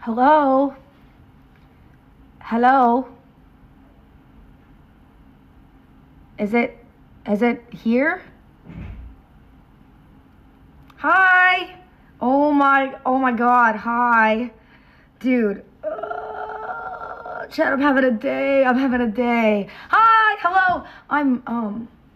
Hello? Hello? Is it here? Hi. Oh my God. Hi. Dude. Chad, I'm having a day. I'm having a day. Hi. Hello.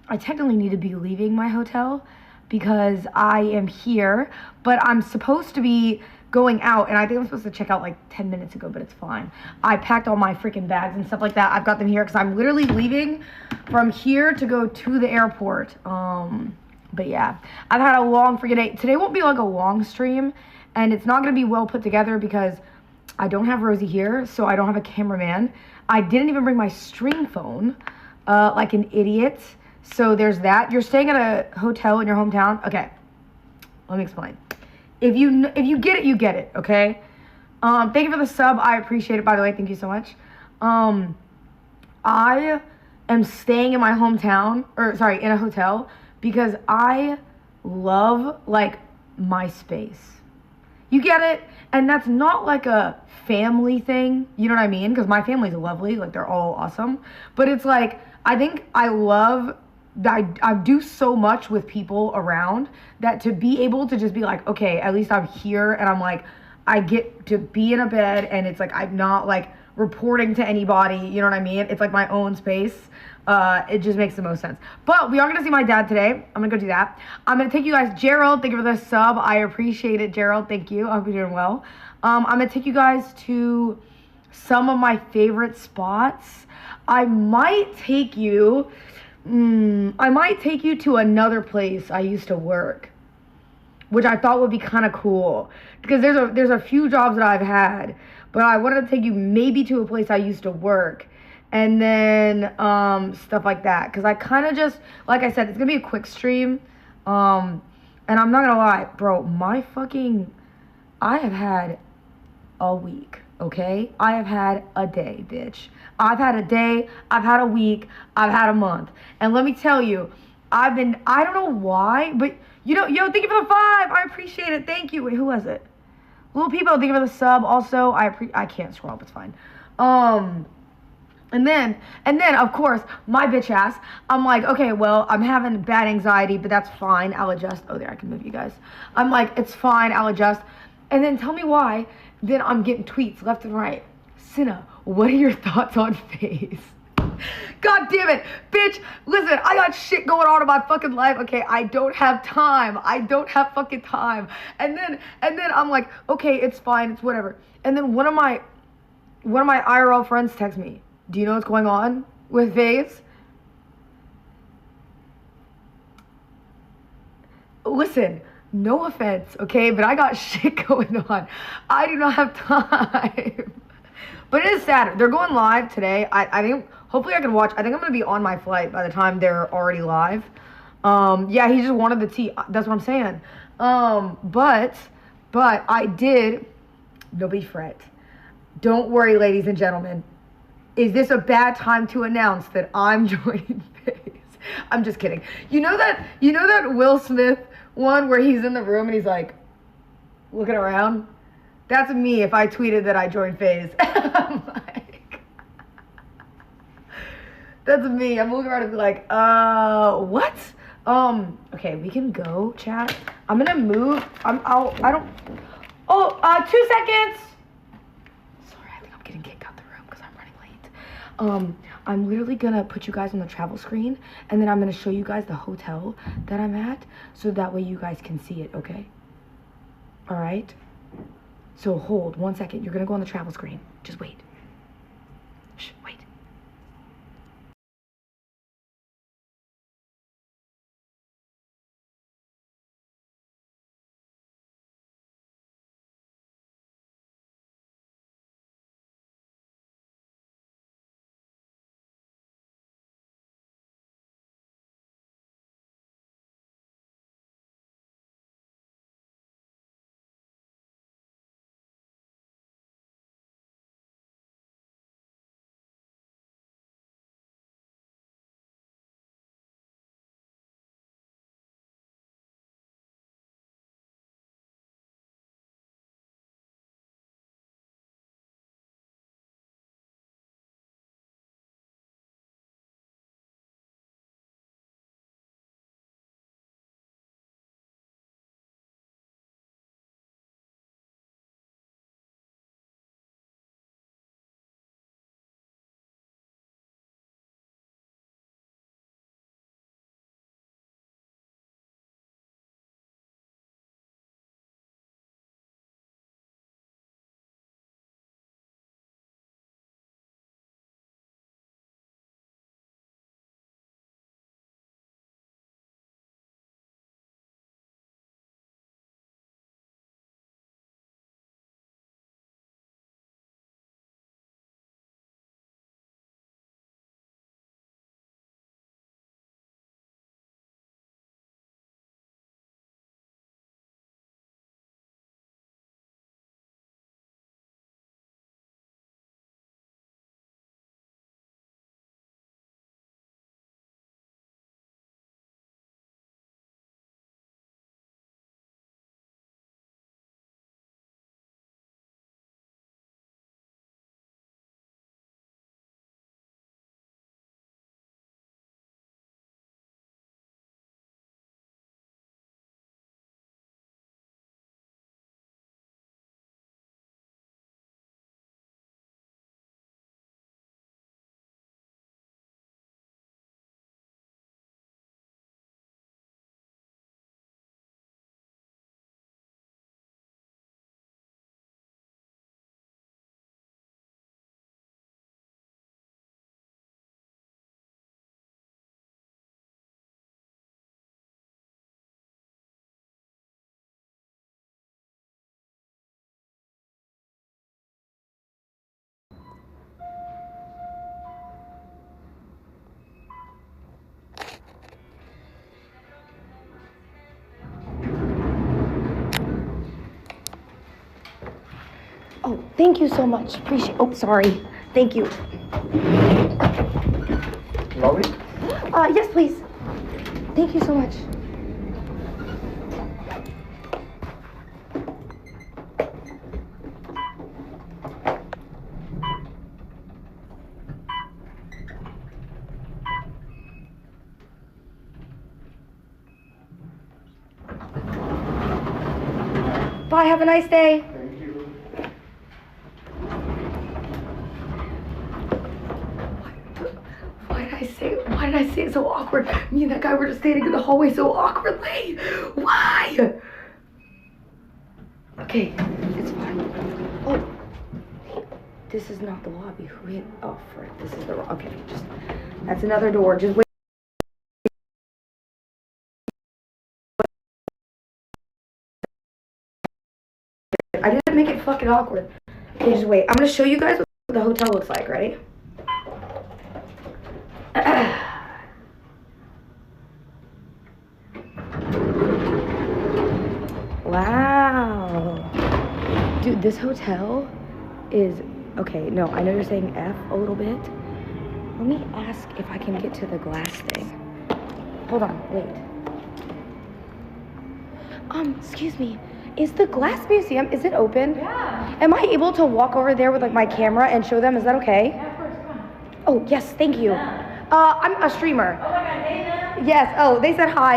I technically need to be leaving my hotel because I am here, but I'm supposed to be going out, and I think I'm supposed to check out like 10 minutes ago, but it's fine. I packed all my freaking bags and stuff like that. I've got them here because I'm literally leaving from here to go to the airport. But yeah, I've had a long freaking day. Today won't be like a long stream, and it's not going to be well put together because I don't have Rosie here, so I don't have a cameraman. I didn't even bring my stream phone, like an idiot. So there's that. You're staying at a hotel in your hometown? Okay, let me explain. If you get it, you get it, okay? Thank you for the sub. I appreciate it, by the way. Thank you so much. I am staying in my hometown, or sorry, in a hotel because I love like my space. You get it? And that's not like a family thing, you know what I mean? Because my family's lovely, like they're all awesome. But it's like, I think I love that I do so much with people around that to be able to just be like, okay, at least I'm here and I'm like, I get to be in a bed and it's like, I'm not like reporting to anybody, you know what I mean? It's like my own space. It just makes the most sense. But we are going to see my dad today. I'm going to go do that. I'm going to take you guys, Gerald, thank you for the sub. I appreciate it, Gerald. Thank you. I hope you're doing well. I'm going to take you guys to some of my favorite spots. I might take you to another place I used to work, which I thought would be kind of cool because there's a few jobs that I've had, but I wanted to take you maybe to a place I used to work. And then stuff like that, because I kind of just, like I said, it's gonna be a quick stream, and I'm not gonna lie, bro, I have had a week, okay? I have had a day, bitch. I've had a day, I've had a week, I've had a month, and let me tell you, I don't know why, but yo, thank you for the 5, I appreciate it, thank you. Wait, who was it? Little people, thank you for the sub. Also, I can't scroll up, it's fine. And then, of course, my bitch ass, I'm like, okay, well, I'm having bad anxiety, but that's fine. I'll adjust. Oh, there, I can move you guys. I'm like, it's fine. I'll adjust. And then tell me why. Then I'm getting tweets left and right. Cinna, what are your thoughts on FaV? God damn it, bitch. Listen, I got shit going on in my fucking life. Okay, I don't have time. I don't have fucking time. And then I'm like, okay, it's fine. It's whatever. And then one of my IRL friends text me. Do you know what's going on with FaV? Listen, no offense, okay? But I got shit going on. I do not have time. But it is sad. They're going live today. I think, hopefully I can watch. I think I'm going to be on my flight by the time they're already live. Yeah, he just wanted the tea. That's what I'm saying. But I did, nobody fret. Don't worry, ladies and gentlemen. Is this a bad time to announce that I'm joining FaV? I'm just kidding. You know that Will Smith one where he's in the room and he's like looking around? That's me if I tweeted that I joined FaV. I'm like, that's me. I'm looking around and be like, what? Okay, we can go, chat. I'm gonna move. I don't. Oh, 2 seconds. Sorry, I think I'm getting kicked out the room because I'm running late. I'm literally gonna put you guys on the travel screen and then I'm gonna show you guys the hotel that I'm at so that way you guys can see it, okay? All right? So hold 1 second. You're gonna go on the travel screen. Just wait. Shh, wait. Thank you so much. Appreciate. Oh, sorry. Thank you. Lobby? Yes, please. Thank you so much. Bye, have a nice day. Thank you. Why did I say it so awkward? Me and that guy were just standing in the hallway so awkwardly. Why? Okay, it's fine. Oh, this is not the lobby. Who hit? Oh, frick, this is the wrong. Okay, just, that's another door. Just wait. I didn't make it fucking awkward. Okay, just wait. I'm gonna show you guys what the hotel looks like. Ready? Wow. Dude, this hotel is... Okay, no, I know you're saying F a little bit. Let me ask if I can get to the glass thing. Hold on, wait. Excuse me. Is the glass museum, is it open? Yeah. Am I able to walk over there with like my camera and show them? Is that okay? Yeah, of course, come on. Oh, yes, thank you. Yeah. I'm a streamer. Oh my god, hey there. Yes, oh, they said hi.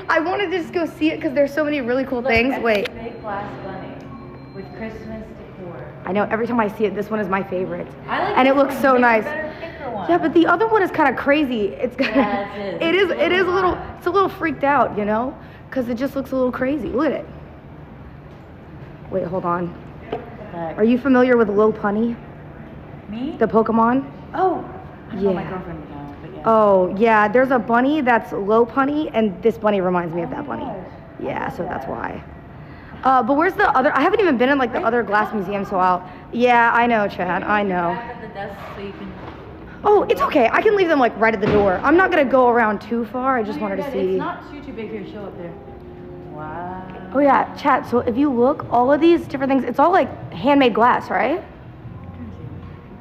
I wanted to just go see it because there's so many really cool things. That's Wait. a big glass bunny with Christmas decor. I know, every time I see it, this one is my favorite. I like And it this looks one. so Pick a nice. better picture one. Yeah, but the other one is kind of crazy. It's kind Yeah, of, it is. it is a little, it's a little freaked out, you know? Because it just looks a little crazy. Look at it. Wait, hold on. Heck. Are you familiar with Lil Punny, Me? the Pokemon? Oh. I know my Yeah. girlfriend would know, but yeah. Oh, yeah, there's a bunny that's Low Punny, and this bunny reminds me of that bunny. gosh. Yeah, so that's why. But where's the other, I haven't even been in like the other glass museum, so I'll, yeah, I know, Chad, I know. Back at the desk so you can... Oh, it's okay, I can leave them like right at the door. I'm not gonna go around too far, I just wanted to It's see. not too big here, show up there. Wow. Oh yeah, Chad, so if you look, all of these different things, it's all like handmade glass, right?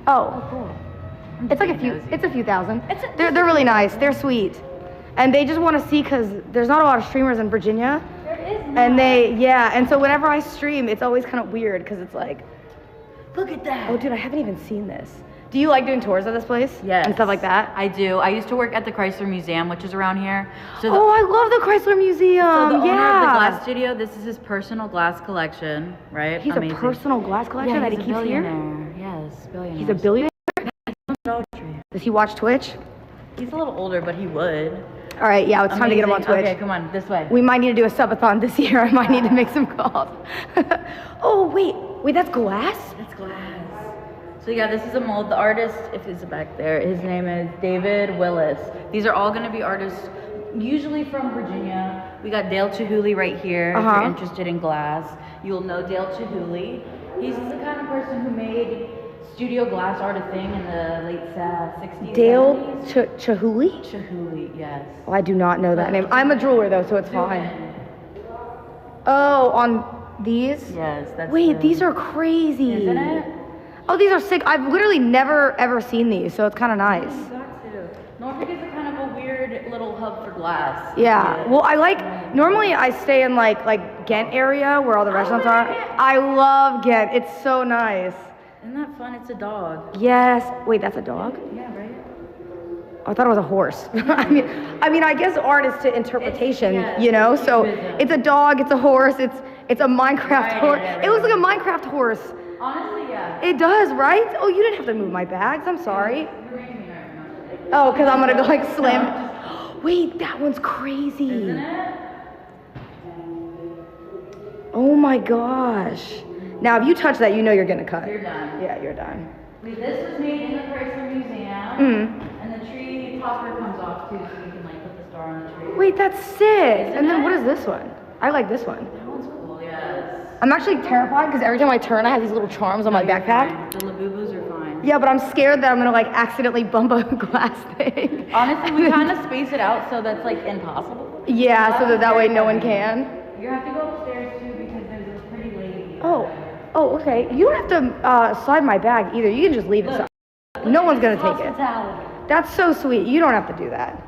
Oh, Cool. it's like a few thousand. It's They're really nice, they're sweet. And they just want to see, because there's not a lot of streamers in Virginia. There is And and so whenever I stream, it's always kind of weird, because it's like, Look at that. oh dude, I haven't even seen this. Do you like doing tours of this place? Yes. And stuff like that? I do. I used to work at the Chrysler Museum, which is around here. So Oh, I love the Chrysler Museum. so the owner yeah. of the glass studio, this is his personal glass collection, right? He's Amazing. a personal glass collection yeah, that he he's a keeps here? billionaire. Yes, billionaire. He's a billionaire? Poetry. Does he watch Twitch? He's a little older, but he would. All right, yeah, it's time to get him on Amazing. Twitch. Okay, come on, this way. We might need to do a subathon this year. I might need to make some calls. Oh, wait, that's glass? It's glass. So yeah, this is a mold. The artist, if it's back there, his name is David Willis. These are all going to be artists, usually from Virginia. We got Dale Chihuly right here. If Uh-huh. you're interested in glass, you'll know Dale Chihuly. He's the kind of person who made studio glass art a thing in the late 60s. Dale 70s. Chihuly? Chihuly, yes. Oh, I do not know that name. I'm a jeweler though, so it's fine. Oh, on these? Yes, that's Wait, these are crazy. Isn't it? Oh, these are sick. I've literally never ever seen these, so it's kind of nice. You got to. Norfolk is a kind of a weird little hub for glass. Yeah. Well, I like, normally I stay in like Ghent area where all the restaurants are. I love Ghent. It's so nice. Isn't that fun? It's a dog. Yes. Wait, that's a dog? Yeah, right? Oh, I thought it was a horse. I mean, I guess art is to interpretation, yeah, you know? it's So cubism. it's a dog, it's a horse, it's a Minecraft Right, horse. right, It looks like a right. Minecraft horse. Honestly, yeah. It does, right? Oh, you didn't have to move my bags. I'm sorry. You're making me nervous. Oh, because I'm gonna go like slam. Wait, that one's crazy. Isn't it? Oh my gosh. Now, if you touch that, you know you're gonna cut. You're done. Yeah, you're done. This was made in the Chrysler Museum. Mm. And the tree topper comes off too, so you can like put the star on the tree. Wait, that's sick. And then what is this one? I like this one. That one's cool, yes. I'm actually terrified because every time I turn, I have these little charms on my You're backpack. fine. The Labubus are fine. Yeah, but I'm scared that I'm gonna like accidentally bump a glass thing. Honestly, we kind of space it out so that's like impossible. Yeah, so that way no one can. You have to go upstairs too because there's this pretty lady. Oh, Oh, okay. You don't have to slide my bag either. You can just leave it. No one's gonna take it. That's so sweet. You don't have to do that.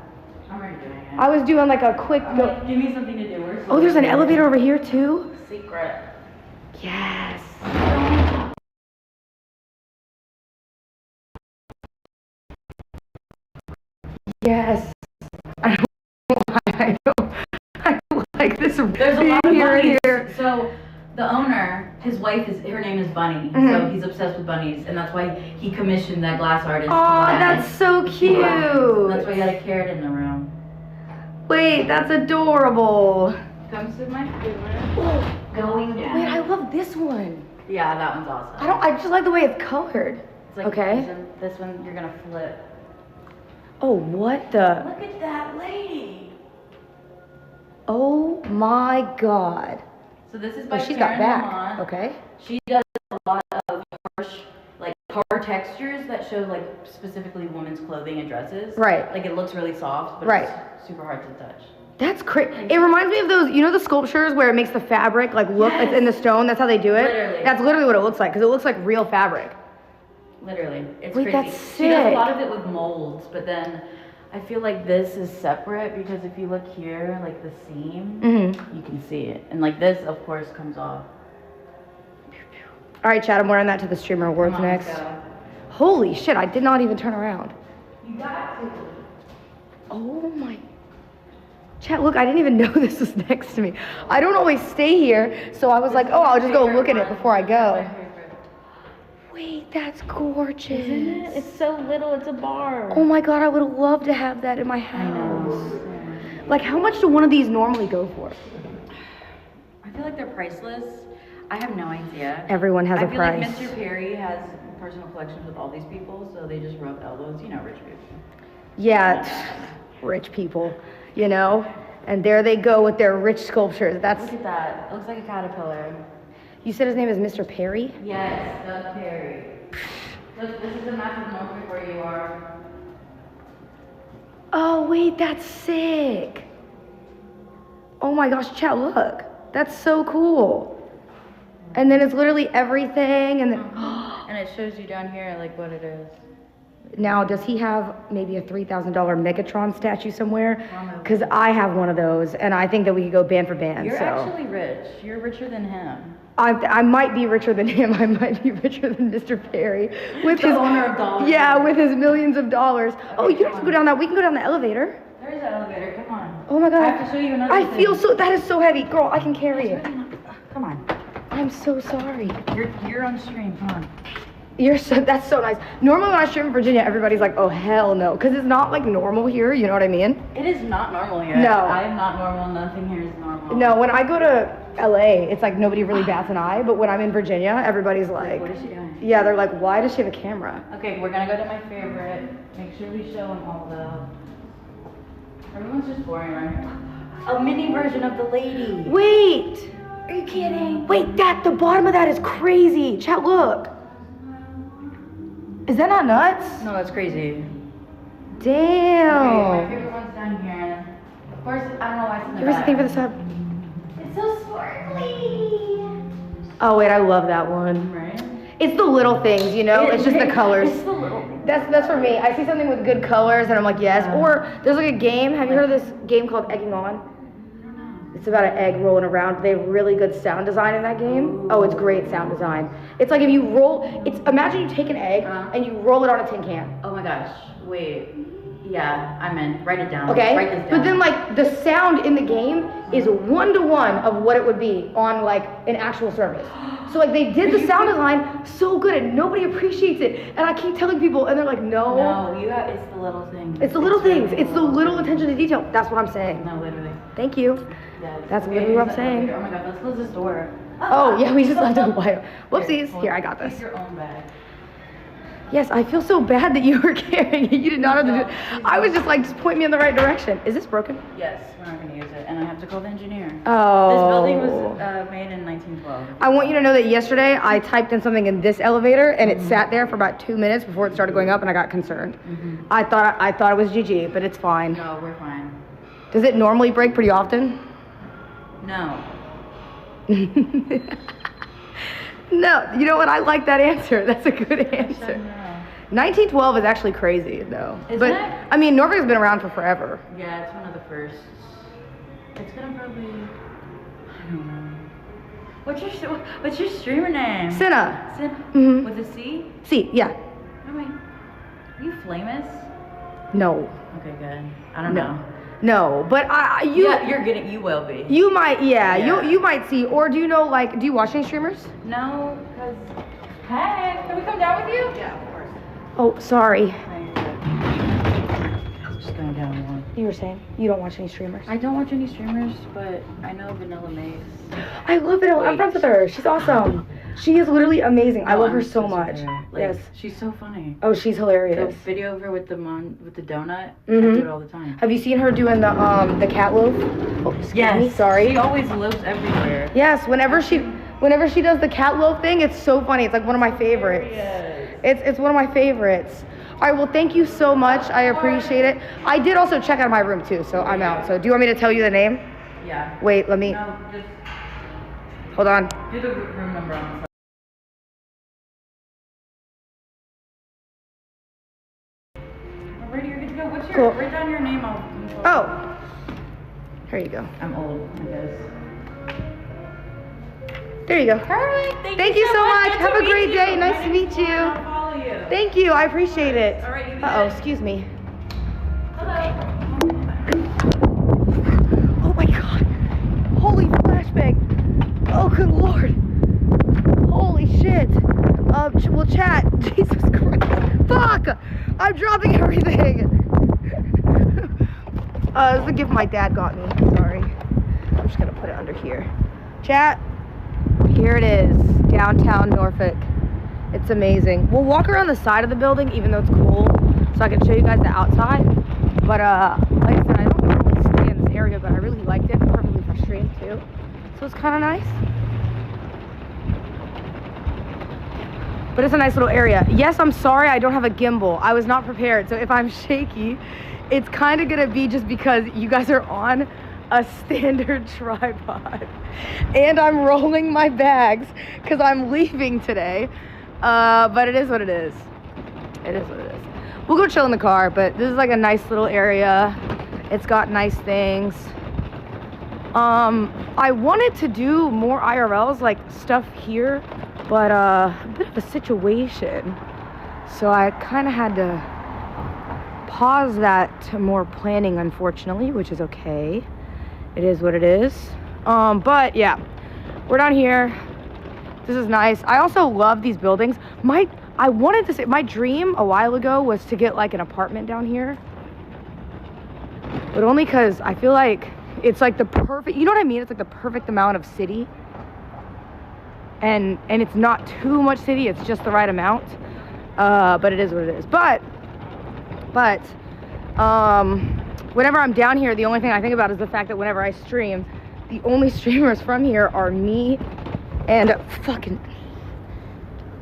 I'm already doing it. I was doing like a quick go. Like, give me something to do. Oh, there's an elevator over here too? Secret. Yes. Yes. I don't like this. There's a lot of bunnies. Here. So the owner, his wife her name is Bunny. Mm-hmm. So he's obsessed with bunnies, and that's why he commissioned that glass artist. Oh, that's so cute. That's why he had a carrot in the room. Wait, that's adorable. Comes to my favorite. Going down. Wait, I love this one. Yeah, that one's awesome. I just like the way it's colored. It's like, okay. This one you're gonna flip. Oh, what the? Look at that lady. Oh my God. So this is by she's got back. Lamont. Okay. She does a lot of harsh, like hard textures that show like specifically women's clothing and dresses. Right. Like it looks really soft, but right. it's super hard to touch. That's crazy. It reminds me of those, you know, the sculptures where it makes the fabric like look it's in the stone. That's how they do it. Literally. That's literally what it looks like because it looks like real fabric. Literally, it's Wait, crazy. that's sick. She does a lot of it with molds, but then I feel like this is separate because if you look here, like the seam, you can see it, and like this, of course, comes off. All right, Chad, I'm wearing that to the streamer awards Come on, next. let's go. Holy shit! I did not even turn around. You got to. Oh my. Chat, look, I didn't even know this was next to me. I don't always stay here, so I was like, oh, I'll just go look at it before I go. Wait, that's gorgeous. Isn't it? It's so little, it's a bar. Oh my God, I would love to have that in my house. Like, how much do one of these normally go for? I feel like they're priceless. I have no idea. Everyone has a price. I feel like Mr. Perry has personal collections with all these people, so they just rub elbows. You know, rich people. Yeah, rich people, you know? And there they go with their rich sculptures. That's. Look at that. It looks like a caterpillar. You said his name is Mr. Perry? Yes, Doug Perry. Look, this is a map of Norfolk where you are. Oh, wait, that's sick. Oh my gosh, chat, look. That's so cool. And then it's literally everything, and then. And it shows you down here, like, what it is. Now, does he have maybe a $3,000 Megatron statue somewhere? Because I have one of those, and I think that we could go band for band. You're so. actually rich. You're richer than him. I might be richer than him. I might be richer than Mr. Perry. With The his owner of dollars. Yeah, with his millions of dollars. Okay, oh, you don't have to go down that. We can go down the elevator. There is an elevator. Come on. Oh my God. I have to show you another I thing. feel so. That is so heavy, girl. I can carry it. Come on. I'm so sorry. You're on stream. Come on. That's so nice. Normally when I stream in Virginia, everybody's like, oh hell no, because it's not like normal here. You know what I mean? It is not normal here. No. I am not normal. Nothing here is normal. No, when I go to LA, it's like nobody really bats an eye. But when I'm in Virginia, everybody's like, what is she doing? Yeah, they're like, why does she have a camera? Okay, we're gonna go to my favorite. Make sure we show them all the. Everyone's just boring around here. A mini version of the lady. Wait. Are you kidding? Wait, the bottom of that is crazy. Chat, look. Is that not nuts? No, that's crazy. Damn. Okay, my favorite one's down here. Of course, I don't know why it's in the Here's the back. thing for the sub. It's so sparkly. Oh wait, I love that one. Right? It's the little things, you know? It's just the colors. It's the little things. That's for me. I see something with good colors and I'm like, yes. Or there's like a game. Have you heard of this game called Egging On? It's about an egg rolling around. They have really good sound design in that game. Oh, it's great sound design. It's like if you imagine you take an egg and you roll it on a tin can. Oh my gosh. Wait. Yeah, I'm in. Write it down. Okay? Write this down. But then like the sound in the game is 1-to-1 of what it would be on like an actual service. So like they did the sound design so good and nobody appreciates it. And I keep telling people and they're like, no. No, it's the little things. It's the little things. Really It's the little attention to detail. That's what I'm saying. No, literally. Thank you. Yeah, That's literally what I'm saying. Oh my god, let's close this door. Oh, yeah, we just left it wide. Whoopsies. Here, I got this. Take your own bag. Yes, I feel so bad that you were carrying it. You did not have to do it. I was just like, just point me in the right direction. Is this broken? Yes, we're not going to use it. And I have to call the engineer. Oh. This building was made in 1912. I want you to know that yesterday I typed in something in this elevator and it sat there for about 2 minutes before it started going up and I got concerned. I thought it was GG, but it's fine. No, we're fine. Does it normally break pretty often? No. No, you know what? I like that answer. That's a good answer. 1912 is actually crazy, though. Isn't it? I mean, Norfolk's been around for forever. Yeah, it's one of the first. It's gonna probably. I don't know. What's your streamer name? Cinna. Cinna. Mhm. With a C? C, yeah. I mean, are you famous? No. Okay, good. I don't know. No, but You will be. You might, yeah. Yeah. You might see. Or do you know, like, do you watch any streamers? No, because. Hey, can we come down with you? Yeah, of course. Oh, sorry. I'm just going down one. You were saying you don't watch any streamers? I don't watch any streamers, but I know Vanilla Mace. I love it. I'm friends with her. She's awesome. She is literally amazing. I love her so much. Yes. She's so funny. Oh, she's hilarious. The video of her with the donut. Mhm. I do it all the time. Have you seen her doing the cat loaf? Oh, excuse me. Sorry. She always lives everywhere. Yes. Whenever she does the cat loaf thing, it's so funny. It's like one of my favorites. It's one of my favorites. All right. Well, thank you so much. I appreciate it. I did also check out of my room too, so I'm out. So do you want me to tell you the name? Yeah. Wait. Let me. No, just Hold on. do the room number on the side. Alrighty, you're good to go. What's your? Cool. Write down your name. I'll. Oh. Here you go. I'm old, I guess. There you go. Perfect. Thank you so much. Nice Have to a great meet day. you. Nice to meet you. I'll follow you. Thank you. I appreciate it. All right, you Uh-oh, good? excuse me. Hello. Oh my god. Holy flashbang. Oh, good lord. Holy shit. We'll chat. Jesus Christ. Fuck! I'm dropping everything. This is the gift my dad got me. Sorry. I'm just gonna put it under here. Chat. Here it is. Downtown Norfolk. It's amazing. We'll walk around the side of the building, even though it's cool, so I can show you guys the outside. But like I said, I don't normally stay in this area, but I really liked it. Perfectly for stream too. So it's kind of nice. But it's a nice little area. Yes, I'm sorry I don't have a gimbal. I was not prepared. So if I'm shaky, it's kind of gonna be just because you guys are on a standard tripod. And I'm rolling my bags because I'm leaving today. But it is what it is. It is what it is. We'll go chill in the car, but this is like a nice little area. It's got nice things. I wanted to do more IRLs, like stuff here, but a bit of a situation. So I kind of had to pause that to more planning, unfortunately, which is okay. It is what it is. But yeah, we're down here. This is nice. I also love these buildings. I wanted to say, my dream a while ago was to get like an apartment down here. But only because I feel like it's like the perfect, you know what I mean? It's like the perfect amount of city. And it's not too much city, it's just the right amount. But it is what it is. But whenever I'm down here, the only thing I think about is the fact that whenever I stream, the only streamers from here are me and fucking,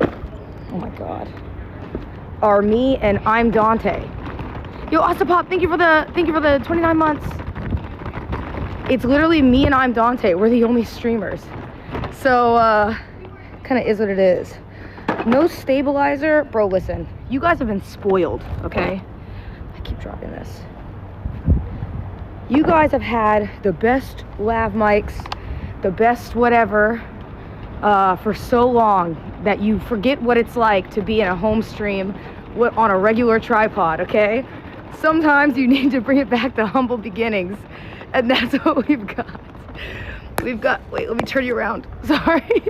oh my god, are me and I'm Dante. Yo, Ostapop, thank you for the 29 months. It's literally me and I'm Dante. We're the only streamers. So kind of is what it is. No stabilizer, bro. Listen, you guys have been spoiled, okay? I keep dropping this. You guys have had the best lav mics, the best whatever, for so long that you forget what it's like to be in a home stream on a regular tripod, okay? Sometimes you need to bring it back to humble beginnings, and that's what we've got. We've got, wait, let me turn you around. Sorry.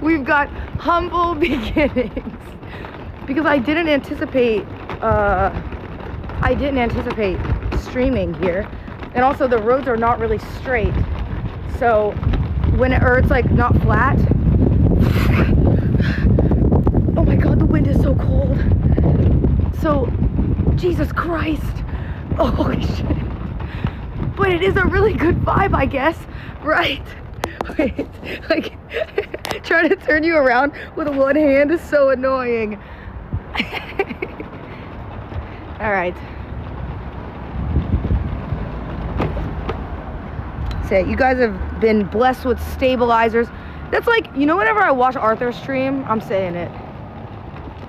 We've got humble beginnings. Because I didn't anticipate streaming here. And also the roads are not really straight. So or it's like not flat. Oh my god, the wind is so cold. So, Jesus Christ. Oh, holy shit. But it is a really good vibe, I guess, right? Wait, like, trying to turn you around with one hand is so annoying. All right. So you guys have been blessed with stabilizers. That's like, you know, whenever I watch Arthur's stream, I'm saying it.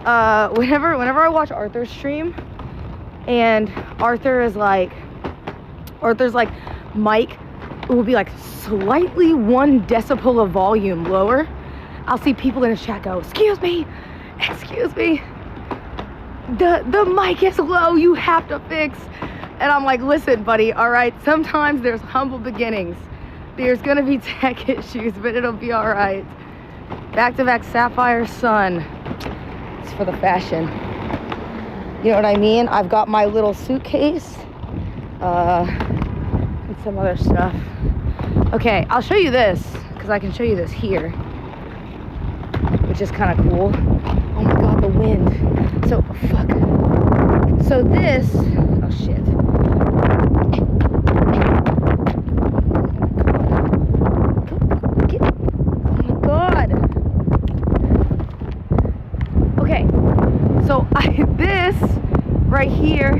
Whenever I watch Arthur's stream, and Arthur's like, mic will be like slightly 1 decibel of volume lower. I'll see people in his chat go, excuse me, the mic is low, you have to fix. And I'm like, listen, buddy, all right, sometimes there's humble beginnings. There's gonna be tech issues, but it'll be all right. Back-to-back Sapphire Sun. It's for the fashion. You know what I mean? I've got my little suitcase and some other stuff. Okay, I'll show you this, because I can show you this here, which is kind of cool. Oh my God, the wind. So, fuck. So this, oh shit. Oh my God. Okay, so this right here,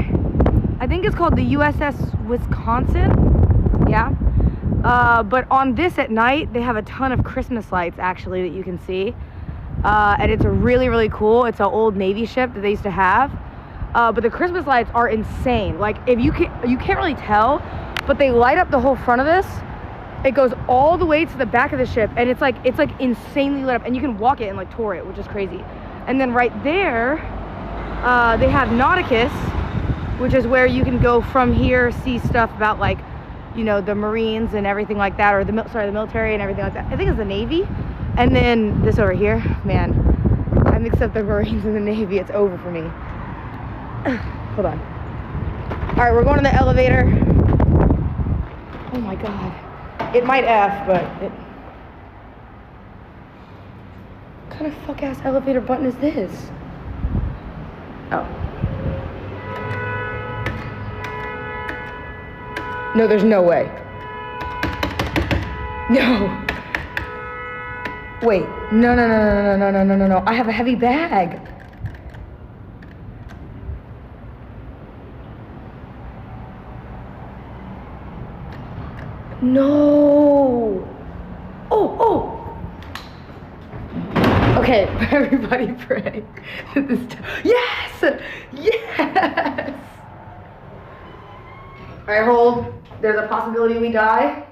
I think it's called the USS Wisconsin, yeah. But on this at night, they have a ton of Christmas lights actually that you can see. And it's really, really cool. It's an old Navy ship that they used to have. But the Christmas lights are insane. Like, if you can't really tell, but they light up the whole front of this. It goes all the way to the back of the ship, and it's like insanely lit up, and you can walk it and like tour it, which is crazy. And then right there, they have Nauticus, which is where you can go from here, see stuff about like, you know, the Marines and everything like that, or the military and everything like that. I think it's the Navy. And then this over here, man, I mix up the Marines and the Navy, it's over for me. Hold on. All right, we're going to the elevator. Oh my God. It might F, but it... What kind of fuck-ass elevator button is this? Oh. No, there's no way. No. Wait, no. I have a heavy bag. No. Oh. Okay, everybody pray. Yes. All right, hold. There's a possibility we die.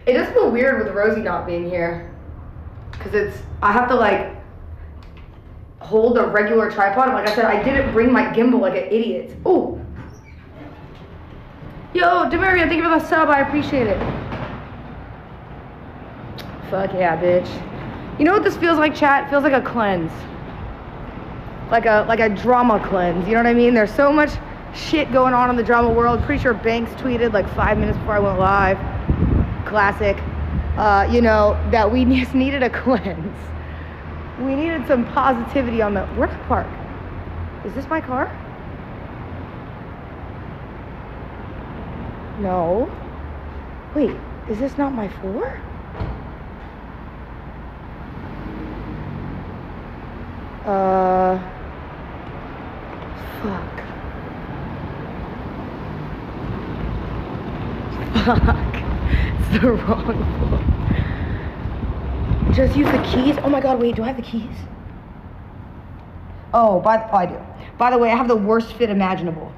It does feel weird with Rosie not being here, because I have to like hold a regular tripod. Like I said, I didn't bring my gimbal like an idiot. Oh, yo, Demaria, thank you for the sub. I appreciate it. Fuck yeah, bitch. You know what this feels like, chat? It feels like a cleanse, like a drama cleanse. You know what I mean? There's so much shit going on in the drama world. Pretty sure Banks tweeted like 5 minutes before I went live. Classic, you know, that we just needed a cleanse. We needed some positivity on the... Where's the park? Is this my car? No. Wait, is this not my floor? Fuck. It's the wrong floor. Just use the keys. Oh my God, wait, do I have the keys? Oh, I do. By the way, I have the worst fit imaginable.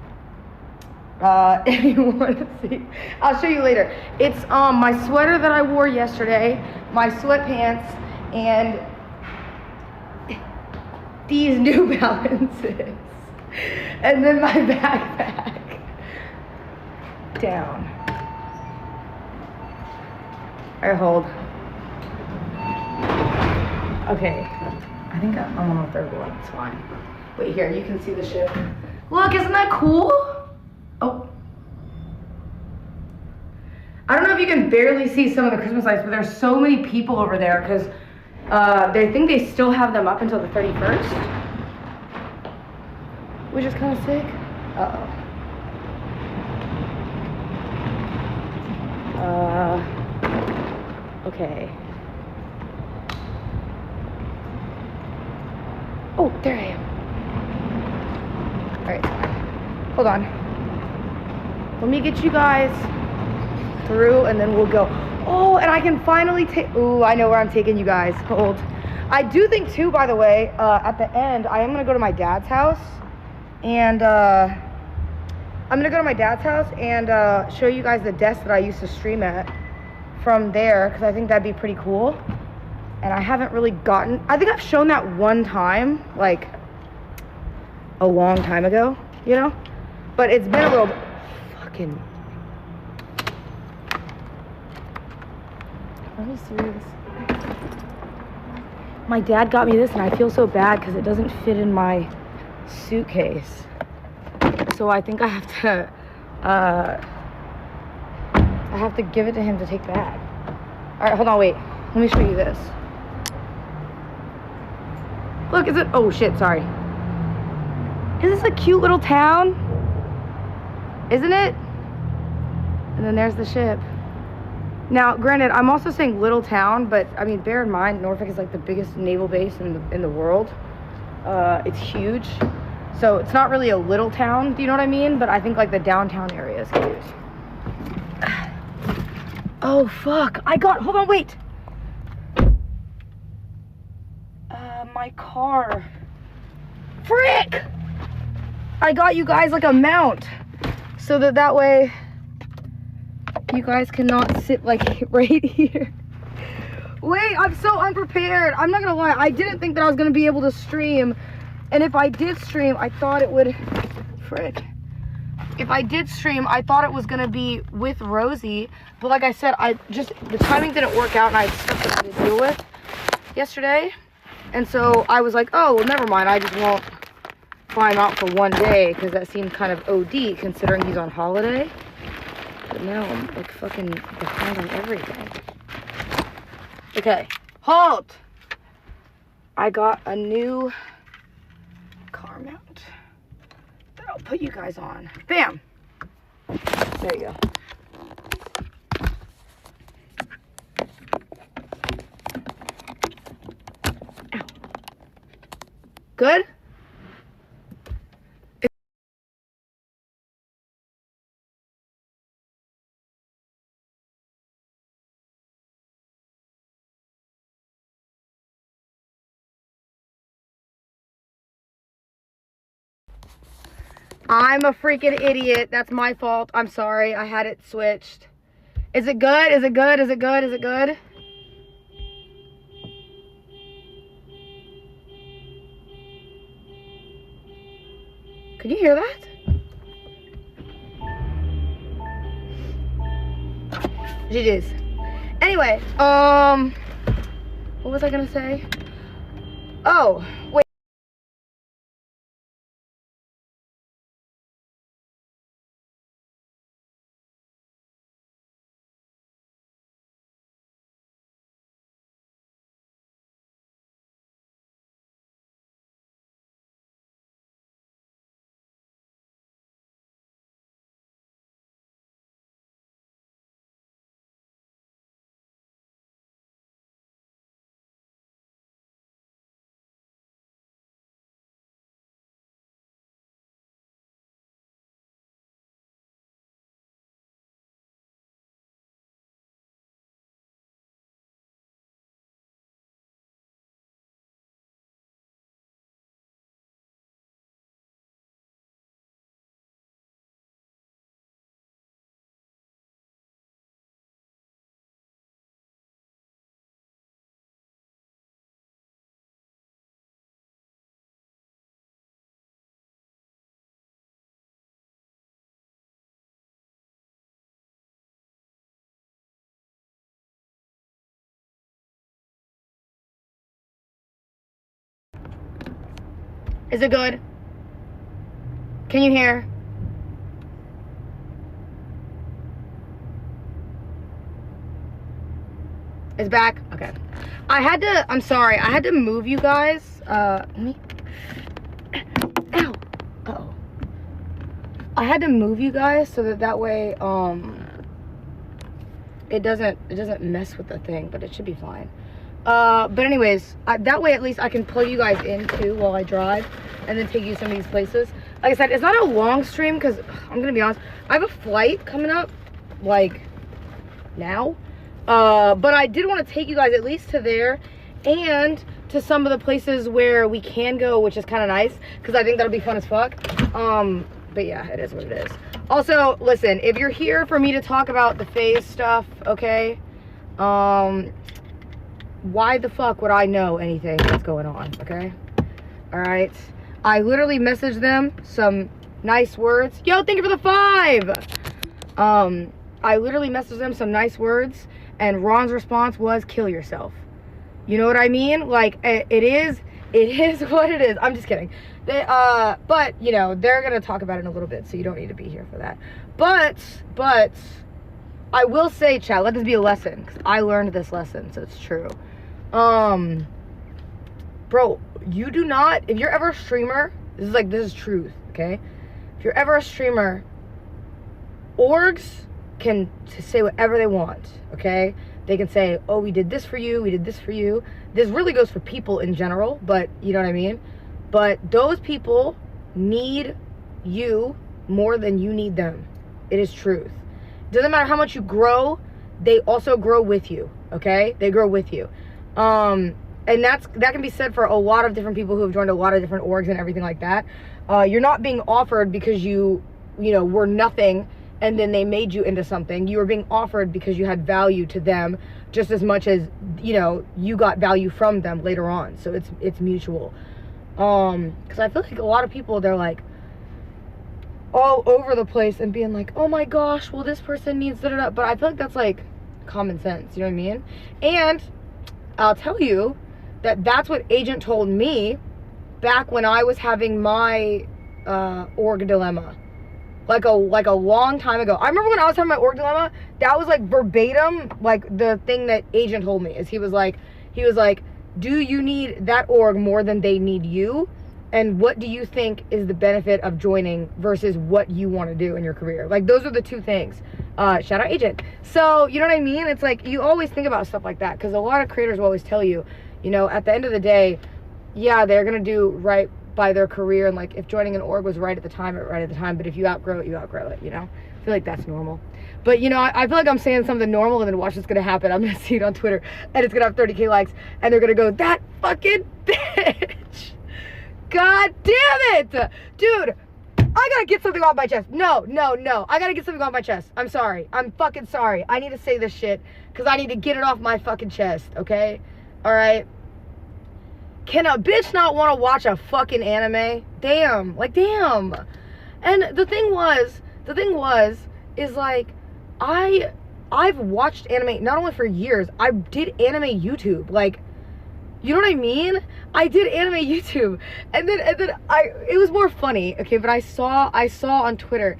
If you want to see, I'll show you later. It's my sweater that I wore yesterday, my sweatpants, and these New Balances, and then my backpack. Down. All right, hold. Okay, I think I'm on the third one. It's fine. Wait, here, you can see the ship. Look, isn't that cool? Oh. I don't know if you can barely see some of the Christmas lights, but there's so many people over there because they think they still have them up until the 31st, which is kind of sick. Uh-oh. Okay. Oh, there I am. All right, hold on. Let me get you guys. through and then we'll go. Oh, and I can finally take, ooh, I know where I'm taking you guys. Hold. I do think too, by the way, at the end, I am gonna go to my dad's house and show you guys the desk that I used to stream at from there, because I think that'd be pretty cool. And I haven't really gotten, I think I've shown that one time, like a long time ago, you know? But it's been a little fucking. Are you serious? My dad got me this and I feel so bad because it doesn't fit in my suitcase. So I think I have to give it to him to take back. All right, hold on, wait. Let me show you this. Look, is it? Oh shit, sorry. Is this a cute little town? Isn't it? And then there's the ship. Now, granted, I'm also saying little town, but I mean, bear in mind, Norfolk is like the biggest naval base in the world. It's huge. So it's not really a little town, do you know what I mean? But I think like the downtown area is cute. Oh, fuck. Hold on, wait. My car. Frick! I got you guys like a mount. So that way you guys cannot sit like right here. Wait, I'm so unprepared. I'm not gonna lie. I didn't think that I was gonna be able to stream. And if I did stream, I thought it would, frick. If I did stream, I thought it was gonna be with Rosie. But like I said, the timing didn't work out and I had stuff that I had to deal with yesterday. And so I was like, oh, well, never mind. I just won't fly him out for one day because that seemed kind of OD considering he's on holiday. But now I'm like fucking behind on everything. Okay, halt! I got a new car mount that I'll put you guys on. Bam! There you go. Ow. Good? I'm a freaking idiot. That's my fault. I'm sorry. I had it switched. Is it good? Is it good? Is it good? Is it good? Can you hear that? It is. Anyway, what was I gonna say? Oh, wait. Is it good? Can you hear? It's back? Okay. I'm sorry, I had to move you guys. Let me, ow. Uh-oh. I had to move you guys so that way, it doesn't mess with the thing, but it should be fine. But anyways, that way at least I can pull you guys in too while I drive and then take you to some of these places. Like I said, it's not a long stream because I'm gonna be honest, I have a flight coming up like now. But I did want to take you guys at least to there and to some of the places where we can go, which is kind of nice because I think that'll be fun as fuck. But yeah, it is what it is. Also, listen, if you're here for me to talk about the phase stuff, okay, why the fuck would I know anything that's going on, okay? All right. I literally messaged them some nice words. Yo, thank you for the 5. I literally messaged them some nice words, and Ron's response was, kill yourself. You know what I mean? Like, it is what it is. I'm just kidding. But, you know, they're going to talk about it in a little bit, so you don't need to be here for that. But, I will say, chat, let this be a lesson, because I learned this lesson, so it's true. Bro, you do not, if you're ever a streamer, this is truth, okay? If you're ever a streamer, orgs can say whatever they want, okay? They can say, oh, we did this for you, we did this for you. This really goes for people in general, but you know what I mean? But those people need you more than you need them. It is truth. Doesn't matter how much you grow, they also grow with you, okay? They grow with you. And that can be said for a lot of different people who have joined a lot of different orgs and everything like that. You're not being offered because you know, were nothing and then they made you into something. You were being offered because you had value to them just as much as, you know, you got value from them later on. So it's mutual. Because I feel like a lot of people, they're like all over the place and being like, oh my gosh, well, this person needs da-da-da. But I feel like that's like common sense, you know what I mean? And I'll tell you that's what Agent told me back when I was having my org dilemma. Like a long time ago. I remember when I was having my org dilemma, that was like verbatim, like the thing that Agent told me is he was like, do you need that org more than they need you? And what do you think is the benefit of joining versus what you want to do in your career? Like, those are the two things. Shout out Agent. So, you know what I mean? It's like, you always think about stuff like that because a lot of creators will always tell you, you know, at the end of the day, yeah, they're going to do right by their career. And like, if joining an org was right at the time, but if you outgrow it, you outgrow it, you know? I feel like that's normal. But, you know, I feel like I'm saying something normal and then watch what's going to happen. I'm going to see it on Twitter and it's going to have 30K likes and they're going to go, that fucking bitch. God damn it. Dude, I got to get something off my chest. No. I got to get something off my chest. I'm sorry. I'm fucking sorry. I need to say this shit because I need to get it off my fucking chest, okay? All right? Can a bitch not want to watch a fucking anime? Damn. Like, damn. And the thing was, is like, I've watched anime not only for years, I did anime YouTube. Like, you know what I mean? I did anime YouTube. And then it was more funny, okay, but I saw on Twitter,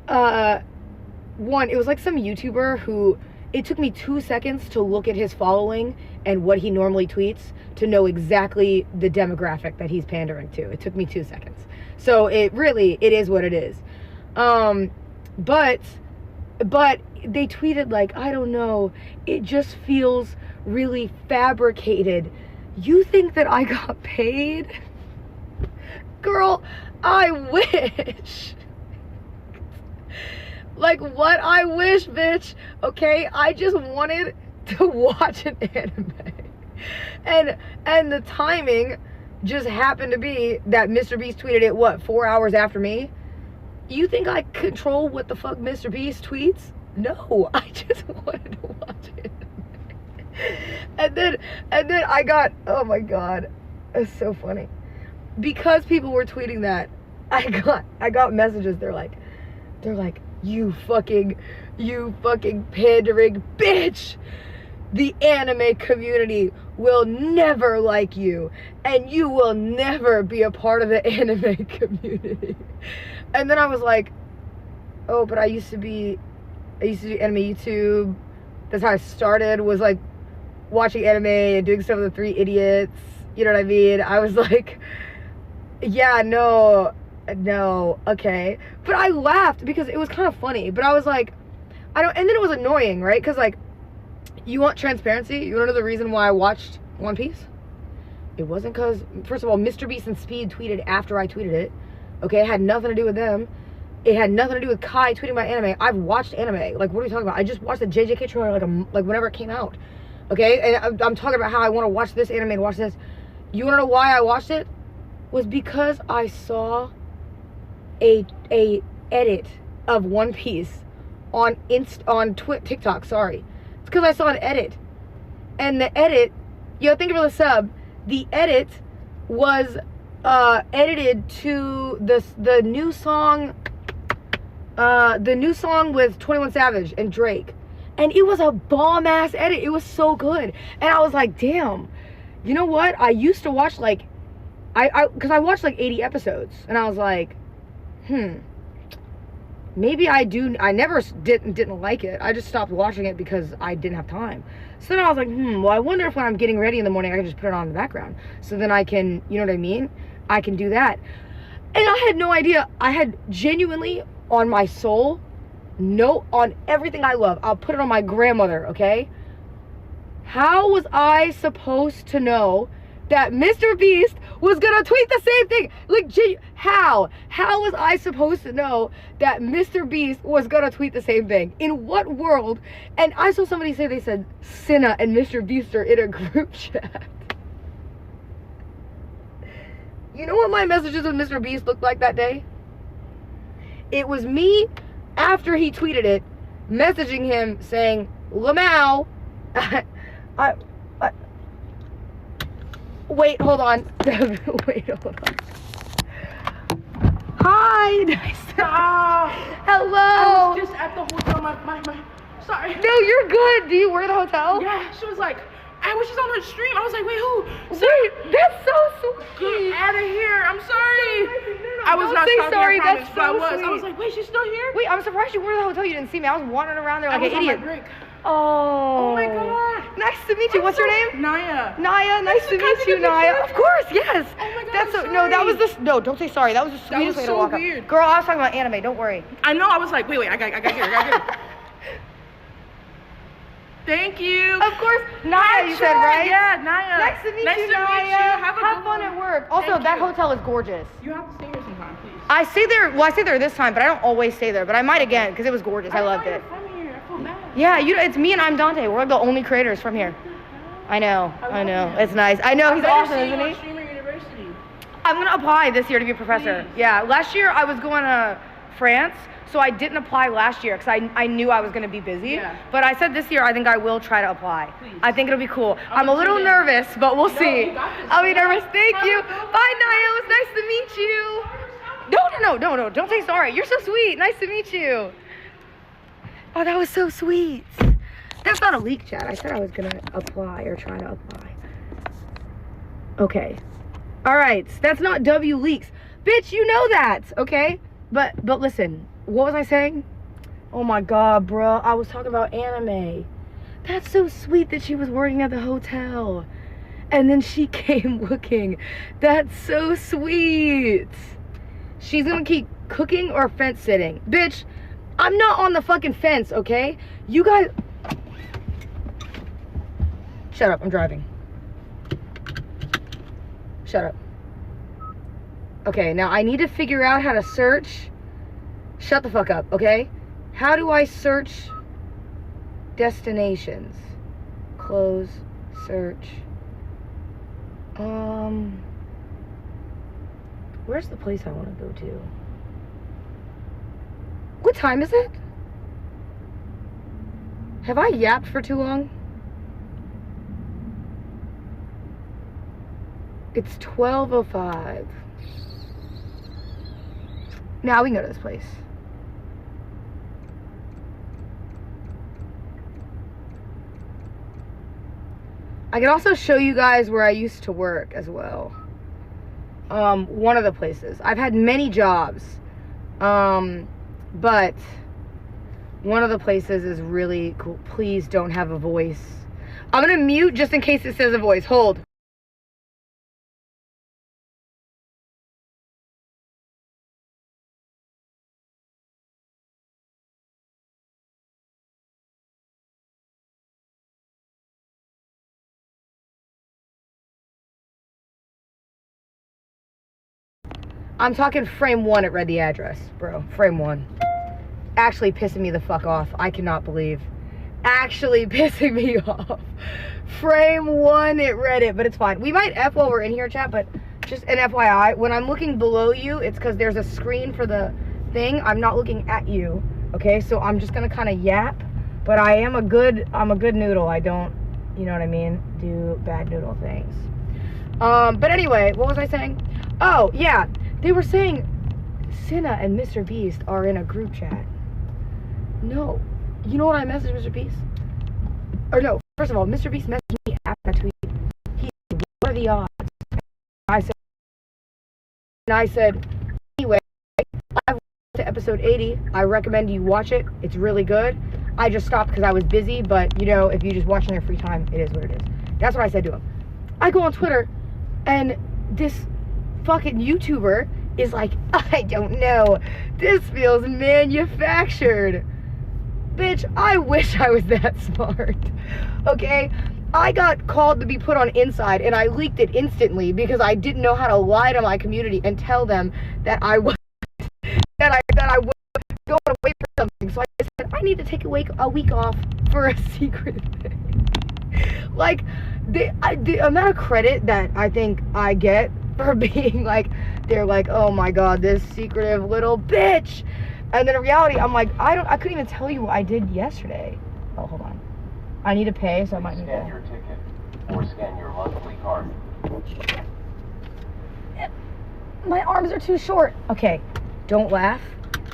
one, it was like some YouTuber who, it took me 2 seconds to look at his following and what he normally tweets to know exactly the demographic that he's pandering to. It took me 2 seconds. So it is what it is. But they tweeted like, I don't know, it just feels really fabricated. You think that I got paid? Girl, I wish. Like, what? I wish, bitch. Okay, I just wanted to watch an anime. And the timing just happened to be that Mr. Beast tweeted it, what, 4 hours after me? You think I control what the fuck Mr. Beast tweets? No, I just wanted to watch it. And then I got, oh my god, it's so funny. Because people were tweeting that, I got messages, they're like, you fucking pandering bitch. The anime community will never like you, and you will never be a part of the anime community. And then I was like, oh, but I used to do anime YouTube. That's how I started, was like watching anime and doing stuff with the 3 idiots. You know what I mean? I was like, yeah, no, okay. But I laughed because it was kind of funny. But I was like, and then it was annoying, right? Because like, you want transparency? You want to know the reason why I watched One Piece? It wasn't because, first of all, Mr. Beast and Speed tweeted after I tweeted it. Okay, it had nothing to do with them. it had nothing to do with Kai tweeting about anime. I've watched anime. Like, what are we talking about? I just watched the JJK trailer like whenever it came out. Okay, and I'm talking about how I want to watch this anime and watch this. You want to know why I watched it? Was because I saw a edit of One Piece on TikTok. Sorry, it's because I saw an edit, and the edit, think of it as a sub. The edit was edited to the new song with 21 Savage and Drake. And it was a bomb ass edit. It was so good. And I was like, damn, you know what? I used to watch because I watched like 80 episodes. And I was like, maybe I never didn't like it. I just stopped watching it because I didn't have time. So then I was like, well, I wonder if when I'm getting ready in the morning, I can just put it on in the background. So then I can, you know what I mean? I can do that. And I had no idea. I had genuinely, on my soul, on everything I love, I'll put it on my grandmother, okay? How was I supposed to know that Mr. Beast was gonna tweet the same thing? Like, how? How was I supposed to know that Mr. Beast was gonna tweet the same thing? In what world? And I saw somebody say, they said, Cinna and Mr. Beast are in a group chat. You know what my messages with Mr. Beast looked like that day? It was me, after he tweeted it, messaging him saying, Lamau, wait, hold on. Wait, hold on. Hi, nice to hello. I was just at the hotel, my sorry. No, you're good. Do you work at the hotel? Yeah, she was like, when she's on her stream, I was like, wait, who? Wait, that's so sweet. Get out of here, I'm sorry. No, I was not say sorry, I that's promise, so but sweet. I was like, wait, she's still here? Wait, I'm surprised you were at the hotel. You didn't see me. I was wandering around there like an idiot. On my break. Oh. Oh my god. Nice to meet you. What's your name? Naya. Naya, nice to meet you, Naya. Of course, yes. Oh my god. That's I'm no, that was sorry. no, don't say sorry. That was the sweetest way to walk up. Weird. Girl, I was talking about anime. Don't worry. I know. I was like, wait, I got here. Thank you. Of course, Naya, you said, right? Yeah, Naya. Nice to meet you, Naya. Meet you. Have fun at work. Also, Thank that you. hotel is gorgeous. You have to stay here sometime, please. I stay there. Well, I stay there this time, but I don't always stay there. But I might again because it was gorgeous. I loved it. From here. I feel bad. Yeah, it's me and I'm Dante. We're like the only creators from here. I know. It's nice. I know he's awesome, isn't he? Streamer University. I'm gonna apply this year to be a professor. Please. Yeah, last year I was going to France, so I didn't apply last year because I knew I was gonna be busy. Yeah. But I said this year I think I will try to apply. Please. I think it'll be cool. I'm a little nervous, but we'll see. You got this. I'll be nervous. Thank you. Bye, bye. Bye, Naya. It was nice to meet you. No. Don't say sorry. You're so sweet. Nice to meet you. Oh, that was so sweet. That's not a leak, chat. I said I was gonna apply or try to apply. Okay. All right. That's not W leaks. Bitch, you know that, okay? But listen, what was I saying? Oh my god, bro. I was talking about anime. That's so sweet that she was working at the hotel. And then she came looking. That's so sweet. She's gonna keep cooking or fence sitting. Bitch, I'm not on the fucking fence, okay? You guys... Shut up, I'm driving. Shut up. Okay, now I need to figure out how to search. Shut the fuck up, okay? How do I search destinations? Close, search. Where's the place I want to go to? What time is it? Have I yapped for too long? It's 12:05. Now we can go to this place. I can also show you guys where I used to work as well. One of the places. I've had many jobs. But one of the places is really cool. Please don't have a voice. I'm gonna mute just in case it says a voice. Hold. I'm talking frame 1, it read the address, bro. Frame 1. Actually pissing me the fuck off. I cannot believe. Actually pissing me off. Frame 1, it read it, but it's fine. We might F while we're in here, chat, but just an FYI, when I'm looking below you, it's because there's a screen for the thing. I'm not looking at you, okay? So I'm just gonna kind of yap, but I'm a good noodle. I don't, you know what I mean, do bad noodle things. But anyway, what was I saying? Oh, yeah, they were saying Cinna and Mr. Beast are in a group chat. No. You know what I messaged Mr. Beast? Or no, first of all, Mr. Beast messaged me after that tweet. He said, what are the odds? I said, anyway, I've watched to episode 80. I recommend you watch it. It's really good. I just stopped because I was busy, but you know, if you just watch in your free time, it is what it is. That's what I said to him. I go on Twitter, and this fucking YouTuber is like, I don't know. This feels manufactured. Bitch, I wish I was that smart. Okay? I got called to be put on Inside, and I leaked it instantly because I didn't know how to lie to my community and tell them that I was that I was going away for something. So I said I need to take a week off for a secret thing. Like the amount of credit that I think I get for being like, they're like, oh my god, this secretive little bitch. And then in reality, I'm like, I couldn't even tell you what I did yesterday. Oh, hold on. I need to pay, so I might need to. Scan your ticket or scan your monthly card. My arms are too short. Okay, don't laugh,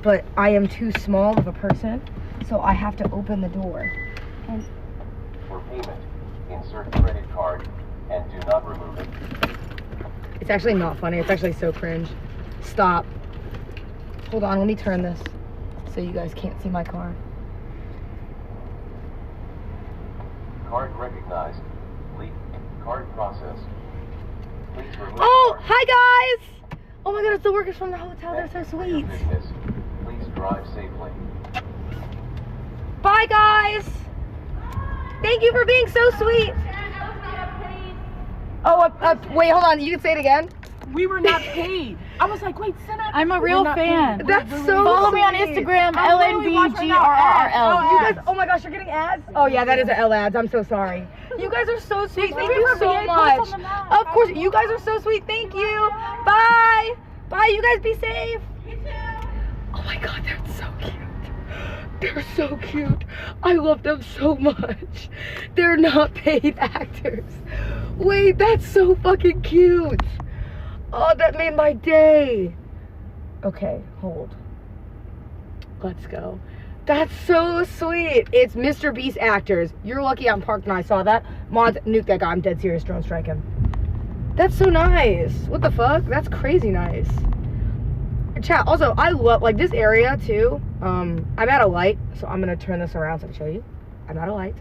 but I am too small of a person, so I have to open the door. And For payment, insert credit card and do not remove it. it's actually not funny. It's actually so cringe. Stop. Hold on, let me turn this so you guys can't see my car. Card recognized. Leak. Card processed. Please remove Oh, card. hi guys! Oh my god, it's the workers from the hotel. They're Thank so you for your sweet. business. Please drive safely. Bye guys! Thank you for being so sweet. Oh, wait, hold on. You can say it again. We were not paid. I was like, wait, Cinna. I'm a real fan. That's so Follow me on sweet. Instagram, I'm literally watching LNBGRRL. You guys, oh my gosh, you're getting ads? Oh yeah, that is an L ads. I'm so sorry. You guys are so sweet. Thank you so much. Of course, you guys are so sweet. Thank you. Bye. Bye. You guys be safe. Oh my god, they're so cute. They're so cute. I love them so much. They're not paid actors. Wait, that's so fucking cute. Oh, that made my day. Okay, hold. Let's go. That's so sweet. It's Mr. Beast actors. You're lucky I'm parked and I saw that. Mods, nuke that guy. I'm dead serious. Drone strike him. That's so nice. What the fuck? That's crazy nice. Chat, also, I love, like, this area, too. I'm at a light, so I'm going to turn this around so I can show you. I'm at a light.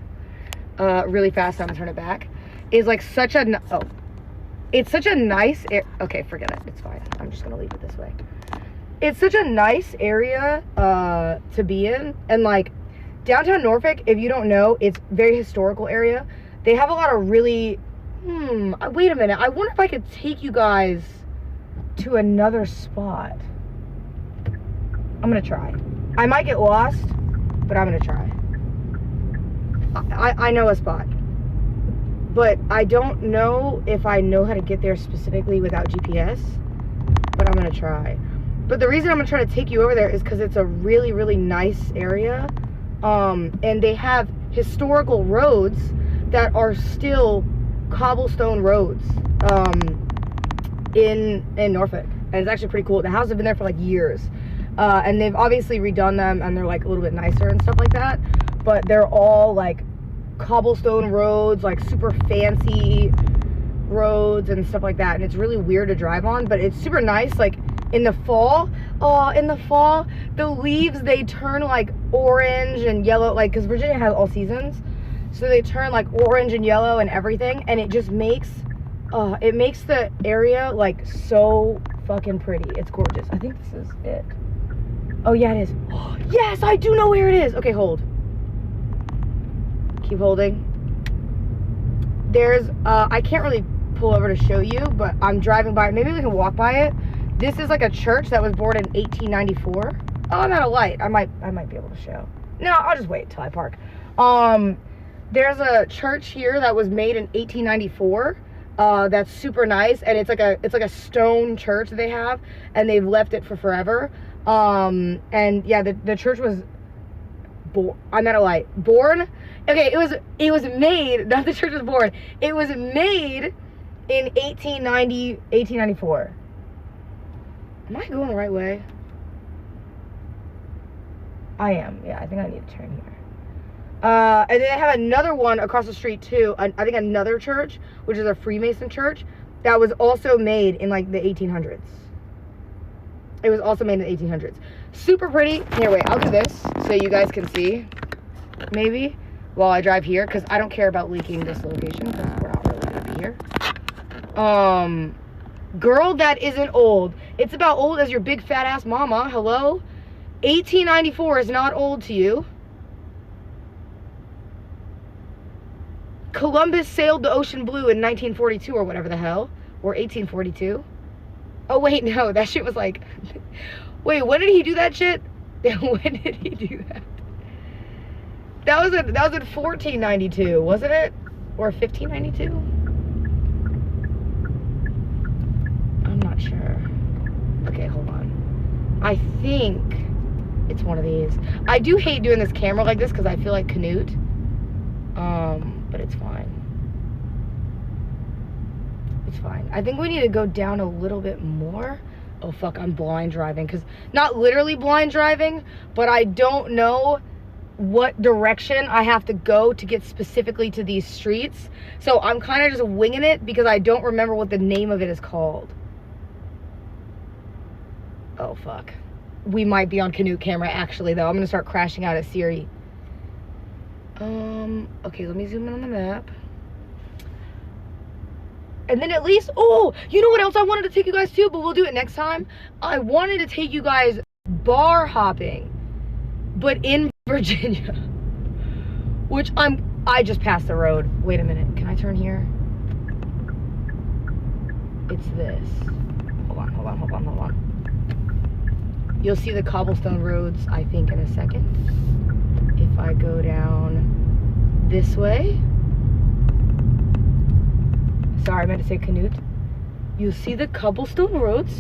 Really fast, so I'm going to turn it back. Is, like, such a... Oh. It's such a nice... Okay, forget it. It's fine. I'm just going to leave it this way. It's such a nice area to be in. And, like, downtown Norfolk, if you don't know, it's a very historical area. They have a lot of really... Wait a minute. I wonder if I could take you guys to another spot. I'm gonna try. I might get lost, but I'm gonna try. I know a spot, but I don't know if I know how to get there specifically without GPS, but I'm gonna try. But the reason I'm gonna try to take you over there is because it's a really, really nice area, and they have historical roads that are still cobblestone roads in Norfolk, and it's actually pretty cool. The houses have been there for like years. And they've obviously redone them and they're like a little bit nicer and stuff like that, but they're all like cobblestone roads, like super fancy roads and stuff like that, and it's really weird to drive on, but it's super nice. Like in the fall, the leaves, they turn like orange and yellow, like, because Virginia has all seasons, so they turn like orange and yellow and everything, and it just makes it makes the area like so fucking pretty. It's gorgeous. I think this is it. Oh yeah, it is. Yes, I do know where it is. Okay, hold. Keep holding. There's I can't really pull over to show you, but I'm driving by. Maybe we can walk by it. This is like a church that was born in 1894. Oh, I'm out of light. I might be able to show. No, I'll just wait till I park. There's a church here that was made in 1894. That's super nice, and it's like a stone church that they have, and they've left it for forever. And yeah, the church was I'm out of light. Born? Okay, it was made, not the church was born. It was made in 1894. Am I going the right way? I am. Yeah, I think I need to turn here. And then they have another one across the street too. I think another church, which is a Freemason church, that was also made in like the 1800s. It was also made in the 1800s. Super pretty. Here, wait, I'll do this so you guys can see, maybe, while I drive here, because I don't care about leaking this location, because we're not really going to be here. Girl that isn't old. It's about old as your big fat ass mama. Hello? 1894 is not old to you. Columbus sailed the ocean blue in 1942 or whatever the hell. Or 1842. Oh, wait, no. That shit was like... Wait, when did he do that shit? When did he do that? That was in 1492, wasn't it? Or 1592? I'm not sure. Okay, hold on. I think it's one of these. I do hate doing this camera like this because I feel like Canute. But it's fine. It's fine. I think we need to go down a little bit more. Oh fuck, I'm blind driving, because not literally blind driving, but I don't know what direction I have to go to get specifically to these streets. So I'm kind of just winging it because I don't remember what the name of it is called. Oh fuck. We might be on Canute camera actually though. I'm gonna start crashing out at Siri. Okay, let me zoom in on the map. And then at least, oh, you know what else I wanted to take you guys to, but we'll do it next time. I wanted to take you guys bar hopping, but in Virginia, which I just passed the road. Wait a minute, can I turn here? It's this. Hold on. You'll see the cobblestone roads, I think, in a second. If I go down this way. Sorry, I meant to say Canute. You'll see the cobblestone roads.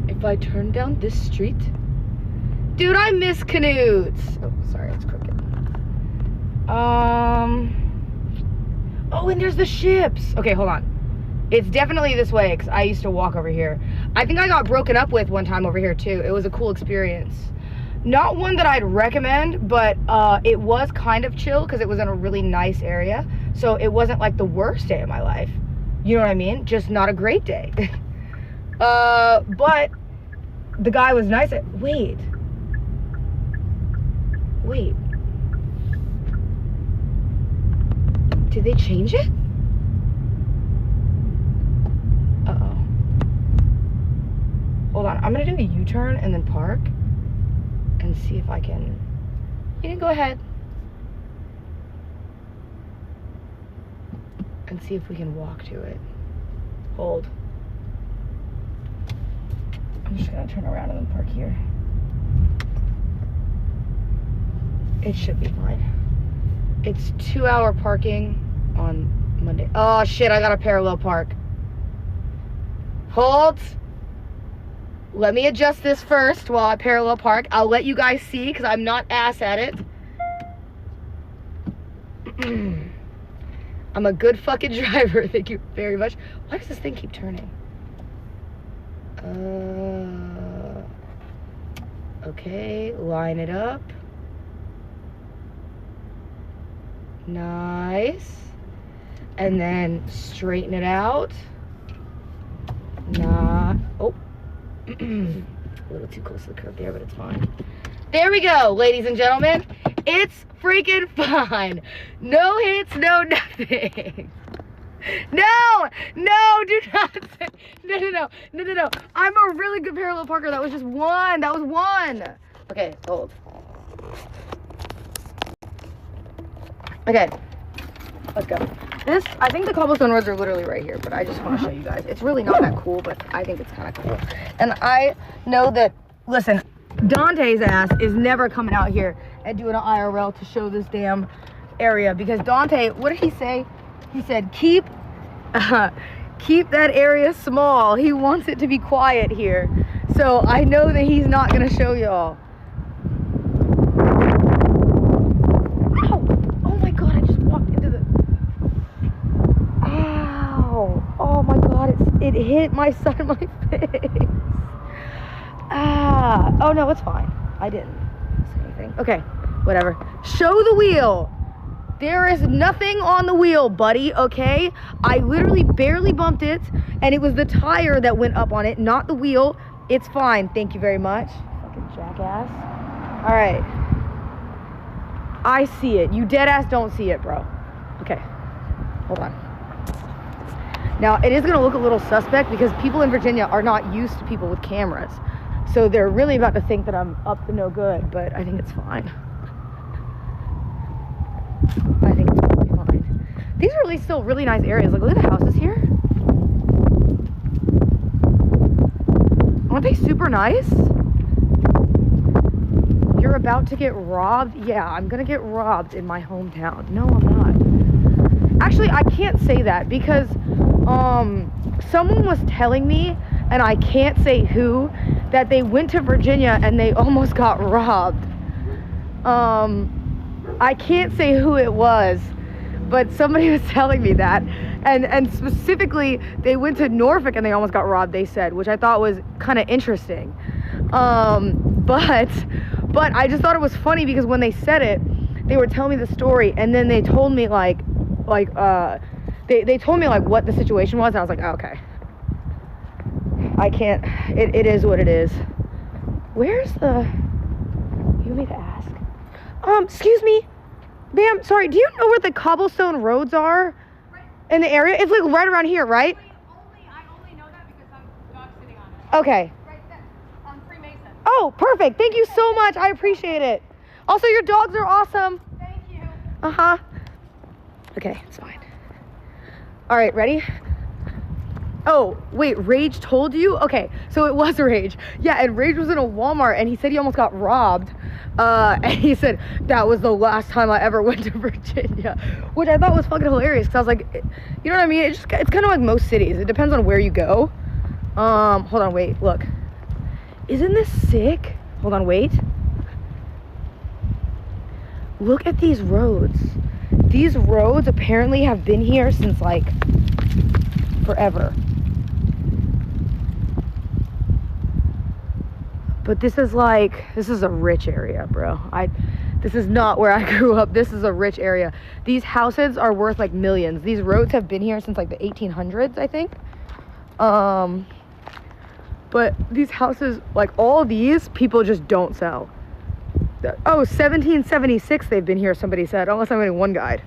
If I turn down this street. Dude, I miss Canute. Oh, sorry, it's crooked. Oh, and there's the ships. Okay, hold on. It's definitely this way, because I used to walk over here. I think I got broken up with one time over here, too. It was a cool experience. Not one that I'd recommend, but it was kind of chill because it was in a really nice area. So it wasn't like the worst day of my life. You know what I mean? Just not a great day. But the guy was nice. Wait. Did they change it? Uh-oh. Hold on. I'm going to do a U-turn and then park. And see if I can... You can go ahead. And see if we can walk to it. Hold. I'm just gonna turn around and then park here. It should be fine. It's 2-hour parking on Monday. Oh shit, I gotta parallel park. Hold. Let me adjust this first while I parallel park. I'll let you guys see because I'm not ass at it. I'm a good fucking driver. Thank you very much. Why does this thing keep turning? Okay, line it up. Nice. And then straighten it out. Oh. A little too close to the curb there, but it's fine. There we go, ladies and gentlemen. It's freaking fine. No hits, no nothing. No, do not say, no. I'm a really good parallel parker. That was just one. That was one. Okay, hold. Okay, let's go. This, I think the cobblestone roads are literally right here, but I just want to show you guys. It's really not that cool, but I think it's kind of cool. And I know that, listen, Dante's ass is never coming out here and doing an IRL to show this damn area, because Dante, what did he say? He said, keep that area small. He wants it to be quiet here. So I know that he's not going to show y'all. Oh my God, I just walked into the... Ow. Oh my God, it hit my side of my face. Ah. Oh no, it's fine. I didn't say anything. Okay, whatever. Show the wheel. There is nothing on the wheel, buddy, okay? I literally barely bumped it, and it was the tire that went up on it, not the wheel. It's fine. Thank you very much. Fucking jackass. All right. I see it. You dead ass don't see it, bro. Okay. Hold on. Now, it is going to look a little suspect because people in Virginia are not used to people with cameras. So they're really about to think that I'm up to no good, but I think it's fine. I think it's totally fine. These are really still really nice areas. Like, look at the houses here. Aren't they super nice? You're about to get robbed? Yeah, I'm gonna get robbed in my hometown. No, I'm not. Actually, I can't say that because someone was telling me, and I can't say who, that they went to Virginia and they almost got robbed. I can't say who it was, but somebody was telling me that. And specifically, they went to Norfolk and they almost got robbed, they said, which I thought was kind of interesting. But I just thought it was funny because when they said it, they were telling me the story, and then they told me they told me like what the situation was, and I was like, oh, okay. I can't, it is what it is. Where's the, you want me to ask? Excuse me, ma'am, sorry, do you know where the cobblestone roads are in the area? It's like right around here, right? I only know that because I'm dog sitting on it. Okay. Right there, on Freemason. Oh, perfect. Thank you so much. I appreciate it. Also, your dogs are awesome. Thank you. Uh-huh. Okay, it's fine. All right, ready? Oh, wait, Rage told you? Okay, so it was Rage. Yeah, and Rage was in a Walmart, and he said he almost got robbed. And he said, that was the last time I ever went to Virginia. Which I thought was fucking hilarious, because I was like, you know what I mean? It's kind of like most cities. It depends on where you go. Hold on, wait, look. Isn't this sick? Hold on, wait. Look at these roads. These roads apparently have been here since like forever. But this is a rich area, bro. This is not where I grew up. This is a rich area. These houses are worth like millions. These roads have been here since like the 1800s, I think. But these houses, like all these, people just don't sell. Oh, 1776 they've been here, somebody said, unless I'm reading one guide.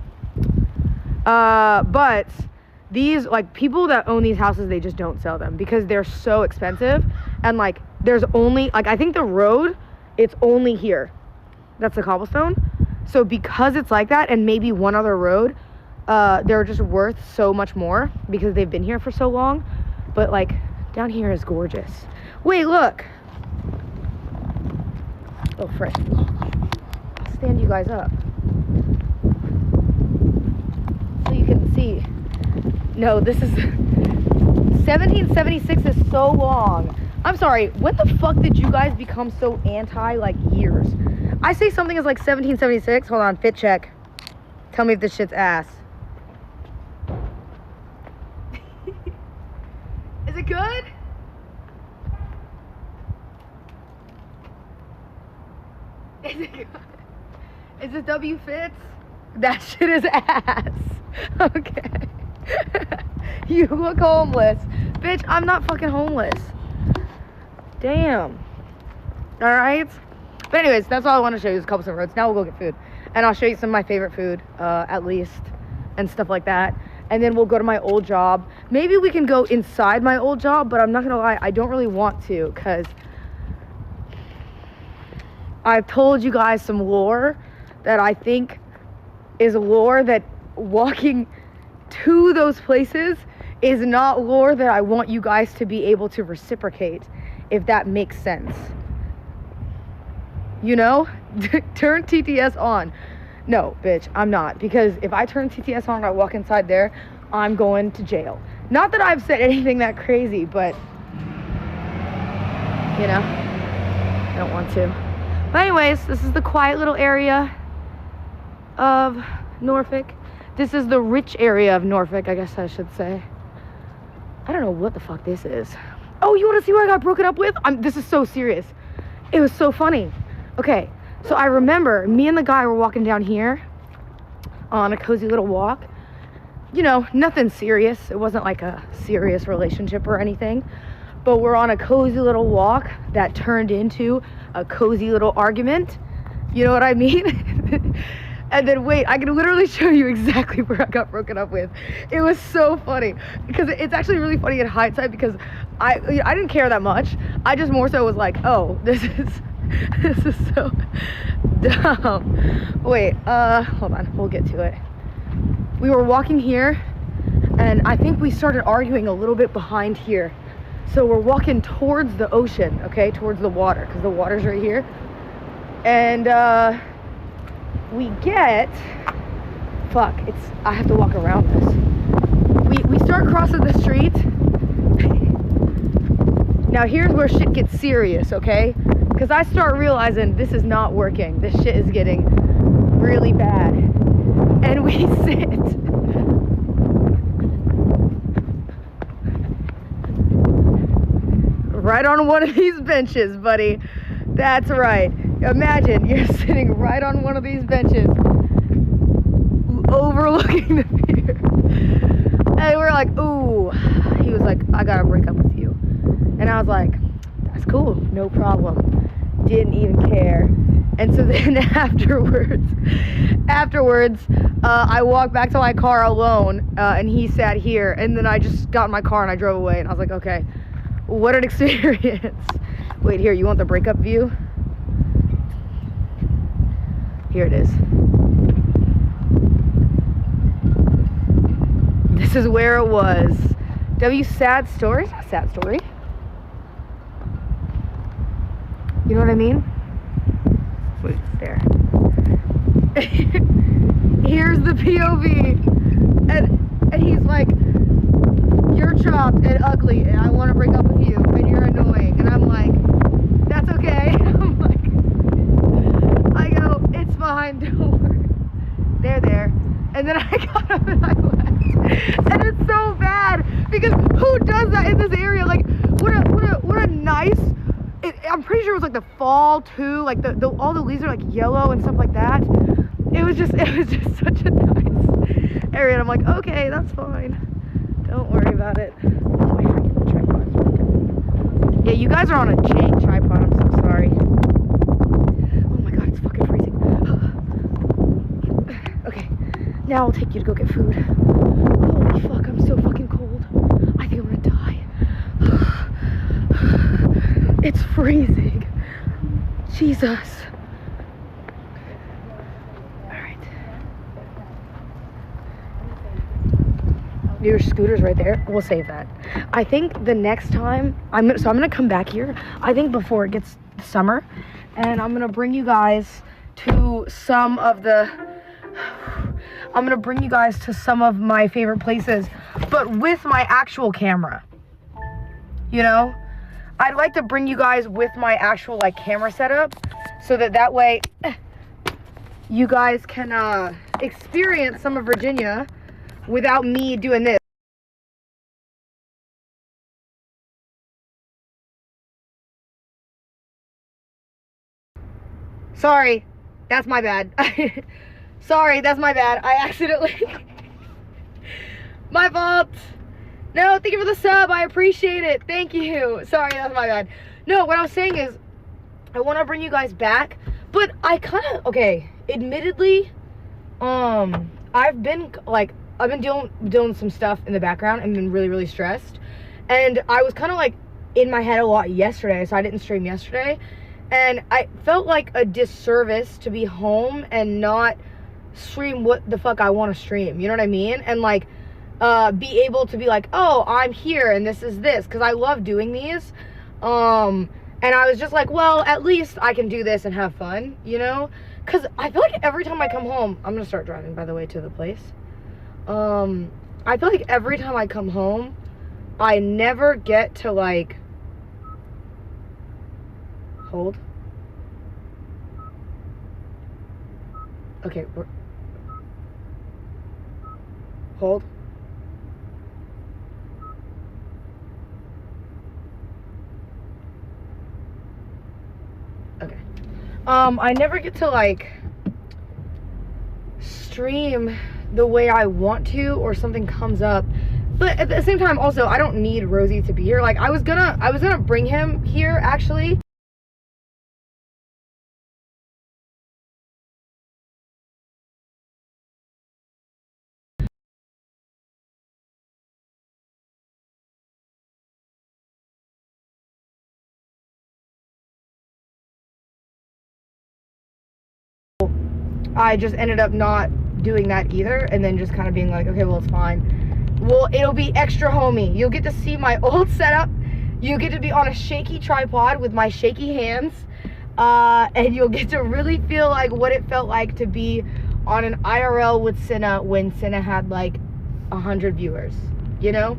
But these, like, people that own these houses, they just don't sell them because they're so expensive. And like, there's only, like, I think the road, it's only here. That's the cobblestone. So because it's like that, and maybe one other road, they're just worth so much more because they've been here for so long. But like, down here is gorgeous. Wait, look. Oh, frick. I'll stand you guys up so you can see. No, this is 1776 is so long. I'm sorry, when the fuck did you guys become so anti, like, years? I say something is like 1776. Hold on, fit check. Tell me if this shit's ass. Is it good? Is it good? Is this W fits? That shit is ass. Okay. You look homeless. Bitch, I'm not fucking homeless. Damn. Alright? But anyways, that's all I want to show you is cobblestone roads. Now we'll go get food. And I'll show you some of my favorite food, at least, and stuff like that. And then we'll go to my old job. Maybe we can go inside my old job, but I'm not gonna lie, I don't really want to, because I've told you guys some lore that I think is lore that walking to those places is not lore that I want you guys to be able to reciprocate, if that makes sense. You know? Turn TTS on. No, bitch, I'm not. Because if I turn TTS on and I walk inside there, I'm going to jail. Not that I've said anything that crazy, but, you know, I don't want to. But anyways, this is the quiet little area of Norfolk. This is the rich area of Norfolk, I guess I should say. I don't know what the fuck this is. Oh, you want to see where I got broken up with? This is so serious. It was so funny. Okay, so I remember me and the guy were walking down here on a cozy little walk. You know, nothing serious. It wasn't like a serious relationship or anything. But we're on a cozy little walk that turned into a cozy little argument. You know what I mean? And then wait, I can literally show you exactly where I got broken up with. It was so funny because it's actually really funny in hindsight because I didn't care that much. I just more so was like, oh, this is so dumb. Wait, hold on, we'll get to it. We were walking here and I think we started arguing a little bit behind here. So we're walking towards the ocean, okay, towards the water, because the water's right here. And we get, I have to walk around this. We start crossing the street. Now here's where shit gets serious, okay? Because I start realizing this is not working. This shit is getting really bad. And we sit. Right on one of these benches, buddy. That's right. Imagine you're sitting right on one of these benches overlooking the pier. And we're like, ooh. He was like, I gotta break up with you. And I was like, that's cool, no problem. Didn't even care. And so then afterwards, I walked back to my car alone, and he sat here. And then I just got in my car and I drove away. And I was like, okay, what an experience. Wait, here, you want the breakup view? Here it is. This is where it was. Sad story? It's not a sad story. You know what I mean? Wait, there. Here's the POV. And he's like, you're chopped and ugly and I want to break up with you and you're annoying. And I'm like, that's okay. I'm like, I go, it's fine, don't worry. There. And then I got up and I left. And it's so bad because who does that in this area? Like, what a nice, I'm pretty sure it was like the fall too. Like all the leaves are like yellow and stuff like that. It was just such a nice area. And I'm like, okay, that's fine. Don't worry about it. My freaking tripod's broken. Yeah, you guys are on a jank tripod. I'm so sorry. Oh my god, it's fucking freezing. Okay, now I'll take you to go get food. Holy fuck, I'm so fucking cold. I think I'm gonna die. It's freezing. Jesus. Your scooter's right there. We'll save that. I think the next time I'm gonna come back here, I think before it gets summer, and I'm gonna bring you guys to some of my favorite places, but with my actual camera. You know, I'd like to bring you guys with my actual like camera setup, so that way you guys can experience some of Virginia without me doing this. Sorry, that's my bad. Sorry, that's my bad. I accidentally... My fault. No, thank you for the sub. I appreciate it. Thank you. Sorry, that's my bad. No, what I was saying is, I want to bring you guys back, but I kind of... Okay, admittedly, I've been doing some stuff in the background and been really, really stressed. And I was kind of like in my head a lot yesterday, so I didn't stream yesterday. And I felt like a disservice to be home and not stream what the fuck I want to stream. You know what I mean? And like, be able to be like, oh, I'm here and this is this, because I love doing these. And I was just like, well, at least I can do this and have fun, you know? Because I feel like every time I come home, I'm going to start driving, by the way, to the place. I feel like every time I come home, I never get to, like, hold. Okay, hold. Okay. I never get to, like, stream the way I want to, or something comes up. But at the same time, also, I don't need Rosie to be here. Like, I was gonna bring him here, actually. I just ended up not doing that either, and then just kind of being like, okay, well, it's fine. Well, it'll be extra homey. You'll get to see my old setup. You get to be on a shaky tripod with my shaky hands, and you'll get to really feel like what it felt like to be on an IRL with Cinna when Cinna had like 100 viewers, you know?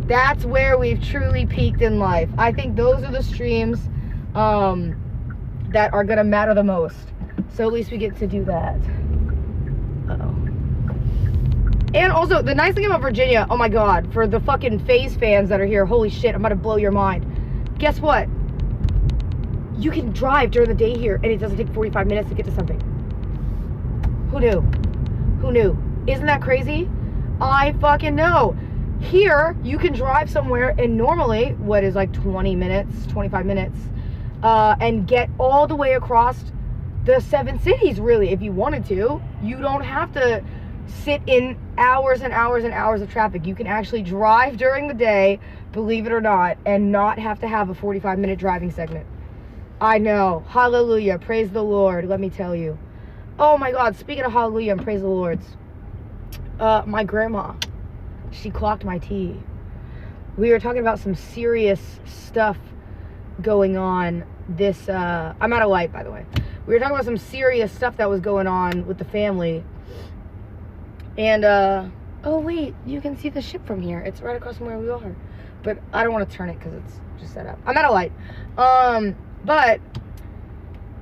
That's where we've truly peaked in life. I think those are the streams that are gonna matter the most. So at least we get to do that. Uh-oh. And also, the nice thing about Virginia, oh my god, for the fucking FaV fans that are here, holy shit, I'm about to blow your mind. Guess what? You can drive during the day here, and it doesn't take 45 minutes to get to something. Who knew? Who knew? Isn't that crazy? I fucking know. Here, you can drive somewhere, and normally, what is like 20 minutes, 25 minutes, and get all the way across the 7 cities, really, if you wanted to. You don't have to sit in hours and hours and hours of traffic. You can actually drive during the day, believe it or not, and not have to have a 45-minute driving segment. I know. Hallelujah. Praise the Lord, let me tell you. Oh my god, speaking of hallelujah and praise the Lords, my grandma, she clocked my tea. We were talking about some serious stuff going on this, I'm out of light, by the way. We were talking about some serious stuff that was going on with the family. And, oh wait, you can see the ship from here. It's right across from where we are. But I don't want to turn it because it's just set up. I'm out of light. But,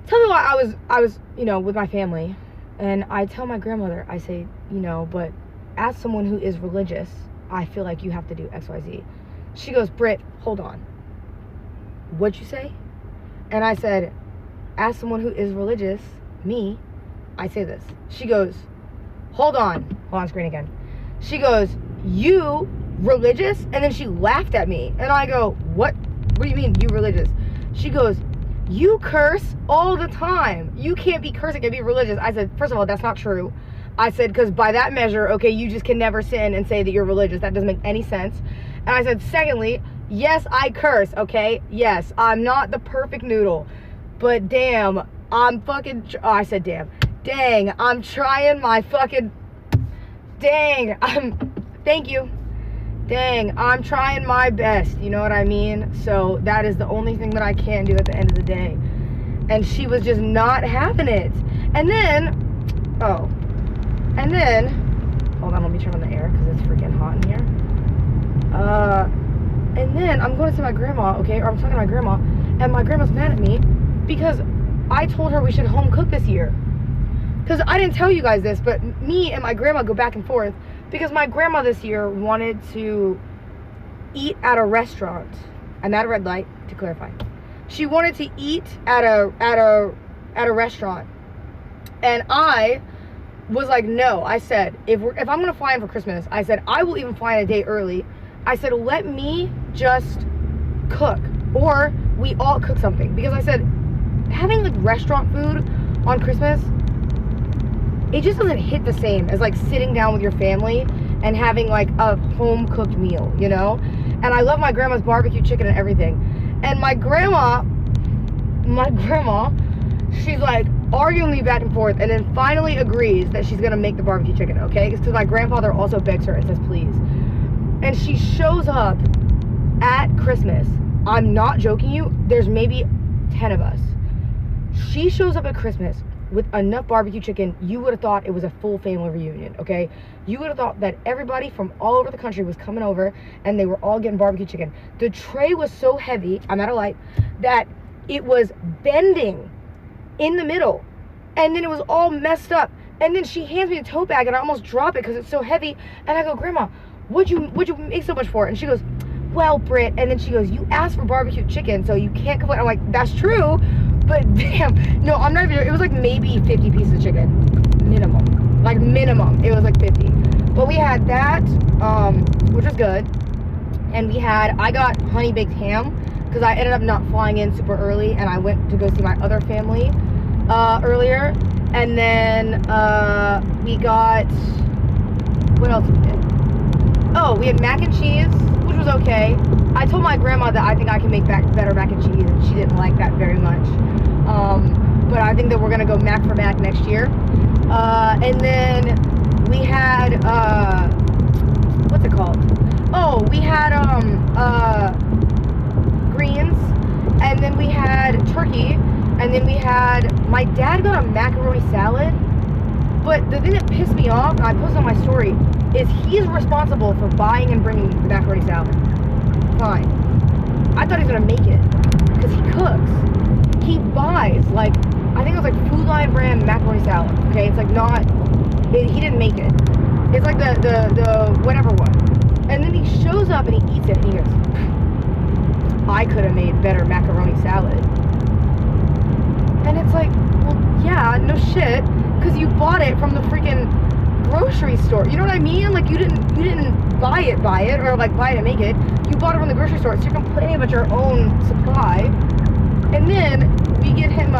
tell me why I was, you know, with my family. And I tell my grandmother, I say, you know, but as someone who is religious, I feel like you have to do X, Y, Z. She goes, Britt, hold on. What'd you say? And I said, as someone who is religious, me, I say this. She goes, hold on screen again. She goes, you religious? And then she laughed at me. And I go, what do you mean, you religious? She goes, you curse all the time. You can't be cursing and be religious. I said, first of all, that's not true. I said, because by that measure, okay, you just can never sin and say that you're religious. That doesn't make any sense. And I said, secondly, yes, I curse, okay? Yes, I'm not the perfect noodle. But damn, I'm fucking, oh, I said damn. Dang, I'm trying my fucking, dang, thank you. Dang, I'm trying my best, you know what I mean? So that is the only thing that I can do at the end of the day. And she was just not having it. And then, hold on, let me turn on the air because it's freaking hot in here. And then I'm going to see my grandma, okay, or I'm talking to my grandma, and my grandma's mad at me because I told her we should home cook this year. Because I didn't tell you guys this, but me and my grandma go back and forth because my grandma this year wanted to eat at a restaurant. I'm at a red light, to clarify. She wanted to eat at a restaurant. And I was like, no. I said, if I'm going to fly in for Christmas, I said, I will even fly in a day early. I said, let me just cook. Or we all cook something. Because I said, having like restaurant food on Christmas, it just doesn't hit the same as like sitting down with your family and having like a home cooked meal, you know? And I love my grandma's barbecue chicken and everything. And my grandma, she's like, arguing me back and forth, and then finally agrees that she's gonna make the barbecue chicken, okay? Because my grandfather also begs her and says please. And she shows up at Christmas. I'm not joking you, there's maybe 10 of us. She shows up at Christmas with enough barbecue chicken, you would have thought it was a full family reunion, okay? You would have thought that everybody from all over the country was coming over and they were all getting barbecue chicken. The tray was so heavy, I'm at a light, that it was bending in the middle, and then it was all messed up. And then she hands me a tote bag and I almost drop it because it's so heavy, and I go, Grandma, what'd you make so much for? And she goes, well, Britt, and then she goes, you asked for barbecue chicken, so you can't complain. I'm like, that's true, but damn, no, I'm not even, it was like maybe 50 pieces of chicken, minimum, like minimum, it was like 50. But we had that, which was good, and I got honey baked ham, because I ended up not flying in super early, and I went to go see my other family earlier. And then we got, what else did we get? Oh, we had mac and cheese, which was okay. I told my grandma that I think I can make better mac and cheese, and she didn't like that very much. But I think that we're gonna go mac for mac next year. And then we had, what's it called? Oh, we had greens, and then we had turkey, and then we had, my dad got a macaroni salad, but the thing that pissed me off, and I posted on my story, is he's responsible for buying and bringing the macaroni salad. Fine. I thought he was gonna make it, because he cooks. He buys, like, I think it was like Food Lion brand macaroni salad, okay? It's like not, he didn't make it. It's like the whatever one. And then he shows up and he eats it and he goes, I could have made better macaroni salad. And it's like, well, yeah, no shit, because you bought it from the freaking grocery store. You know what I mean? Like, you didn't buy it, or like buy it and make it. You bought it from the grocery store, so you're complaining about your own supply. And then we get him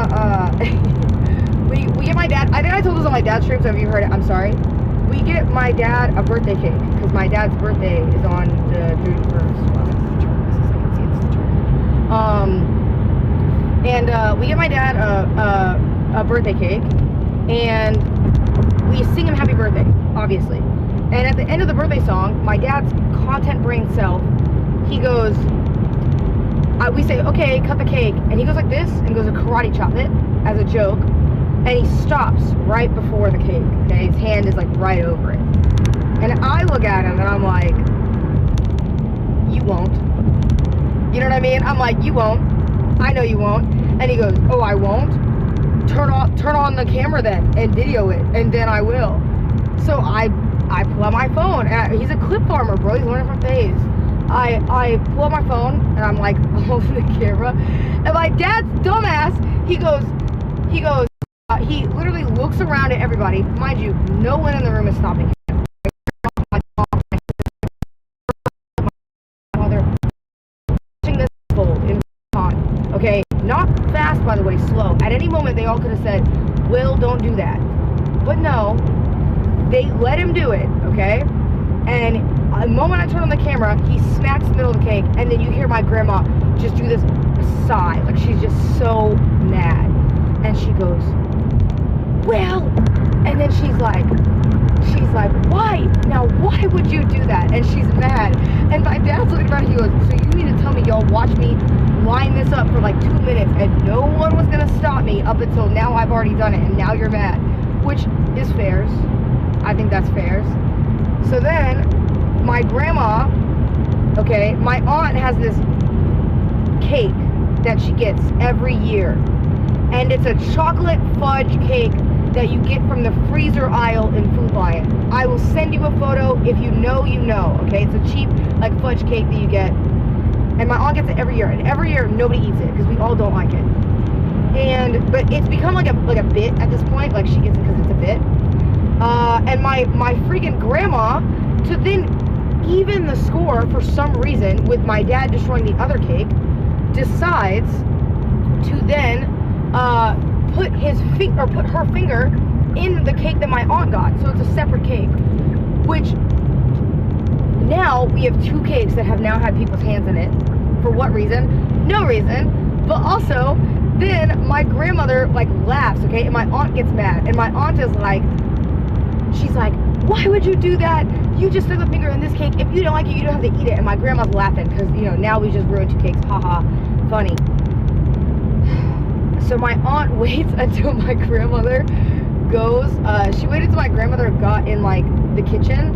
we get my dad, I think I told this on my dad's stream, so if you heard it, I'm sorry. We get my dad a birthday cake, because my dad's birthday is on the 31st. Well, that's the turn. I can see it's the turn. And we get my dad a birthday cake, and we sing him happy birthday, obviously. And at the end of the birthday song, my dad's content brain self, he goes, we say, okay, cut the cake, and he goes like this, and goes to karate chop it, as a joke, and he stops right before the cake, okay? His hand is like right over it. And I look at him, and I'm like, you won't. You know what I mean? I'm like, you won't. I know you won't. And he goes, oh, I won't? Turn on the camera then, and video it, and then I will. So I pull out my phone, and he's a clip farmer, bro. He's learning from FAVs. I pull out my phone, and I'm like, holding the camera, and my dad's dumbass, he literally looks around at everybody. Mind you, no one in the room is stopping him. Okay, not fast, by the way, slow. At any moment, they all could have said, Will, don't do that. But no, they let him do it, okay? And the moment I turn on the camera, he smacks the middle of the cake, and then you hear my grandma just do this sigh, like she's just so mad. And she goes, well, and then she's like, why? Now, why would you do that? And she's mad. And my dad's looking around, he goes, so you mean to tell me y'all watch me line this up for like 2 minutes and no one was gonna stop me up until now? I've already done it, and now you're mad, which is fairs. I think that's fairs. So then my grandma, okay, my aunt has this cake that she gets every year, and it's a chocolate fudge cake that you get from the freezer aisle in Food Lion. I will send you a photo. If you know, you know, okay? It's a cheap like fudge cake that you get, and my aunt gets it every year, and every year nobody eats it because we all don't like it. But it's become like a bit at this point. Like, she gets it because it's a bit. And my freaking grandma, to then even the score for some reason with my dad destroying the other cake, decides to then put her finger in the cake that my aunt got. So it's a separate cake, which now we have 2 cakes that have now had people's hands in it. For what reason? No reason. But also, then my grandmother like laughs, okay, and my aunt gets mad, and my aunt is like, she's like, why would you do that? You just stuck a finger in this cake. If you don't like it, you don't have to eat it. And my grandma's laughing because, you know, now we just ruined 2 cakes. Haha, funny. So my aunt waits until my grandmother goes, she waited until my grandmother got in like the kitchen,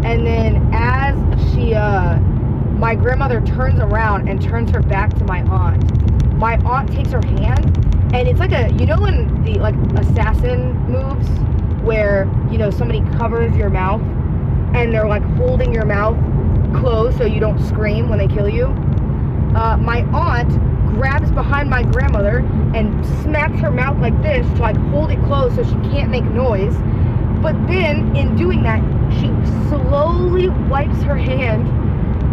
and then as she, my grandmother turns around and turns her back to my aunt takes her hand, and it's like a, you know when the like assassin moves where, you know, somebody covers your mouth and they're like holding your mouth closed so you don't scream when they kill you. My aunt grabs behind my grandmother and smacks her mouth like this to like hold it closed so she can't make noise. But then in doing that, she slowly wipes her hand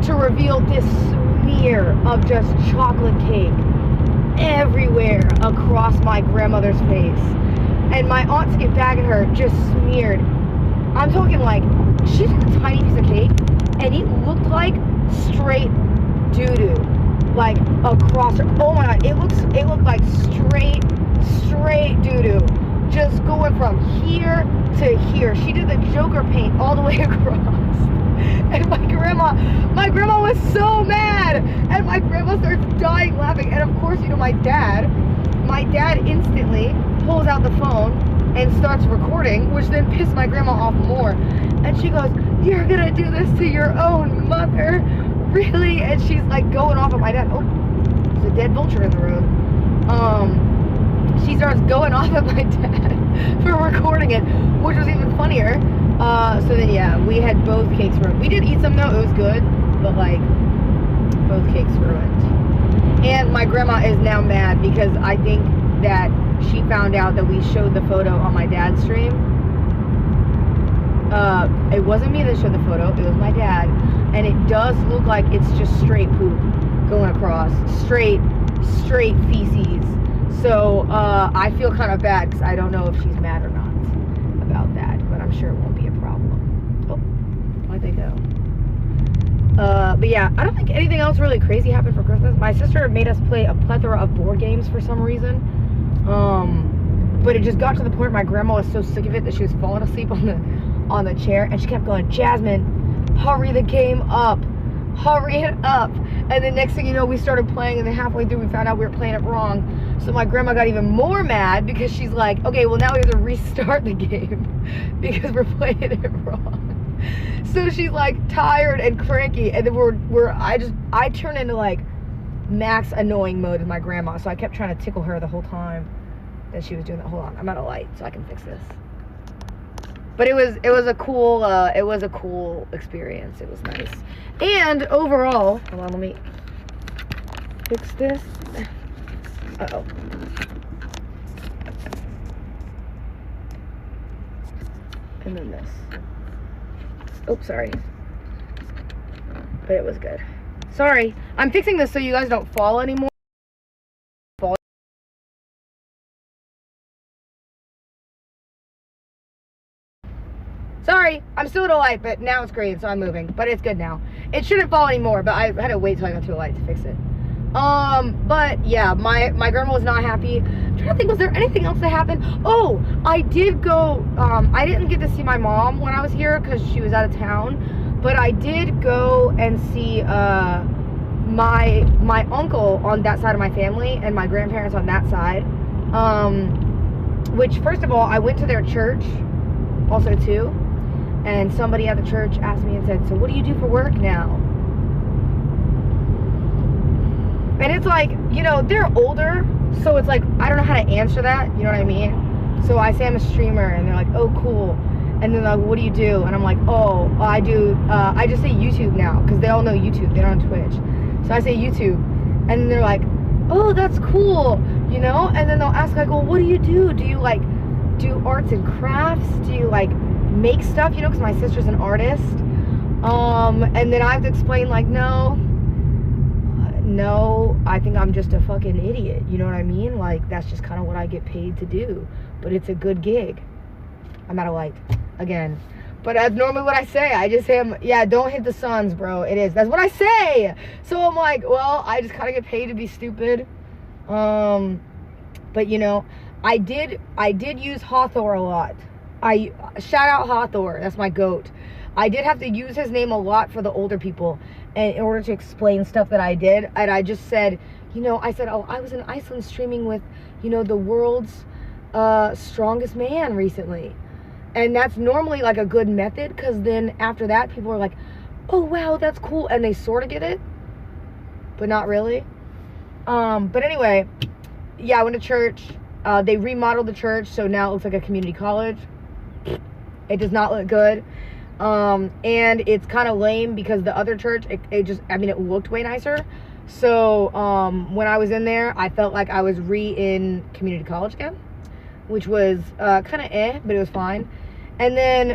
to reveal this smear of just chocolate cake everywhere across my grandmother's face. And my aunt, to get back at her, just smeared. I'm talking like, she took a tiny piece of cake and it looked like straight doo-doo, like across her. Oh my god, it looked like straight doo-doo, just going from here to here. She did the Joker paint all the way across. And my grandma was so mad, and my grandma starts dying laughing. And of course, you know, my dad instantly pulls out the phone and starts recording, which then pissed my grandma off more. And she goes, "You're gonna do this to your own mother? Really?" And she's like going off at my dad. Oh, there's a dead vulture in the room. She starts going off at my dad for recording it, which was even funnier. So then yeah, we had both cakes ruined. We did eat some though, it was good, but like both cakes ruined. And my grandma is now mad because I think that she found out that we showed the photo on my dad's stream. It wasn't me that showed the photo, it was my dad. And it does look like it's just straight poop going across, straight feces. So I feel kind of bad because I don't know if she's mad or not about that, but I'm sure it won't be a problem. Oh, why'd they go? But yeah, I don't think anything else really crazy happened for Christmas. My sister made us play a plethora of board games for some reason. But it just got to the point where my grandma was so sick of it that she was falling asleep on the chair, and she kept going, "Jasmine, hurry the game up. Hurry it up." And then next thing you know, we started playing, and then halfway through we found out we were playing it wrong. So my grandma got even more mad because she's like, "Okay, well now we have to restart the game because we're playing it wrong." So she's like tired and cranky, and then I turned into like max annoying mode with my grandma. So I kept trying to tickle her the whole time that she was doing that. Hold on, I'm out of light so I can fix this. But it was a cool experience. It was nice. And overall, hold on, let me fix this. Uh-oh. And then this. Oops, sorry. But it was good. Sorry. I'm fixing this so you guys don't fall anymore. Sorry, I'm still at a light, but now it's green, so I'm moving. But it's good now. It shouldn't fall anymore, but I had to wait till I got to a light to fix it. But yeah, my grandma was not happy. I'm trying to think, was there anything else that happened? Oh, I did go, I didn't get to see my mom when I was here because she was out of town. But I did go and see my uncle on that side of my family and my grandparents on that side. Which, first of all, I went to their church also too. And somebody at the church asked me and said, "So what do you do for work now?" And it's like, you know, they're older, so it's like, I don't know how to answer that, you know what I mean? So I say I'm a streamer, and they're like, "Oh, cool." And then like, "What do you do?" And I'm like, "Oh, I just say YouTube now," because they all know YouTube, they're on Twitch. So I say YouTube, and then they're like, "Oh, that's cool," you know? And then they'll ask like, "Well, what do you do? Do you like do arts and crafts? Do you like make stuff?" You know, because my sister's an artist. And then I have to explain like, no, I think I'm just a fucking idiot. You know what I mean? Like, that's just kind of what I get paid to do. But it's a good gig. I'm out of light again. But that's normally what I say. I just say, yeah, don't hit the suns, bro. It is. That's what I say. So I'm like, well, I just kind of get paid to be stupid. But you know, I did use Hathor a lot. I shout out Hathor, that's my goat. I did have to use his name a lot for the older people, and in order to explain stuff that I did. And I just said, you know, I said, oh, I was in Iceland streaming with, you know, the world's strongest man recently. And that's normally like a good method, because then after that people are like, oh wow, that's cool, and they sort of get it, but not really. But anyway, yeah, I went to church. They remodeled the church, so now it looks like a community college. It does not look good. And it's kind of lame because the other church, it looked way nicer. So when I was in there, I felt like I was in community college again, which was kind of but it was fine. And then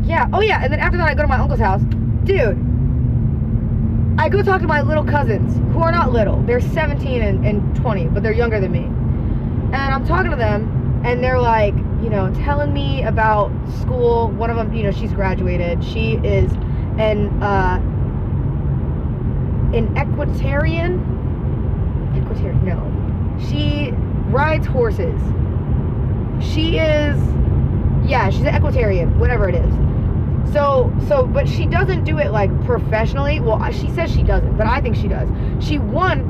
yeah, oh yeah, and then after that I go to my uncle's house. Dude, I go talk to my little cousins, who are not little. They're 17 and 20, but they're younger than me. And I'm talking to them, and they're like, you know, telling me about school. One of them, you know, she's graduated. She is an equestrian. No. She rides horses. She's an equestrian, whatever it is. So, but she doesn't do it like professionally. Well, she says she doesn't, but I think she does. She won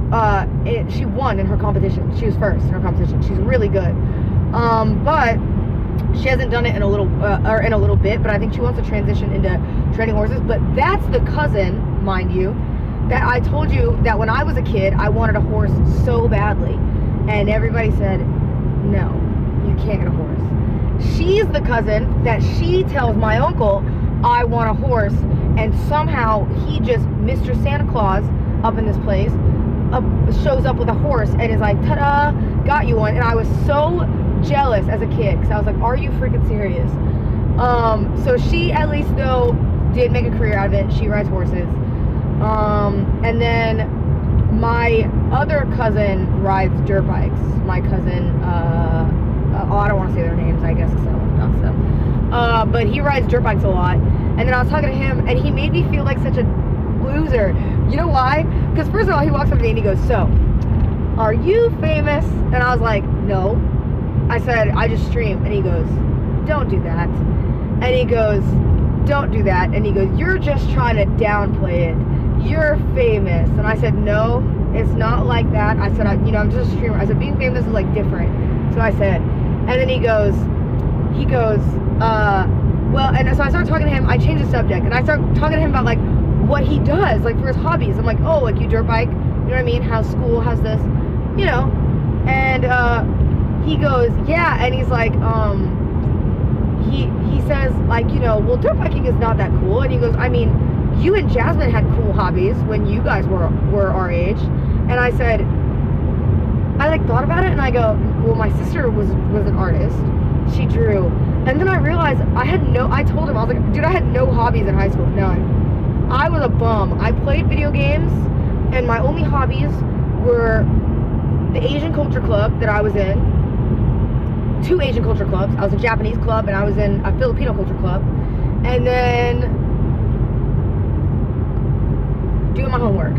in her competition. She was first in her competition. She's really good. But she hasn't done it in a little bit, but I think she wants to transition into training horses. But that's the cousin, mind you, that I told you that when I was a kid, I wanted a horse so badly. And everybody said, no, you can't get a horse. She's the cousin that she tells my uncle, I want a horse, and somehow he just, Mr. Santa Claus up in this place, shows up with a horse and is like, ta-da, got you one. And I was so jealous as a kid, because I was like, are you freaking serious? So she at least though did make a career out of it. She rides horses. And then my other cousin rides dirt bikes. My cousin, I don't want to say their names, I guess, because I don't want to dox them. But he rides dirt bikes a lot. And then I was talking to him, and he made me feel like such a loser. You know why? Because first of all, he walks up to me and he goes, so, are you famous? And I was like, no. I said, I just stream. And he goes, don't do that. And he goes, don't do that. And he goes, you're just trying to downplay it. You're famous. And I said, no, it's not like that. I said, I'm just a streamer. I said, being famous is like different. So I said, and then he goes, well, and so I started talking to him. I changed the subject, and I started talking to him about like what he does, like for his hobbies. I'm like, oh, like you dirt bike, you know what I mean? How's school? How's this? You know? And he goes, yeah, and he's like, he says like, you know, well, dirt biking is not that cool. And he goes, I mean, you and Jasmine had cool hobbies when you guys were our age. And I said, I like thought about it, and I go, well, my sister was an artist. She drew. And then I realized I told him, I was like, dude, I had no hobbies in high school, none. I was a bum. I played video games, and my only hobbies were the Asian culture club that I was in, 2 Asian culture clubs. I was in a Japanese club, and I was in a Filipino culture club, and then doing my homework.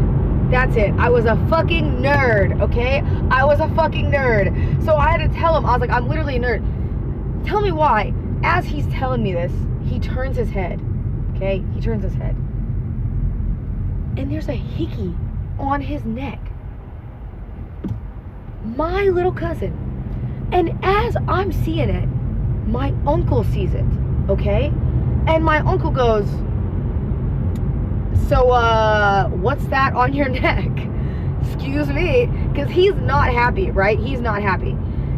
That's it. I was a fucking nerd, okay? I was a fucking nerd. So I had to tell him, I was like, I'm literally a nerd. Tell me why. As he's telling me this, he turns his head, okay? He turns his head. And there's a hickey on his neck. My little cousin. And as I'm seeing it, my uncle sees it, okay? And my uncle goes, so, what's that on your neck? Excuse me, because he's not happy, right? He's not happy.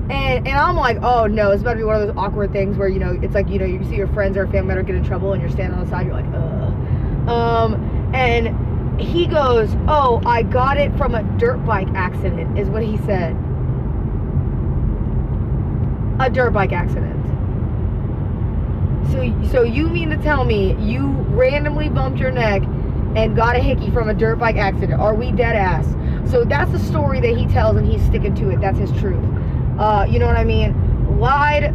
And I'm like, oh no, it's about to be one of those awkward things where, you know, it's like, you know, you see your friends or family member get in trouble and you're standing on the side, you're like, ugh. And he goes, oh, I got it from a dirt bike accident, is what he said. A dirt bike accident. So you mean to tell me you randomly bumped your neck and got a hickey from a dirt bike accident? Are we dead ass? So that's the story that he tells, and he's sticking to it. That's his truth. You know what I mean? Lied,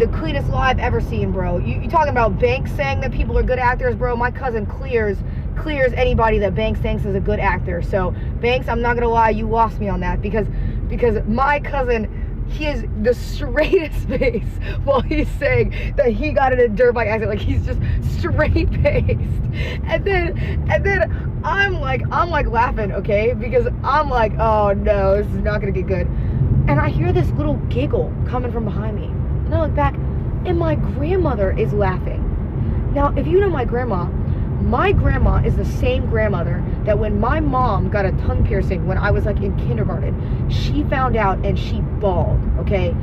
the cleanest lie I've ever seen, bro. You talking about banks saying that people are good actors, bro? My cousin clears clear as anybody that Banks thinks is a good actor. So Banks, I'm not gonna lie, you lost me on that because my cousin, he is the straightest face while he's saying that he got in a dirt bike accident. Like, he's just straight faced. And then I'm like laughing, okay? Because I'm like, oh no, this is not gonna get good. And I hear this little giggle coming from behind me. And I look back, and my grandmother is laughing. Now, if you know my grandma is the same grandmother that when my mom got a tongue piercing when I was like in kindergarten, she found out and she bawled, okay?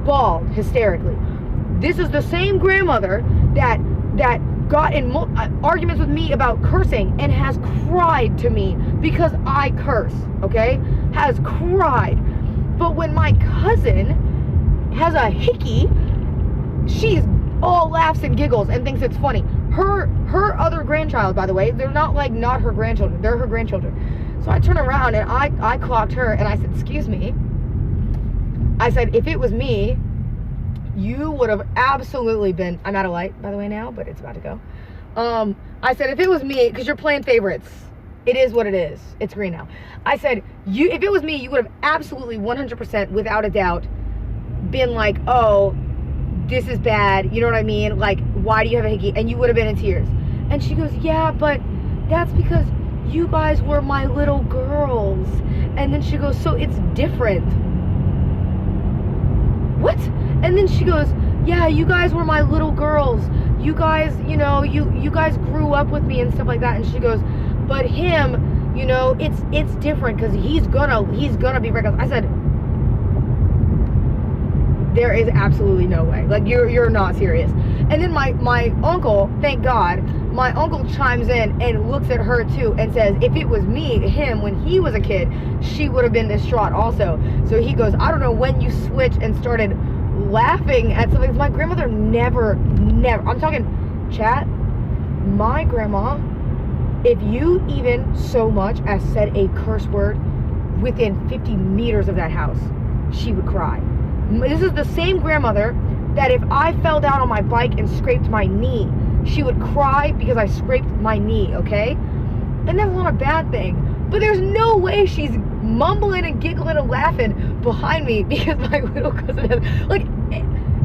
Bawled hysterically. This is the same grandmother that got in arguments with me about cursing and has cried to me because I curse, okay? Has cried. But when my cousin has a hickey, she's all laughs and giggles and thinks it's funny. Her other grandchild, by the way, they're not her grandchildren, they're her grandchildren. So I turn around and I clocked her and I said, excuse me. I said, if it was me, you would have absolutely been, I'm out of light, by the way, now, but it's about to go. I said, if it was me, because you're playing favorites, it is what it is. It's green now. I said, if it was me, you would have absolutely 100%, without a doubt, been like, oh, this is bad, you know what I mean? Like, why do you have a hickey? And you would have been in tears. And she goes, yeah, but that's because you guys were my little girls. And then she goes, so it's different. What? And then she goes, yeah, you guys were my little girls. You guys, you know, you guys grew up with me and stuff like that. And she goes, but him, you know, it's different because he's gonna be reckless. I said, there is absolutely no way. Like, you're not serious. And then my uncle, thank God, my uncle chimes in and looks at her too and says, if it was him when he was a kid, she would have been distraught also. So he goes, I don't know when you switched and started laughing at something. My grandmother never, I'm talking, chat, my grandma, if you even so much as said a curse word within 50 meters of that house, she would cry. This is the same grandmother that if I fell down on my bike and scraped my knee, she would cry because I scraped my knee, okay? And that's not a bad thing. But there's no way she's mumbling and giggling and laughing behind me because my little cousin has, like,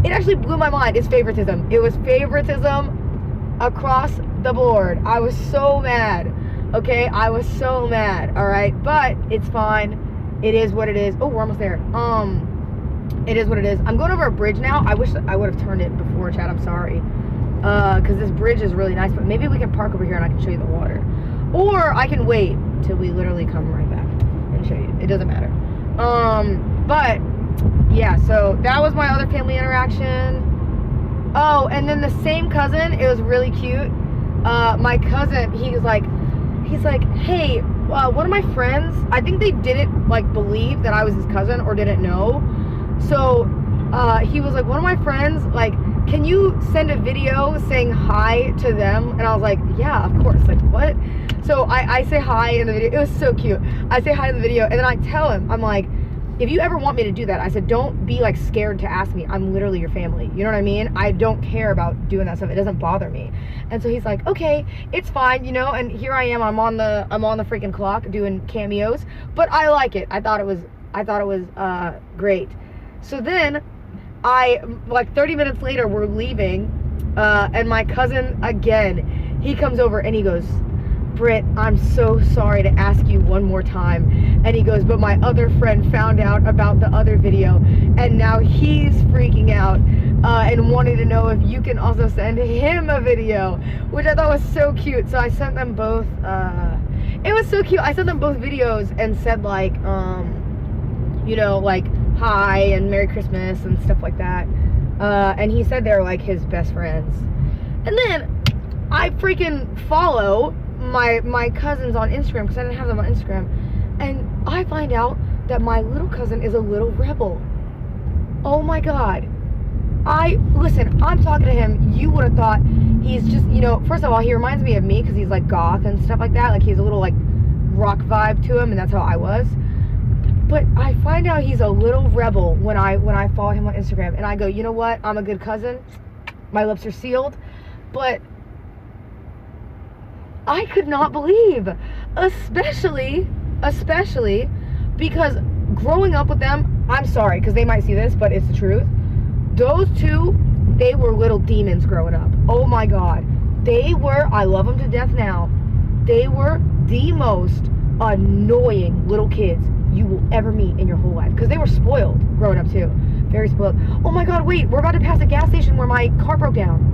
it actually blew my mind. It's favoritism. It was favoritism across the board. I was so mad, okay? I was so mad, all right? But it's fine. It is what it is. Oh, we're almost there. It is what it is. I'm going over a bridge now. I wish I would have turned it before, chat. I'm sorry. Because this bridge is really nice. But maybe we can park over here and I can show you the water. Or I can wait till we literally come right back and show you. It doesn't matter. But, yeah. So, that was my other family interaction. Oh, and then the same cousin. It was really cute. My cousin, he's like, hey, one of my friends, I think they didn't, like, believe that I was his cousin or didn't know. So, he was like, one of my friends, like, can you send a video saying hi to them? And I was like, yeah, of course. Like, what? So, I say hi in the video. It was so cute. I say hi in the video, and then I tell him, I'm like, if you ever want me to do that, I said, don't be, like, scared to ask me. I'm literally your family. You know what I mean? I don't care about doing that stuff. It doesn't bother me. And so he's like, okay, it's fine, you know? And here I am. I'm on the freaking clock doing cameos. But I like it. I thought it was great. So then, like 30 minutes later, we're leaving, and my cousin, again, he comes over and he goes, Britt, I'm so sorry to ask you one more time. And he goes, but my other friend found out about the other video, and now he's freaking out, and wanting to know if you can also send him a video, which I thought was so cute. So I sent them both, it was so cute. I sent them both videos and said, like, you know, like, hi and Merry Christmas and stuff like that. And he said they're like his best friends. And then I freaking follow my cousins on Instagram because I didn't have them on Instagram. And I find out that my little cousin is a little rebel. Oh my God. Listen, I'm talking to him. You would have thought he's just, you know, first of all, he reminds me of me because he's like goth and stuff like that. Like, he's a little like rock vibe to him, and that's how I was. But I find out he's a little rebel when I follow him on Instagram. And I go, you know what? I'm a good cousin. My lips are sealed. But I could not believe, especially because growing up with them, I'm sorry, because they might see this, but it's the truth. Those two, they were little demons growing up. Oh my God. They were, I love them to death now. They were the most annoying little kids you will ever meet in your whole life. Because they were spoiled growing up too. Very spoiled. Oh my God, wait, we're about to pass a gas station where my car broke down.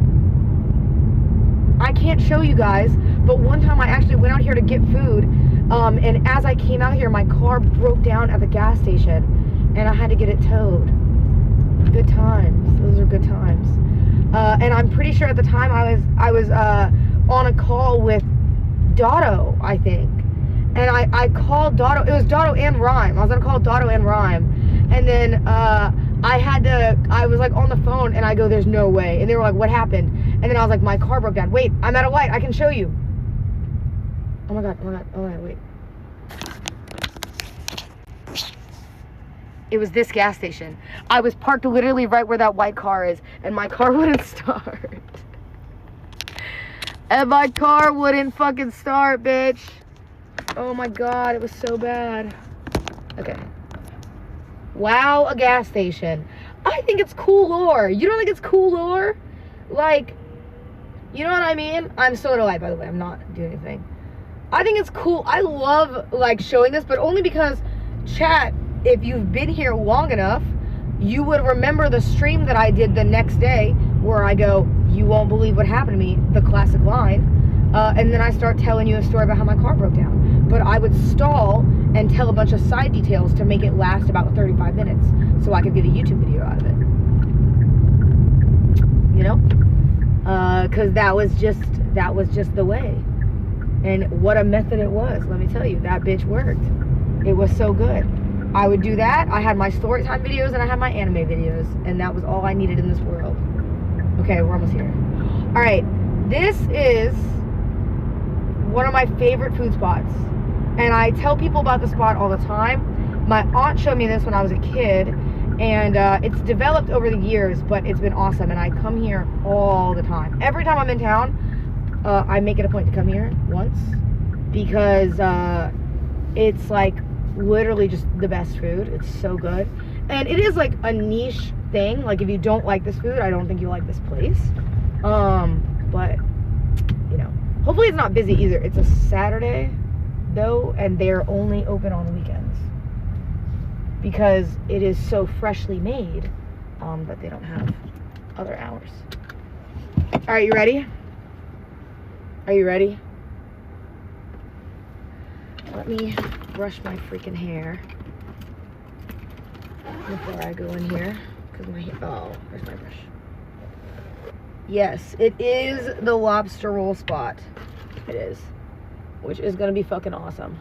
I can't show you guys, but one time I actually went out here to get food, and as I came out here, my car broke down at the gas station, and I had to get it towed. Good times. Those are good times. And I'm pretty sure at the time I was on a call with Dotto, I think. And I called Dotto. It was Dotto and Rhyme. I was on a call with Dotto and Rhyme. And then I was like on the phone and I go, there's no way. And they were like, what happened? And then I was like, my car broke down. Wait, I'm at a light. I can show you. Oh my God, wait. It was this gas station. I was parked literally right where that white car is, and my car wouldn't start. And my car wouldn't fucking start, bitch. Oh my God, it was so bad. Okay. Wow, a gas station. I think it's cool lore. You don't think it's cool lore? Like, you know what I mean? I'm so delighted, by the way. I'm not doing anything. I think it's cool. I love, like, showing this, but only because, chat, if you've been here long enough, you would remember the stream that I did the next day where I go, you won't believe what happened to me, the classic line. And then I start telling you a story about how my car broke down. But I would stall and tell a bunch of side details to make it last about 35 minutes so I could get a YouTube video out of it. You know? Because that was just the way. And what a method it was, let me tell you. That bitch worked. It was so good. I would do that. I had my story time videos and I had my anime videos. And that was all I needed in this world. Okay, we're almost here. Alright, this is one of my favorite food spots. And I tell people about the spot all the time. My aunt showed me this when I was a kid. And it's developed over the years, but it's been awesome. And I come here all the time. Every time I'm in town, I make it a point to come here once. Because it's like literally just the best food. It's so good. And it is like a niche thing. Like if you don't like this food, I don't think you'll like this place. But you know, hopefully it's not busy either. It's a Saturday though, and they're only open on weekends because it is so freshly made. But they don't have other hours. All right, you ready? Are you ready? Let me brush my freaking hair before I go in here, because my hair, oh, there's my brush. Yes, it is the lobster roll spot. It is, which is gonna be fucking awesome.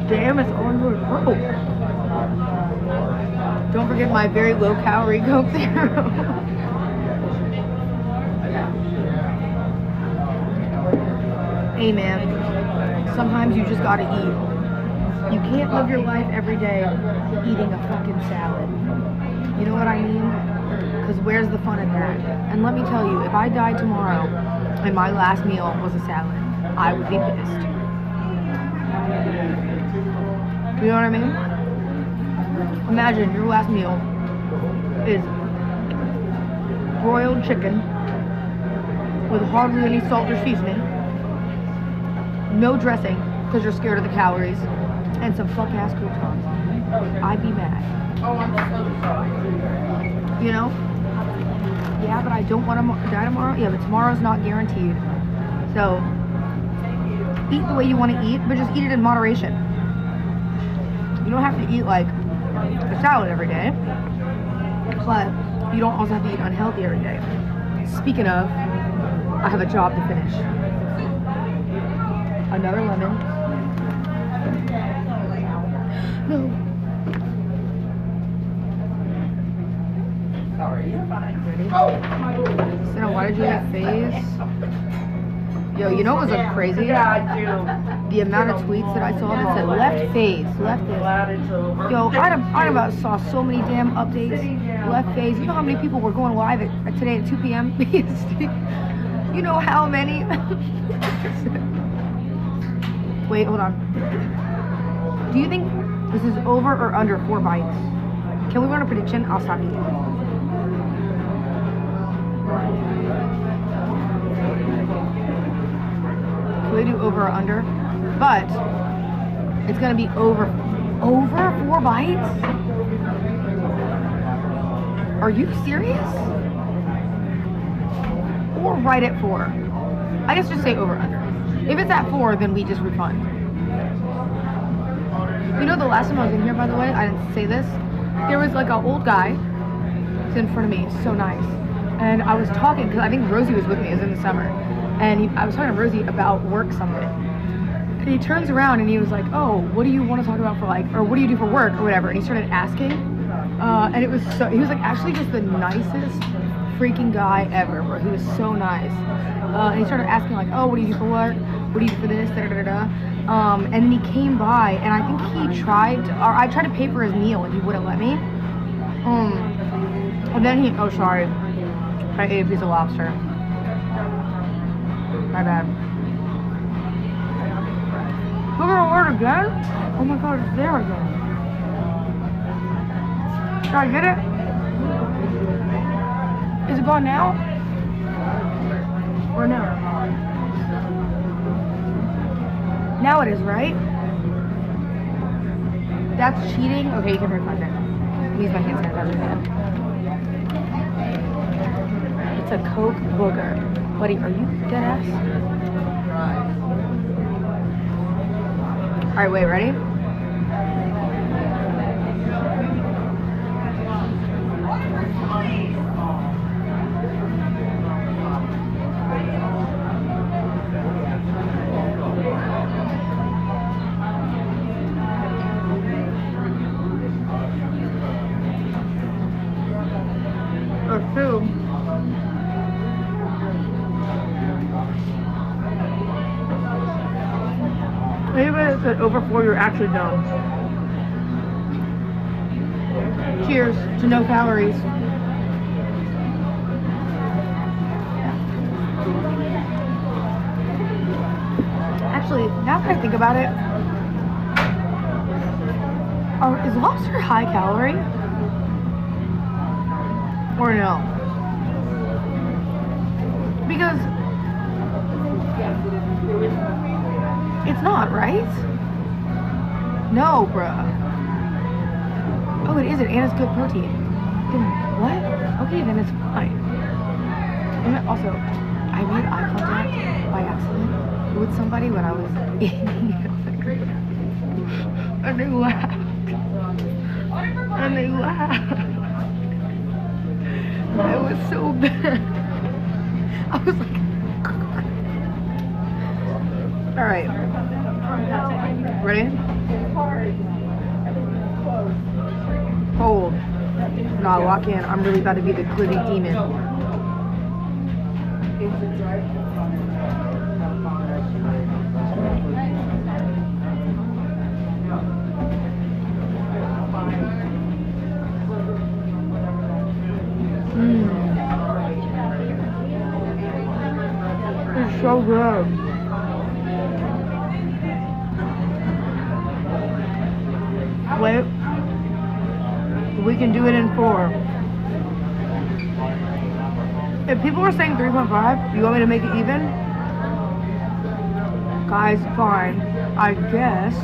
Damn, it's all yours. Oh. Don't forget my very low calorie Coke Zero. Hey man, sometimes you just gotta eat. You can't live your life every day eating a fucking salad. You know what I mean? Because where's the fun in that? And let me tell you, if I died tomorrow and my last meal was a salad, I would be pissed. You know what I mean? Imagine your last meal is broiled chicken with hardly any salt or seasoning, no dressing because you're scared of the calories, and some fuck ass croutons. I'd be mad. You know? Yeah, but I don't want to die tomorrow. Yeah, but tomorrow's not guaranteed. So eat the way you want to eat, but just eat it in moderation. You don't have to eat like a salad every day, but you don't also have to eat unhealthy every day. Speaking of, I have a job to finish. Another lemon. No. Sorry, you're fine. Ready? Cinna, why did you have face? Yo, you know what was crazy? Yeah, I do. The amount of tweets that I saw that said left face, left face. Yo, I about saw so many damn updates. Left face. You know how many people were going live at today at 2 p.m. You know how many? Wait, hold on. Do you think this is over or under 4 bites? Can we run a prediction? I'll stop eating. Can we do over or under? But it's gonna be over 4 bites? Are you serious? Or right at 4? I guess just say over under. If it's at 4, then we just refund. You know, the last time I was in here, by the way, I didn't say this. There was like an old guy in front of me, so nice. And I was talking, because I think Rosie was with me, it was in the summer. And I was talking to Rosie about work something. And he turns around and he was like, oh, what do you want to talk about for like, or what do you do for work or whatever? And he started asking. And it was so, he was like actually just the nicest freaking guy ever, bro. He was so nice. And he started asking like, oh, what do you do for work? What do you do for this? Da, da, da, da. And then he came by and I think he tried, or I tried to pay for his meal and he wouldn't let me. And then he, oh sorry, I ate a piece of lobster. My bad. We're gonna order again? Oh my god, it's there again. Should I get it? Is it gone now? Or no? Now it is, right? That's cheating? Okay, you can refund it. Use my hand sanitizer. It's a Coke booger. Buddy, are you dead ass? Alright, wait, ready? Or 2. Maybe if it said over 4, you're actually dumb. Cheers to no calories. Actually, now that I think about it, is lobster high calorie? Or no? Because it's not, right? No, bruh. Oh, it isn't, and it's good protein. Then what? Okay, then it's fine. And also, I made eye contact by accident with somebody when I was eating and they laughed. And they laughed. It was so bad. I was like, All right. Ready? Hold. No, lock in. I'm really about to be the glitty demon. It's so good. Wait. We can do it in 4. If people are saying 3.5, you want me to make it even? Guys, fine. I guess.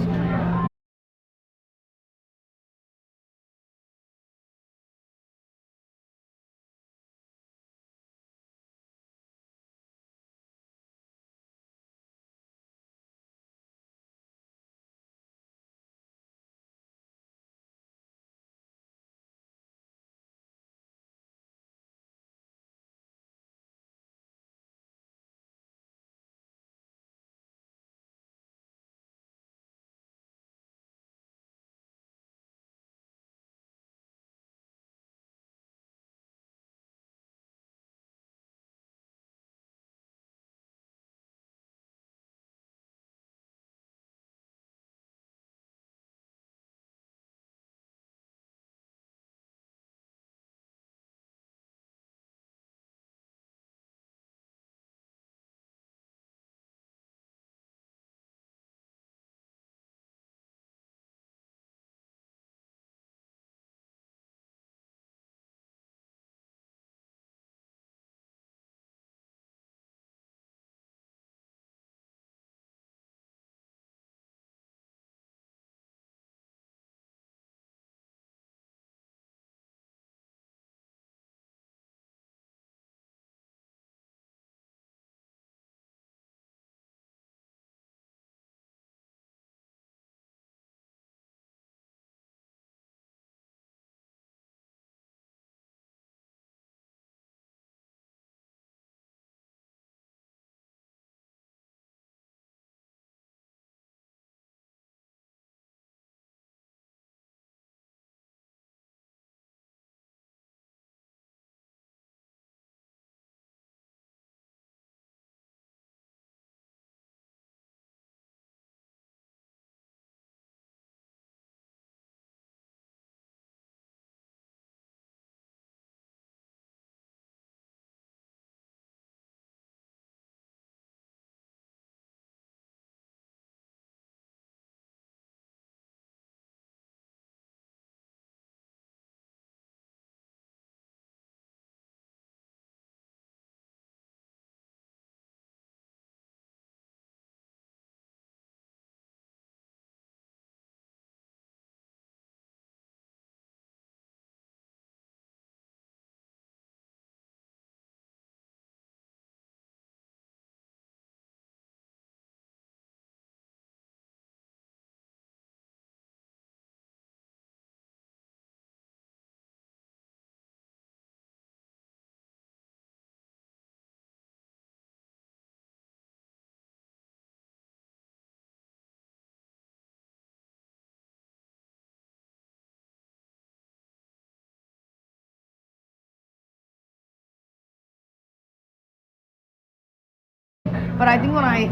But I think when I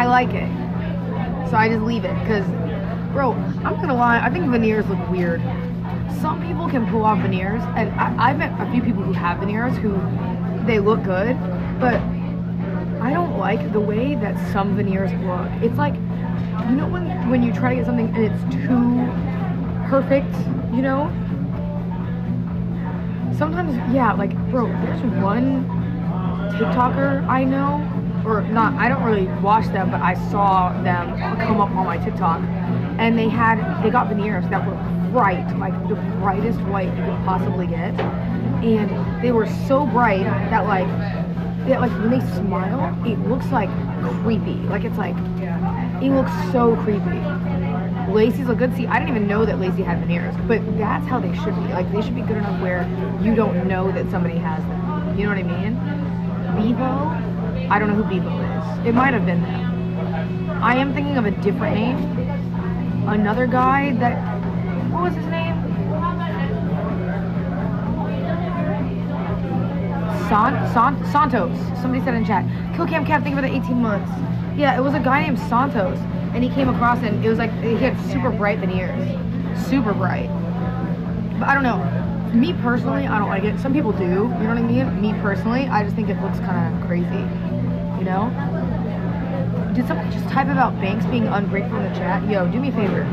like it, so I just leave it. Cause, bro, I'm gonna lie, I think veneers look weird. Some people can pull off veneers, and I've met a few people who have veneers who they look good, but I don't like the way that some veneers look. It's like, you know when you try to get something and it's too perfect, you know? Sometimes, yeah, like, bro, there's one TikToker I know, or not, I don't really watch them, but I saw them come up on my TikTok, and they got veneers that were bright, like the brightest white you could possibly get, and they were so bright that like when they smile, it looks like creepy, like it's like, it looks so creepy. Lacey's look good. See, I didn't even know that Lacey had veneers, but that's how they should be. Like, they should be good enough where you don't know that somebody has them. You know what I mean? Bebo, I don't know who Bebo is. It might have been them. I am thinking of a different name. Another guy that, what was his name? Santos. Somebody said in chat. Kill Cam Cap, thank you for the 18 months. Yeah, it was a guy named Santos, and he came across and it was like he had super bright veneers, super bright. But I don't know. Me personally, I don't like it. Some people do. You know what I mean? Me personally, I just think it looks kind of crazy. You know? Did somebody just type about Banks being ungrateful in the chat? Yo, do me a favor.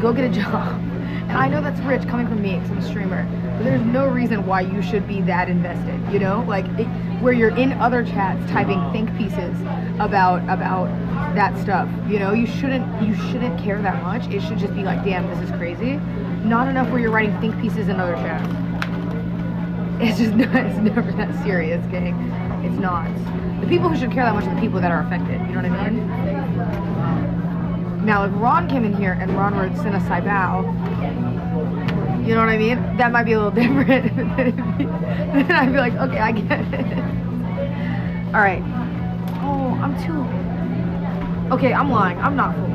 Go get a job. And I know that's rich coming from me because I'm a streamer, but there's no reason why you should be that invested, you know? Like, where you're in other chats typing think pieces about that stuff, you know? You shouldn't care that much. It should just be like, damn, this is crazy. Not enough where you're writing think pieces in other chats. It's just not, it's never that serious, gang. It's not. The people who should care that much are the people that are affected, you know what I mean? Now, if Ron came in here and Ron wrote Cinna Saibao, you know what I mean? That might be a little different. Then I'd be like, okay, I get it. Alright. Oh, I'm too... Okay, I'm lying. I'm not full.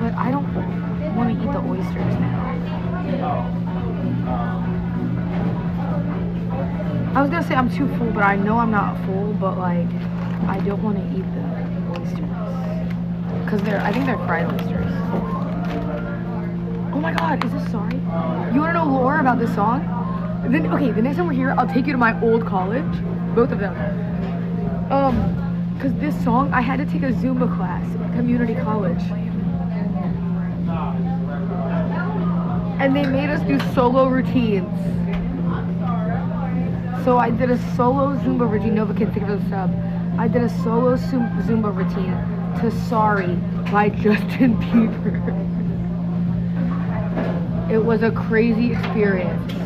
But I don't want to eat the oysters now. I was gonna say I'm too full, but I know I'm not full, but like, I don't want to eat the oysters. Because I think they're fried oysters. Oh my god, is this Sorry? You want to know lore about this song? Then, okay, the next time we're here, I'll take you to my old college. Both of them. Because this song, I had to take a Zumba class at community college. And they made us do solo routines. So I did a solo Zumba routine. Nova Kid, think of the sub. I did a solo Zumba routine to Sorry by Justin Bieber. It was a crazy experience. Yeah,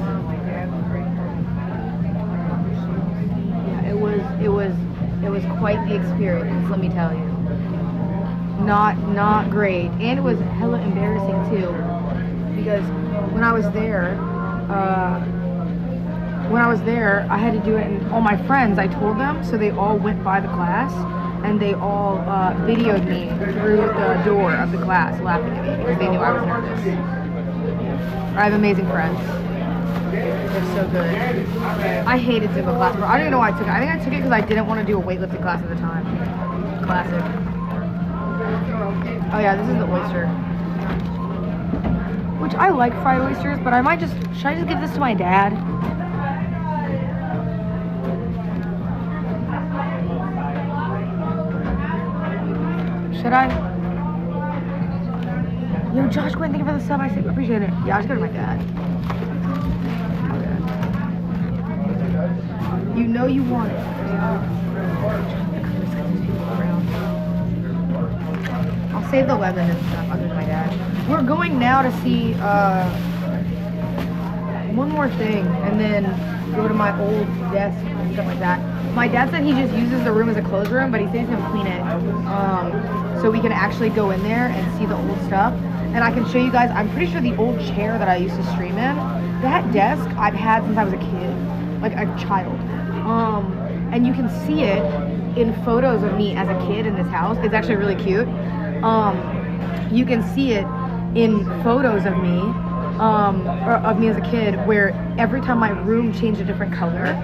it was quite the experience, let me tell you. Not great. And it was hella embarrassing too. Because when I was there, I had to do it, and all my friends, I told them, so they all went by the class, and they all videoed me through the door of the class, laughing at me, because they knew I was nervous. I have amazing friends. They're so good. I hated Zumba class, but I don't even know why I took it. I think I took it because I didn't want to do a weightlifting class at the time. Classic. Oh yeah, this is the oyster. Which I like fried oysters, but I might just, should I just give this to my dad? Should I? Yo, Josh Quinn, thank you for the sub. I appreciate it. Yeah, I'll just go to my dad. Okay. You know you want it. I'll save the lemon and stuff. I'll give it to my dad. We're going now to see one more thing, and then go to my old desk and stuff like that. My dad said he just uses the room as a clothes room, but he says he's gonna clean it, so we can actually go in there and see the old stuff. And I can show you guys, I'm pretty sure the old chair that I used to stream in, that desk I've had since I was a kid, like a child. And you can see it in photos of me as a kid in this house. It's actually really cute. You can see it in photos of me, as a kid, where every time my room changed a different color,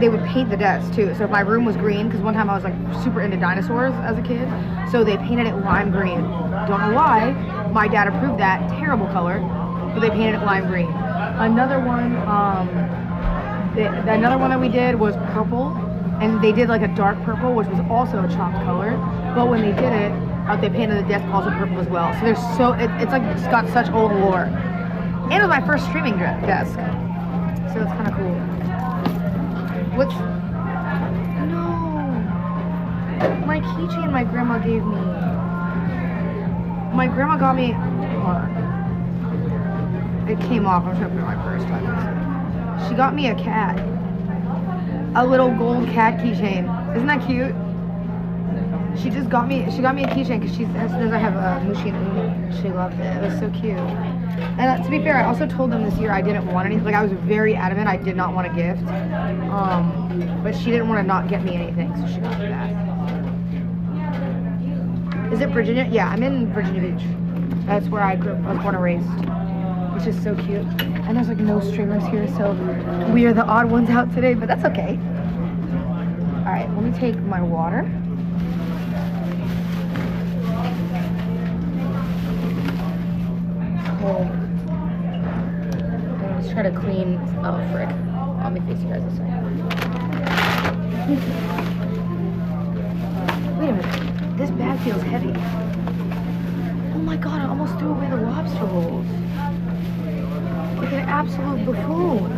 they would paint the desk too. So if my room was green, because one time I was like super into dinosaurs as a kid, so they painted it lime green. Don't know why. My dad approved that. Terrible color, but they painted it lime green. Another one, another one that we did was purple, and they did like a dark purple, which was also a chopped color. But when they did it, they painted the desk also purple as well. So there's it's got such old lore. And it was my first streaming desk, so it's kind of cool. What's... No! My keychain my grandma gave me. My grandma got me... Hold on. It came off. I'm trying to put it in my purse. She got me a cat. A little gold cat keychain. Isn't that cute? She got me a keychain because she says I have a Mushi and Umi. She loved it. It was so cute. And to be fair, I also told them this year I didn't want anything. Like, I was very adamant I did not want a gift. But she didn't want to not get me anything, so she got me that. Is it Virginia? Yeah, I'm in Virginia Beach. That's where I grew up. I was born and raised, which is so cute. And there's like no streamers here, so we are the odd ones out today, but that's okay. All right, let me take my water. Cold. Let's try to clean. Oh, frick. Let me face you guys this way. Wait a minute. This bag feels heavy. Oh my god, I almost threw away the lobster rolls. Like an absolute buffoon.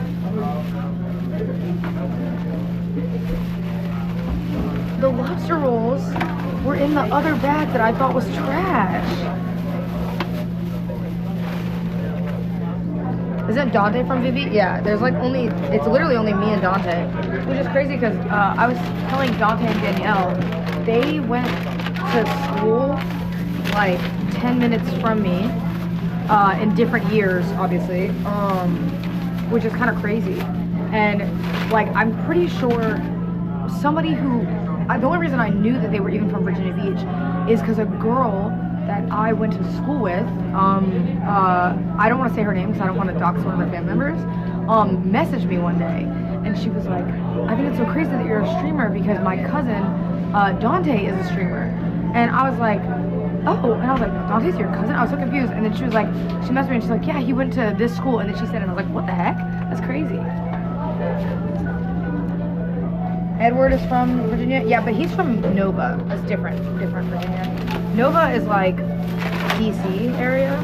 The lobster rolls were in the other bag that I thought was trash. Isn't Dante from Vivi? Yeah, there's like only, it's literally only me and Dante. Which is crazy because I was telling Dante and Danielle, they went to school like 10 minutes from me in different years, obviously, which is kind of crazy. And like, I'm pretty sure somebody who, the only reason I knew that they were even from Virginia Beach is because a girl that I went to school with, I don't want to say her name because I don't want to dox one of her family members, messaged me one day, and she was like, I think it's so crazy that you're a streamer because my cousin, Dante, is a streamer. And I was like, oh, and I was like, Dante's your cousin? I was so confused. And then she was like, she messaged me and she's like, yeah, he went to this school. And then she said, and I was like, what the heck? That's crazy. Edward is from Virginia? Yeah, but he's from Nova. That's different Virginia. Nova is like DC area.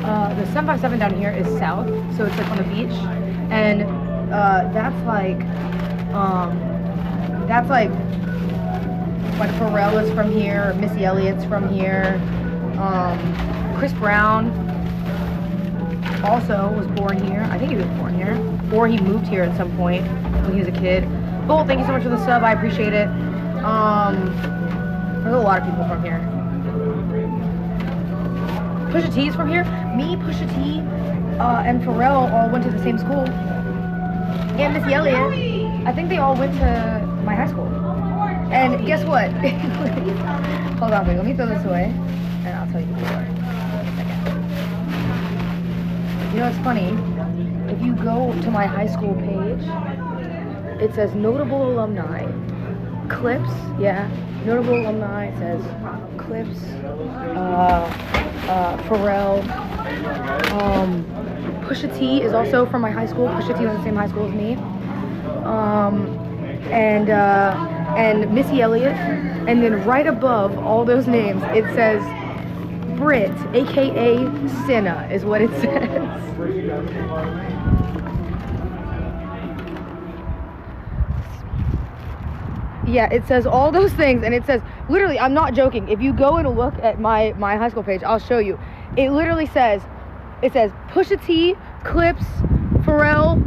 The 757 down here is south, so it's like on the beach. And that's like Pharrell is from here, Missy Elliott's from here. Chris Brown also was born here. I think he was born here. Or he moved here at some point when he was a kid. Bull, thank you so much for the sub. I appreciate it. There's a lot of people from here. Pusha T's from here. Me, Pusha T, and Pharrell all went to the same school. And Missy Elliott. I think they all went to my high school. And guess what? Hold on, wait. Let me throw this away, and I'll tell you more. You know what's funny? If you go to my high school page, it says notable alumni. Clips, yeah. Notable alumni, it says Clips, Pharrell. Pusha T is also from my high school. Pusha T was in the same high school as me. And Missy Elliott. And then right above all those names, it says Brit, aka Cinna, is what it says. Yeah, it says all those things, and it says, literally, I'm not joking. If you go and look at my high school page, I'll show you. It literally says, it says Pusha T, Clips, Pharrell,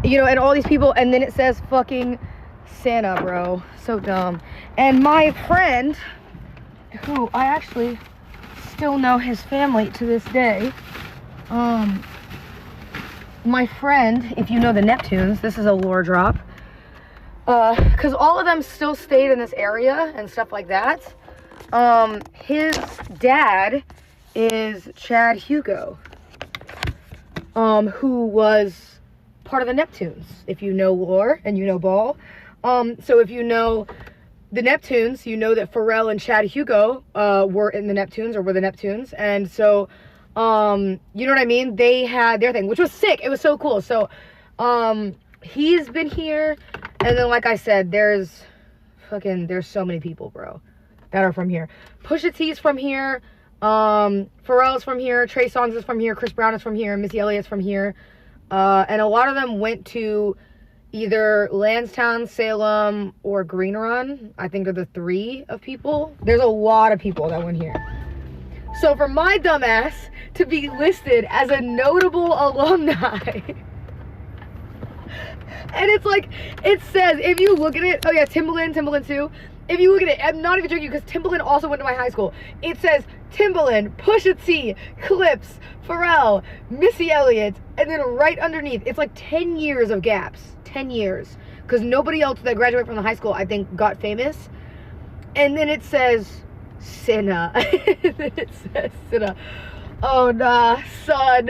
you know, and all these people, and then it says fucking Santa, bro. So dumb. And my friend, who I actually still know his family to this day, my friend, if you know the Neptunes, this is a lore drop, because all of them still stayed in this area and stuff like that. His dad is Chad Hugo, who was part of the Neptunes, if you know lore and you know ball. So if you know the Neptunes, you know that Pharrell and Chad Hugo were in the Neptunes, or were the Neptunes. And so, you know what I mean? They had their thing, which was sick. It was so cool. So, he's been here. And then, like I said, there's so many people, bro, that are from here. Pusha T's from here. Pharrell's from here. Trey Songz is from here. Chris Brown is from here. Missy Elliott's from here. And a lot of them went to either Lansdowne, Salem, or Green Run. I think are the three of people. There's a lot of people that went here. So for my dumbass to be listed as a notable alumni, and it's like, it says, if you look at it, oh yeah, Timbaland too. If you look at it, I'm not even joking, because Timbaland also went to my high school. It says Timbaland, Pusha T, Clips, Pharrell, Missy Elliott, and then right underneath, it's like 10 years of gaps. 10 years. Because nobody else that graduated from the high school, I think, got famous. And then it says Cinna. It says Cinna. Oh nah, son.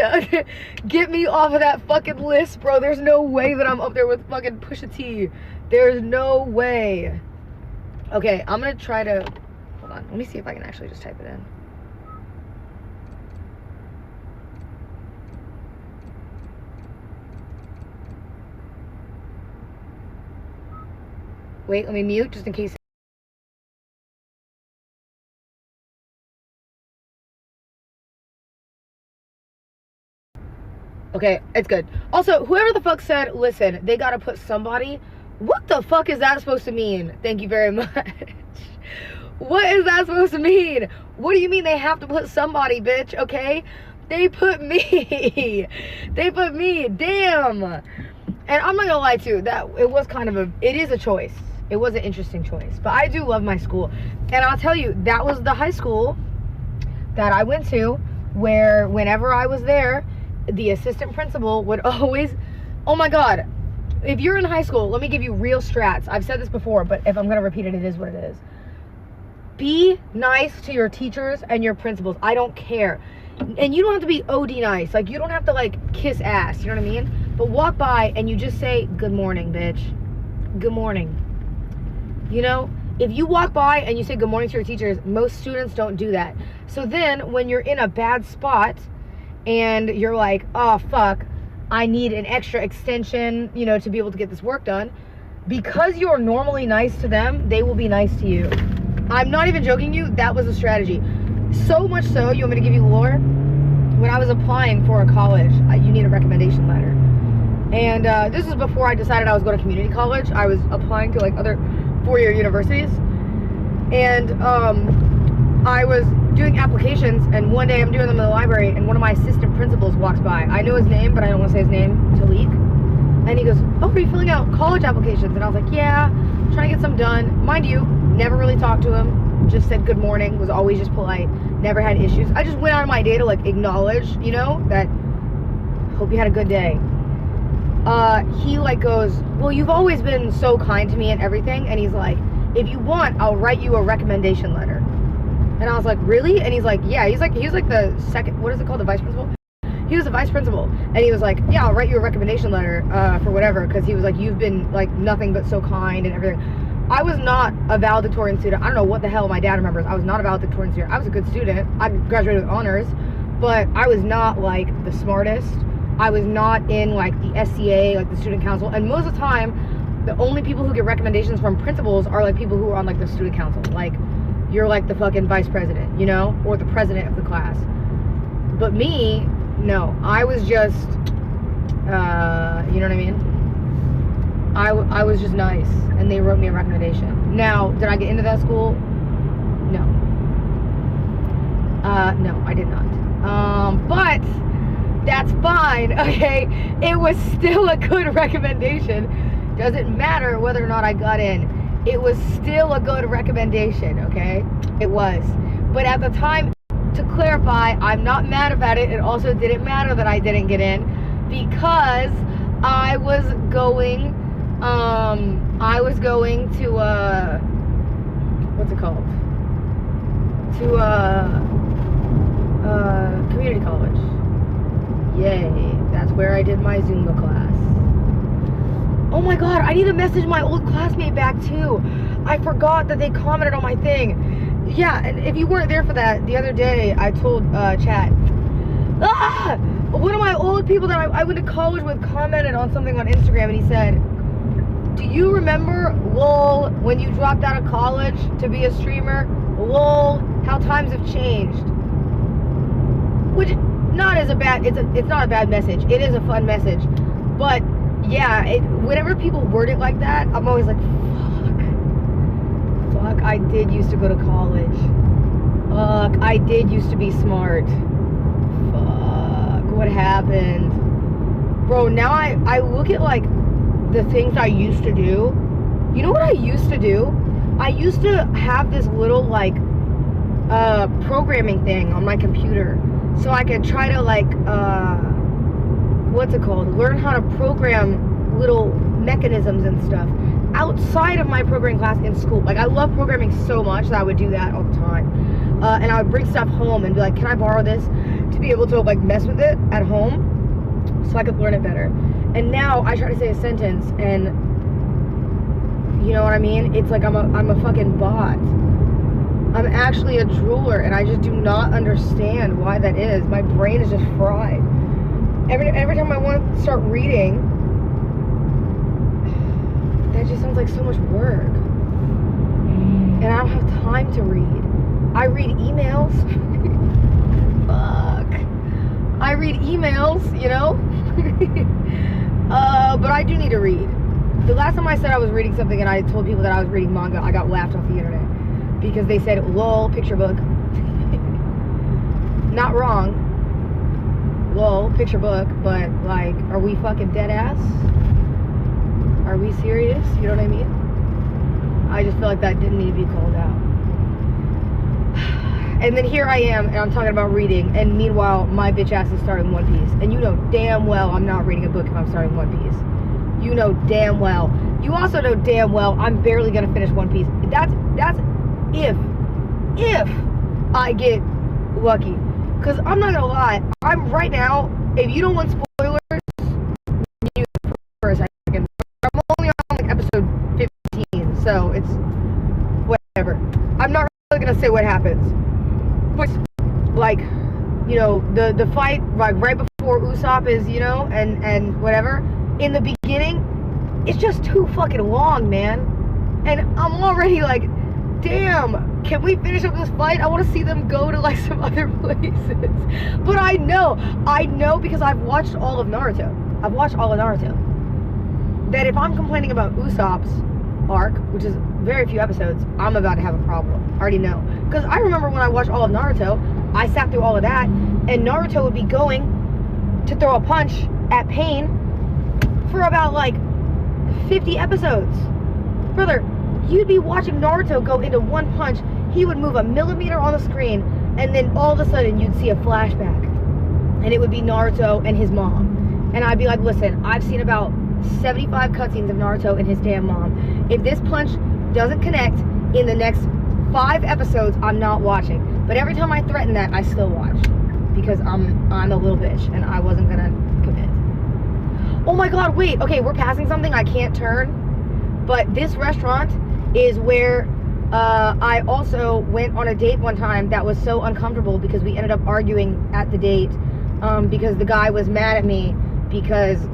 Get me off of that fucking list, bro. There's no way that I'm up there with fucking Pusha T. There's no way. Okay, I'm gonna try to, hold on, let me see if I can actually just type it in. Wait, let me mute just in case. Okay, it's good. Also, whoever the fuck said, listen, they gotta put somebody, what the fuck is that supposed to mean? Thank you very much. What is that supposed to mean? What do you mean they have to put somebody, bitch, okay? They put me. They put me, damn. And I'm not gonna lie too, that it was kind of it is a choice. It was an interesting choice. But I do love my school. And I'll tell you, that was the high school that I went to where whenever I was there, the assistant principal would always, oh my god, if you're in high school, let me give you real strats. I've said this before, but if I'm gonna repeat it, it is what it is. Be nice to your teachers and your principals. I don't care. And you don't have to be OD nice. Like, you don't have to, like, kiss ass. You know what I mean? But walk by and you just say, good morning, bitch. Good morning. You know? If you walk by and you say good morning to your teachers, most students don't do that. So then, when you're in a bad spot and you're like, oh, fuck, I need an extra extension, you know, to be able to get this work done, because you're normally nice to them, they will be nice to you. I'm not even joking you, that was a strategy. So much so, you want me to give you lore? When I was applying for a college, you need a recommendation letter. And this was before I decided I was going to community college. I was applying to like other four-year universities. And I was doing applications, and one day I'm doing them in the library, and one of my assistant principals walks by. I know his name, but I don't want to say his name, Talik. And he goes, oh, are you filling out college applications? And I was like, yeah, I'm trying to get some done. Mind you, never really talked to him. Just said good morning, was always just polite, never had issues. I just went out of my day to like acknowledge, you know, that hope you had a good day. He like goes, well, you've always been so kind to me and everything. And he's like, if you want, I'll write you a recommendation letter. And I was like, really? And he's like, yeah. He was like the second, what is it called, the vice principal? He was the vice principal, and he was like, yeah, I'll write you a recommendation letter for whatever, because he was like, you've been like nothing but so kind and everything. I was not a valedictorian student. I don't know what the hell my dad remembers. I was not a valedictorian student. I was a good student. I graduated with honors, but I was not like the smartest. I was not in like the SCA, like the student council. And most of the time, the only people who get recommendations from principals are like people who are on like the student council. Like, you're like the fucking vice president, you know, or the president of the class. But me, no, I was just, you know what I mean? I was just nice, and they wrote me a recommendation. Now, did I get into that school? No. No, I did not. But that's fine, okay? It was still a good recommendation. Doesn't matter whether or not I got in. It was still a good recommendation, okay? It was. But at the time, to clarify, I'm not mad about it. It also didn't matter that I didn't get in, because I was going to what's it called? To community college. Yay. That's where I did my Zumba class. Oh my god, I need to message my old classmate back too. I forgot that they commented on my thing. Yeah, and if you weren't there for that, the other day I told chat, one of my old people that I went to college with commented on something on Instagram, and he said, do you remember, lol, when you dropped out of college to be a streamer? Lol, how times have changed. Which, not as a bad, it's not a bad message. It is a fun message. But yeah, whenever people word it like that, I'm always like, fuck, I did used to go to college. Fuck, I did used to be smart. Fuck, what happened? Bro, now I look at like the things I used to do. You know what I used to do? I used to have this little like programming thing on my computer, so I could try to like what's it called? Learn how to program little mechanisms and stuff outside of my programming class in school. Like, I love programming so much that I would do that all the time. And I would bring stuff home and be like, can I borrow this to be able to like mess with it at home so I could learn it better. And now I try to say a sentence and you know what I mean? It's like I'm a fucking bot. I'm actually a drooler, and I just do not understand why that is. My brain is just fried. Every time I want to start reading, that just sounds like so much work. And I don't have time to read. I read emails. Fuck. I read emails, you know? But I do need to read. The last time I said I was reading something and I told people that I was reading manga, I got laughed off the internet. Because they said, lol, picture book. Not wrong. Lol, picture book. But, like, are we fucking dead ass? Are we serious? You know what I mean? I just feel like that didn't need to be called out. And then here I am, and I'm talking about reading, and meanwhile, my bitch ass is starting One Piece. And you know damn well I'm not reading a book if I'm starting One Piece. You know damn well. You also know damn well I'm barely gonna finish One Piece. That's if I get lucky. Because I'm not gonna lie, I'm right now, if you don't want spoilers, mute for a second. I'm only on like episode 15, so it's whatever. I'm not really gonna say what happens. But like, you know, the fight like right before Usopp is, you know, and whatever, in the beginning, it's just too fucking long, man. And I'm already like, damn, can we finish up this fight? I want to see them go to like some other places. But I know because I've watched all of Naruto. That if I'm complaining about Usopp's arc, which is very few episodes, I'm about to have a problem. I already know. Because I remember when I watched all of Naruto, I sat through all of that, and Naruto would be going to throw a punch at Pain for about like 50 episodes. Brother, you'd be watching Naruto go into one punch, he would move a millimeter on the screen, and then all of a sudden you'd see a flashback. And it would be Naruto and his mom. And I'd be like, listen, I've seen about 75 cutscenes of Naruto and his damn mom. If this punch doesn't connect in the next 5 episodes, I'm not watching. But every time I threaten that, I still watch. Because I'm a little bitch, and I wasn't gonna commit. Oh my god, wait, okay, we're passing something, I can't turn. But this restaurant is where I also went on a date one time that was so uncomfortable because we ended up arguing at the date because the guy was mad at me because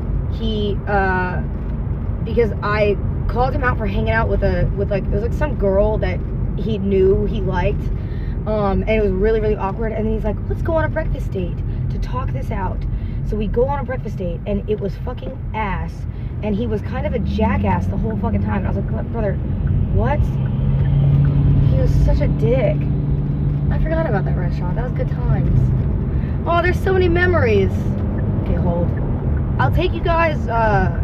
because I called him out for hanging out with like, it was like some girl that he knew he liked, and it was really, really awkward. And then he's like, let's go on a breakfast date to talk this out. So we go on a breakfast date, and it was fucking ass. And he was kind of a jackass the whole fucking time. And I was like, brother, what? He was such a dick. I forgot about that restaurant. That was good times. Oh, there's so many memories. Okay, hold. I'll take you guys, fuck.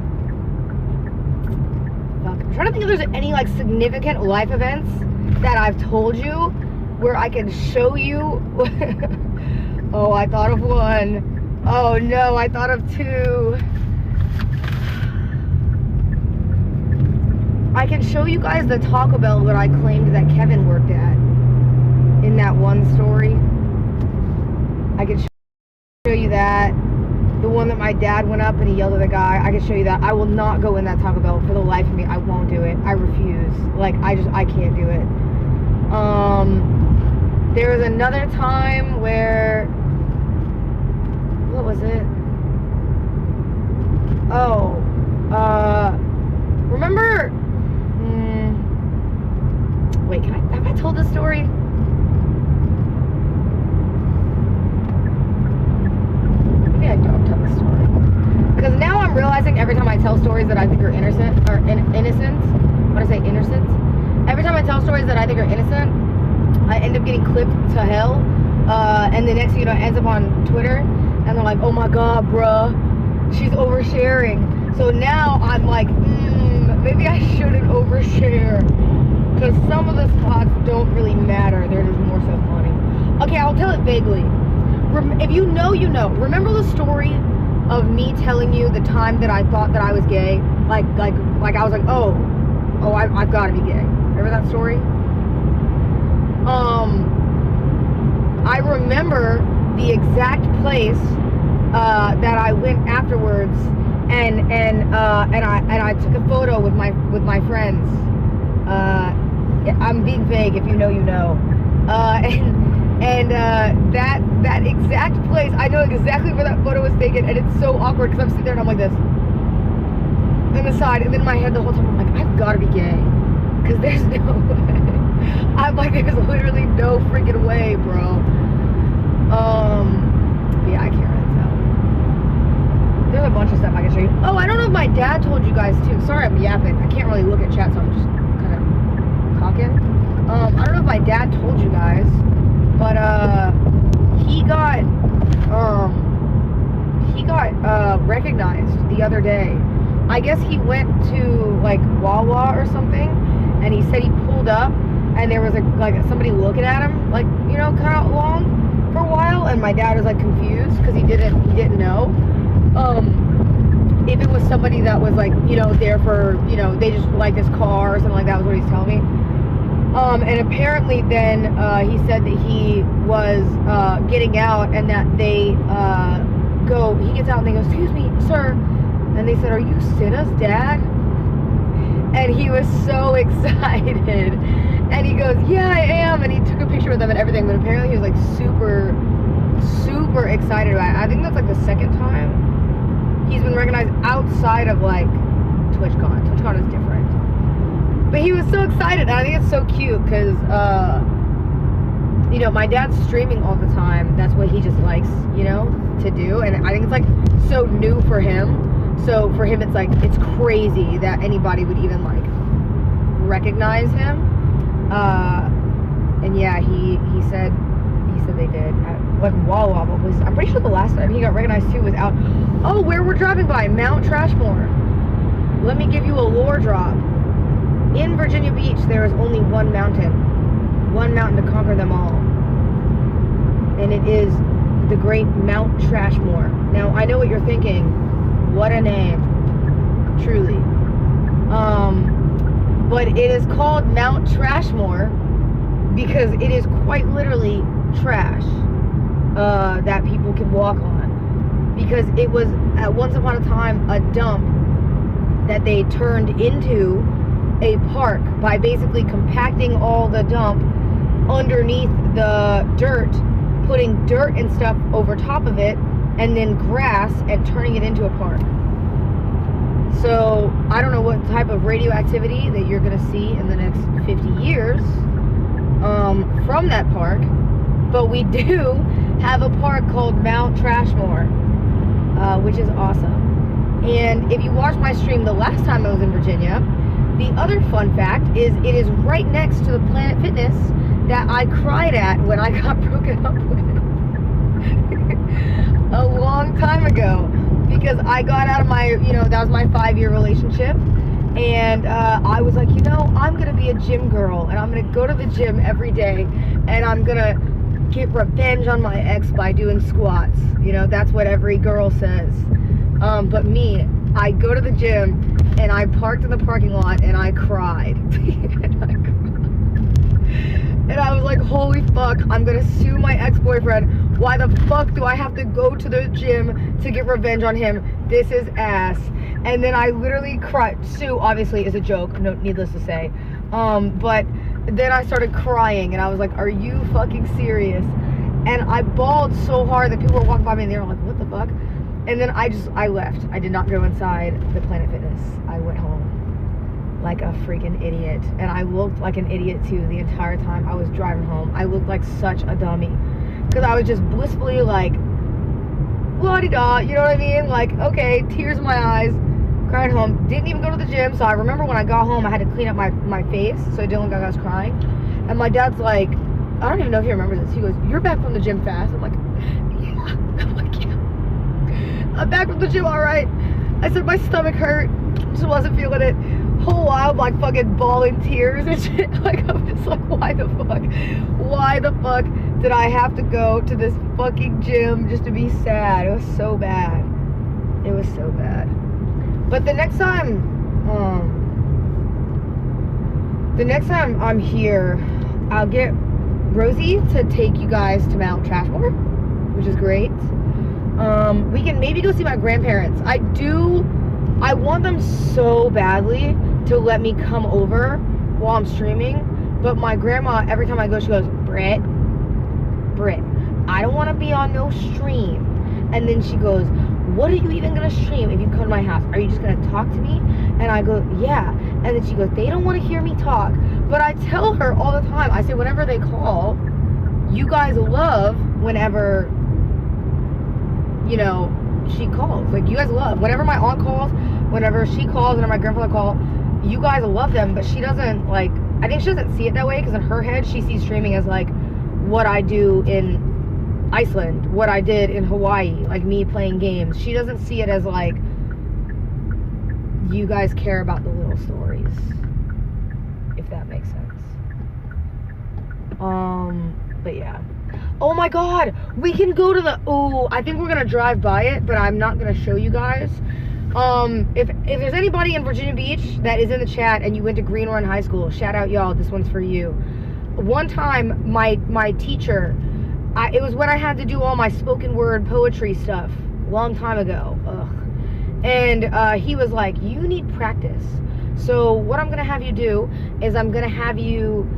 I'm trying to think if there's any, like, significant life events that I've told you where I can show you. Oh, I thought of one. Oh, no, I thought of 2. I can show you guys the Taco Bell that I claimed that Kevin worked at in that one story. I can show you that. The one that my dad went up and he yelled at the guy. I can show you that. I will not go in that Taco Bell for the life of me. I won't do it. I refuse. Like, I can't do it. There was another time where, what was it? Oh, remember, wait, have I told this story? Maybe I don't tell this story. Because now I'm realizing every time I tell stories that I think are innocent, or innocent, when I say innocent, every time I tell stories that I think are innocent, I end up getting clipped to hell, and the next thing you know, it ends up on Twitter, and they're like, oh my god, bruh, she's oversharing. So now I'm like, maybe I shouldn't overshare. Because some of the spots don't really matter. They're just more so funny. Okay, I'll tell it vaguely. If you know, you know. Remember the story of me telling you the time that I thought that I was gay. Like I was like, I've got to be gay. Remember that story? I remember the exact place that I went afterwards, and I took a photo with my friends. I'm being vague. If you know, you know. And that exact place, I know exactly where that photo was taken, and it's so awkward because I'm sitting there and I'm like this, on the side, and then in my head the whole time I'm like, I've got to be gay, because there's no way. I'm like, there's literally no freaking way, bro. Yeah, I can't really tell. There's a bunch of stuff I can show you. Oh, I don't know if my dad told you guys too. Sorry, I'm yapping. I can't really look at chat, so I'm just kind of talking. I don't know if my dad told you guys, but he got recognized the other day. I guess he went to like Wawa or something, and he said he pulled up, and there was somebody looking at him, like, you know, kind of long for a while, and my dad was like confused because he didn't know if it was somebody that was like, you know, there for, you know, they just like this car or something like that, was what he's telling me. And apparently then he said that he was getting out, and that they he gets out and they go, excuse me, sir. And they said, are you Cinna's dad? And he was so excited. And he goes, yeah, I am. And he took a picture with them and everything. But apparently he was like super, super excited about it. I think that's like the second time he's been recognized outside of like TwitchCon. TwitchCon is different. But he was so excited, and I think it's so cute because, you know, my dad's streaming all the time. That's what he just likes, you know, to do. And I think it's like so new for him. So for him, it's like, it's crazy that anybody would even like recognize him. And yeah, he said they did. Like Wawa, I'm pretty sure the last time he got recognized too was out. Oh, where we're driving by, Mount Trashmore. Let me give you a lore drop. In Virginia Beach, there is only one mountain to conquer them all, and it is the great Mount Trashmore. Now, I know what you're thinking. What a name, truly. But it is called Mount Trashmore because it is quite literally trash that people can walk on, because it was at once upon a time a dump that they turned into a park by basically compacting all the dump underneath the dirt, putting dirt and stuff over top of it, and then grass, and turning it into a park. So I don't know what type of radioactivity that you're gonna see in the next 50 years from that park, but we do have a park called Mount Trashmore, which is awesome. And if you watched my stream the last time I was in Virginia, the other fun fact is it is right next to the Planet Fitness that I cried at when I got broken up with a long time ago, because I got out of my, you know, that was my 5-year relationship, and I was like, you know, I'm gonna be a gym girl, and I'm gonna go to the gym every day, and I'm gonna get revenge on my ex by doing squats. You know, that's what every girl says. But me, I go to the gym, and I parked in the parking lot, and I cried. And I was like, holy fuck, I'm gonna sue my ex-boyfriend. Why the fuck do I have to go to the gym to get revenge on him? This is ass. And then I literally cried. Sue, obviously, is a joke, no, needless to say. But then I started crying, and I was like, are you fucking serious? And I bawled so hard that people were walking by me, and they were like, what the fuck? And then I left. I did not go inside the Planet Fitness. I went home like a freaking idiot. And I looked like an idiot too the entire time I was driving home. I looked like such a dummy, because I was just blissfully like, la-di-da, you know what I mean? Like, okay, tears in my eyes, crying home. Didn't even go to the gym. So I remember when I got home, I had to clean up my face so I didn't look like I was crying. And my dad's like, I don't even know if he remembers this. He goes, you're back from the gym fast. I'm like, yeah. I'm like, yeah. I'm back from the gym, all right. I said my stomach hurt, just wasn't feeling it. Whole while I'm like fucking bawling tears and shit. Like, I'm just like, why the fuck did I have to go to this fucking gym just to be sad? It was so bad. It was so bad. But the next time I'm here, I'll get Rosie to take you guys to Mount Trashmore, which is great. We can maybe go see my grandparents. I want them so badly to let me come over while I'm streaming, but my grandma, every time I go, she goes, Britt, I don't want to be on no stream. And then she goes, what are you even gonna stream if you come to my house? Are you just gonna talk to me? And I go, yeah. And then she goes, they don't want to hear me talk. But I tell her all the time, I say, whenever they call, you guys love whenever, you know, she calls. Like, you guys love whenever my aunt calls, whenever she calls, whenever my grandfather calls, you guys love them. But she doesn't, like, I think she doesn't see it that way, because in her head she sees streaming as like what I do in Iceland, what I did in Hawaii, like me playing games. She doesn't see it as like, you guys care about the little stories, if that makes sense. But yeah. Oh my god, we can go to the, I think we're gonna drive by it, but I'm not gonna show you guys. If there's anybody in Virginia Beach that is in the chat and you went to Green Run High School, shout out y'all, this one's for you. One time, my teacher, it was when I had to do all my spoken word poetry stuff, long time ago, and he was like, you need practice. So what I'm gonna have you do is I'm gonna have you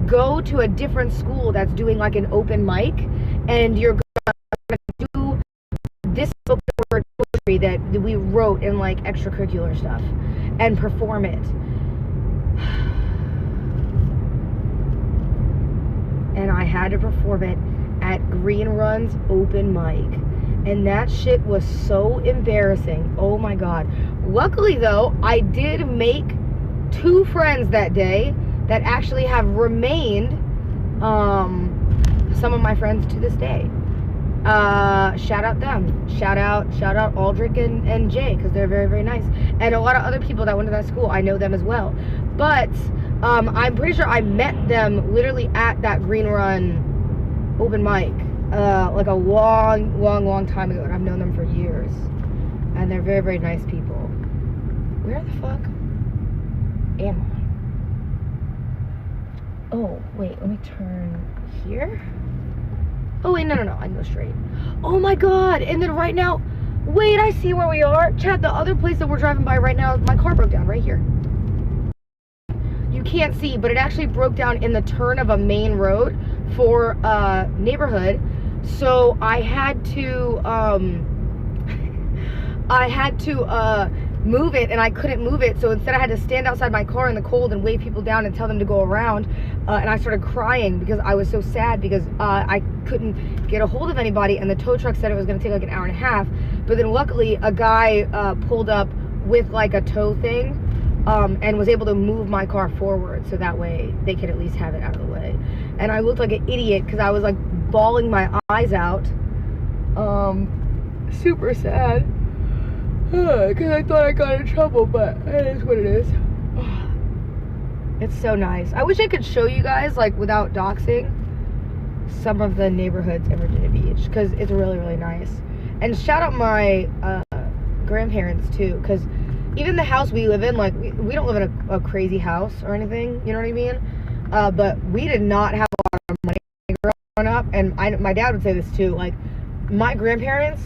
go to a different school that's doing like an open mic, and you're gonna do this spoken word poetry that we wrote in like extracurricular stuff and perform it. And I had to perform it at Green Run's open mic. And that shit was so embarrassing. Oh my god. Luckily though, I did make 2 friends that day that actually have remained some of my friends to this day. Shout out them. Shout out Aldrich and Jay, because they're very, very nice. And a lot of other people that went to that school, I know them as well. But I'm pretty sure I met them literally at that Green Run open mic, like a long time ago, and I've known them for years. And they're very, very nice people. Where the fuck am I? Oh, wait, let me turn here. Oh, wait, no, I can go straight. Oh my god, and then right now, wait, I see where we are. Chad, the other place that we're driving by right now, my car broke down right here. You can't see, but it actually broke down in the turn of a main road for a neighborhood. So I had to move it, and I couldn't move it. So instead I had to stand outside my car in the cold and wave people down and tell them to go around. And I started crying because I was so sad, because I couldn't get a hold of anybody, and the tow truck said it was going to take like an hour and a half. But then luckily a guy pulled up with like a tow thing, and was able to move my car forward, so that way they could at least have it out of the way. And I looked like an idiot because I was like bawling my eyes out. Super sad, because I thought I got in trouble, but it is what it is. It's so nice. I wish I could show you guys, like, without doxing, some of the neighborhoods in Virginia Beach, because it's really, really nice. And shout out my grandparents too, because even the house we live in, like, we don't live in a crazy house or anything, you know what I mean? But we did not have a lot of money growing up, and my dad would say this too, like, my grandparents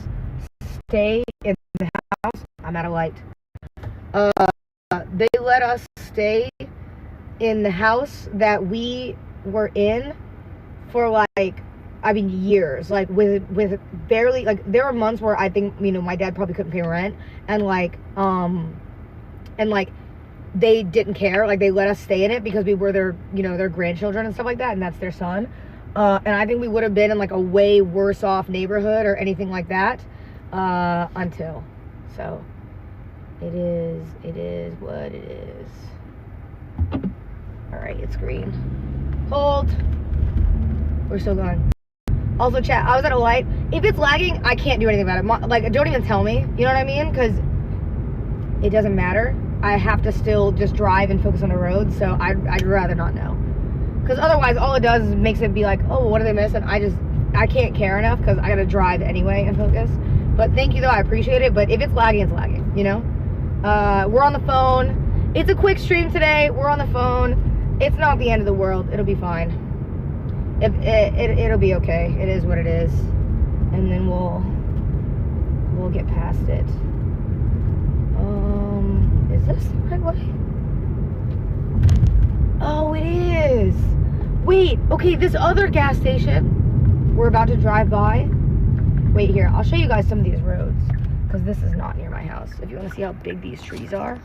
stay in the house. I'm out of light. They let us stay in the house that we were in for, like, I mean, years, like, with barely, like, there were months where I think, you know, my dad probably couldn't pay rent, and like they didn't care, like, they let us stay in it because we were their, you know, their grandchildren and stuff like that, and that's their son. And I think we would have been in like a way worse off neighborhood or anything like that, until, so it is what it is. All right, it's green. Hold. We're still going. Also, chat, I was at a light. If it's lagging, I can't do anything about it. Like, don't even tell me, you know what I mean? Because it doesn't matter. I have to still just drive and focus on the road, so I'd rather not know. Because otherwise, all it does is makes it be like, oh, what did they miss? And I just I can't care enough because I gotta drive anyway and focus. But thank you though, I appreciate it. But if it's lagging, it's lagging, you know? We're on the phone. It's a quick stream today. We're on the phone. It's not the end of the world. It'll be fine. It'll be okay. It is what it is. And then we'll get past it. Is this the right way? Oh, it is. Wait, okay, this other gas station we're about to drive by. Wait here, I'll show you guys some of these roads because this is not near my house. If you want to see how big these trees are.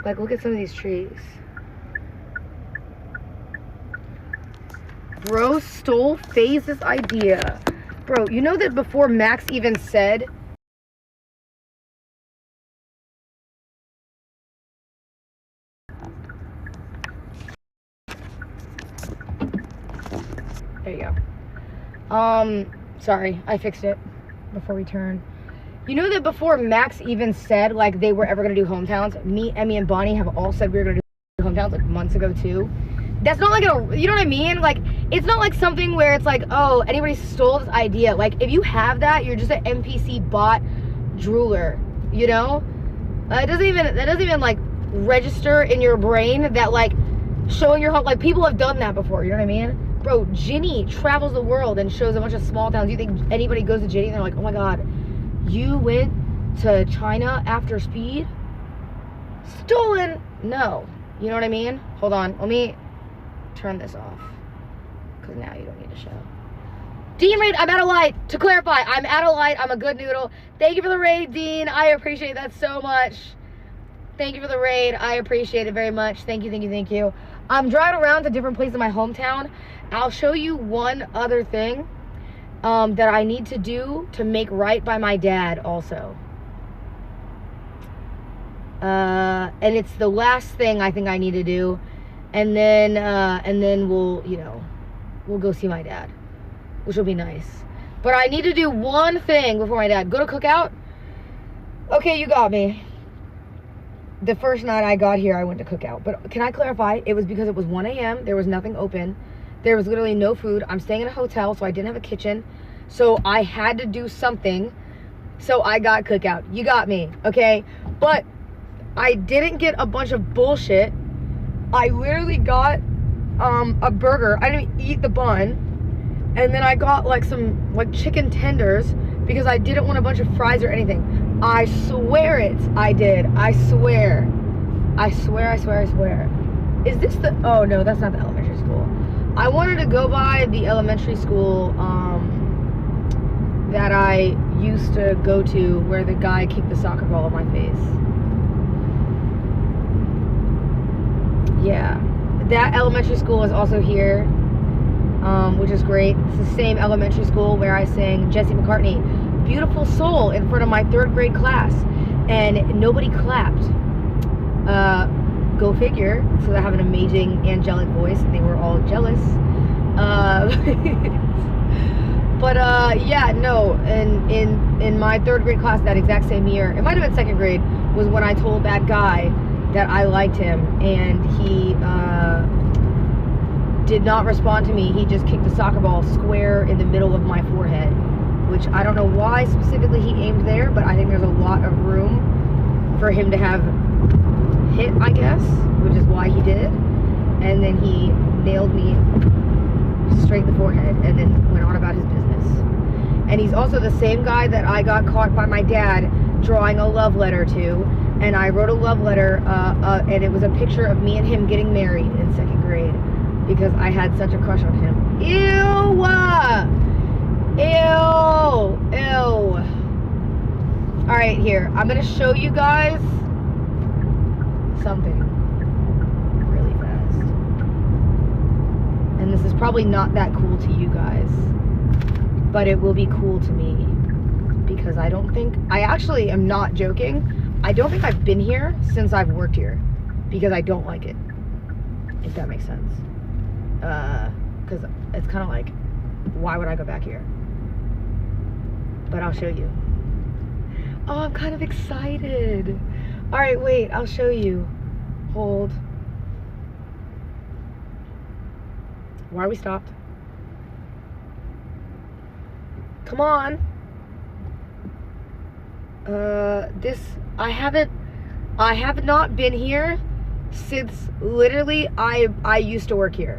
Like, look at some of these trees. Bro stole FaV's idea. Bro, you know that before Max even said... There you go. Sorry, I fixed it before we turn. You know that before Max even said, like, they were ever going to do hometowns, me, Emmy, and Bonnie have all said we were going to do hometowns, like, months ago, too. That's not like you know what I mean? Like, it's not like something where it's like, oh, anybody stole this idea. Like, if you have that, you're just an NPC bot drooler, you know? That doesn't even, like, register in your brain that, like, showing your home, like, people have done that before, you know what I mean? Bro, Ginny travels the world and shows a bunch of small towns. You think anybody goes to Ginny and they're like, oh my god, you went to China after Speed? Stolen? No. You know what I mean? Hold on, let me turn this off, because now you don't need to show. Dean Raid, I'm out of light. To clarify, I'm out of light. I'm a good noodle. Thank you for the raid, Dean. I appreciate that so much. Thank you for the raid. I appreciate it very much. Thank you, thank you, thank you. I'm driving around to different places in my hometown. I'll show you one other thing that I need to do to make right by my dad also. And it's the last thing I think I need to do. And then we'll, you know, we'll go see my dad, which will be nice. But I need to do one thing before my dad. Go to cookout? Okay, you got me. The first night I got here, I went to cookout. But can I clarify? It was because it was 1 a.m. There was nothing open. There was literally no food. I'm staying in a hotel, so I didn't have a kitchen. So I had to do something. So I got cookout. You got me, okay? But I didn't get a bunch of bullshit. I literally got a burger. I didn't even eat the bun. And then I got like some like chicken tenders because I didn't want a bunch of fries or anything. I swear it. I did. I swear. I swear, I swear, I swear. Is this the... Oh, no, that's not the elementary school. I wanted to go by the elementary school that I used to go to where the guy kicked the soccer ball in my face. Yeah. That elementary school is also here, which is great. It's the same elementary school where I sang Jesse McCartney, Beautiful Soul, in front of my 3rd grade class. And nobody clapped. Go figure, because I have an amazing angelic voice and they were all jealous. But yeah, no, in my 3rd grade class that exact same year, it might have been 2nd grade, was when I told that guy that I liked him, and he did not respond to me. He just kicked a soccer ball square in the middle of my forehead, which I don't know why specifically he aimed there, but I think there's a lot of room for him to have hit, I guess, which is why he did. And then he nailed me straight in the forehead and then went on about his business. And he's also the same guy that I got caught by my dad drawing a love letter to. And I wrote a love letter, and it was a picture of me and him getting married in 2nd grade because I had such a crush on him. Ew! Ew! Ew! Alright, here. I'm gonna show you guys something really fast. And this is probably not that cool to you guys, but it will be cool to me because I don't think, I actually am not joking, I don't think I've been here since I've worked here because I don't like it, if that makes sense. Because it's kind of like, why would I go back here? But I'll show you. Oh, I'm kind of excited. All right, wait, I'll show you. Hold. Why are we stopped? Come on. I have not been here since literally I used to work here.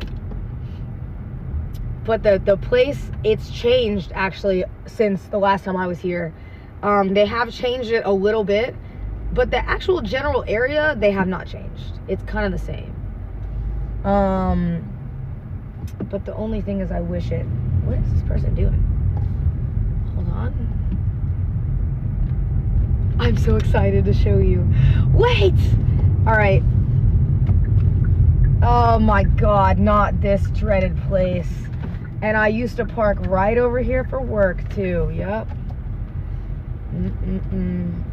But the place, it's changed actually since the last time I was here. They have changed it a little bit, but the actual general area, they have not changed. It's kind of the same. But the only thing is I wish it... What is this person doing? Hold on. I'm so excited to show you. Wait! Alright. Oh my god, not this dreaded place. And I used to park right over here for work too. Yep.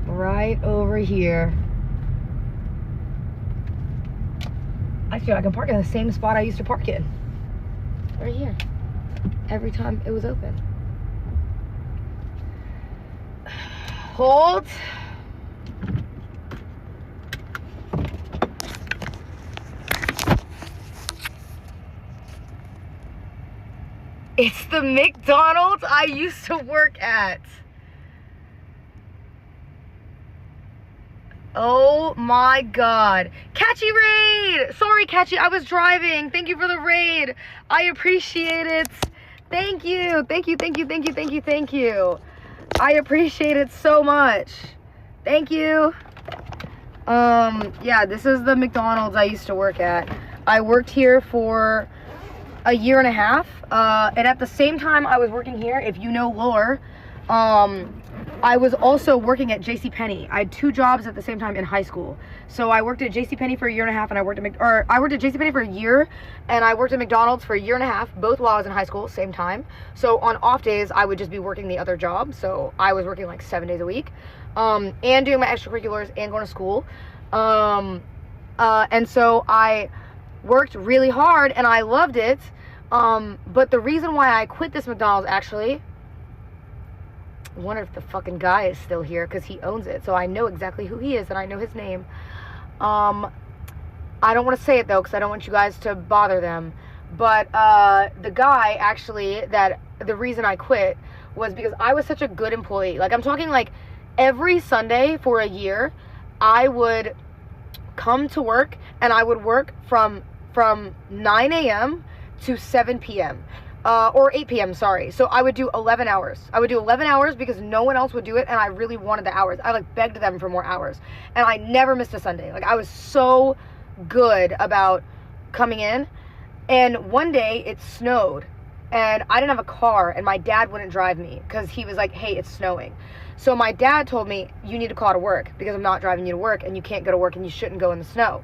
Right over here. Actually, I can park in the same spot I used to park in. Right here. Every time it was open. Hold. It's the McDonald's I used to work at. Oh my god. Catchy raid! Sorry, Catchy, I was driving. Thank you for the raid. I appreciate it. Thank you. Thank you, thank you, thank you, thank you, thank you. I appreciate it so much. Thank you. Yeah, this is the McDonald's I used to work at. I worked here for a year and a half. And at the same time I was working here, if you know lore, I was also working at JCPenney. I had 2 jobs at the same time in high school. So I worked at JCPenney for a year and a half, and I worked at JCPenney for a year, and I worked at McDonald's for a year and a half, both while I was in high school, same time. So on off days, I would just be working the other job. So I was working like 7 days a week, and doing my extracurriculars and going to school. And so I worked really hard, and I loved it. But the reason why I quit this McDonald's, actually, I wonder if the fucking guy is still here, because he owns it, so I know exactly who he is and I know his name. I don't want to say it though, because I don't want you guys to bother them, but the guy, actually, that the reason I quit was because I was such a good employee. Like, I'm talking like every Sunday for a year, I would come to work and I would work from 9 a.m. to 7 p.m. Or 8 p.m., sorry. So I would do 11 hours. I would do 11 hours because no one else would do it, and I really wanted the hours. I, like, begged them for more hours. And I never missed a Sunday. Like, I was so good about coming in. And one day, it snowed, and I didn't have a car, and my dad wouldn't drive me because he was like, hey, it's snowing. So my dad told me, you need to call to work because I'm not driving you to work, and you can't go to work, and you shouldn't go in the snow.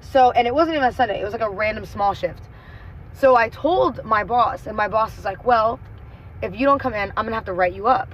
So, and it wasn't even a Sunday. It was like a random small shift. So I told my boss, and my boss is like, well, if you don't come in, I'm going to have to write you up.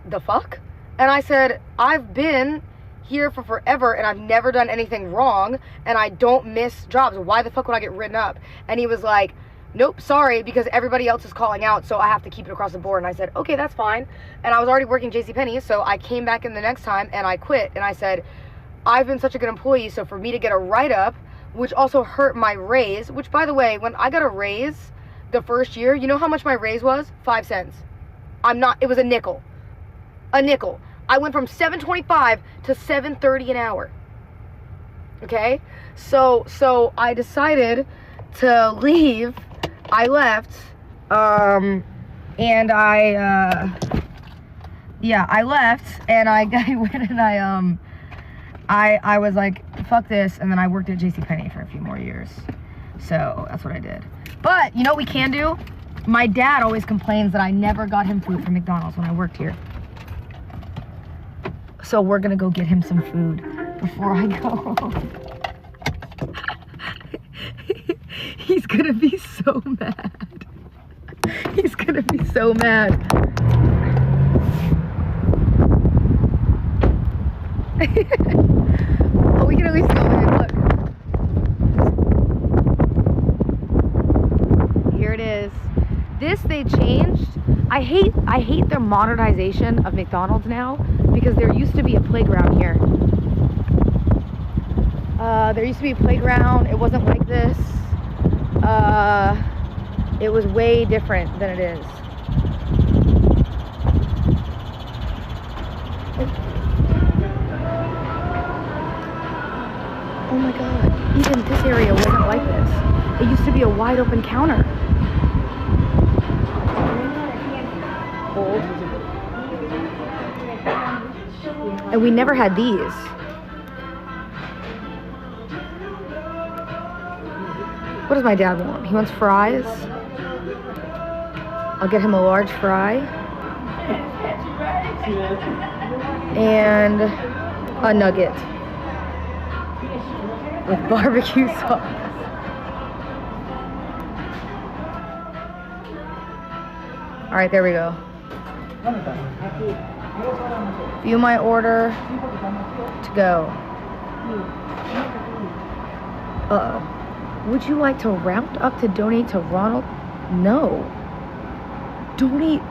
The fuck? And I said, I've been here for forever, and I've never done anything wrong, and I don't miss jobs. Why the fuck would I get written up? And he was like, nope, sorry, because everybody else is calling out, so I have to keep it across the board. And I said, okay, that's fine. And I was already working JCPenney, so I came back in the next time, and I quit, and I said, I've been such a good employee, so for me to get a write-up, which also hurt my raise, which, by the way, when I got a raise the first year, you know how much my raise was? 5 cents. It was a nickel. A nickel. I went from $7.25 to $7.30 an hour. Okay? So I decided to leave. I left, and I left, and I went and I was like, fuck this, and then I worked at JCPenney for a few more years. So that's what I did. But you know what we can do? My dad always complains that I never got him food from McDonald's when I worked here. So we're gonna go get him some food before I go. He's gonna be so mad. He's gonna be so mad. Oh, we can at least go in. Look. Here it is. This they changed. I hate their modernization of McDonald's now, because there used to be a playground here. There used to be a playground. It wasn't like this. It was way different than it is. Oh my god, even this area wasn't like this. It used to be a wide open counter. Hold. And we never had these. What does my dad want? He wants fries. I'll get him a large fry. And a nugget with barbecue sauce. All right, there we go. View my order to go. Uh-oh. Would you like to round up to donate to Ronald? No. Donate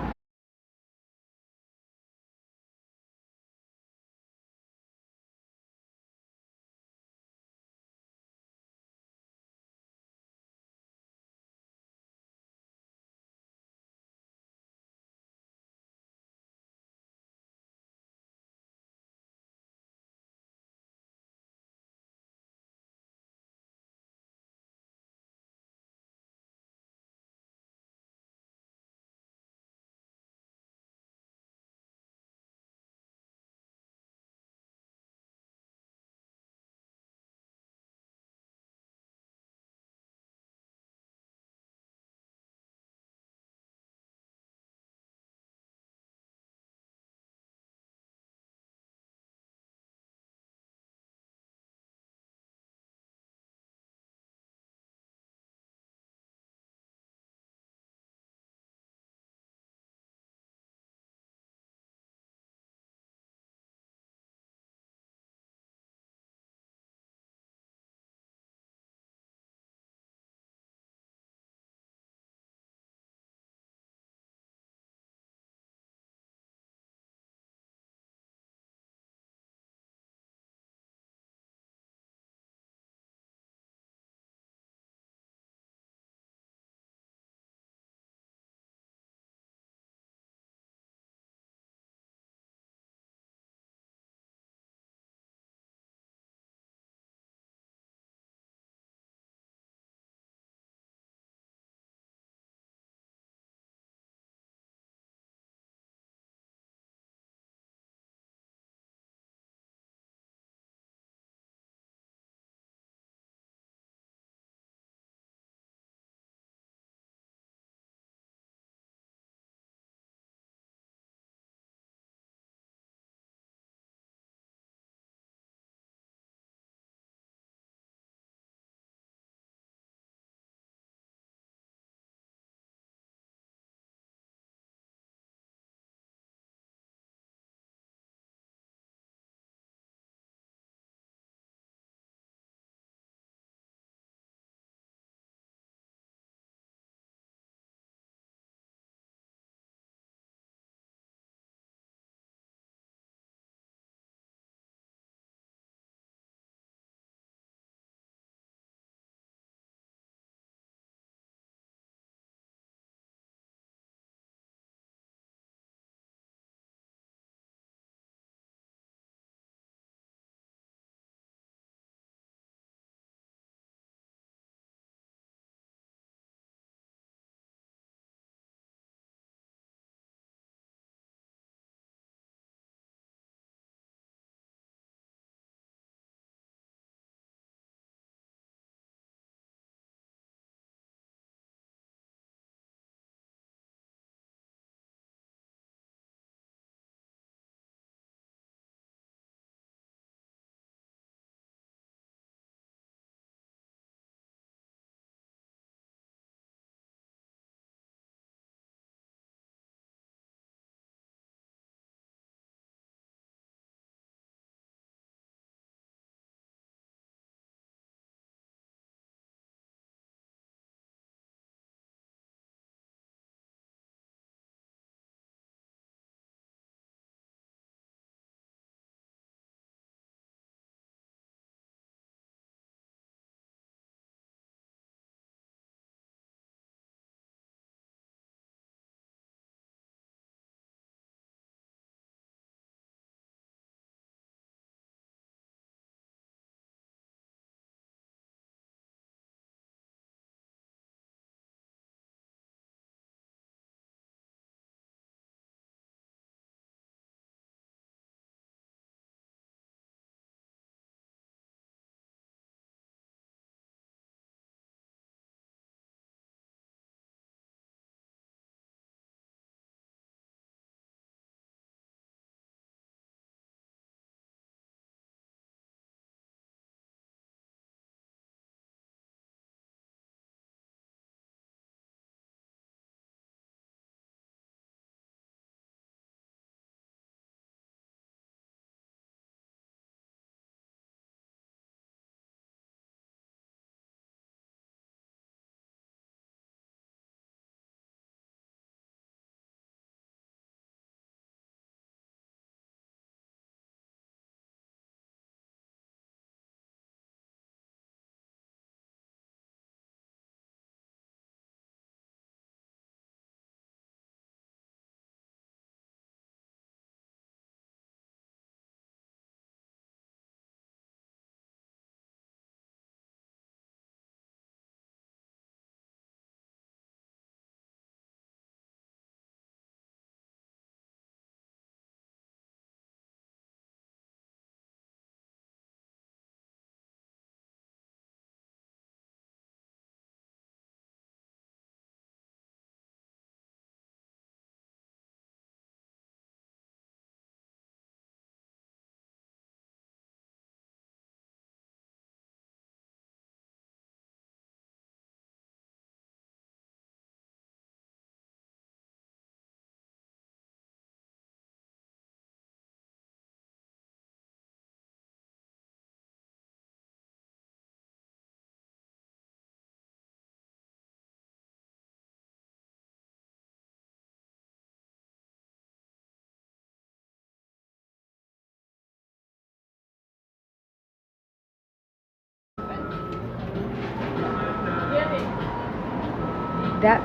that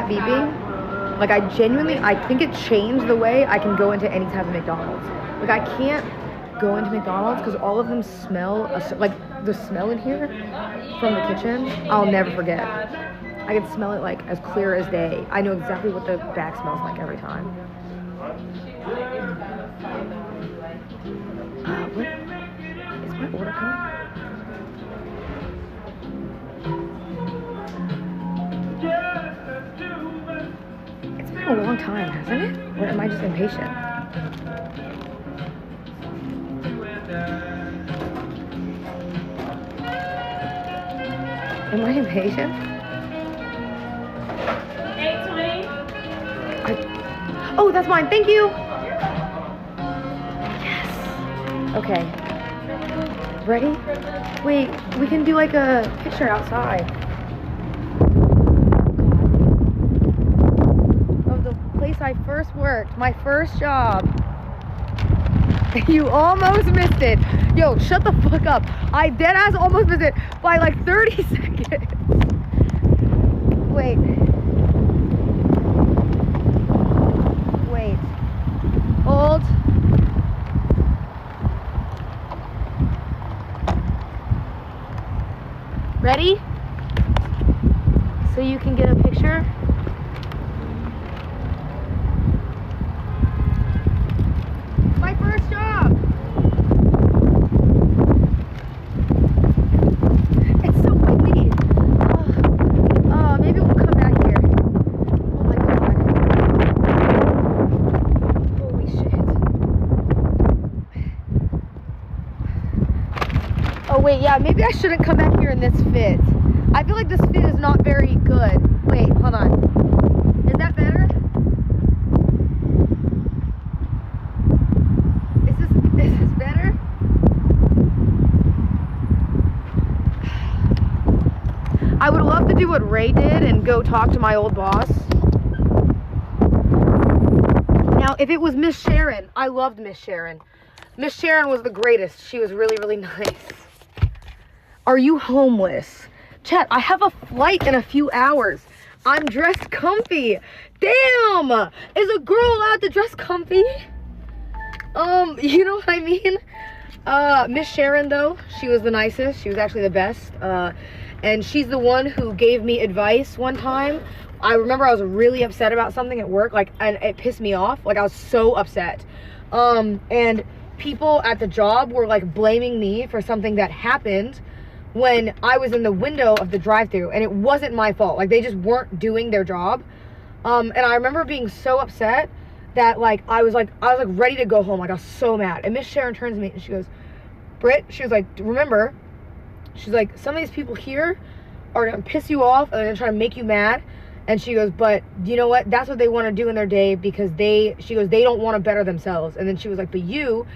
beeping, like I think it changed the way I can go into any type of McDonald's. Like I can't go into McDonald's because all of them smell, like the smell in here from the kitchen, I'll never forget. I can smell it like as clear as day. I know exactly what the back smells like every time. What? Is my order coming? It's been a long time, hasn't it? Or am I just impatient? Am I impatient? 820. Oh, that's mine. Thank you. Yes. Okay. Ready? Wait, we can do like a picture outside. Of the place I first worked, my first job. You almost missed it. Yo, shut the fuck up. I deadass almost missed it by like 30 seconds. Wait. Hold. Ready? So you can get a picture. My first job. It's so windy. Maybe we'll come back here. Oh my god. Holy shit. Oh wait, yeah, maybe I shouldn't come back here in this fit. I feel like this fit is not very good. Wait, hold on. Is that better? Is this better? I would love to do what Ray did and go talk to my old boss. Now, if it was Miss Sharon, I loved Miss Sharon. Miss Sharon was the greatest. She was really, really nice. Are you homeless? Chat, I have a flight in a few hours. I'm dressed comfy. Damn! Is a girl allowed to dress comfy? You know what I mean? Miss Sharon, though, she was the nicest. She was actually the best. And she's the one who gave me advice one time. I remember I was really upset about something at work, like, and it pissed me off. Like, I was so upset. And people at the job were, like, blaming me for something that happened when I was in the window of the drive-thru, and it wasn't my fault. Like, they just weren't doing their job. And I remember being so upset that, like, I was ready to go home. Like, I was so mad. And Miss Sharon turns to me and she goes, Britt, she was like, remember, she's like, some of these people here are gonna piss you off and they're gonna try to make you mad. And she goes, but you know what? That's what they want to do in their day because she goes, they don't want to better themselves. And then she was like, but you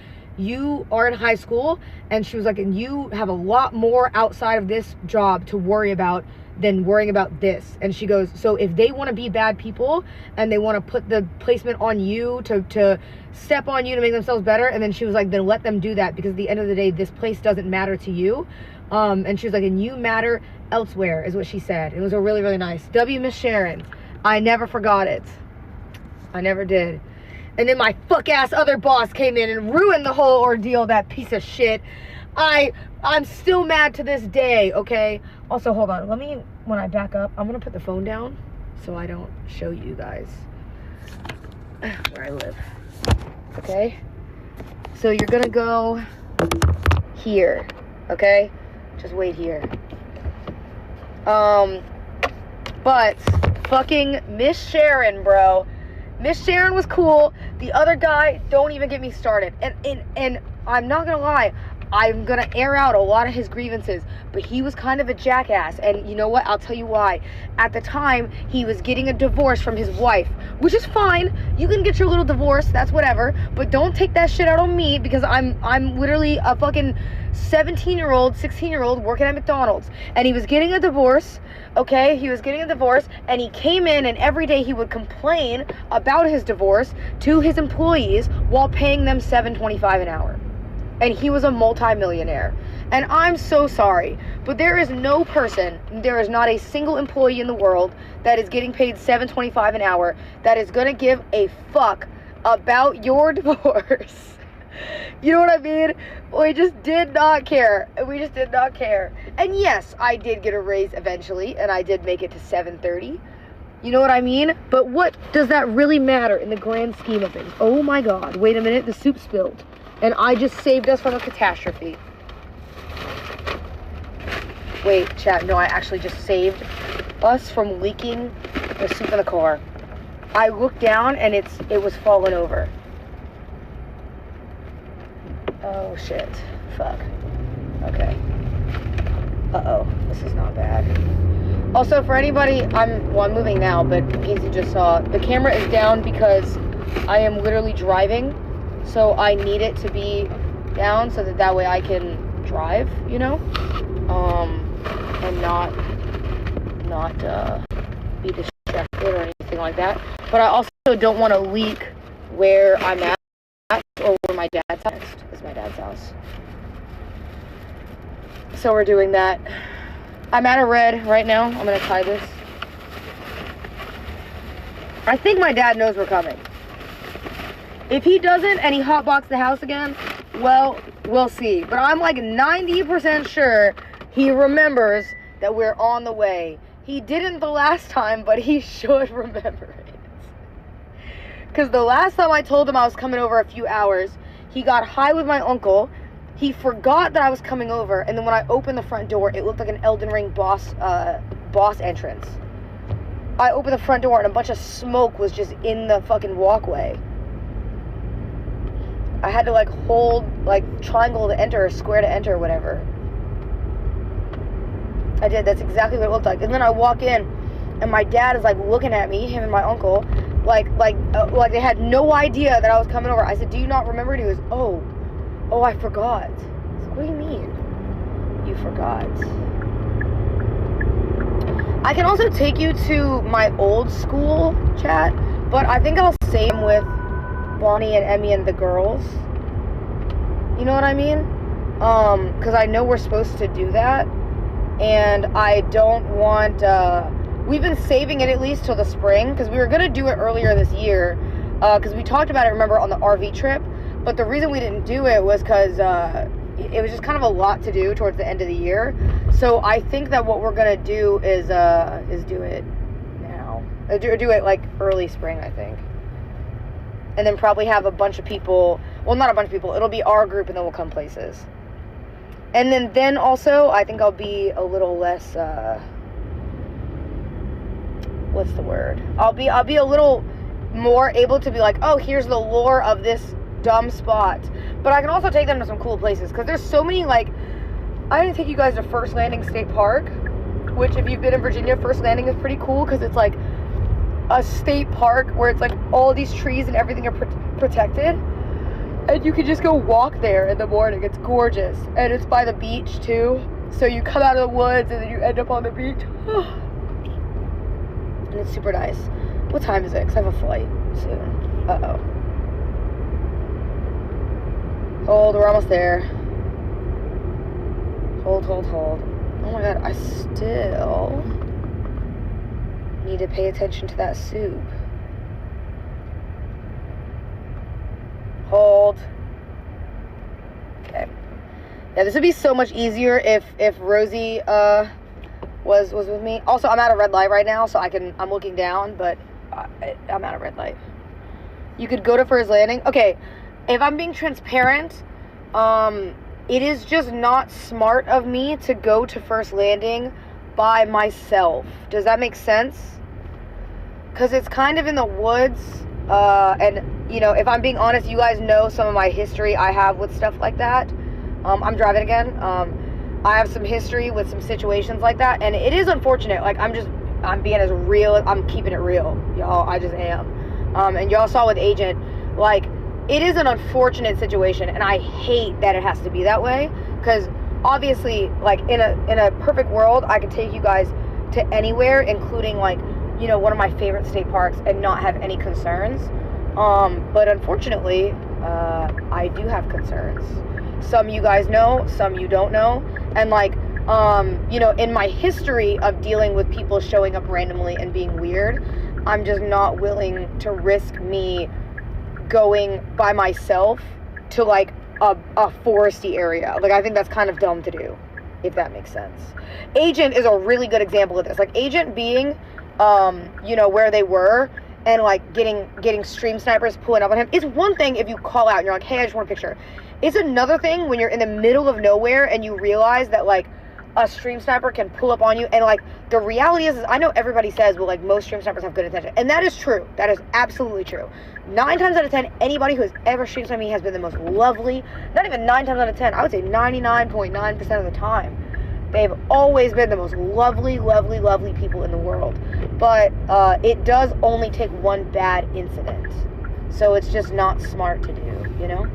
are in high school, and she was like, and you have a lot more outside of this job to worry about than worrying about this. And she goes, so if they want to be bad people and they want to put the placement on you to step on you to make themselves better, and then she was like, then let them do that, because at the end of the day, this place doesn't matter to you. And she was like, and you matter elsewhere, is what she said. It was a really, really nice. W, Miss Sharon. I never forgot it. I never did. And then my fuck-ass other boss came in and ruined the whole ordeal, that piece of shit. I'm still mad to this day, okay? Also, hold on. Let me, when I back up, I'm going to put the phone down so I don't show you guys where I live. Okay? So you're going to go here, okay? Just wait here. But fucking Miss Sharon, bro. Miss Sharon was cool. The other guy, don't even get me started. And I'm not gonna lie, I'm gonna air out a lot of his grievances, but he was kind of a jackass. And you know what? I'll tell you why. At the time, he was getting a divorce from his wife, which is fine. You can get your little divorce, that's whatever. But don't take that shit out on me, because I'm literally a fucking 17-year-old, 16-year-old working at McDonald's. And he was getting a divorce, okay? He was getting a divorce, and he came in, and every day he would complain about his divorce to his employees while paying them $7.25 an hour. And he was a multi-millionaire. And I'm so sorry, but there is no person, there is not a single employee in the world that is getting paid $7.25 an hour that is gonna give a fuck about your divorce. You know what I mean? We just did not care. We just did not care. And yes, I did get a raise eventually, and I did make it to $7.30. You know what I mean? But what does that really matter in the grand scheme of things? Oh my God, wait a minute, the soup spilled. And I just saved us from a catastrophe. Wait, chat, no, I actually just saved us from leaking the soup in the car. I looked down and it was falling over. Oh shit, fuck. Okay. Uh-oh, this is not bad. Also, for anybody, I'm moving now, but in case you just saw, the camera is down because I am literally driving, so I need it to be down so that way I can drive, you know, and not be distracted or anything like that. But I also don't want to leak where I'm at or where my dad's house is. My dad's house. So we're doing that. I'm at a red right now. I'm gonna tie this. I think my dad knows we're coming. If he doesn't and he hotboxed the house again, well, we'll see. But I'm like 90% sure he remembers that we're on the way. He didn't the last time, but he should remember it. Because the last time I told him I was coming over a few hours, he got high with my uncle. He forgot that I was coming over, and then when I opened the front door, it looked like an Elden Ring boss entrance. I opened the front door, and a bunch of smoke was just in the fucking walkway. I had to, like, hold, like, triangle to enter, or square to enter, or whatever. I did. That's exactly what it looked like. And then I walk in, and my dad is, like, looking at me, him and my uncle, like they had no idea that I was coming over. I said, "Do you not remember?" And he goes, "Oh, I forgot." I was like, "What do you mean? You forgot?" I can also take you to my old school chat, but I think I'll save him with Bonnie and Emmy and the girls. You know what I mean? Because I know we're supposed to do that, and I don't want, we've been saving it at least till the spring, because we were going to do it earlier this year, because we talked about it, remember, on the RV trip. But the reason we didn't do it was because it was just kind of a lot to do towards the end of the year. So I think that what we're gonna do is do it now. Do it like early spring, I think. And then probably have a bunch of people. Well, not a bunch of people. It'll be our group, and then we'll come places. And then also, I think I'll be a little less. What's the word? I'll be a little more able to be like, oh, here's the lore of this dumb spot. But I can also take them to some cool places, because there's so many, like, I didn't take you guys to First Landing State Park, which, if you've been in Virginia, First Landing is pretty cool, because it's like a state park where it's like all these trees and everything are protected, and you can just go walk there in the morning. It's gorgeous, and it's by the beach too, so you come out of the woods and then you end up on the beach. And it's super nice. What time is it? Because I have a flight soon. Uh-oh. Hold, we're almost there. Hold. Oh my God, I still need to pay attention to that soup. Hold. Okay. Yeah, this would be so much easier if Rosie was with me. Also, I'm at a red light right now, so I'm looking down, but I'm at a red light. You could go to First Landing. Okay. If I'm being transparent, it is just not smart of me to go to First Landing by myself. Does that make sense? Because it's kind of in the woods, and, you know, if I'm being honest, you guys know some of my history I have with stuff like that. I'm driving again. I have some history with some situations like that, and it is unfortunate. Like, I'm being as real, I'm keeping it real, y'all. I just am. And y'all saw with Agent, like, it is an unfortunate situation, and I hate that it has to be that way, because obviously, like, in a perfect world, I could take you guys to anywhere, including, like, you know, one of my favorite state parks, and not have any concerns. But unfortunately, I do have concerns. Some you guys know, some you don't know. And like, you know, in my history of dealing with people showing up randomly and being weird, I'm just not willing to risk me going by myself to like a foresty area. Like, I think that's kind of dumb to do, if that makes sense. Agent is a really good example of this. Like, Agent being, you know, where they were, and like getting stream snipers pulling up on him is one thing if you call out and you're like, hey, I just want a picture. It's another thing when you're in the middle of nowhere and you realize that like a stream sniper can pull up on you. And like, the reality is I know everybody says, well, like, most stream snipers have good intention, and that is true. That is absolutely true. 9 times out of 10, anybody who has ever streamed with me has been the most lovely. Not even 9 times out of 10, I would say 99.9% of the time, they've always been the most lovely, lovely, lovely people in the world. But it does only take one bad incident, so it's just not smart to do, you know?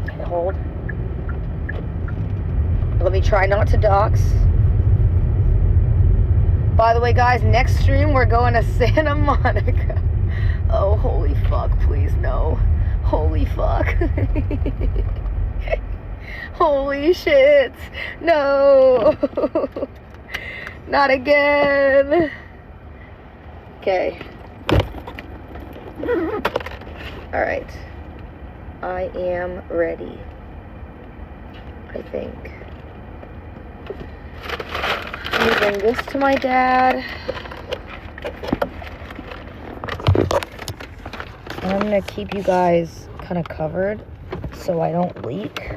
Okay, hold. Let me try not to dox. By the way, guys, next stream we're going to Santa Monica. Oh, holy fuck, please no. Holy fuck. Holy shit. No. Not again. Okay. Alright. I am ready. I think. Let me bring this to my dad. And I'm gonna keep you guys kind of covered so I don't leak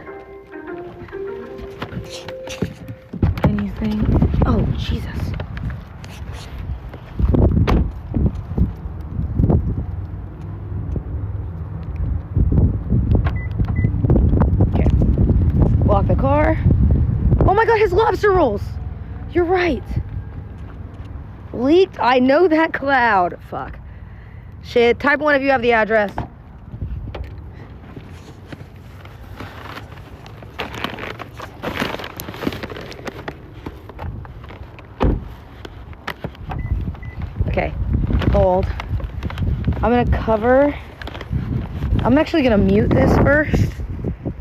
anything. Oh, Jesus. Okay. Lock the car. Oh my God, his lobster rolls. You're right. Leaked? I know that cloud. Fuck. Shit. Type 1 if you have the address. Okay. Hold. I'm gonna cover. I'm actually gonna mute this first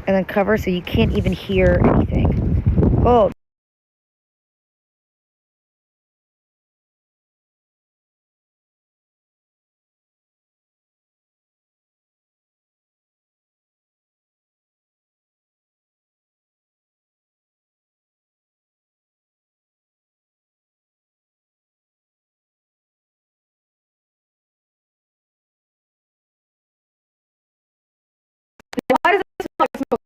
and then cover so you can't even hear anything. Oh. Why does it smell like smoke?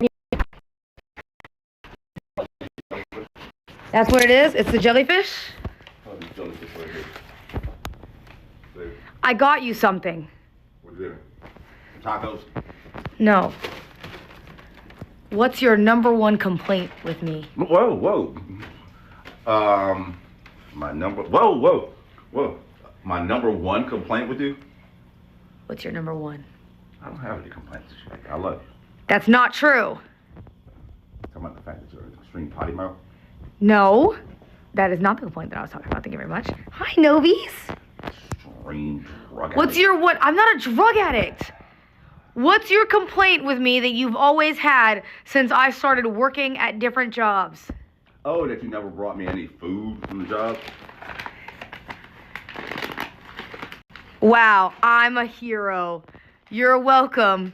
That's what it is? It's the jellyfish? Oh, the jellyfish right here. There. I got you something. What's there? Tacos? No. What's your number one complaint with me? Whoa, whoa. My number, whoa. My number one complaint with you? What's your number one? I don't have any complaints. I love you. That's not true. Talking about the fact that you're an extreme potty mouth. No. That is not the complaint that I was talking about. Thank you very much. Hi, Novies. Extreme drug addict. What's your what? I'm not a drug addict. What's your complaint with me that you've always had since I started working at different jobs? Oh, that you never brought me any food from the job? Wow, I'm a hero. You're welcome.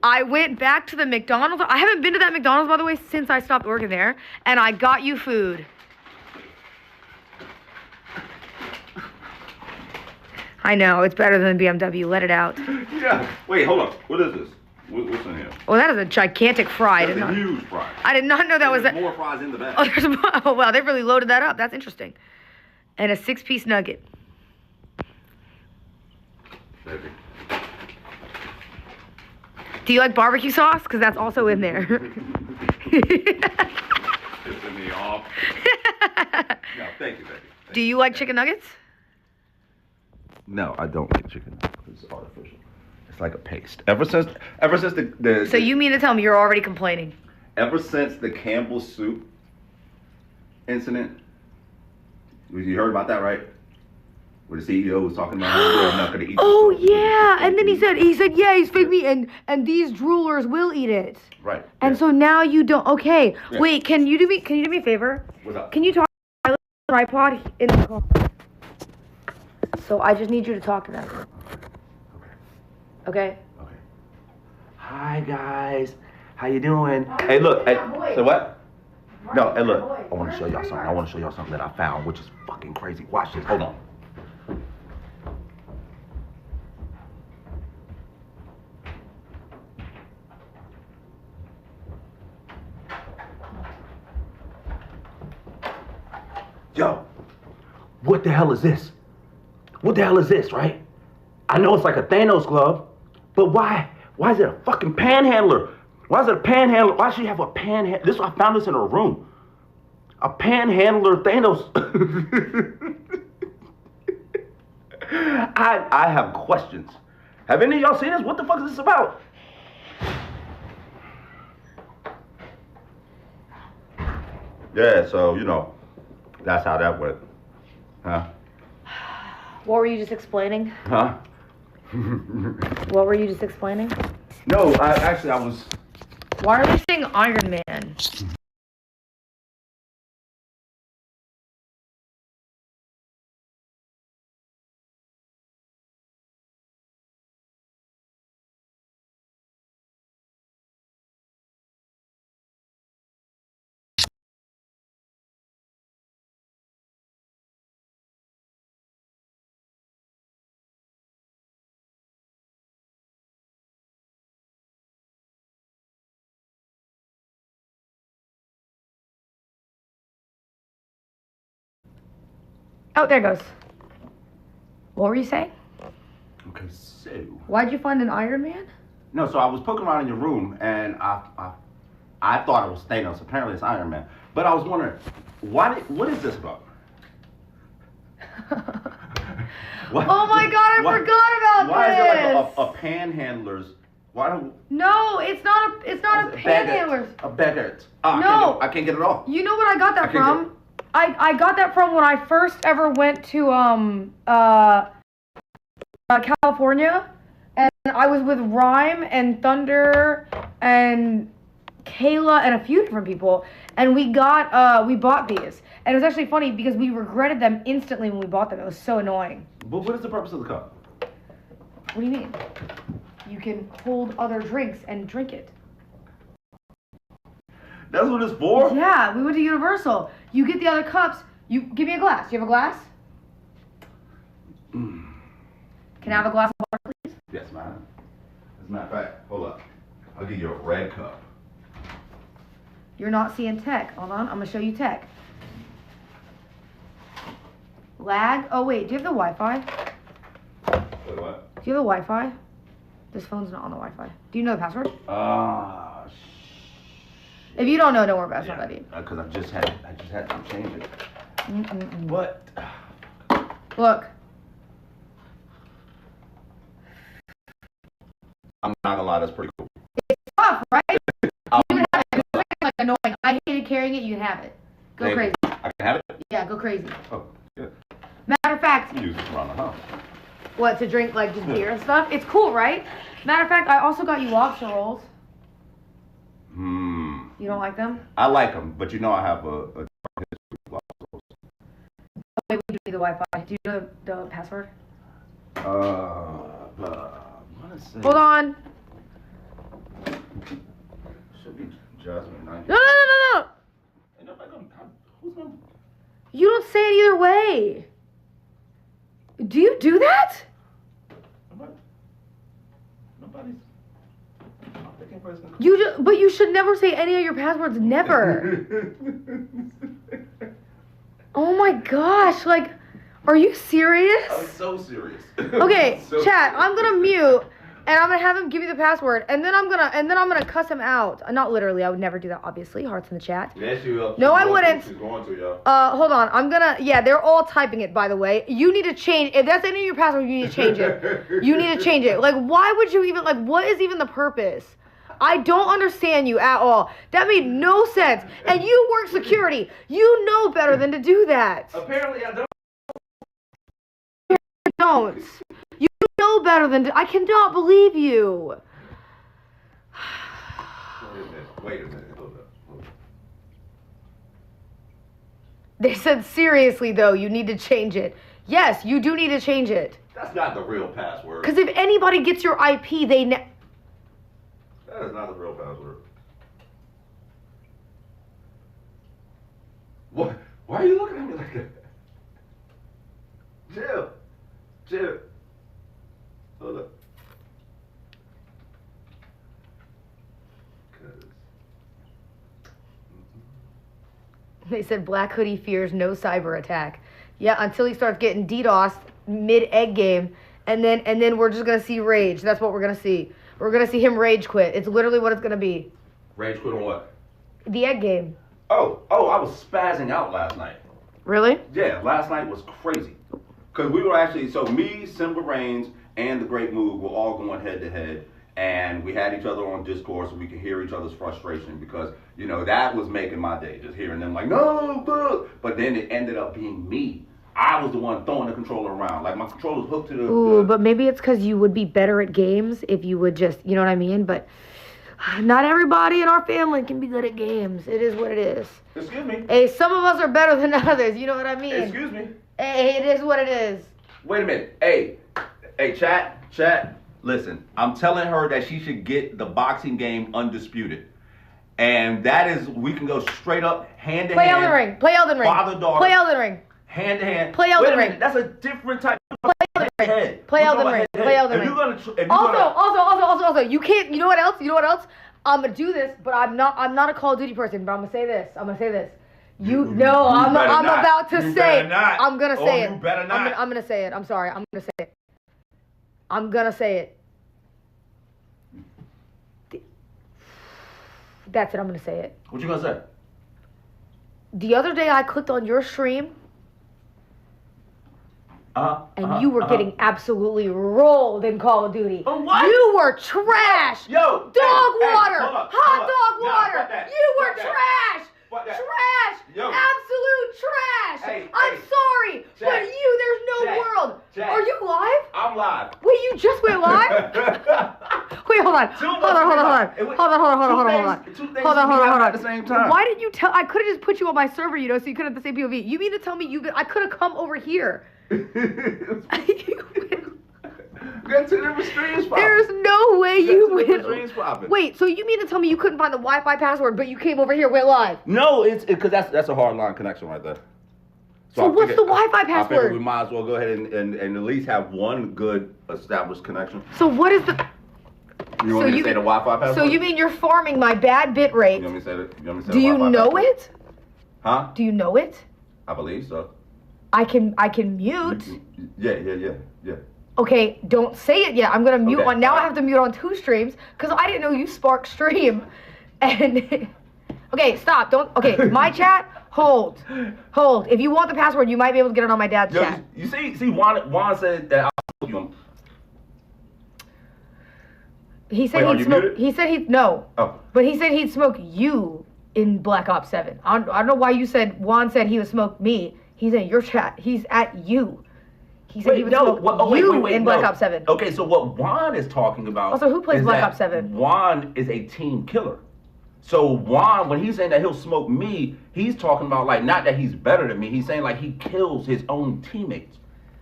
I went back to the McDonald's. I haven't been to that McDonald's, by the way, since I stopped working there. And I got you food. I know, it's better than BMW. Let it out. Yeah. Wait, hold on. What is this? What's in here? Well, that is a gigantic fry. That's a huge fry. I did not know that was There's that. more fries in the bag. Oh, there's more. Oh, wow, they really loaded that up. That's interesting. And a 6-piece nugget. Baby. Do you like barbecue sauce? Because that's also in there. Pissing me off. No, thank you, baby. Do you like chicken nuggets? No, I don't like chicken. It's artificial. It's like a paste. Ever since the So you mean to tell me you're already complaining? ever since the Campbell soup incident, you heard about that, right? Where the CEO was talking about how we're not gonna eat. Oh this stuff. yeah, and then he said, yeah, he's fake meat, and these droolers will eat it. Right. And yeah. so now you don't. Okay, Yeah. wait. Can you do me a favor? What's up? Can you talk to my tripod in the car? So I just need you to talk to them. Okay. Okay. Hi guys, how you doing? Hey, look. Hey, so what? No, hey, look. I want to show y'all something. I want to show y'all something that I found, which is fucking crazy. Watch this. Hold on. Yo, what the hell is this? What the hell is this, right? I know it's like a Thanos glove, but why is it a fucking panhandler? Why is it a panhandler? Why should you have a panhandler? I found this in a room. A panhandler Thanos. I have questions. Have any of y'all seen this? What the fuck is this about? Yeah, so, that's how that went. Huh? What were you just explaining? Huh? What were you just explaining? No, I was... Why are they saying Iron Man? Oh, there it goes. What were you saying? Okay, so... Why'd you find an Iron Man? No, so I was poking around in your room, and I thought it was Thanos. Apparently it's Iron Man. But I was wondering, what is this about? What, Oh my god, I forgot about why this! Why is it like a panhandler's... Why don't... No, it's not a panhandler's. A baguette. Ah, No. I can't get it off. You know what I got that I can't from? I got that from when I first ever went to California, and I was with Rhyme and Thunder and Kayla and a few different people, and we bought these, and it was actually funny because we regretted them instantly when we bought them. It was so annoying. But what is the purpose of the cup? What do you mean? You can hold other drinks and drink it. That's what it's for? Yeah, we went to Universal. You get the other cups. You give me a glass. Do you have a glass? Can I have a glass of water, please? Yes, ma'am. As a matter of fact, hold up. I'll give you a red cup. You're not seeing tech. Hold on, I'm gonna show you tech. Lag. Oh wait, do you have the Wi-Fi? Wait, what? Do you have the Wi-Fi? This phone's not on the Wi-Fi. Do you know the password? If you don't know, don't worry about it. It's not that deep. Because I just had to change it. What? Look. I'm not gonna lie, that's pretty cool. It's tough, right? You can have it. It's like annoying. I hated carrying it. You can have it. Go crazy. I can have it? Yeah, go crazy. Oh, good. Matter of fact. You use this around the house. What, to drink like just beer and stuff? It's cool, right? Matter of fact, I also got you lobster rolls. You don't like them? I like them, but I have a history with lobster rolls. Oh, wait, we do need the Wi-Fi. Do you know the password? Hold on. Should be Jasmine 90. No. Ain't nobody gonna, who's gonna... You don't say it either way. Do you do that? Nobody's... But you should never say any of your passwords. Never. Oh my gosh! Like, are you serious? I'm so serious. Okay, So chat. serious. I'm gonna mute, and I'm gonna have him give you the password, and then I'm gonna cuss him out. Not literally. I would never do that. Obviously, hearts in the chat. Yes, you will. No, I wouldn't. She's going to, y'all. Hold on. Yeah, they're all typing it, by the way. You need to change. If that's any of your passwords, you need to change it. You need to change it. Like, why would you even, like, what is even the purpose? I don't understand you at all. That made no sense. And you work security. You know better than to do that. Apparently, I don't. don't. You know better than I cannot believe you. Wait a minute. Hold up. They said seriously though, you need to change it. Yes, you do need to change it. That's not the real password. Because if anybody gets your IP, they That is not the real password. What? Why are you looking at me like that? Chill. Hold up. They said Black Hoodie fears no cyber attack. Yeah, until he starts getting DDoS mid-egg game, and then we're just gonna see rage. That's what we're gonna see. We're gonna see him rage quit. It's literally what it's gonna be. Rage quit on what? The egg game. Oh, I was spazzing out last night. Really? Yeah, last night was crazy. Because we were actually, so me, Simba Reigns, and The Great Move were all going head to head. And we had each other on Discord so we could hear each other's frustration because, you know, that was making my day, just hearing them like, no, fuck. But then it ended up being me. I was the one throwing the controller around. Like, my controller's hooked to the... Ooh, but maybe it's because you would be better at games if you would just, you know what I mean? But not everybody in our family can be good at games. It is what it is. Excuse me. Hey, some of us are better than others, you know what I mean? Excuse me. Hey, it is what it is. Wait a minute. Hey, chat. Listen, I'm telling her that she should get the boxing game Undisputed. And that is, we can go straight up, hand to hand. Play Elden Ring. Father-daughter. Play Elden Ring. Hand to hand. Play Elden Ring. Wait a minute, that's a different type of head. Play Elden Ring. Play Elden Ring. Also, you can't, you know what else? I'm gonna do this, but I'm not a Call of Duty person, but I'm gonna say this. I'm about to say it. You better not. I'm gonna say it. You better not. I'm gonna say it. I'm sorry. I'm gonna say it. I'm gonna say it. That's it. I'm gonna say it. What you gonna say? The other day I clicked on your stream, and you were getting absolutely rolled in Call of Duty. What? You were trash. Yo, Hot dog water. Nah, You were trash. Trash. Yo. Absolute trash. Hey, I'm sorry, Jack, but there's no Jack, world. Jack. Are you live? I'm live. Wait, you just went live? Wait, hold on. Hold on. At the same time. Why did you tell? I could have just put you on my server, you know, so you couldn't have the same POV. You mean to tell me I could have come over here? Get to the streams popping. There's no way you went. went. Wait, so you mean to tell me you couldn't find the Wi-Fi password, but you came over here, went live? No, it's because that's a hard line connection right there. So what's the Wi-Fi I figured password? we might as well go ahead and at least have one good established connection. So what is the? You want me to say the Wi-Fi password? So you mean you're farming my bad bit rate? You want me to say it? You want me to say Do the you Wi-Fi know password? it? Huh? Do you know it? I believe so. I can mute. Yeah. Okay, don't say it yet. I'm gonna mute Okay, on. Now I alright. have to mute on 2 streams because I didn't know you spark stream. And okay, stop. Don't. Okay, my chat. Hold. If you want the password, you might be able to get it on my dad's Yo, chat. you see, Juan said that I'll you. He said Wait, are he'd you smoke. muted? He said he'd no. Oh. But he said he'd smoke you in Black Ops 7. I don't know why you said Juan said he would smoke me. He's in your chat. He's at you. He said he would smoke you in Black Ops 7. Okay, so what Juan is talking about... Also, who plays is Black that Ops 7? Juan is a team killer. So Juan, when he's saying that he'll smoke me, he's talking about, like, not that he's better than me. He's saying, like, he kills his own teammates.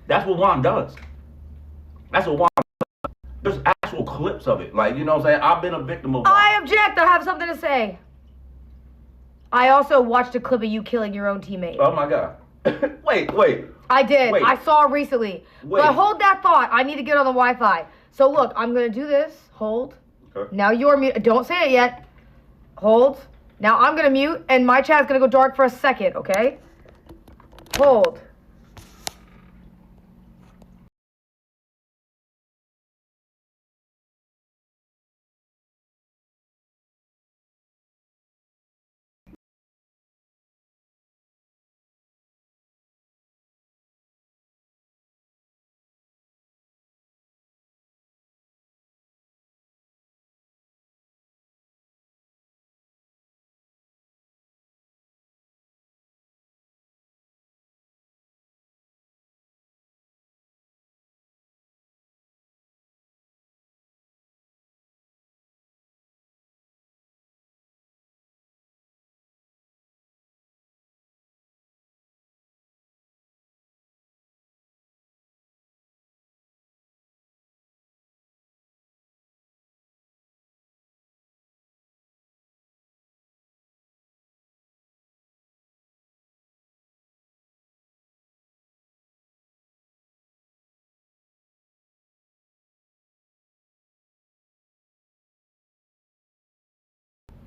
That's what Juan does. That's what Juan does. There's actual clips of it. Like, you know what I'm saying? I've been a victim of Juan. I object. I have something to say. I also watched a clip of you killing your own teammate. Oh, my God. Wait. I did. Wait. I saw it recently. Wait. But hold that thought. I need to get on the Wi-Fi. So look, I'm going to do this. Hold. Okay. Now you're mute. Don't say it yet. Hold. Now I'm going to mute, and my chat's going to go dark for a second, okay? Hold.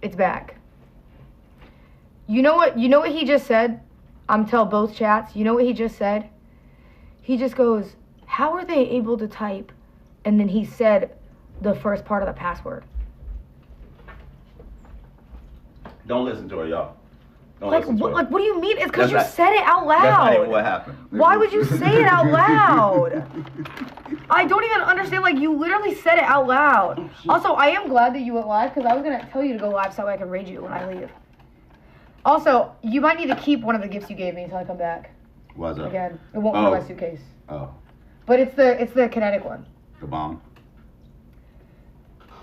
It's back. You know what he just said? I'm telling both chats. You know what he just said? He just goes, how are they able to type? And then he said the first part of the password. Don't listen to her, y'all. Don't Like, listen to her. what do you mean? It's because you That's not- said it out loud. That's not even what happened. Why would you say it out loud? I don't even understand. Like, you literally said it out loud. Also, I am glad that you went live because I was going to tell you to go live so I can raid you when I leave. Also, you might need to keep one of the gifts you gave me until I come back. What's up? Again, it won't be in my suitcase. Oh, But it's the kinetic one. the bomb.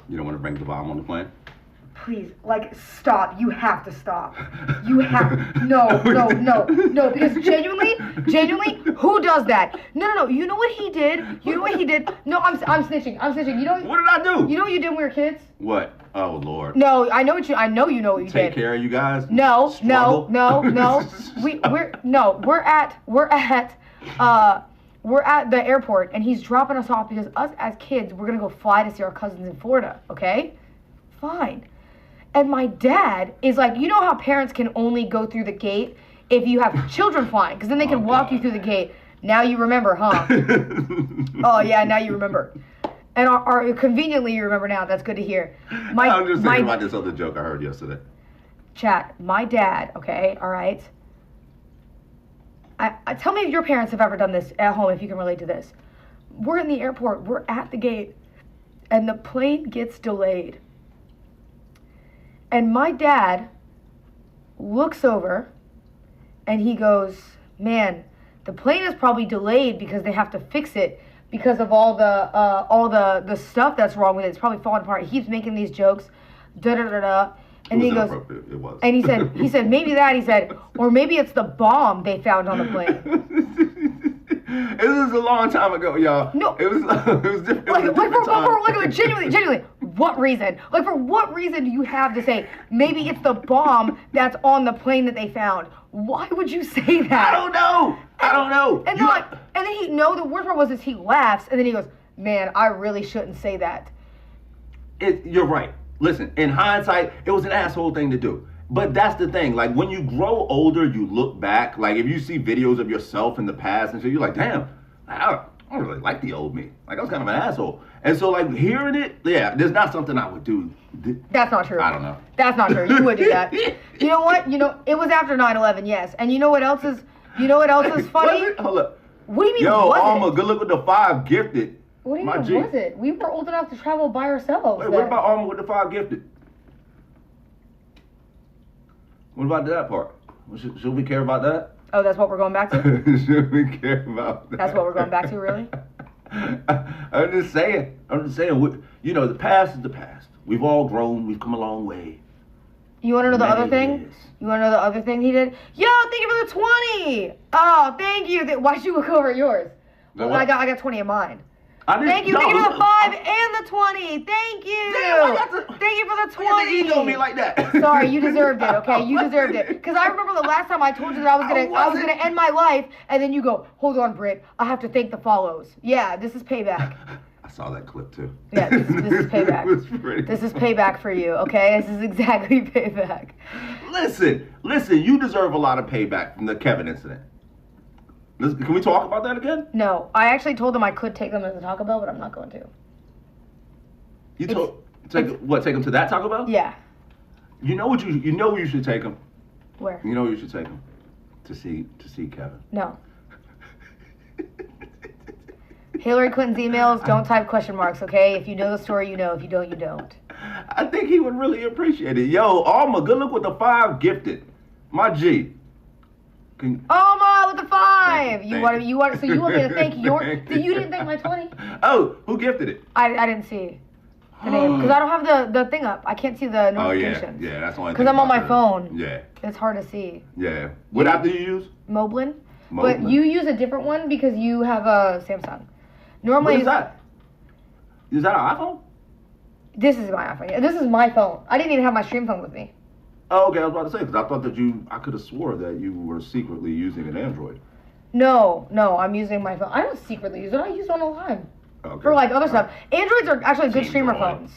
You don't want to bring the bomb on the plane? Please, like, stop. You have to stop. You have, no, because genuinely, who does that? No, you know what he did? No, I'm snitching. You know What did I do? You know what you did when we were kids? What? Oh, Lord. No, I know you know what you Take did. care of you guys? No. Struggle? We're at the airport and he's dropping us off because us as kids, we're gonna go fly to see our cousins in Florida, okay? Fine. And my dad is like, you know how parents can only go through the gate if you have children flying, because then they can walk you through the gate. Now you remember, huh? Oh yeah, now you remember. And our conveniently you remember now. That's good to hear. I'm just thinking about this other joke I heard yesterday. Chat, my dad, okay, all right? I tell me if your parents have ever done this at home, if you can relate to this. We're in the airport, we're at the gate, and the plane gets delayed. And my dad looks over and he goes, man, the plane is probably delayed because they have to fix it because of all the stuff that's wrong with it. It's probably falling apart. He keeps making these jokes, da-da-da-da. And he goes, it was. and he said, maybe that, he said, or maybe it's the bomb they found on the plane. This was a long time ago, y'all. No. It was different. Genuinely, what reason? Like, for what reason do you have to say, maybe it's the bomb that's on the plane that they found? Why would you say that? I don't know. And then the worst part was is he laughs, and then he goes, man, I really shouldn't say that. You're right. Listen, in hindsight, it was an asshole thing to do. But that's the thing. Like, when you grow older, you look back. Like, if you see videos of yourself in the past and so you're like, damn, I don't really like the old me. Like, I was kind of an asshole. And so, like, hearing it, yeah, there's not something I would do. That's not true. I don't know. That's not true. You would do that. You know what? It was after 9/11, yes. And you know what else is funny? Was it? Hold up. What do you mean, Yo, was Alma, it? good luck with the 5 gifted. What do you My mean, G. was it? We were old enough to travel by ourselves. Wait, what about Alma with the 5 gifted? What about that part? Should we care about that? Oh, that's what we're going back to? Should we care about that? That's what we're going back to, really? I'm just saying. The past is the past. We've all grown. We've come a long way. You want to know the Many other thing? years. You want to know the other thing he did? Yo, thank you for the 20! Oh, thank you. Why'd you look over at yours? The Well, what? I got 20 of mine. Thank Thank you for the 5 and the 20. Thank you. Damn, Thank you for the 20. Why you ego me like that? Sorry, you deserved it. Okay, you deserved it. Because I remember the last time I told you that I was gonna end my life, and then you go, hold on, Britt, I have to thank the follows. Yeah, this is payback. I saw that clip too. Yeah, this is payback. It was pretty This is payback for you. Okay, this is exactly payback. Listen, you deserve a lot of payback from the Kevin incident. Can we talk about that again? No, I actually told them I could take them to the Taco Bell, but I'm not going to. Take them to that Taco Bell? Yeah. You know where you should take them? Where? You know where you should take them? To see Kevin. No. Hillary Clinton's emails, don't type question marks, okay? If you know the story, you know. If you don't, you don't. I think he would really appreciate it. Yo, Alma, good luck with the 5 gifted. My G. Alma with the 5. Thank You you. want me to thank your? You didn't thank my 20. Oh, who gifted it? I didn't see the name because I don't have the thing up. I can't see the Oh yeah, notifications. yeah, that's the only. Because thing I'm on about my it. phone. Yeah, It's hard to see. yeah. What app do you use? Moblin. But Moblin. you use a different one because you have a Samsung. Normally, What is that? Is that an iPhone? This is my iPhone. Yeah, this is my phone. I didn't even have my stream phone with me. Oh, okay. I was about to say because I thought that I could have swore that you were secretly using an Android. No, I'm using my phone. I don't secretly use it. I use it all the time. Okay. For like other stuff. Androids are actually good Seems streamer alright. phones.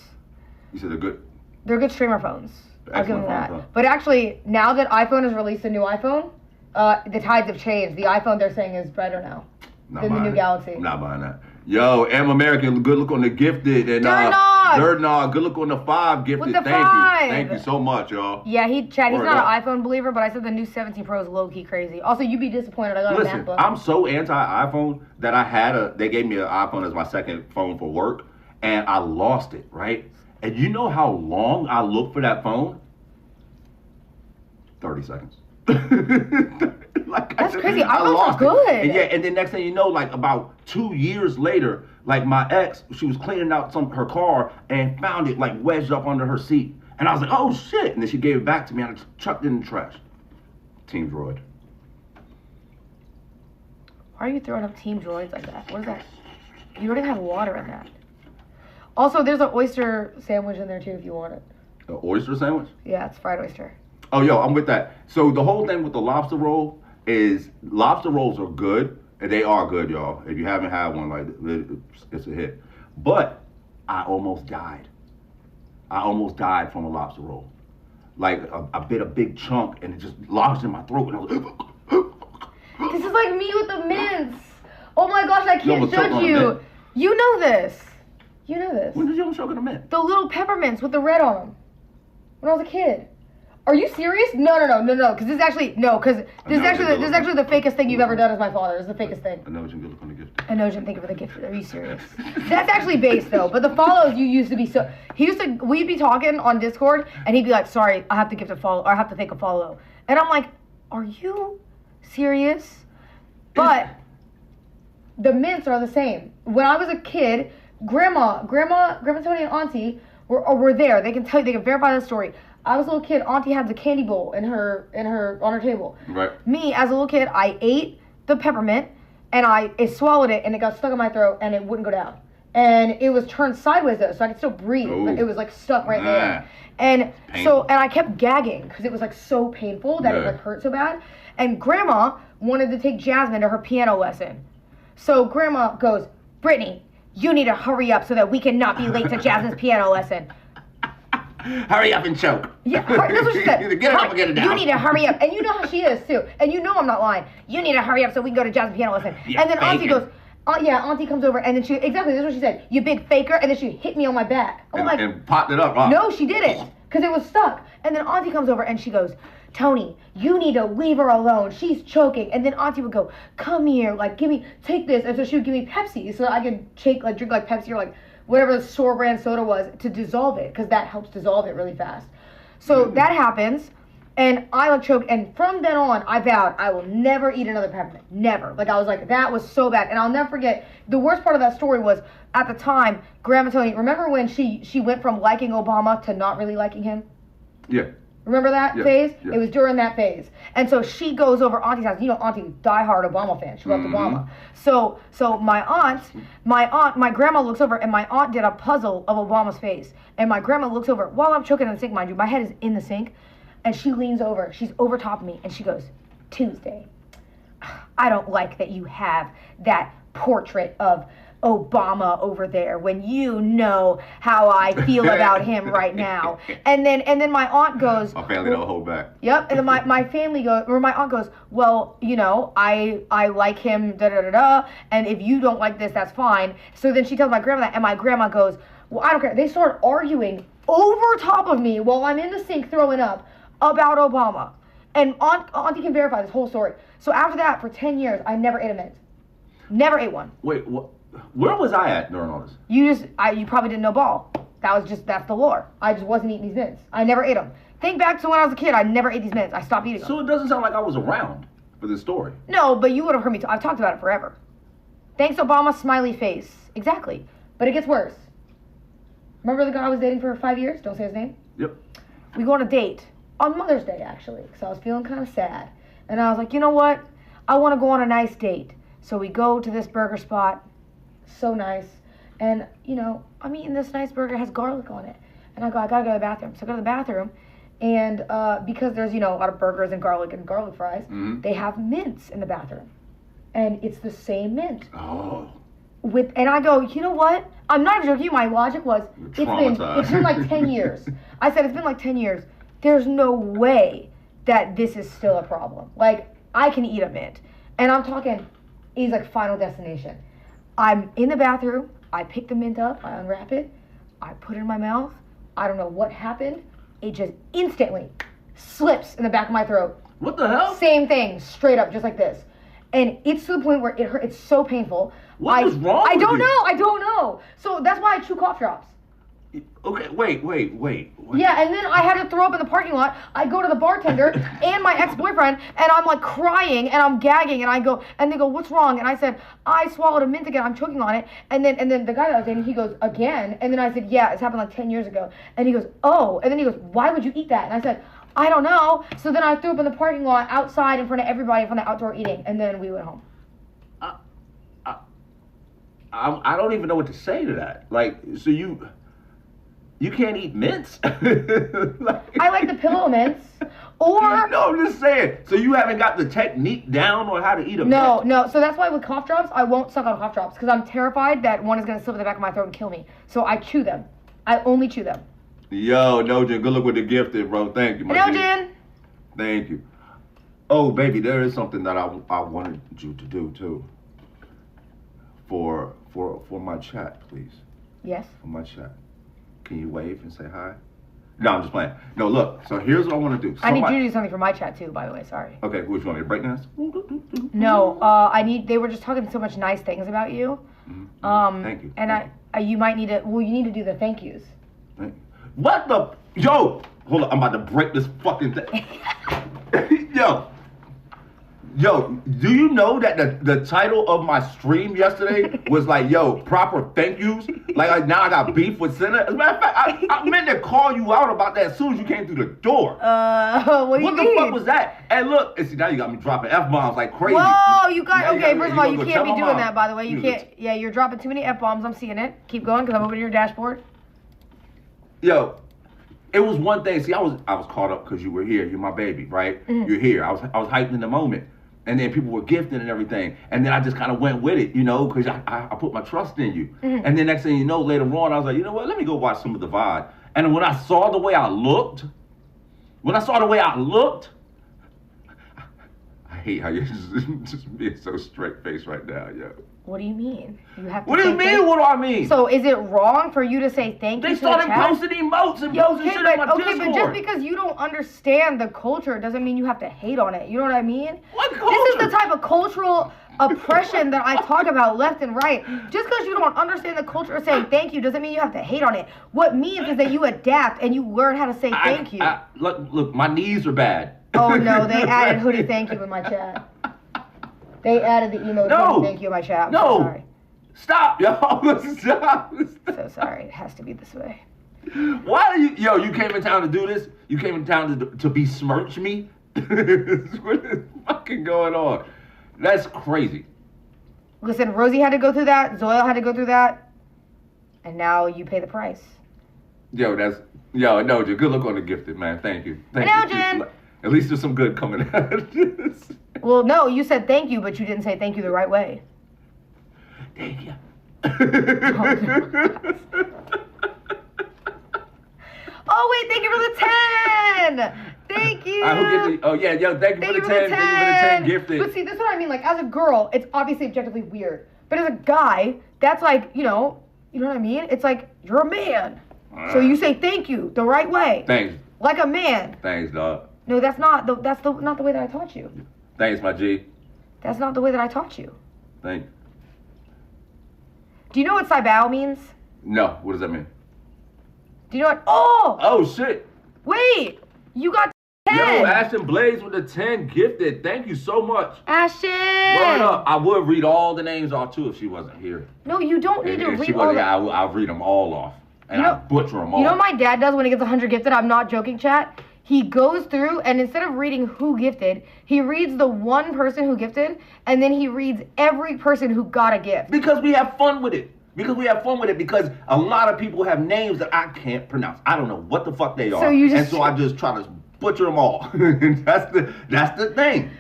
You said they're good. They're good streamer phones. I'll give him Excellent that. phone, though. But actually, now that iPhone has released a new iPhone, the tides have changed. The iPhone they're saying is better now Not than the buying new it. Galaxy. I'm not buying that. Yo, M American, good look on the gifted. And They're not. good look on the 5 gifted. With the Thank 5. you. Thank you so much, y'all. Yeah, Chad, he's Word not up. an iPhone believer, but I said the new 17 Pro is low-key crazy. Also, you'd be disappointed. I got Listen, a MacBook. I'm so anti-iPhone that they gave me an iPhone as my second phone for work, and I lost it, right? And you know how long I looked for that phone? 30 seconds. That's crazy. I iPhones lost are good. it. And yeah, and then next thing you know, like about 2 years later, like my ex, she was cleaning out her car and found it like wedged up under her seat. And I was like, oh shit. And then she gave it back to me and I chucked it in the trash. Team Droid. Why are you throwing up Team Droids like that? What is that? You already have water in that. Also, there's an oyster sandwich in there too if you want it. The oyster sandwich? Yeah, it's fried oyster. Oh, yo, I'm with that. So the whole thing with the lobster roll is lobster rolls are good, and they are good, y'all. If you haven't had one, like it's a hit. But I almost died. I almost died from a lobster roll. Like I bit a big chunk, and it just lodged in my throat, and I was like, This is like me with the mints. Oh my gosh, I You can't almost choked judge on a you. mint. You know this. You know this. when did you almost choke on a mint? The little peppermints with the red on them. When I was a kid. Are you serious? No. Because this is actually this is actually the fakest thing you've ever done as my father. It's the fakest thing. I know you can good look on the gift. I know, Jim. Thank you for the gift. Are you serious? That's actually base though. But the follows you used to be so. We'd be talking on Discord, and he'd be like, "Sorry, I have to gift a follow. Or I have to take a follow." And I'm like, "Are you serious?" But the mints are the same. When I was a kid, Grandma Tony and Auntie were there. They can tell you. They can verify the story. I was a little kid. Auntie had the candy bowl on her table. Right. Me as a little kid, I ate the peppermint and I swallowed it and it got stuck in my throat and it wouldn't go down. And it was turned sideways though, so I could still breathe, but Ooh. it was like stuck right Ah. there. And Painful. I kept gagging because it was like so painful that it Yeah. like hurt so bad. And Grandma wanted to take Jasmine to her piano lesson. So Grandma goes, "Brittany, you need to hurry up so that we cannot be late to Jasmine's piano lesson." Hurry up and choke. Yeah, that's what she said. Get it up and get it down. You need to hurry up. And you know how she is, too. And you know I'm not lying. You need to hurry up so we can go to Jasmine's piano lesson. Yeah, and then Auntie faking. goes, Auntie comes over, and then exactly, this is what she said. "You big faker." And then she hit me on my back. I'm like, and popped it up. Huh? no, she didn't. Because it was stuck. And then Auntie comes over, and she goes, "Tony, you need to leave her alone. She's choking." And then Auntie would go, "Come here, like, take this." And so she would give me Pepsi so that I could drink like Pepsi or like whatever the store brand soda was to dissolve it, because that helps dissolve it really fast. So that happens, and I like choke, and from then on, I vowed I will never eat another peppermint. Never. Like, I was like, that was so bad. And I'll never forget, the worst part of that story was, at the time, Grandma Tony, remember when she went from liking Obama to not really liking him? Yeah. Remember that Yeah, phase? yeah. It was during that phase. And so she goes over Auntie's house. You know, Auntie, diehard Obama fan. She loved Obama. So my grandma looks over, and my aunt did a puzzle of Obama's face. And my grandma looks over, while I'm choking in the sink, mind you, my head is in the sink. And she leans over, she's over top of me, and she goes, "Tuesday, I don't like that you have that portrait of Obama over there when you know how I feel about him right now." And then my aunt goes, My family don't hold back. Yep, and then my aunt goes, "Well, you know, I like him, da da da da, and if you don't like this, that's fine." So then she tells my grandma that, and my grandma goes, "Well, I don't care." They start arguing over top of me while I'm in the sink throwing up about Obama. And Auntie can verify this whole story. So after that, for 10 years, I never ate a mint. Never ate one. Wait, what? Where was I at during all this? You probably didn't know ball. That's the lore. I just wasn't eating these mints. I never ate them. Think back to when I was a kid. I never ate these mints. I stopped eating them. So it doesn't sound like I was around for this story. No, but you would have heard me. I've talked about it forever. Thanks, Obama, smiley face. Exactly. But it gets worse. Remember the guy I was dating for 5 years? Don't say his name. Yep. We go on a date on Mother's Day, actually, because I was feeling kind of sad. And I was like, you know what? I want to go on a nice date. So we go to this burger spot. So nice. And, you know, I'm eating this nice burger. It has garlic on it. And I go, I got to go to the bathroom. So I go to the bathroom. And because there's, you know, a lot of burgers and garlic fries, they have mints in the bathroom. And it's the same mint. Oh. And I go, you know what? I'm not even joking. My logic was, You're traumatized. it's been like 10 years. I said, it's been like 10 years. there's no way that this is still a problem. Like, I can eat a mint. And I'm talking, it's like Final Destination. I'm in the bathroom, I pick the mint up, I unwrap it, I put it in my mouth. I don't know what happened. It just instantly slips in the back of my throat. What the hell? Same thing, straight up, just like this. And it's to the point where it hurt. It's so painful. What is wrong I with don't you? know. I don't know. So that's why I chew cough drops. Okay, wait. Yeah, and then I had to throw up in the parking lot. I go to the bartender and my ex-boyfriend, and I'm like crying and I'm gagging, and they go, what's wrong? And I said, I swallowed a mint again. I'm choking on it. And then the guy that I was dating, he goes, again? And then I said, yeah, it's happened like 10 years ago. And he goes, oh. And then he goes, why would you eat that? And I said, I don't know. So then I threw up in the parking lot outside in front of everybody from the outdoor eating, and then we went home. I don't even know what to say to that. Like, so you can't eat mints? I like the pillow mints. Or no, I'm just saying. So you haven't got the technique down on how to eat a mint? No. So that's why with cough drops, I won't suck on cough drops because I'm terrified that one is going to slip in the back of my throat and kill me. So I chew them. I only chew them. Yo, Nojin, good luck with the gifted, bro. Thank you, my G. Nojin! Thank you. Oh, baby, there is something that I wanted you to do, too. For my chat, please. Yes? For my chat. Can you wave and say hi? No, I'm just playing. No, look. So here's what I want to do. I need you to do something for my chat, too, by the way. Sorry. Okay, which one? Break dance? No, they were just talking so much nice things about you. Mm-hmm. Thank you. And you might need to, you need to do the thank yous. What the? Yo, hold on. I'm about to break this fucking thing. Yo, do you know that the title of my stream yesterday was like, yo, proper thank yous? Like now I got beef with Cinna. As a matter of fact, I meant to call you out about that as soon as you came through the door. What do you mean? What the fuck was that? And look, and see, now you got me dropping F-bombs like crazy. Whoa, you got, now okay, first of all, you can't be doing mom. that, by the way. You can't, yeah, you're dropping too many F-bombs. I'm seeing it. Keep going, because I'm opening your dashboard. Yo, it was one thing. See, I was caught up because you were here. You're my baby, right? Mm-hmm. You're here. I was hyped in the moment. And then people were gifting and everything. And then I just kind of went with it, you know, because I put my trust in you. Mm-hmm. And then next thing you know, later on, I was like, you know what, let me go watch some of the VOD. And when I saw the way I looked, I hate how you're just being so straight-faced right now, yo. What do you mean? You have to What do you say mean, thank- what do I mean? So is it wrong for you to say thank you They to the started chat? posting emotes and posting shit in my Discord. But just because you don't understand the culture doesn't mean you have to hate on it. You know what I mean? What This culture? is the type of cultural oppression that I talk about left and right. Just because you don't understand the culture of saying thank you doesn't mean you have to hate on it. What means is that you adapt and you learn how to say thank you. Look, my knees are bad. Oh no, they added hoodie thank you in my chat. They added the emoji hoodie thank you in my chat. I'm so sorry. Stop, yo. Stop. So sorry. It has to be this way. Why are you, you came in town to do this? You came in town to besmirch me? What is fucking going on? That's crazy. Listen, Rosie had to go through that. Zoil had to go through that. And now you pay the price. No, good luck on the gifted, man. Thank you. Thank you. Jen. At least there's some good coming out of this. Well, no, you said thank you, but you didn't say thank you the right way. Thank you. Oh, wait, thank you for the 10! Thank you! Thank you for the 10. Thank you for the 10 gifted. But see, that's what I mean. Like, as a girl, it's obviously objectively weird. But as a guy, that's like, you know what I mean? It's like, you're a man. So you say thank you the right way. Thanks. Like a man. Thanks, dog. No, that's not the way that I taught you. Thanks, my G. That's not the way that I taught you. Thank you. Do you know what Saibao means? No, what does that mean? Do you know what? Oh! Oh, shit. Wait! You got 10! Yo, Ashton Blaze with the 10 gifted. Thank you so much. Ashton! Word up. I would read all the names off, too, if she wasn't here. No, you don't need to If she read all wasn't the... here, I'll read them all off. And I'll butcher them all. You know what my dad does when he gets 100 gifted? I'm not joking, chat. He goes through, and instead of reading who gifted, he reads the one person who gifted, and then he reads every person who got a gift. Because we have fun with it. Because a lot of people have names that I can't pronounce. I don't know what the fuck they are. And so I just try to butcher them all. That's the thing.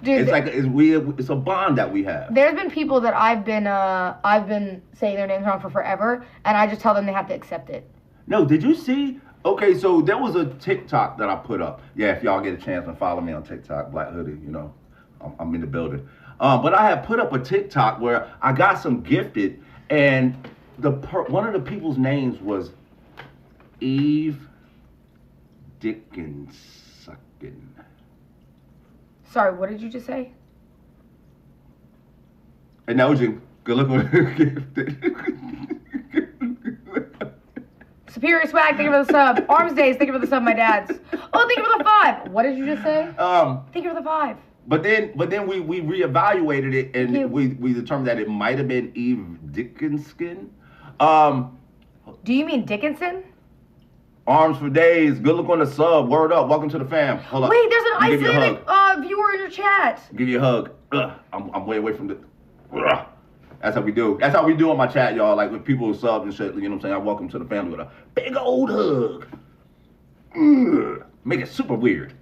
Dude, it's a bond that we have. There's been people that I've been saying their names wrong for forever, and I just tell them they have to accept it. No, did you see Okay, so there was a TikTok that I put up. Yeah, if y'all get a chance to follow me on TikTok, Black Hoodie, you know, I'm in the building. But I had put up a TikTok where I got some gifted, and one of the people's names was Eve Dickinson. Sorry, what did you just say? And that was your good look on gifted. Superior Swag, thank you for the sub. Arms Days, thank you for the sub, my dads. Oh, thank you for the 5. What did you just say? Thank you for the 5. But then we reevaluated it, and we determined that it might have been Eve Dickinson. Do you mean Dickinson? Arms for days. Good look on the sub. Word up. Welcome to the fam. Hold up. Wait, there's an Give you a Icelandic viewer in your chat. Give you a hug. I'm way away from the. That's how we do. That's how we do on my chat, y'all. Like with people who sub and shit, you know what I'm saying? I welcome to the family with a big old hug. Make it super weird.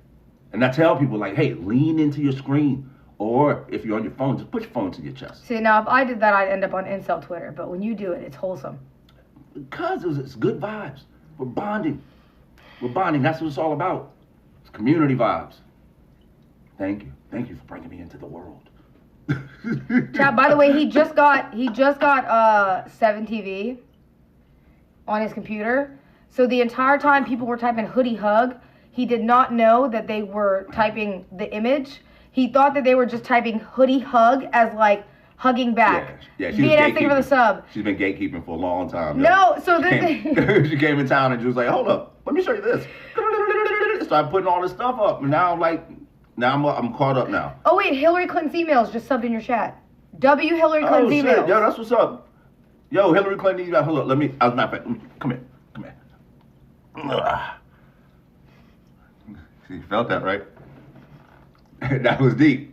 And I tell people like, hey, lean into your screen. Or if you're on your phone, just put your phone to your chest. See, now if I did that, I'd end up on incel Twitter. But when you do it, it's wholesome. Because it's good vibes. We're bonding. We're bonding. That's what it's all about. It's community vibes. Thank you. Thank you for bringing me into the world. Chat, by the way, he just got 7 TV on his computer. So the entire time people were typing hoodie hug, he did not know that they were typing the image. He thought that they were just typing hoodie hug as like hugging back. Yeah, she was thank you for the sub. She's been gatekeeping for a long time. No, so she came in town and she was like, hold up, let me show you this. Started putting all this stuff up, and now I'm caught up now. Oh wait, Hillary Clinton's emails just subbed in your chat. W Hillary Clinton's emails. Shit. Yo, that's what's up. Yo, Hillary Clinton email. Hold up, let me. As a matter of fact, come here. You felt that, right? That was deep.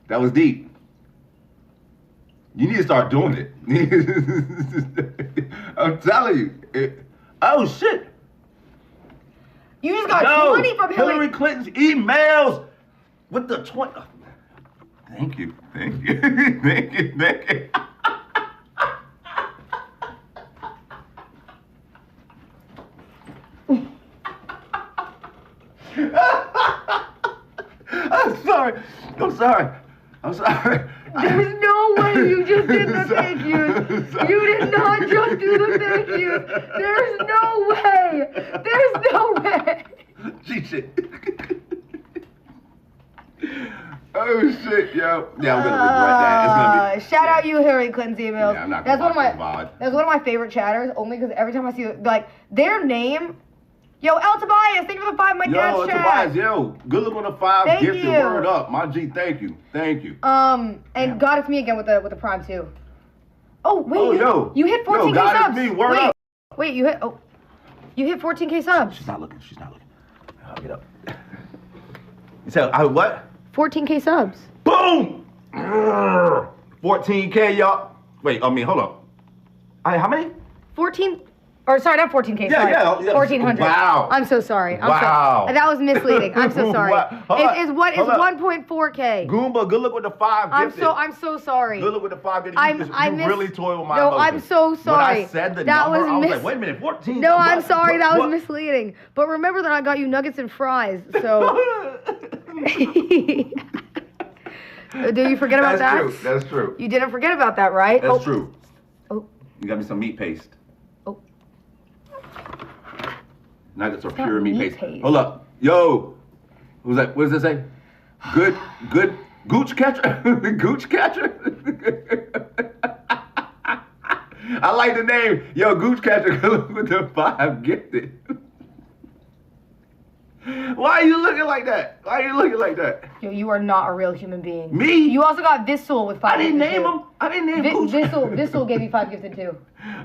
That was deep. You need to start doing it. I'm telling you. Oh shit. You just got 20 from Hillary Clinton's emails with the 20. Oh, thank you. Thank you. Thank you. Thank you. I'm sorry. I'm sorry. I'm sorry. There's no way you just did the thank yous. You did not just do the thank yous. There's no way. There's no way. Shit. Oh shit, yo. Yeah, I'm gonna regret that. It's gonna be. Shout out you, Hillary Clinton's emails. Yeah, I'm not that's gonna one of watch my. That's one of my favorite chatters. Only because every time I see like their name. Yo, El Tobias, thank you for the 5, my dad's El chat. Tobias, yo, good look on the 5. Thank Gifted you. word up. My G, thank you. Thank you. And God, it's me again with the prime too. Oh wait, you hit 14K God, subs. it's me. Word up. Wait, you hit 14K subs. She's not looking. I'll get up. You said what? 14K subs. Boom! 14K, y'all. Wait, hold up. How many? 14. Or sorry, not 14K. Yeah, sorry. yeah. 1400. Wow. I'm so sorry. Wow. That was misleading. I'm so sorry. It's 1.4K. Goomba, good look with the 5 gifted. I'm so sorry. Good look with the 5 gifted. You really toyed with my No, emotions. I'm so sorry. When I said the that number, was I was like, wait a minute, 14. No, I'm sorry. That was misleading. But remember that I got you nuggets and fries. So. Do you forget about that? That's true. That's true. You didn't forget about that, right? That's true. Oh. You got me some meat paste. Oh. Nuggets are pure meat paste. paste. Hold up. Yo. Who's that? What does it say? Good gooch catcher? Gooch catcher? I like the name. Yo, gooch catcher with the 5 gifted. Why are you looking like that? Yo, you are not a real human being. Me? You also got Vissel with 5 I didn't gifted name too. him. I didn't name Gooch. Vissel gave you 5 gifted too.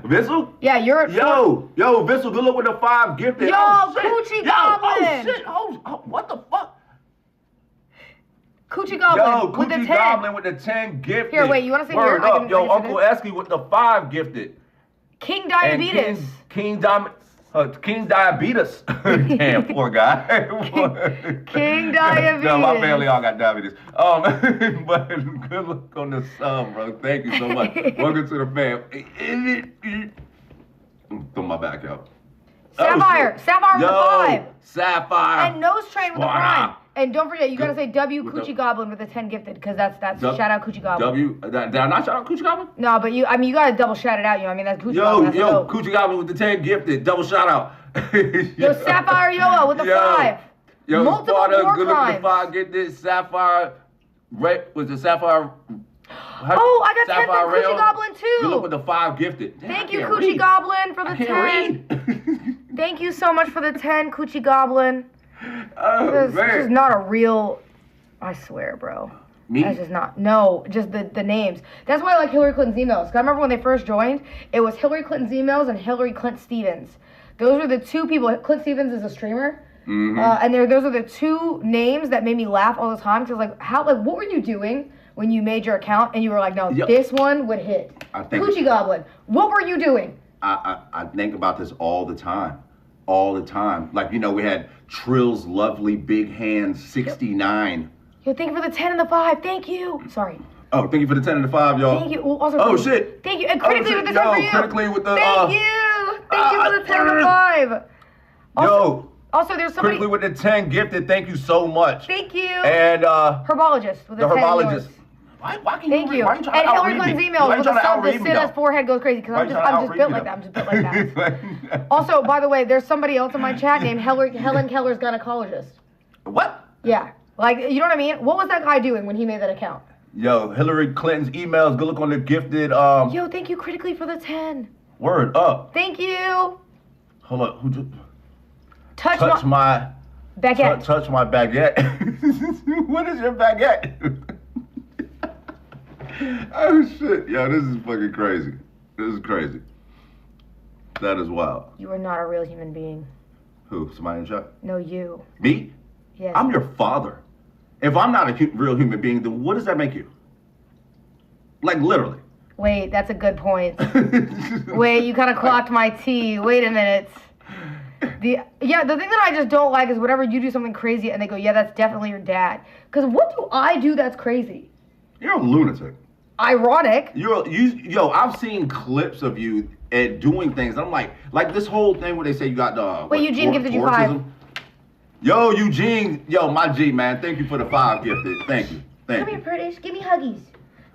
Vissel? Yeah, you're at Yo, Vissel, good luck with the 5 gifted. Yo, oh, shit. Coochie Yo, Goblin. Oh, shit. Oh, what the fuck? Coochie Goblin Yo, with the Coochie 10. Goblin with the 10 gifted. Here, wait, you want to say here? Word up. Yo, Uncle Esky with the 5 gifted. King Diabetes. King Diabetes. Damn, poor guy. King Diabetes. No, my family all got diabetes. But good luck on the sub, bro. Thank you so much. Welcome to the fam. Throw my back out. Sapphire. shit. Sapphire with a 5. Sapphire. And Nose Train with a Squad. 9. And don't forget, you gotta say W With Coochie the- Goblin with a 10 gifted, because that's shout out Coochie Goblin. Did I not shout out Coochie Goblin? No, but you gotta double shout it out. You know what I mean? That's Coochie Yo, Goblin. That's yo, dope. Coochie Goblin with the 10 gifted. Double shout out. Yo, Sapphire Yoa with a 5. Yo, Multiple Sparta, war good look at the crimes. 5. Get this Sapphire. Was the Sapphire? Oh, I got 10 Sapphire from Coochie Rail? Goblin too. Good look with the 5 gifted. Damn, Thank I you, can't Coochie read. Goblin, for the I 10. can't read. Thank you so much for the 10, Coochie Goblin. Oh, This man. is not a real. I swear, bro. Me? That's just not. No, just the names. That's why I like Hillary Clinton's emails. 'Cause I remember when they first joined, it was Hillary Clinton's emails and Hillary Clinton Stevens. Those were the two people. Clint Stevens is a streamer. Mm-hmm. And those are the two names that made me laugh all the time. Because what were you doing when you made your account and you were like, no, Yep. this one would hit. I think- Coochie Goblin, what were you doing? I think about this all the time. All the time. Like, we had Trill's lovely big hand 69. Yo, thank you for the 10 and the 5. Thank you. Sorry. Oh, thank you for the 10 and the 5, y'all. Thank you. Well, also, Oh, shit. Thank you. And critically with the 10 for you. Critically with the, Thank you. Thank you for the 10 and the 5. Also, there's somebody. Critically with the 10 gifted, thank you so much. Thank you. And, Herbologist with the the 10 herbologist. yours. Why can Thank you. Why And you trying to Hillary outread Clinton's me? emails Why you with a trying to sub that outread me, Cinna's though? forehead goes crazy because Why I'm you just trying to built outread like me, that. I'm just built like that. Also, by the way, there's somebody else in my chat named Helen Keller's gynecologist. What? Yeah. Like, you know what I mean? What was that guy doing when he made that account? Yo, Hillary Clinton's emails. Good look on the gifted. Yo, thank you critically for the 10. Word up. Thank you. Hold up. Who just Touch my baguette. touch my baguette? What is your baguette? Oh shit. Yo, this is fucking crazy. This is crazy. That is wild. You are not a real human being. Who? Somebody in the chat? No, you. Me? Yes. I'm your father. If I'm not a real human being, then what does that make you? Like, literally. Wait, that's a good point. Wait, you kind of clocked my T. Wait a minute. The thing that I just don't like is whenever you do something crazy and they go, yeah, that's definitely your dad. Because what do I do that's crazy? You're a lunatic. Ironic. Yo, I've seen clips of you at doing things. I'm like this whole thing where they say you got the. Wait, Eugene gifted you 5. Yo, Eugene. Yo, my G, man. Thank you for the 5 gifted. Thank you. Come here, Prentice. Give me huggies.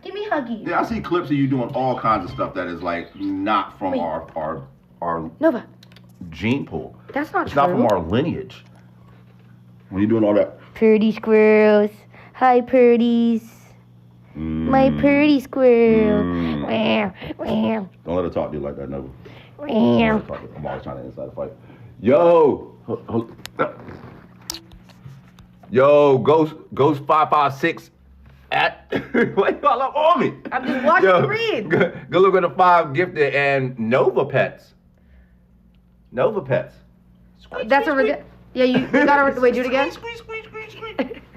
Give me huggies. Yeah, I see clips of you doing all kinds of stuff that is like not from Wait. our Nova, gene pool. that's not It's true. not from our lineage. When you doing all that. Purdy squirrels. Hi, Purdies. My purdy squirrel. Meow, meow, Don't let her talk to you like that, Nova. meow. I'm always trying to inside the fight. Yo! Yo, Ghost 556 at why y'all up on me? I'm just watching you read. Good look at the 5 gifted and Nova Pets. Nova Pets. That's a yeah. You gotta wait. Do it again. It's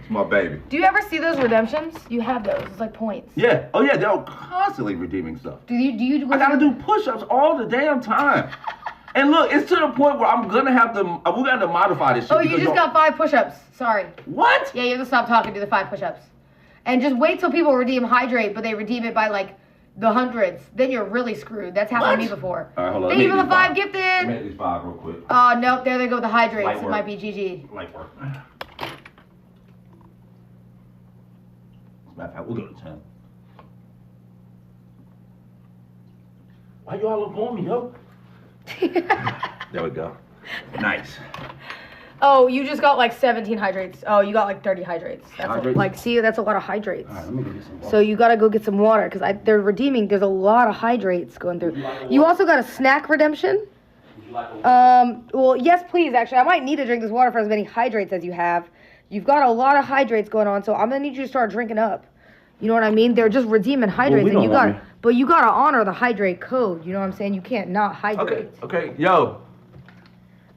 my baby. Do you ever see those redemptions? You have those. It's like points. Yeah. Oh yeah, they're constantly redeeming stuff. Do you? I gotta do push-ups all the damn time. And look, it's to the point where I'm gonna have to. We're gonna have to modify this shit. Oh, you just got 5 push-ups. Sorry. What? Yeah, you have to stop talking. Do the 5 push-ups, and just wait till people redeem hydrate, but they redeem it by like the hundreds. Then you're really screwed. That's happened to me before. All right, hold on. Thank you for the 5 Let me gifted. hit these 5 real quick. Oh no, there they go. The hydrates. Light It work. might be GG. Light work. Matter of fact, we'll go to 10. Why you all up on me, yo? There we go. Nice. Oh, you just got like 17 hydrates. Oh, you got like 30 hydrates. That's Hydrates? like, see, that's a lot of hydrates. All right, let me go get some water. So you gotta go get some water because they're redeeming. There's a lot of hydrates going through. You also got a snack redemption. Well, yes, please. Actually, I might need to drink this water for as many hydrates as you have. You've got a lot of hydrates going on, so I'm gonna need you to start drinking up. You know what I mean? They're just redeeming hydrates, we and don't want me. but you gotta honor the hydrate code. You know what I'm saying? You can't not hydrate. Okay, yo.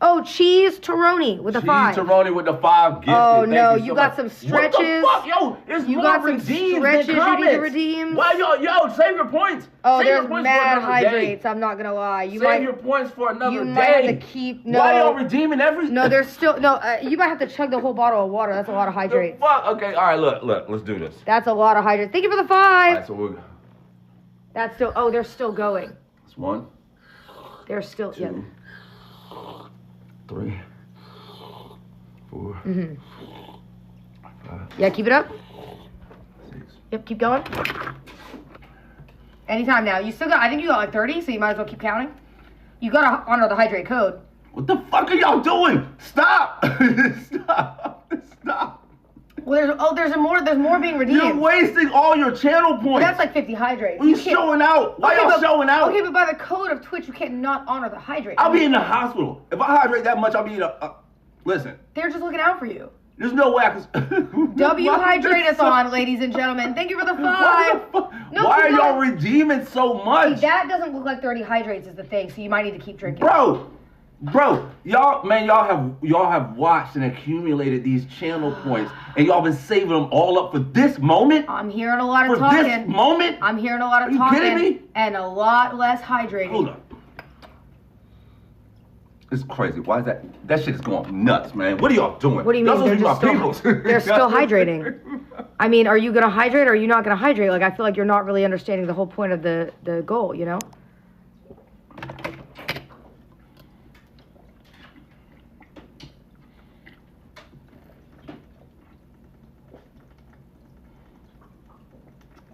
Oh, cheese Toroni with a 5. Cheese Toroni with the 5 gifted. Oh, Thank no, you you so got much. some What stretches. the fuck? Yo, there's You more got some redeems stretches than you need to comments. redeem. Why yo, save your points. Oh, Save there's your points mad for another hydrates. day. I'm not gonna lie. You Save might your points for another you day. might have to keep Why y'all redeeming every? No, there's still no. You might have to chug the whole bottle of water. That's a lot of The hydrates. fuck? Okay, all right. Look. Let's do this. That's a lot of hydrates. Thank you for the 5. All right, so we're. That's still. Oh, they're still going. That's 1, They're still. 2, Yeah. 3, 4, Mm-hmm. 5, Yeah, keep it up. 6. Yep, keep going. Anytime now. You still got, I think you got like 30, so you might as well keep counting. You gotta honor the hydrate code. What the fuck are y'all doing? Stop! Stop! Stop! Well, there's more being redeemed. You're wasting all your channel points. That's like 50 hydrates. What are you can't- showing out? Why Okay, y'all but- showing out? Okay, but by the code of Twitch, you can't not honor the hydrate. I'll be in the hospital. If I hydrate that much, I'll be in a... listen, They're just looking out for you. there's no way I can... W Hydrate-a-thon, ladies and gentlemen. Thank you for the 5. No, Why are keep y'all going. redeeming so much? That doesn't look like 30 hydrates is the thing, so you might need to keep drinking. Bro, y'all have watched and accumulated these channel points, and y'all been saving them all up for this moment? I'm hearing a lot of For talking. this moment? I'm hearing a lot of Are you talking. kidding me? And a lot less hydrating. Hold up. It's crazy. Why is that? That shit is going nuts, man. What are y'all doing? What do you Y'all mean? supposed to be my peoples. They're still hydrating. I mean, are you gonna hydrate or are you not gonna hydrate? Like, I feel like you're not really understanding the whole point of the goal, you know?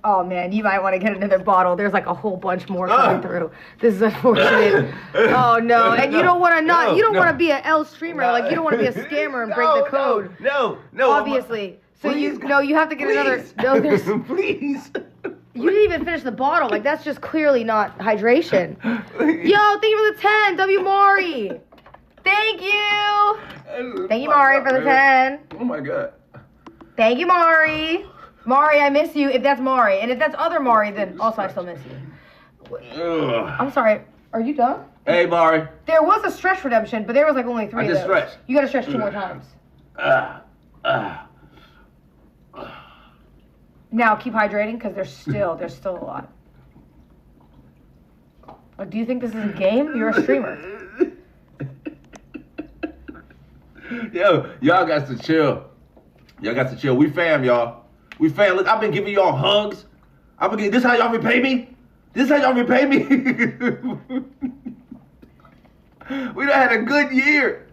Oh man, you might want to get another bottle. There's like a whole bunch more coming through. This is unfortunate. Oh no, and you don't want to you don't want to be an L streamer. Like you don't want to be a scammer and break the code. No. Obviously. So Please, you have to get another. No, there's. Please. You didn't even finish the bottle. Like that's just clearly not hydration. Yo, thank you for the 10, W Mari. Thank you. Thank you, Mari, for the 10. Oh my god. Thank you, Mari. Mari, I miss you. If that's Mari, and if that's other Mari, then also I still miss you. Ugh. I'm sorry. Are you done? Hey, Mari. There was a stretch redemption, but there was like only 3 I of just those. stretched. You gotta stretch 2 more times. Now keep hydrating because there's still a lot. Like, do you think this is a game? You're a streamer. Yo, y'all got to chill. Y'all got to chill. We fam, y'all. We fam. Look, I've been giving y'all hugs. This how y'all repay me? This how y'all repay me? We done had a good year.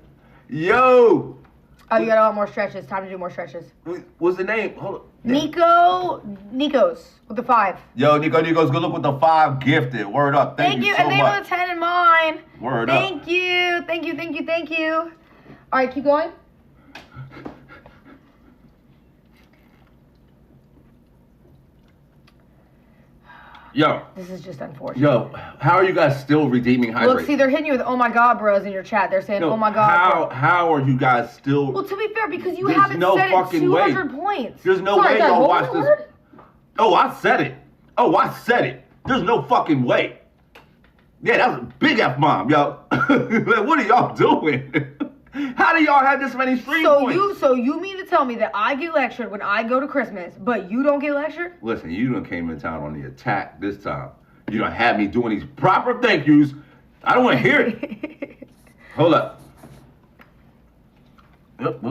Yo. Oh, you gotta want more stretches. Time to do more stretches. What's the name? Hold on. Nikos with the 5. Yo, Nico's good look with the 5 gifted. Word up. Thank you so and they much. were the 10 in mine. Word up. Thank you. All right, keep going. Yo. This is just unfortunate. Yo, how are you guys still redeeming hydrate? Look, see, they're hitting you with "Oh my God, bros" in your chat. They're saying, No, "Oh my God." bro." How are you guys still? Well, to be fair, because you There's haven't no said it fucking way. 200 points. There's no Sorry, way sorry, y'all what watch was the this. word? Oh, I said it. There's no fucking way. Yeah, that was a big F bomb, yo. Like, what are y'all doing? How do y'all have this many stream points? So you mean to tell me that I get lectured when I go to Christmas, but you don't get lectured? Listen, you done came in town on the attack this time. You done had me doing these proper thank yous. I don't want to hear it. Hold up. Yep.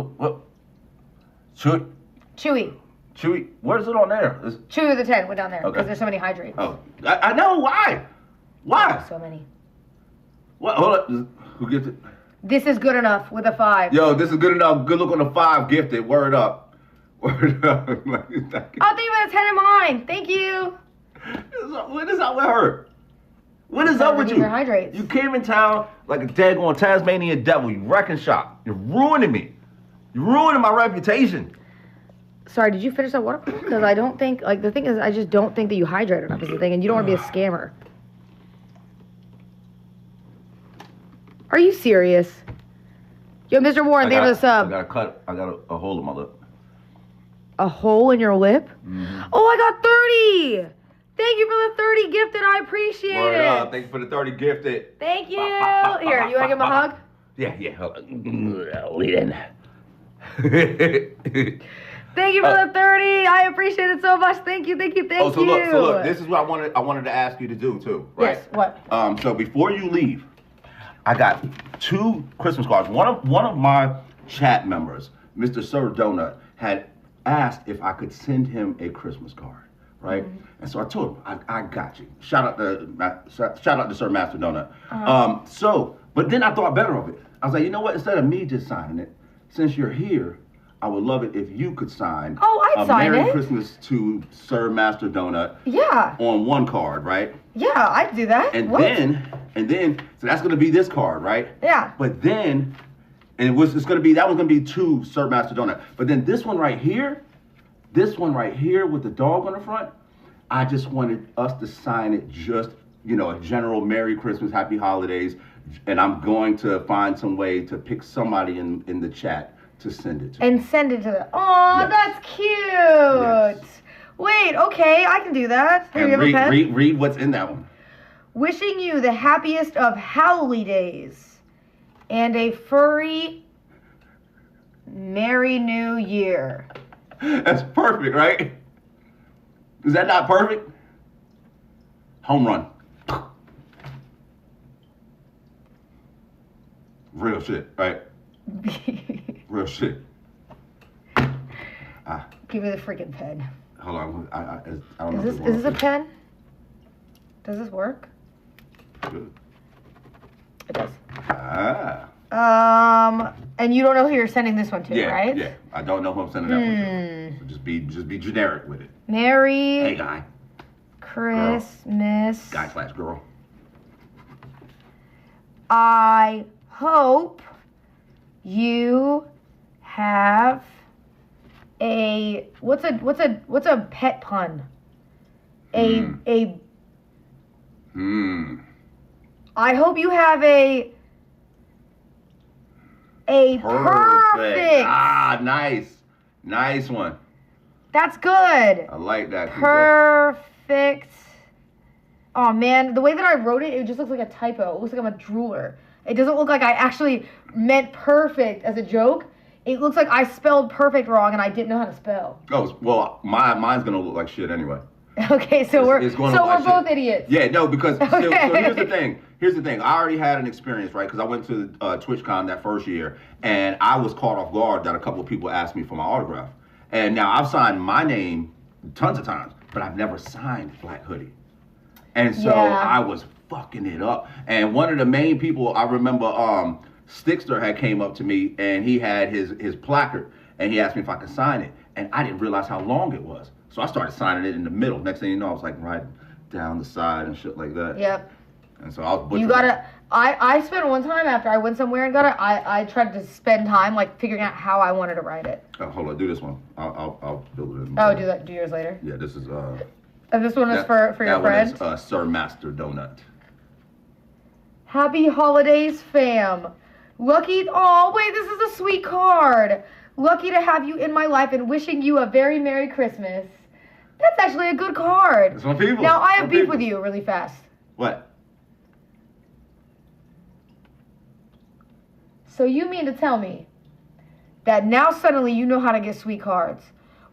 Chewy, where's it on there? Chewy with the 10 went down there because Okay. there's so many hydrates. Oh, I know, why? Why? So many. What? Hold up. Who gets it? This is good enough with a 5. Yo, this is good enough. Good look on the 5 gifted. Word up. Word up. Oh, thank you for the 10 in mine. Thank you. What is up with her? What is up with you? Your hydrates. You came in town like a daggone Tasmanian devil. You wrecking shop. You're ruining me. You're ruining my reputation. Sorry, did you finish that water? Because I don't think, like, the thing is, I just don't think that you hydrate enough is the thing, and you don't want to be a scammer. Are you serious? Yo, Mr. Warren, thank you for the sub. I got a hole in my lip. A hole in your lip? Mm-hmm. Oh, I got 30! Thank you for the 30 gifted. I appreciate Word it. up. Thank you for the 30 gifted. Thank you. Here, you want to give him a hug? Yeah. Hold on. Lead in. Thank you for the 30. I appreciate it so much. Thank you. So look, this is what I wanted to ask you to do too, right? Yes, what? So before you leave, I got 2 Christmas cards. One of my chat members, Mr. Sir Donut, had asked if I could send him a Christmas card, right? Mm-hmm. And so I told him, I got you. Shout out to Sir Master Donut. Uh-huh. But then I thought better of it. I was like, you know what? Instead of me just signing it, since you're here, I would love it if you could sign I'd a sign Merry it. Christmas to Sir Master Donut Yeah. on one card, right? Yeah, I'd do that. And What? then, so that's gonna be this card, right? Yeah. But then, and that was gonna be two Sir Master Donut. But then this one right here with the dog on the front, I just wanted us to sign it just, a general Merry Christmas, Happy Holidays. And I'm going to find some way to pick somebody in the chat to send it to. And send it to them. Oh, Yes. that's cute. Yes. Wait, okay, I can do that. Here, you And have a pen? read what's in that one. Wishing you the happiest of howly days and a furry Merry New Year. That's perfect, right? Is that not perfect? Home run. Real shit, right? Real shit. Give me the freaking pen. Hold on, I don't know. Is this a pen? Does this work? Good. It does. And you don't know who you're sending this one to, Yeah, right? yeah. I don't know who I'm sending that one to. So just be generic with it. Merry Hey, guy. Christmas. Guy/girl. I hope you have a what's a pet pun? I hope you have a perfect. Ah, nice one. That's good. I like that. Perfect. Oh man, the way that I wrote it, it just looks like a typo. It looks like I'm a drooler. It doesn't look like I actually meant perfect as a joke. It looks like I spelled perfect wrong and I didn't know how to spell. Oh well, mine's gonna look like shit anyway. Okay, so we're It's gonna look like both shit. idiots. Yeah, no, because so Okay. here's the thing. I already had an experience, right? Because I went to TwitchCon that first year, and I was caught off guard that a couple of people asked me for my autograph. And now I've signed my name tons of times, but I've never signed Black Hoodie. And so Yeah. I was fucking it up. And one of the main people I remember, Stickster had came up to me and he had his placard and he asked me if I could sign it. And I didn't realize how long it was. So I started signing it in the middle. Next thing you know, I was like right down the side and shit like that. Yep. And so I was butchering. You gotta. I spent one time after I went somewhere and got it. I tried to spend time like figuring out how I wanted to write it. Hold on, do this one. I'll build it in. Oh, do that 2 years later. Yeah, this is And this one is for your friend. That one is Sir Master Donut. Happy holidays, fam. Lucky. Oh, wait, this is a sweet card. Lucky to have you in my life and wishing you a very Merry Christmas. That's actually a good card. Some people. Now I have Some beef people. with you really fast. What? So you mean to tell me that now suddenly you know how to get sweet cards?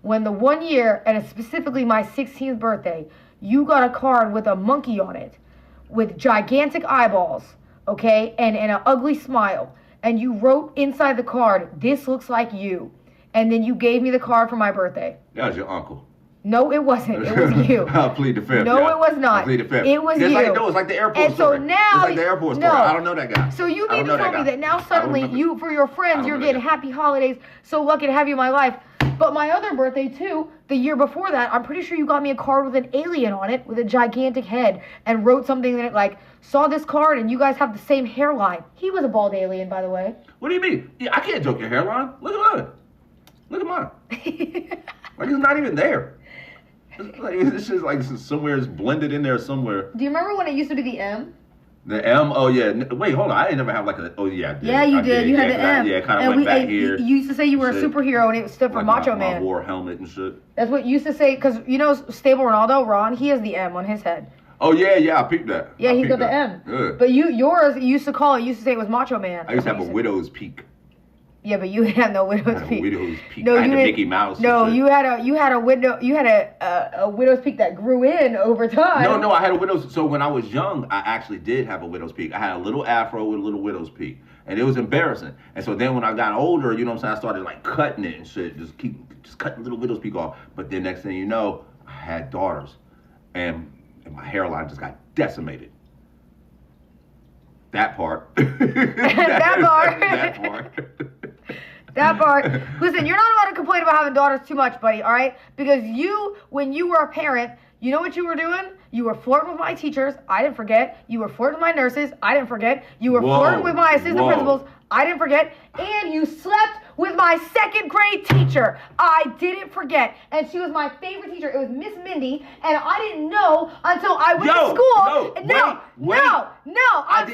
When the 1 year, and it's specifically my 16th birthday, you got a card with a monkey on it, with gigantic eyeballs, okay, and an ugly smile, and you wrote inside the card, "This looks like you," and then you gave me the card for my birthday. That was your uncle. No, it wasn't. It was you. I'll plead the fifth. No, yeah. it was not. I'll plead the fifth. It was it's you. Like, no, it's like the airport And so story. now, It's like the airport story. no. I don't know that guy. So you I mean don't to know tell me guy. that now I don't suddenly remember. you, for your I friends, don't you're know getting that guy. happy holidays, so lucky to have you in my life. But my other birthday too, the year before that, I'm pretty sure you got me a card with an alien on it, with a gigantic head, and wrote something that like, saw this card and you guys have the same hairline. He was a bald alien, by the way. What do you mean? Yeah, I can't joke your hairline. Look at mine. Look at mine. Like it's not even there. It's just like it's somewhere it's blended in there somewhere. Do you remember when it used to be the M? The M, oh yeah. Wait, hold on. I didn't never have like a. Oh yeah, I did. Yeah, you I did. You had the M. Yeah, kind of went back here. You used to say you were a Shit. superhero and it stood for Like Macho my Man. war helmet and shit. That's what you used to say, because you know Stable Ronaldo, Ron, he has the M on his head. Oh yeah, I peeped that. Yeah, I he's peeped got the that. M. Yeah. But yours, you used to call it, you used to say it was Macho Man. I used to That's have a what you widow's peak. said. Yeah, but you had no widow's I had a peak. widow's peak. No, I had you the didn't- Mickey Mouse. and No, shit. you had a widow's peak that grew in over time. No, I had a widow's. So when I was young, I actually did have a widow's peak. I had a little afro with a little widow's peak, and it was embarrassing. And so then when I got older, you know what I'm saying, I started like cutting it and shit, just cutting little widow's peak off. But then next thing you know, I had daughters, and my hairline just got decimated. That part. That part. That part. That part. Listen, you're not allowed to complain about having daughters too much, buddy, all right? Because you, when you were a parent, you know what you were doing? You were flirting with my teachers. I didn't forget. You were flirting with my nurses. I didn't forget. You were flirting with my assistant principals. I didn't forget. And you slept with my second grade teacher. I didn't forget. And she was my favorite teacher. It was Miss Mindy. And I didn't know until I went to school. I'm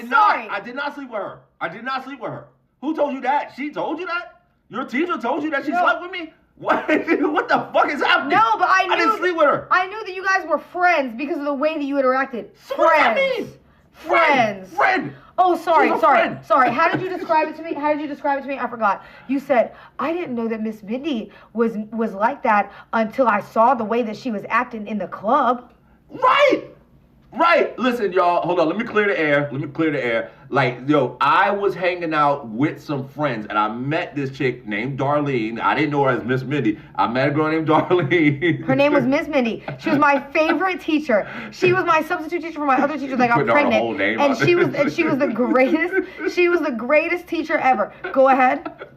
sorry. I did not sleep with her. I did not sleep with her. Who told you that? She told you that? Your teacher told you that she slept with me? What? What the fuck is happening? No, but I didn't sleep with her. I knew that you guys were friends because of the way that you interacted. So what does that mean? Friend. Oh, sorry. Friend. Sorry. How did you describe it to me? I forgot. You said, I didn't know that Miss Mindy was like that until I saw the way that she was acting in the club. Right. Listen, y'all. Hold on. Let me clear the air. Like, yo, I was hanging out with some friends, and I met this chick named Darlene. I didn't know her as Miss Mindy. I met a girl named Darlene. Her name was Miss Mindy. She was my favorite teacher. She was my substitute teacher for my other teacher that got pregnant. And she was the greatest. She was the greatest teacher ever. Go ahead.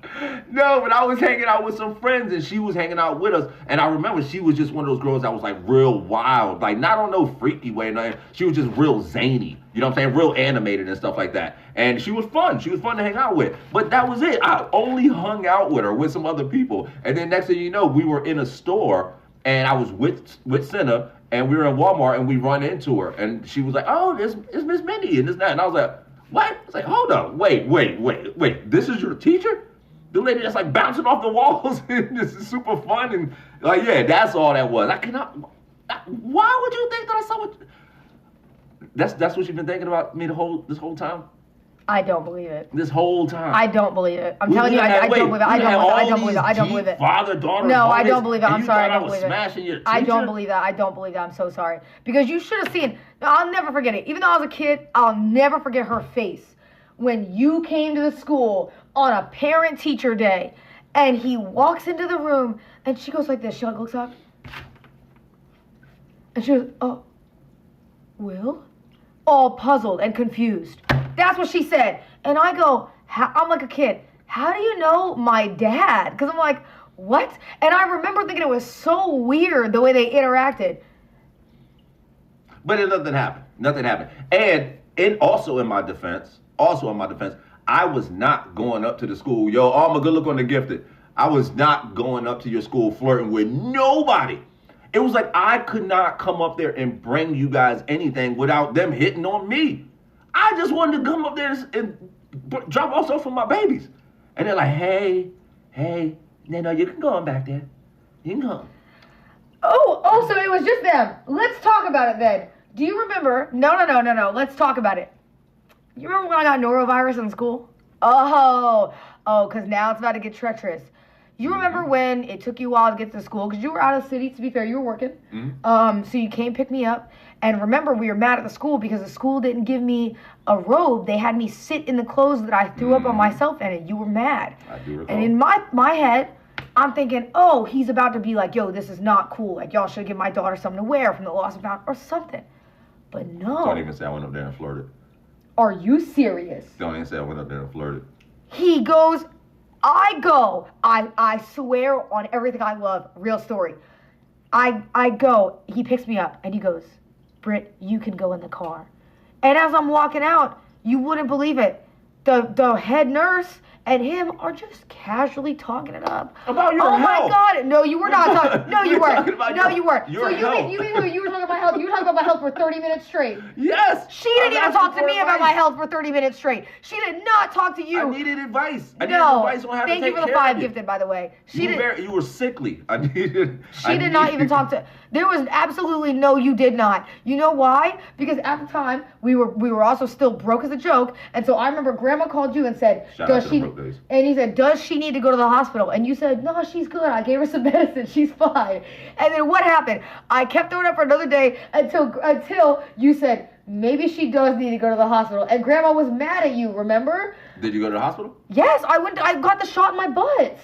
No, but I was hanging out with some friends, and she was hanging out with us. And I remember she was just one of those girls that was like real wild, like not on no freaky way. Nothing. She was just real zany. You know what I'm saying? Real animated and stuff like that. And she was fun. She was fun to hang out with. But that was it. I only hung out with her with some other people. And then next thing you know, we were in a store, and I was with Cinna, and we were in Walmart, and we run into her. And she was like, oh, it's Miss Mindy and this and that. And I was like, what? I was like, hold up. Wait. This is your teacher? The lady that's like bouncing off the walls and this is super fun. And like, yeah, that's all that was. Why would you think that I saw what... That's what you've been thinking about me this whole time? I don't believe it. This whole time. I don't believe it. I'm telling you, I don't believe it. I don't believe it. Father-daughter. No, I don't believe it. I'm sorry. I don't believe it. Smashing your teacher? I don't believe that. I'm so sorry. Because you should have seen. No, I'll never forget it. Even though I was a kid, I'll never forget her face when you came to the school on a parent-teacher day, and he walks into the room, and she goes like this. She looks up, and she goes, "Oh, Will?" All puzzled and confused. That's what she said. And I go, I'm like a kid. How do you know my dad? Because I'm like, what? And I remember thinking it was so weird the way they interacted. But nothing happened. And also in my defense, I was not going up to the school. Yo, I'm a good look on the gifted. I was not going up to your school flirting with nobody. It was like I could not come up there and bring you guys anything without them hitting on me. I just wanted to come up there and drop off stuff for my babies. And they're like, hey, no, you can go on back there. You can go. Oh, so it was just them. Let's talk about it then. Do you remember? No. Let's talk about it. You remember when I got norovirus in school? Oh, because now it's about to get treacherous. You remember when it took you a while to get to school? Because you were out of the city, to be fair, you were working. Mm-hmm. So you came pick me up. And remember, we were mad at the school because the school didn't give me a robe. They had me sit in the clothes that I threw up on myself, and you were mad. I do recall. And in my head, I'm thinking, oh, he's about to be like, yo, this is not cool. Like, y'all should give my daughter something to wear from the lost and found or something. But no. Don't even say I went up there and flirted. Are you serious? Don't even say I went up there and flirted. He goes... I swear on everything I love, real story. I go, he picks me up, and he goes, Britt, you can go in the car. And as I'm walking out, you wouldn't believe it. The head nurse and him are just casually talking it up. About your health. Oh my God. No, you were not talking. No, you weren't. No, you weren't. Your so health. you were talking about health. You were talking about my health for 30 minutes straight. Yes. She didn't even talk to me about my health for 30 minutes straight. She did not talk to you. I needed advice. I needed No. advice on how to Thank take you for the care of 5 you. gifted, by the way. You were sickly. She did not even talk to. There was absolutely no. You did not. You know why? Because at the time we were also still broke as a joke, and so I remember Grandma called you and said, Shout out to the broke days. And he said, does she need to go to the hospital? And you said, no, she's good. I gave her some medicine. She's fine. And then what happened? I kept throwing up for another day until you said, maybe she does need to go to the hospital. And Grandma was mad at you, remember? Did you go to the hospital? Yes, I got the shot in my butt.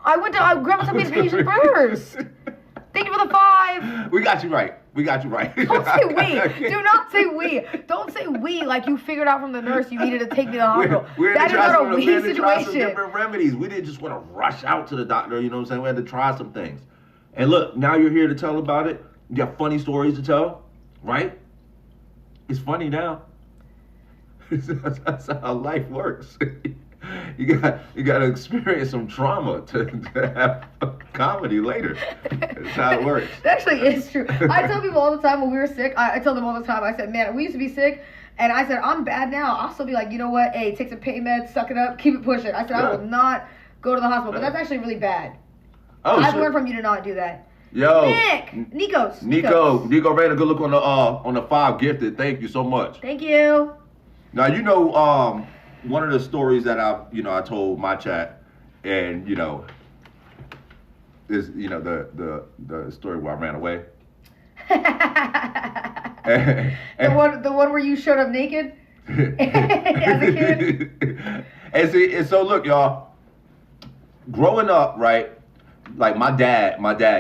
Grandma took me to patient first. Thank you for the 5. We got you right. We got you right. Don't say we. Do not say we. Don't say we like you figured out from the nurse you needed to take me to the hospital. That is not a we We had to try some situation. different remedies. We didn't just want to rush out to the doctor, you know what I'm saying? We had to try some things. And look, now you're here to tell about it. You got funny stories to tell, right? It's funny now. That's how life works. You got to experience some trauma to have comedy later. That's how it works. That actually is true. I tell people all the time when we were sick, I tell them all the time, I said, man, we used to be sick, and I said, I'm bad now. I'll still be like, you know what? Hey, take some pain meds, suck it up, keep it pushing. I said, I will not go to the hospital, but that's actually really bad. Oh, I've shit. learned from you to not do that. Yo, Nico Rayner, good look on the 5 gifted. Thank you so much. Thank you. Now you know one of the stories that I told my chat, and is the story where I ran away. The one where you showed up naked as a kid. And so look, y'all, growing up, right? Like my dad,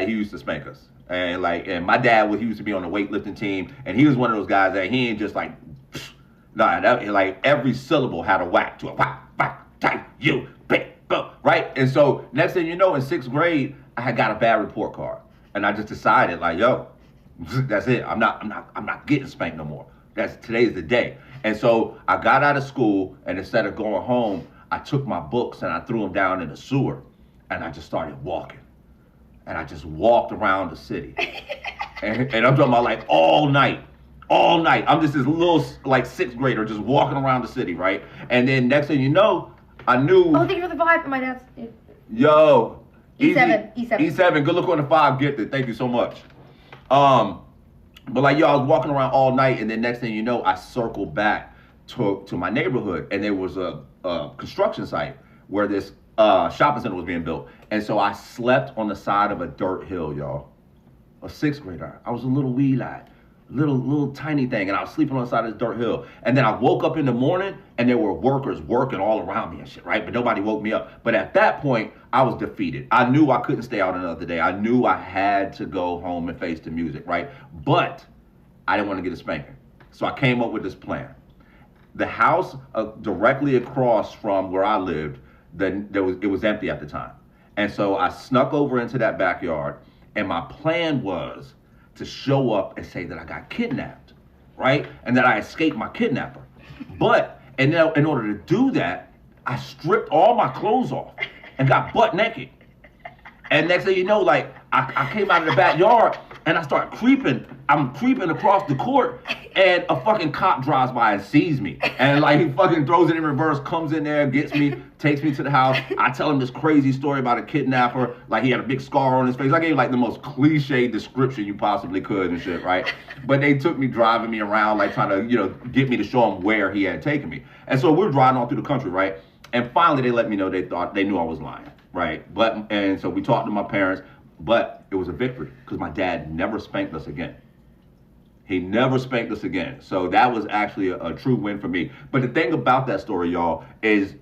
he used to spank us, and my dad he used to be on the weightlifting team, and he was one of those guys that he ain't just like, like every syllable had a whack to it, whack, tight, you, big, go, right? And so next thing you know, in 6th grade, I had got a bad report card, and I just decided like, yo, that's it. I'm not getting spanked no more. Today's the day. And so I got out of school, and instead of going home, I took my books and I threw them down in the sewer. And I just started walking. And I just walked around the city. and I'm talking about like all night. I'm just this little like 6th grader just walking around the city, right? And then next thing you know, I knew. Oh, thank you for the 5 for my dad's. Yo. E7. E7. Good look on the 5 gifted. Thank you so much. But like, yo, I was walking around all night, and then next thing you know, I circled back to my neighborhood, and there was a construction site where this shopping center was being built. And so I slept on the side of a dirt hill, y'all. A 6th grader. I was a little wee lad, little tiny thing, and I was sleeping on the side of this dirt hill. And then I woke up in the morning, and there were workers working all around me and shit, right? But nobody woke me up. But at that point, I was defeated. I knew I couldn't stay out another day. I knew I had to go home and face the music, right? But I didn't want to get a spanking. So I came up with this plan. The house directly across from where I lived, it was empty at the time. And so I snuck over into that backyard, and my plan was to show up and say that I got kidnapped, right? And that I escaped my kidnapper. But in order to do that, I stripped all my clothes off and got butt naked. And next thing you know, like I came out of the backyard and I start creeping. I'm creeping across the court, and a fucking cop drives by and sees me. And like he fucking throws it in reverse, comes in there, gets me, takes me to the house. I tell him this crazy story about a kidnapper. Like he had a big scar on his face. I gave like the most cliche description you possibly could and shit, right? But they took me, driving me around, like trying to, get me to show them where he had taken me. And so we're driving all through the country, right? And finally they let me know they knew I was lying, right? And so we talked to my parents, but it was a victory because my dad never spanked us again. He never spanked us again. So that was actually a true win for me. But the thing about that story, y'all, is,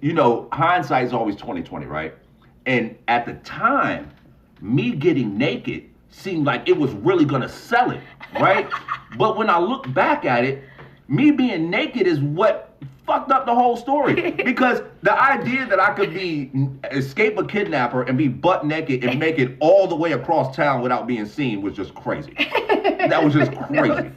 hindsight is always 20/20, right? And at the time, me getting naked seemed like it was really gonna sell it, right? But when I look back at it, me being naked is what fucked up the whole story. Because the idea that I could escape a kidnapper and be butt naked and make it all the way across town without being seen was just crazy. That was just crazy.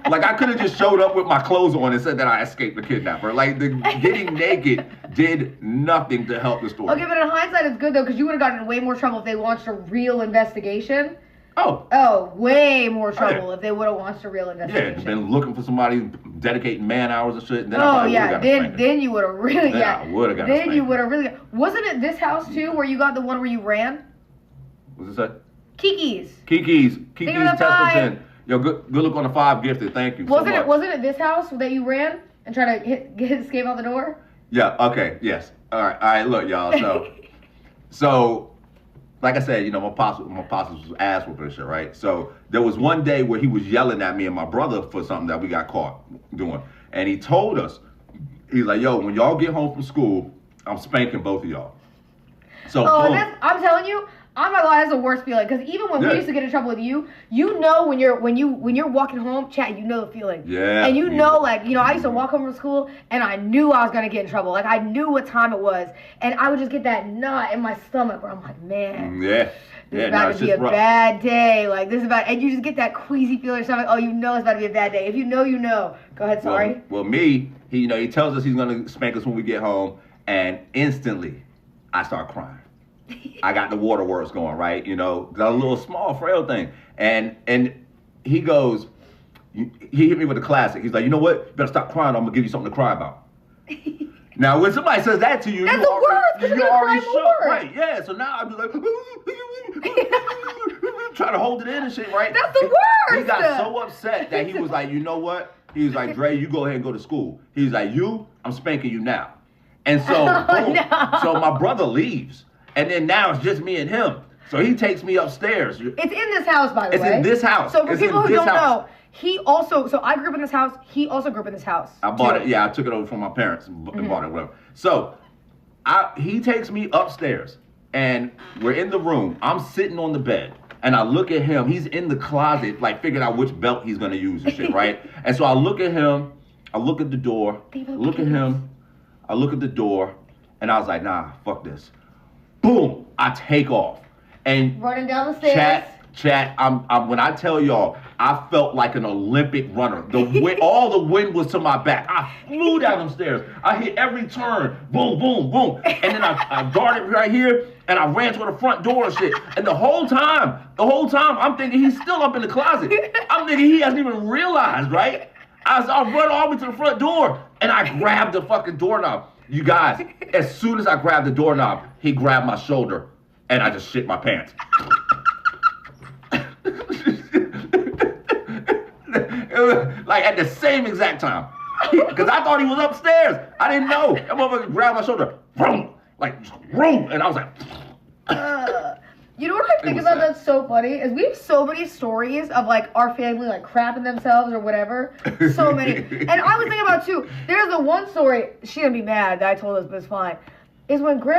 Like I could have just showed up with my clothes on and said that I escaped the kidnapper. Like the getting naked did nothing to help the story. Okay, but in hindsight, it's good though, because you would have gotten in way more trouble if they launched a real investigation. Oh, way more trouble if they would have launched a real investigation. Yeah, been looking for somebody dedicating man hours and shit. And then then you would have really I would have got Then you would have really. Wasn't it this house too where you got the one where you ran? What's this? Kiki's Testerton. Yo, good look on the 5 gifted. Thank you. Wasn't it this house that you ran and tried to escape out the door? Yeah. Okay. Yes. All right. Look, y'all. So. Like I said, my pops was ass whooping and shit, right? So there was one day where he was yelling at me and my brother for something that we got caught doing. And he told us, he's like, yo, when y'all get home from school, I'm spanking both of y'all. So I'm telling you, I'm not gonna lie, that's the worst feeling. Because even when we used to get in trouble with you, you know when you're walking home, chat, you know the feeling. Yeah. And you know, like, you know, I used to walk home from school and I knew I was gonna get in trouble. Like I knew what time it was, and I would just get that knot in my stomach where I'm like, man. Yeah. This is about to be a bad day. Like, this is about, and you just get that queasy feeling in your stomach. Oh, you know it's about to be a bad day. If you know, you know. Go ahead, sorry. Well, me, he tells us he's gonna spank us when we get home, and instantly, I start crying. I got the waterworks going, right? You know, got a little small, frail thing, and he goes, he hit me with a classic. He's like, you know what? You better stop crying. I'm gonna give you something to cry about. Now, when somebody says that to you, that's the worst. you're already shook, right? Yeah. So now I'm just like, trying to hold it in and shit, right? That's the worst. He got so upset that he was like, you know what? He was like, Dre, you go ahead and go to school. He's like, I'm spanking you now. And so, boom. No. So my brother leaves. And then now it's just me and him. So he takes me upstairs. It's in this house, by the way. It's in this house. So for people who don't know, so I grew up in this house. He also grew up in this house. I bought it. Yeah, I took it over from my parents and bought it, whatever. So he takes me upstairs, and we're in the room. I'm sitting on the bed, and I look at him. He's in the closet, like figuring out which belt he's gonna use and shit, right? And so I look at him. I look at the door. Look at him. I look at the door, and I was like, nah, fuck this. Boom! I take off. And running down the stairs. Chat. I'm when I tell y'all, I felt like an Olympic runner. The wind, all the wind was to my back. I flew down them stairs. I hit every turn. Boom, boom, boom. And then I darted right here, and I ran to the front door and shit. And the whole time, I'm thinking he's still up in the closet. I'm thinking he hasn't even realized, right? I run all the way to the front door, and I grabbed the fucking doorknob. You guys, as soon as I grabbed the doorknob, he grabbed my shoulder, and I just shit my pants. Like at the same exact time. Because I thought he was upstairs. I didn't know. That motherfucker grabbed my shoulder. Vroom, like, vroom, and I was like... You know what I think about that's so funny is we have so many stories of like our family like crapping themselves or whatever. So many. And I was thinking about too, there's the one story, she gonna be mad that I told us, but it's fine. Is when we were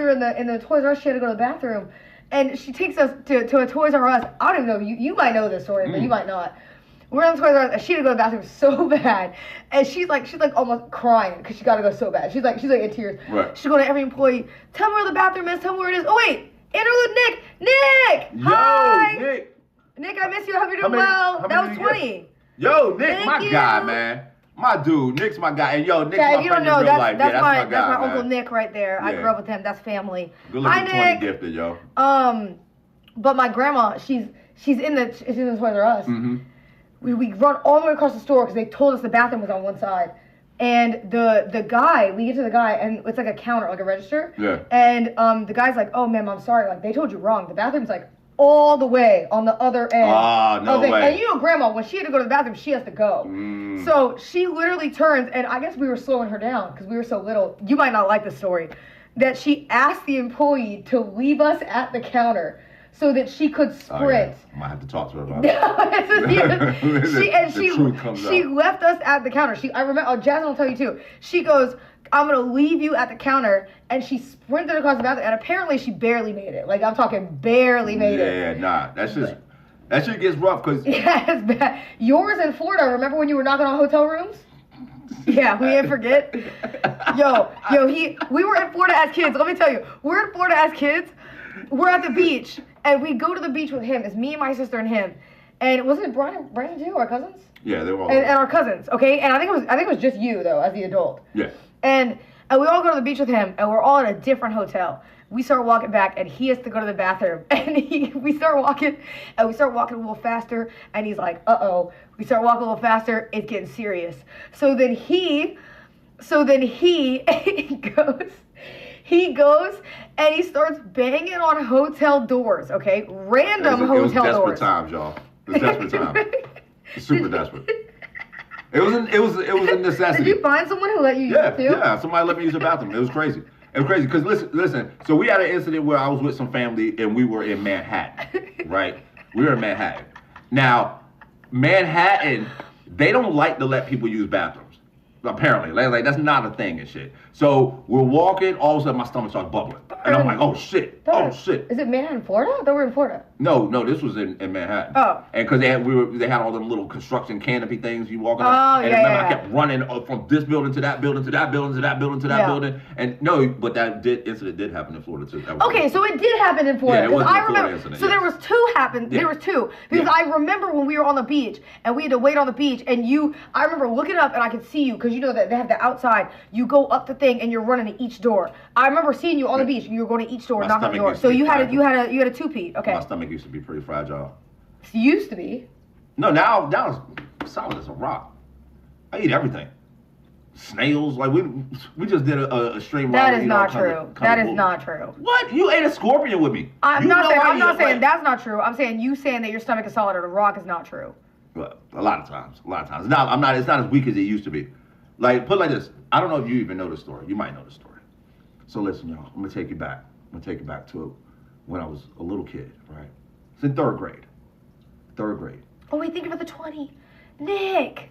in the Toys R Us, she had to go to the bathroom, and she takes us to a Toys R Us. I don't even know, you might know this story, but you might not. We're in the Toys R Us, and she had to go to the bathroom so bad, and she's like almost crying because she got to go so bad. She's like in tears. Right. She's going to every employee. Tell me where the bathroom is. Tell me where it is. Oh wait, interlude Nick. Nick. Hi. Yo, Nick, I miss you. I hope you're doing well. That was 20. Yo, Nick, Thank my you. guy, man. My dude, Nick's my guy. And yo, Nick's Yeah, my if you friend don't know, in real life. that's Yeah, my guy, Uncle man. Nick right there. I Yeah. grew up with him. That's family. Good Hi, looking Nick. 20 gifted, yo. But my grandma, she's in the Toys R Us. Mm-hmm. We run all the way across the store because they told us the bathroom was on one side. And the guy, we get to the guy, and it's like a counter, like a register. Yeah. And the guy's like, oh, ma'am, I'm sorry. Like, they told you wrong. The bathroom's like all the way on the other end. Ah, no way. And you know, grandma, when she had to go to the bathroom, she has to go. So she literally turns, and I guess we were slowing her down because we were so little. You might not like the story. That she asked the employee to leave us at the counter so that she could sprint. Oh, yeah. I might have to talk to her about it. She left us at the counter. I remember, Jasmine will tell you too. She goes, I'm going to leave you at the counter. And she sprinted across the bathroom. And apparently she barely made it. Like, I'm talking barely made it. Yeah, nah. That shit gets rough because... Yeah, it's bad. Yours in Florida, remember when you were knocking on hotel rooms? Yeah, we didn't forget. We were in Florida as kids. Let me tell you, we're in Florida as kids. We're at the beach, and we go to the beach with him. It's me and my sister and him. And wasn't it Brandon too, our cousins? Yeah, they were all... And our cousins, okay? And I think it was just you, though, as the adult. Yeah. And we all go to the beach with him, and we're all in a different hotel. We start walking back, and he has to go to the bathroom. And we start walking a little faster, and he's like, uh-oh. We start walking a little faster, it's getting serious. So then he goes and he starts banging on hotel doors, okay? Random hotel doors. It was desperate times, y'all. It was desperate times. Super desperate. It was a necessity. Did you find someone who let you use it too? Yeah, somebody let me use the bathroom. It was crazy. It was crazy because listen. So we had an incident where I was with some family and we were in Manhattan, right? We were in Manhattan. Now, Manhattan, they don't like to let people use bathrooms. Apparently, like that's not a thing and shit. So we're walking, all of a sudden my stomach starts bubbling, and I'm like, oh shit, oh shit. Is it Manhattan, Florida? I thought we were in Florida. No, this was in Manhattan. Oh. And because they had all them little construction canopy things you walking Oh, on. And yeah, remember, yeah. I kept running from this building to that building to that building to that building to that Yeah. building. And no, but that incident did happen in Florida too. That was Okay, so it did happen in Florida. Yeah, it 'cause wasn't I a Florida remember. incident, So there yes. was two happened. Yeah. There was two because Yeah. I remember when we were on the beach and we had to wait on the beach, and I remember looking up and I could see you because you know that they have the outside. You go up the thing and you're running to each door. I remember seeing you on the beach. You were going to each door, My knocking on the stomach door. used So to be you had fragile. you had a two-peat. Okay, My stomach used to be pretty fragile. it used to be. No, now it's solid as a rock. I eat everything. Snails, like we just did a stream. That where we is eat all not kinds true. of That is food. not true. What? You ate a scorpion with me. I'm You not know saying. I I'm not eat, saying like- that's not true. I'm saying you saying that your stomach is solid or a rock is not true. Well, a lot of times. It's not as weak as it used to be. Like, put it like this. I don't know if you even know the story. You might know the story. So listen, y'all. I'm gonna take you back. To when I was a little kid, right? It's in third grade. Oh wait, think about the 20, Nick.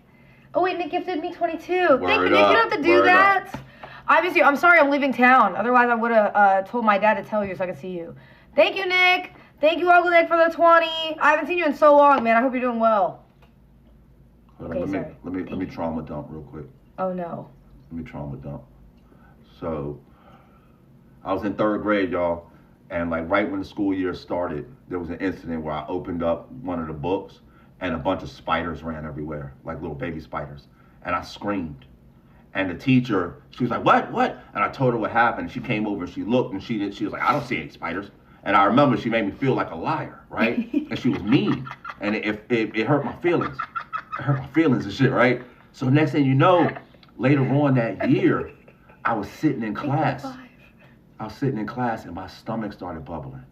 Oh wait, Nick gifted me 22. Thank you, Word Nick. You up, don't have to do word that. I miss you. I'm sorry, I'm leaving town. Otherwise, I would have told my dad to tell you so I could see you. Thank you, Nick. Thank you, Uncle Nick, for the 20. I haven't seen you in so long, man. I hope you're doing well. Hold on, Okay, sorry. let me trauma dump real quick. Oh no. Let me trauma dump. So, I was in third grade, y'all, and like right when the school year started, there was an incident where I opened up one of the books and a bunch of spiders ran everywhere, like little baby spiders, and I screamed. And the teacher, she was like, what? And I told her what happened. She came over and she looked and she was like, I don't see any spiders. And I remember she made me feel like a liar, right? And she was mean, and it hurt my feelings. It hurt my feelings and shit, right? So next thing you know, later on that year, I was sitting in class. And my stomach started bubbling.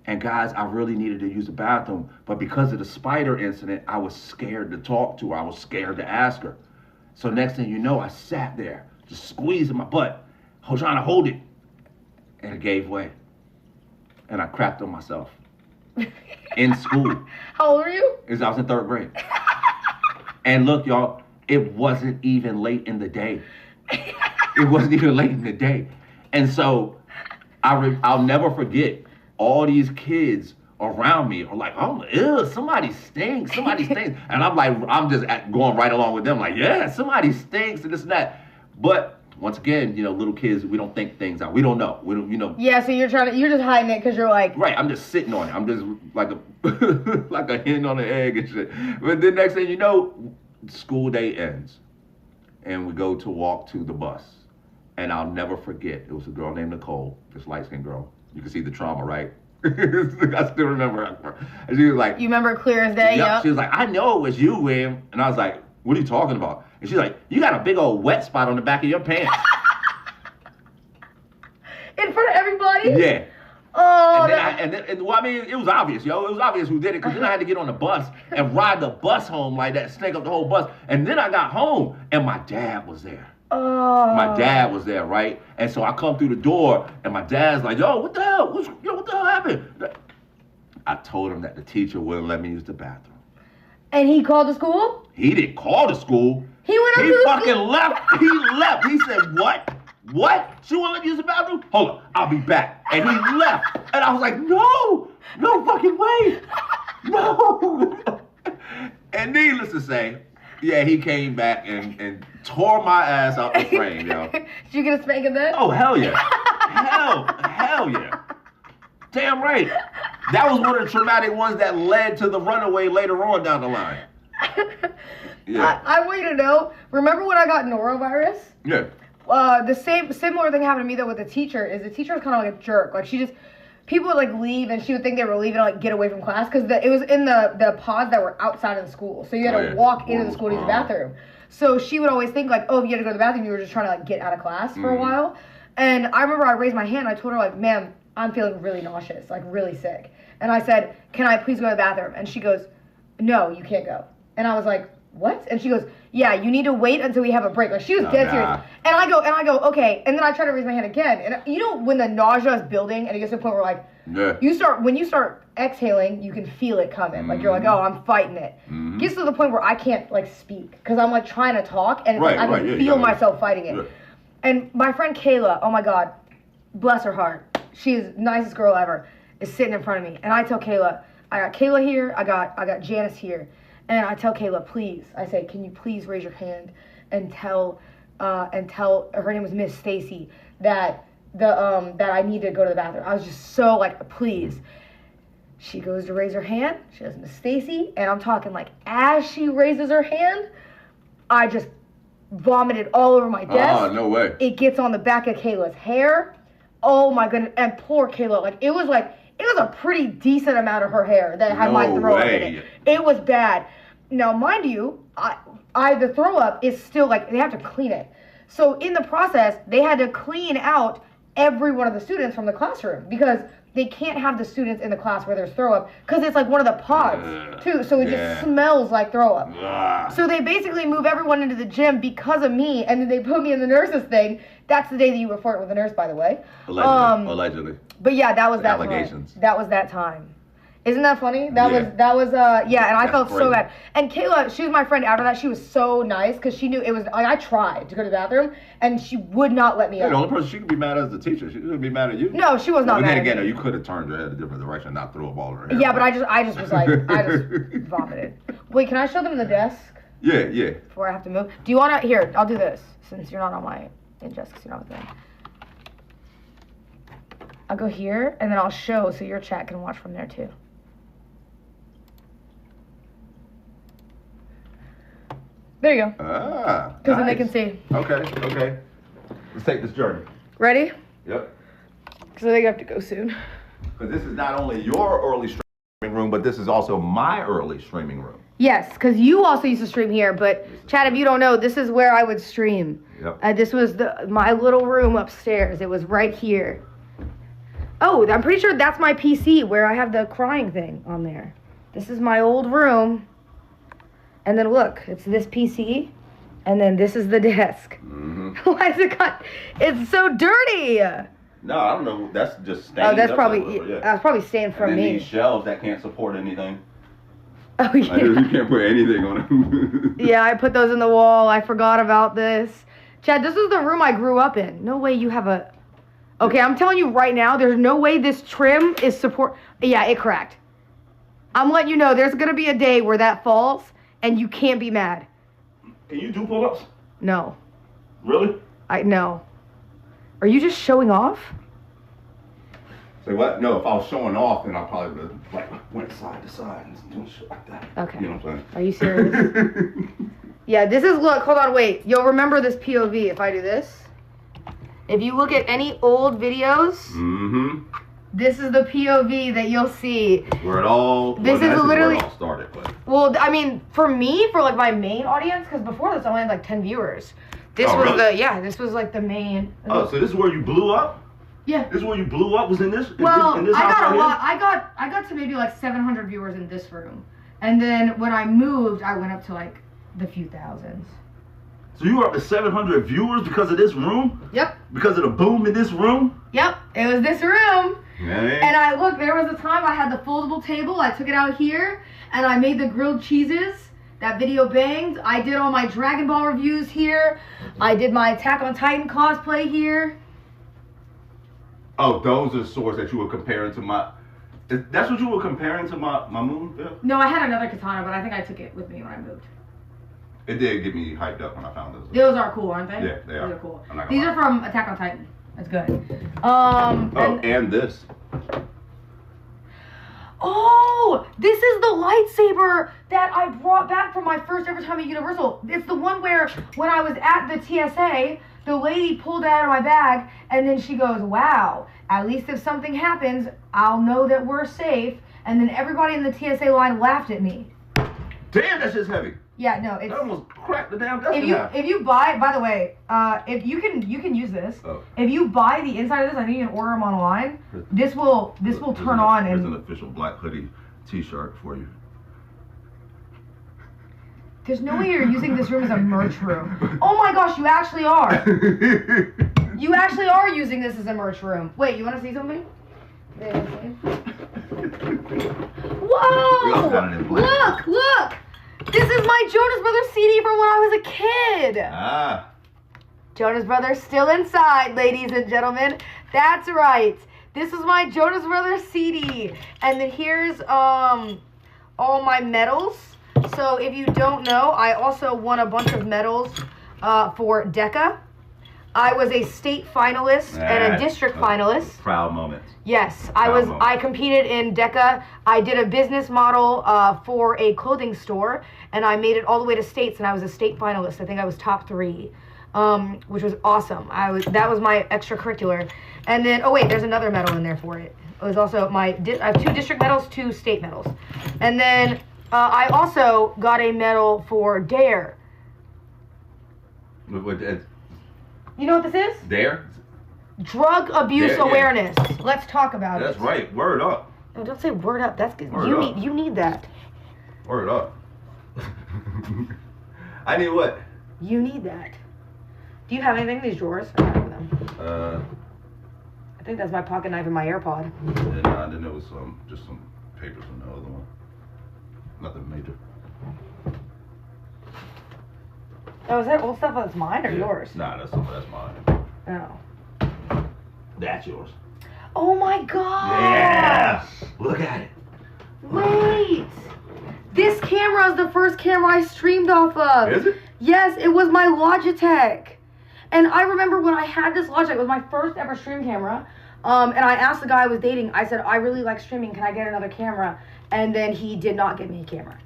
And guys, I really needed to use the bathroom, but because of the spider incident, I was scared to talk to her. I was scared to ask her. So next thing you know, I sat there, just squeezing my butt, trying to hold it, and it gave way. And I crapped on myself in school. How old are you? I was in third grade. And look, y'all, it wasn't even late in the day. And so I'll never forget, all these kids around me are like, oh, ew, somebody stinks. And I'm just going right along with them, like, yeah, somebody stinks and this and that. But once again, little kids, we don't think things out. We don't know. Yeah, so you're just hiding it because you're like. Right, I'm just sitting on it. I'm just like a like a hen on an egg and shit. But then next thing you know, school day ends, and we go to walk to the bus. And I'll never forget, it was a girl named Nicole, this light-skinned girl. You can see the trauma, right? I still remember her. And she was like... You remember clear as day, She was like, I know it was you, William. And I was like, what are you talking about? And she's like, you got a big old wet spot on the back of your pants. In front of everybody? Yeah. Oh, And then it was obvious, yo. It was obvious who did it, because then I had to get on the bus and ride the bus home like that, snake up the whole bus. And then I got home, and my dad was there. Oh. My dad was there, right? And so I come through the door, and my dad's like, yo, what the hell? What the hell happened? I told him that the teacher wouldn't let me use the bathroom. And he called the school? He didn't call the school. He went up to the He fucking school? left. He left. He said, what? What? She won't let you use the bathroom? Hold on, I'll be back. And he left. And I was like, no fucking way. No. And needless to say, yeah, he came back and tore my ass out the frame, yo. Did you get a spanking then? Oh, hell yeah. hell yeah. Damn right. That was one of the traumatic ones that led to the runaway later on down the line. Yeah. I want you to know, remember when I got norovirus? Yeah. The similar thing happened to me though with the teacher is the teacher was kind of like a jerk. Like people would like leave and she would think they were leaving to like get away from class because it was in the pods that were outside of the school. So you had to walk into the school to use the bathroom. So she would always think like, oh, if you had to go to the bathroom, you were just trying to like get out of class for a while. And I remember I raised my hand. I told her like, ma'am, I'm feeling really nauseous, like really sick. And I said, can I please go to the bathroom? And she goes, no, you can't go. And I was like, what? And she goes, yeah, you need to wait until we have a break. Like she was dead serious. And I go, okay. And then I try to raise my hand again. And when the nausea is building and it gets to a point where like, Yeah. When you start exhaling, you can feel it coming. Like you're like, oh, I'm fighting it. Gets to the point where I can't like speak because I'm like trying to talk and it's like, I can feel myself fighting it. Yeah. And my friend Kayla, oh my God, bless her heart, she's the nicest girl ever, is sitting in front of me, and I tell Kayla, I got Kayla here, I got Janice here, and I tell Kayla, please, I say, can you please raise your hand and tell her name was Miss Stacy that I need to go to the bathroom. I was just so like, please. She goes to raise her hand. She does Miss Stacy, and I'm talking like as she raises her hand, I just vomited all over my desk. Oh, no way. It gets on the back of Kayla's hair. Oh my goodness! And poor Kayla, like it was a pretty decent amount of her hair that had my throw up in it. It was bad. Now, mind you, the throw up is still like they have to clean it. So in the process, they had to clean out every one of the students from the classroom because they can't have the students in the class where there's throw up because it's like one of the pods too. So it just smells like throw up. So they basically move everyone into the gym because of me, and then they put me in the nurses thing. That's the day that you were flirting with the nurse, by the way. Allegedly. But yeah, that was that allegations. time. That was that time. Isn't that funny? That was and I felt so bad. And Kayla, she was my friend after that. She was so nice because she knew it was, I tried to go to the bathroom and she would not let me out. The only person she could be mad at is the teacher. She couldn't be mad at you. No, she was not mad at you could have turned your head a different direction and not threw a ball in her head. Yeah, but I just was like, I just vomited. Wait, can I show them the desk? Yeah. Before I have to move? Do you want to, here, I'll do this since you're not on my, in Jessica's, you're not with me. I'll go here and then I'll show so your chat can watch from there too. There you go. Because then they can see. Okay. Let's take this journey. Ready? Yep. Because I think I have to go soon. Because this is not only your early streaming room, but this is also my early streaming room. Yes, because you also used to stream here, but Chad, if you don't know, this is where I would stream. Yep. This was my little room upstairs. It was right here. Oh, I'm pretty sure that's my PC where I have the crying thing on there. This is my old room. And then look, it's this PC, and then this is the desk. Why is it got? It's so dirty. No, I don't know. That's just staying. Oh, that's probably staying from me. These shelves that can't support anything. Oh yeah. You can't put anything on them. Yeah, I put those in the wall. I forgot about this. Chad, this is the room I grew up in. No way you have a. Okay, I'm telling you right now, there's no way this trim is support. Yeah, it cracked. I'm letting you know, there's gonna be a day where that falls. And you can't be mad. Can you do pull-ups? No. Really? No. Are you just showing off? Say what? No, if I was showing off, then I probably would have went side to side and doing shit like that. Okay. You know what I'm saying? Are you serious? Yeah, this is, look, hold on, wait. You'll remember this POV if I do this. If you look at any old videos, this is the POV that you'll see. Where it all, this is literally where it all started. But. Well, I mean, for me, for like my main audience, because before this I only had like 10 viewers. This was really? This was like the main. Oh, so this is where you blew up? Yeah. This is where you blew up? Was in this? Well, in this I house got right a lot. I got to maybe like 700 viewers in this room, and then when I moved, I went up to like the few thousands. So you were up to 700 viewers because of this room? Yep. Because of the boom in this room? Yep. It was this room. Hey. And there was a time I had the foldable table. I took it out here, and I made the grilled cheeses. That video banged. I did all my Dragon Ball reviews here. I did my Attack on Titan cosplay here. Oh, those are swords that you were comparing to my... That's what you were comparing to my moon? Yeah. No, I had another katana, but I think I took it with me when I moved. It did get me hyped up when I found those. Those are cool, aren't they? Yeah, they are. These are cool. These are from Attack on Titan. That's good. And this. Oh, this is the lightsaber that I brought back from my first ever time at Universal. It's the one where when I was at the TSA, the lady pulled it out of my bag and then she goes, wow, at least if something happens, I'll know that we're safe. And then everybody in the TSA line laughed at me. Damn, that's just heavy. Yeah, no, it's... That almost cracked the damn desk. If you buy, by the way, if you can use this. Oh. If you buy the inside of this, I think you can order them online. This will turn on. Here's an official Black Hoodie T-shirt for you. There's no way you're using this room as a merch room. Oh my gosh, you actually are. You actually are using this as a merch room. Wait, you want to see something? Whoa! Look! This is my Jonas Brothers CD from when I was a kid. Ah. Jonas Brothers still inside, ladies and gentlemen. That's right. This is my Jonas Brothers CD. And then here's all my medals. So if you don't know, I also won a bunch of medals for DECA. I was a state finalist and a district finalist. Proud moment. Yes, I competed in DECA. I did a business model for a clothing store, and I made it all the way to states, and I was a state finalist. I think I was top 3, which was awesome. That was my extracurricular. And then, oh wait, there's another medal in there for it. It was also I have 2 district medals, 2 state medals. And then I also got a medal for DARE. You know what this is? DARE? Drug abuse DARE, awareness. Let's talk about it. That's right. Word up. No, don't say word up. That's good. Word up. You need that. Word up. I need what? You need that. Do you have anything in these drawers? I don't have them. I think that's my pocket knife and my AirPod. And then there was just some papers from the other one. Nothing major. Oh, is that old stuff that's mine or yours? Nah, that's mine. Oh. That's yours. Oh my god! Yeah! Look at it. Wait! This camera is the first camera I streamed off of. Is it? Yes, it was my Logitech. And I remember when I had this Logitech, it was my first ever stream camera. And I asked the guy I was dating, I said, I really like streaming, can I get another camera? And then he did not get me a camera.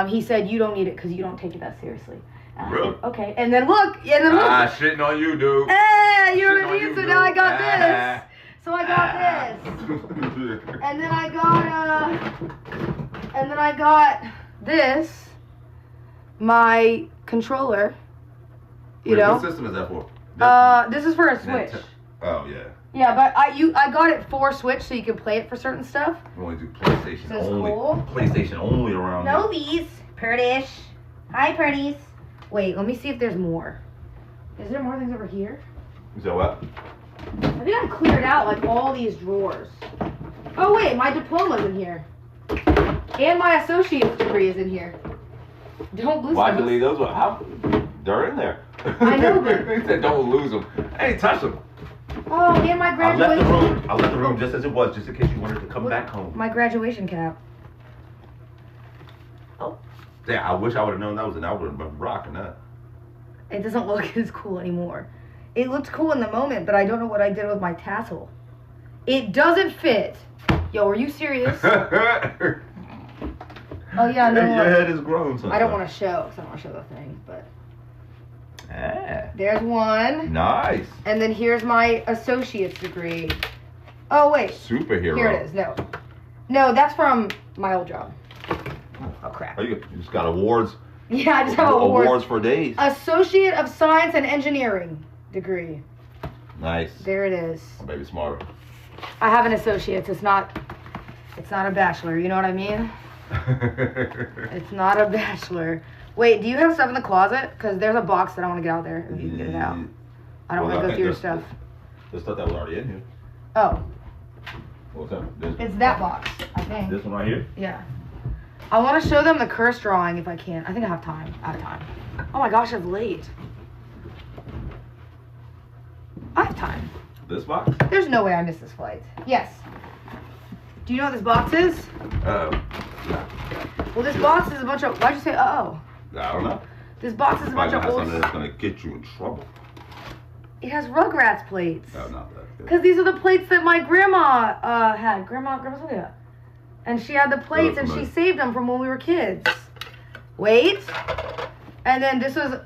He said, you don't need it because you don't take it that seriously. Really? Said, okay, and then look. Shitting on you, dude. Hey, you know Shitting what I on mean? you, So dude. now I got this. So I got this. And then I got this, my controller. You know? What system is that for? This is for a Switch. Oh yeah. Yeah, but I got it for Switch so you can play it for certain stuff. We only do PlayStation This is only. cool. PlayStation only around here. Novies. Purdish. Hi, Purdies. Wait, let me see if there's more. Is there more things over here? You said what? I think I cleared out like all these drawers. Oh wait, my diploma's in here. And my associate's degree is in here. Don't lose Why'd you those. leave those? How? They're in there. I know, but- He said don't lose them. Hey, touch them. Oh, and my graduation. I left the room just as it was, just in case you wanted to come back home. My graduation cap. Oh, Yeah, I wish I would have known that was an I would have been rocking that. it doesn't look as cool anymore. It looked cool in the moment, but I don't know what I did with my tassel. It doesn't fit. Yo, are you serious? Your Oh yeah, no. head is grown sometimes. I don't want to show, because I don't want to show the thing, but Ah, there's one. nice. And then here's my associate's degree. Oh wait, Superhero. here it is. No, that's from my old job. Oh crap. Oh, you just got awards. Yeah, I just have Awards for days. Associate of Science and Engineering degree. Nice. There it is. My baby smarter. I have an associate's. It's not a bachelor. You know what I mean? It's not a bachelor. Wait, do you have stuff in the closet? Because there's a box that I want to get out there. If you can get it out. I don't want to go through your stuff. The stuff that was already in here. Oh, What's that? This, it's that box, I think. this one right here? Yeah. I want to show them the curse drawing if I can. I think I have time. I have time. Oh my gosh, it's late. I have time. This box? There's no way I missed this flight. Yes. Do you know what this box is? Yeah. Well, this box is a bunch of... Why'd you say uh-oh? I don't know. This box is a bunch Might of have old... something that's gonna get you in trouble. It has Rugrats plates. No, not that. Because these are the plates that my grandma had. Grandma Sylvia. And she had the plates and she familiar. saved them from when we were kids. Wait. And then this was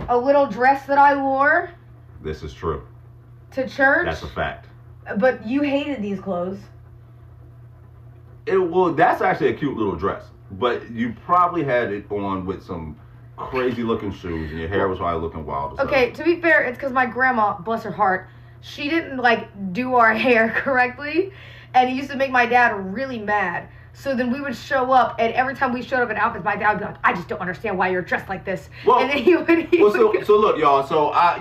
a little dress that I wore This is true. to church. That's a fact. But you hated these clothes. Well, that's actually a cute little dress. But you probably had it on with some crazy looking shoes and your hair was probably looking wild as hell. Okay, to be fair, it's because my grandma, bless her heart, she didn't like do our hair correctly, and it used to make my dad really mad. So then we would show up, and every time we showed up in outfits, my dad would be like, I just don't understand why you're dressed like this. Well, and then he would so look, y'all. So I,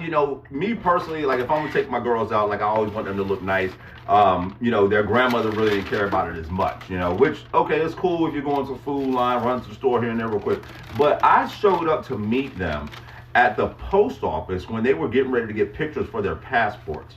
me personally, like if I'm gonna take my girls out, like I always want them to look nice. Their grandmother really didn't care about it as much, which, okay, it's cool if you're going to food line, run to the store here and there real quick. But I showed up to meet them at the post office when they were getting ready to get pictures for their passports.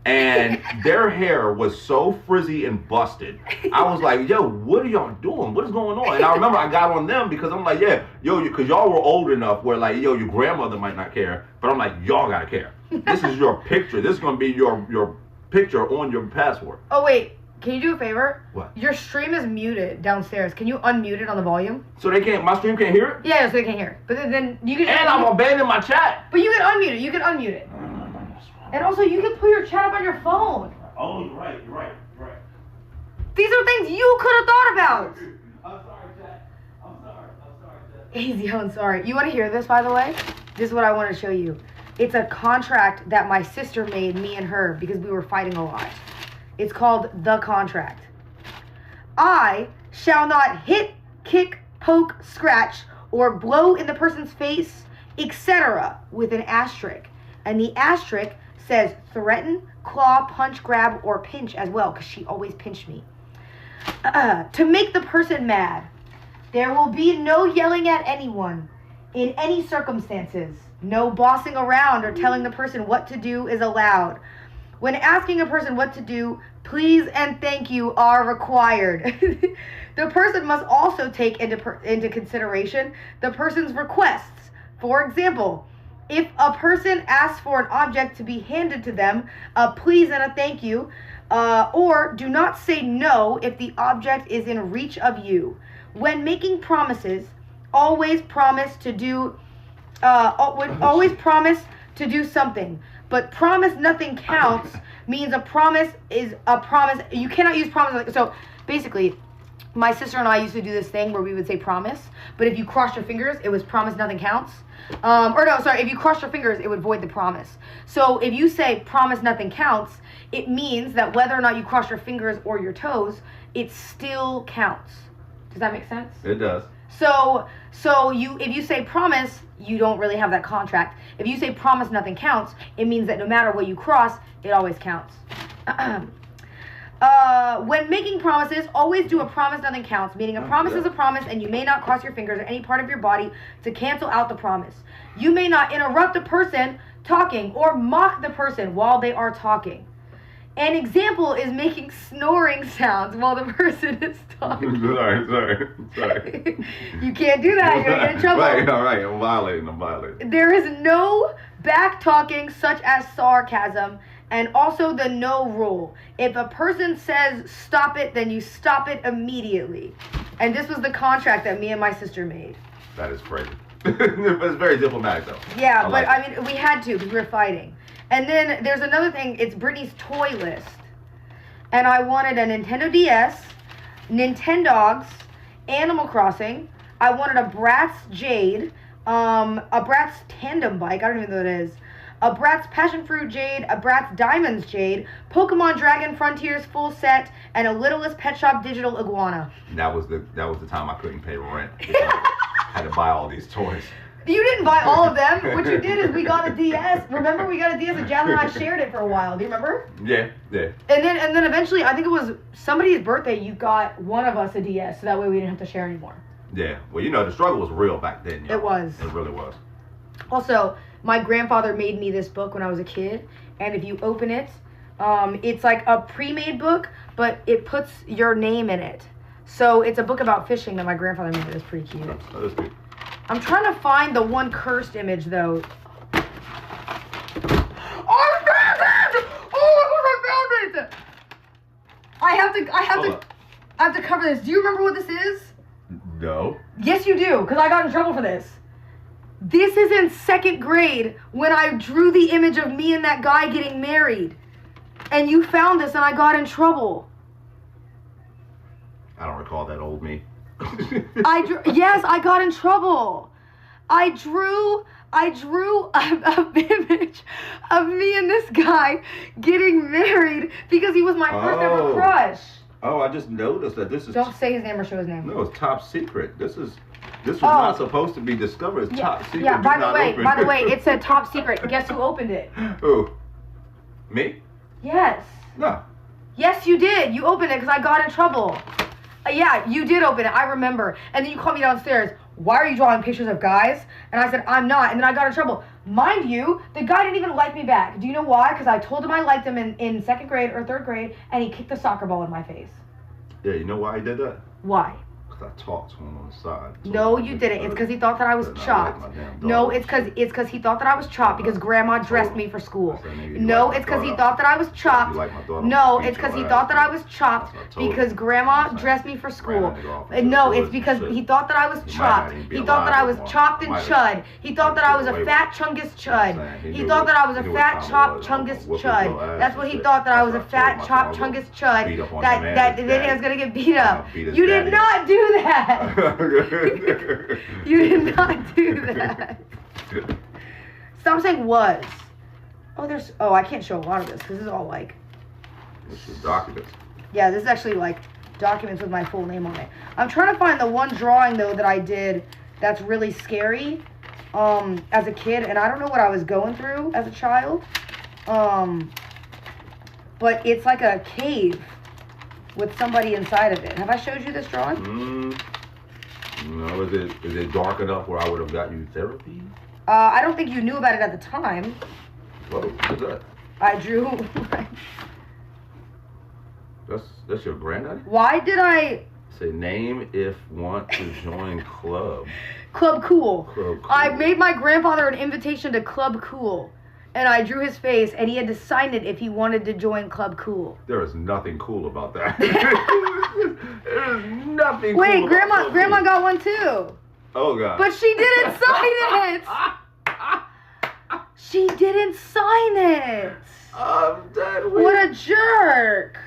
And their hair was so frizzy and busted. I was like, yo, what are y'all doing? What is going on? And I remember I got on them because I'm like, yeah, because y'all were old enough where like, yo, your grandmother might not care. But I'm like, y'all gotta care. This is your picture. This is gonna be your picture on your passport. Oh, wait. Can you do a favor? What? Your stream is muted downstairs. Can you unmute it on the volume? So my stream can't hear it? Yeah, so they can't hear it. But then you can... And I'm abandoning my chat. But you can unmute it. You can unmute it. And also, you can put your chat up on your phone. Oh, you're right. These are things you could have thought about. I'm sorry, chat. I'm sorry, chat. Easy, I'm sorry. You want to hear this, by the way? This is what I want to show you. It's a contract that my sister made, me and her, because we were fighting a lot. It's called The Contract. I shall not hit, kick, poke, scratch, or blow in the person's face, etc. with an asterisk. And the asterisk says threaten, claw, punch, grab, or pinch as well, because she always pinched me. To make the person mad. There will be no yelling at anyone in any circumstances. No bossing around or telling the person what to do is allowed. When asking a person what to do, please and thank you are required. The person must also take into consideration the person's requests. For example, if a person asks for an object to be handed to them, a please and a thank you, or do not say no if the object is in reach of you. When making promises, always promise to do something. But promise nothing counts means a promise is a promise. You cannot use promise. So basically, my sister and I used to do this thing where we would say promise, but if you crossed your fingers, it was promise nothing counts. If you crossed your fingers, it would void the promise. So if you say promise nothing counts, it means that whether or not you cross your fingers or your toes, it still counts. Does that make sense? It does. So if you say promise, you don't really have that contract. If you say promise nothing counts, it means that no matter what you cross, it always counts. When making promises, always do a promise nothing counts, meaning a promise is a promise and you may not cross your fingers or any part of your body to cancel out the promise. You may not interrupt the person talking or mock the person while they are talking. An example is making snoring sounds while the person is talking. Sorry. You can't do that. You're going to get in trouble. Right, all right. I'm violating. There is no back talking such as sarcasm, and also the no rule. If a person says stop it, then you stop it immediately. And this was the contract that me and my sister made. That is crazy. It's very diplomatic, though. Yeah, I mean, we had to because we were fighting. And then there's another thing. It's Brittany's toy list. And I wanted a Nintendo DS, Nintendogs, Animal Crossing. I wanted a Bratz Jade, a Bratz Tandem Bike. I don't even know what it is. A Bratz Passion Fruit Jade, a Bratz Diamonds Jade, Pokemon Dragon Frontiers full set, and a Littlest Pet Shop Digital Iguana. That was the time I couldn't pay rent. I had to buy all these toys. You didn't buy all of them. What you did is we got a DS. Remember, we got a DS and Jasmine and I shared it for a while. Do you remember? Yeah. And then eventually, I think it was somebody's birthday, you got one of us a DS, so that way we didn't have to share anymore. Yeah. Well, the struggle was real back then. It was. It really was. Also, my grandfather made me this book when I was a kid, and if you open it, it's like a pre-made book, but it puts your name in it. So it's a book about fishing that my grandfather made. It's pretty cute. That is cute. I'm trying to find the one cursed image, though. I found it! Oh, I found it! I have to cover this. Do you remember what this is? No. Yes, you do, because I got in trouble for this. This is in 2nd grade when I drew the image of me and that guy getting married. And you found this and I got in trouble. I don't recall that old me. Yes, I got in trouble. I drew a image of me and this guy getting married because he was my first ever crush. Oh, I just noticed that this is. Don't say his name or show his name. No, it's top secret. This was not supposed to be discovered. It's top secret. Yeah. Do By not the way, open. it said top secret. Guess who opened it? Who? Me? Yes. No. Yes, you did. You opened it because I got in trouble. Yeah, you did open it. I remember. And then you called me downstairs. Why are you drawing pictures of guys? And I said, I'm not. And then I got in trouble. Mind you, the guy didn't even like me back. Do you know why? Because I told him I liked him in second grade or third grade, and he kicked a soccer ball in my face. Yeah, you know why he did that? Why? Because I talked to him on the side. No, you didn't. It's because he thought that I was chopped. No, it's because he thought that I was chopped because grandma dressed me for school. No, it's because he thought that I was chopped. No, it's because he thought that I was chopped because grandma dressed me for school. No, it's because he thought that I was chopped. He thought that I was chopped and chud. He thought that I was a fat chungus chud. He thought that I was a fat chopped chungus chud. That's what he thought, that I was a fat chopped chungus chud. That I was gonna get beat up. You did not do that. You did not do that. Stop saying was. Oh, I can't show a lot of this because this is all like. This is documents. Yeah, this is actually like documents with my full name on it. I'm trying to find the one drawing though that I did that's really scary as a kid, and I don't know what I was going through as a child. But it's like a cave with somebody inside of it. Have I showed you this drawing? No, is it dark enough where I would have got you therapy? I don't think you knew about it at the time. Whoa, what's that? I drew. That's your granddaddy? Why did I Say name if want to join club. Club Cool? Club Cool. I made my grandfather an invitation to Club Cool, and I drew his face, and he had to sign it if he wanted to join Club Cool. There is nothing cool about that. There is nothing. Wait, cool grandma about Club Cool. got one too. Oh god. But she didn't sign it. She didn't sign it. I'm dead. What a jerk.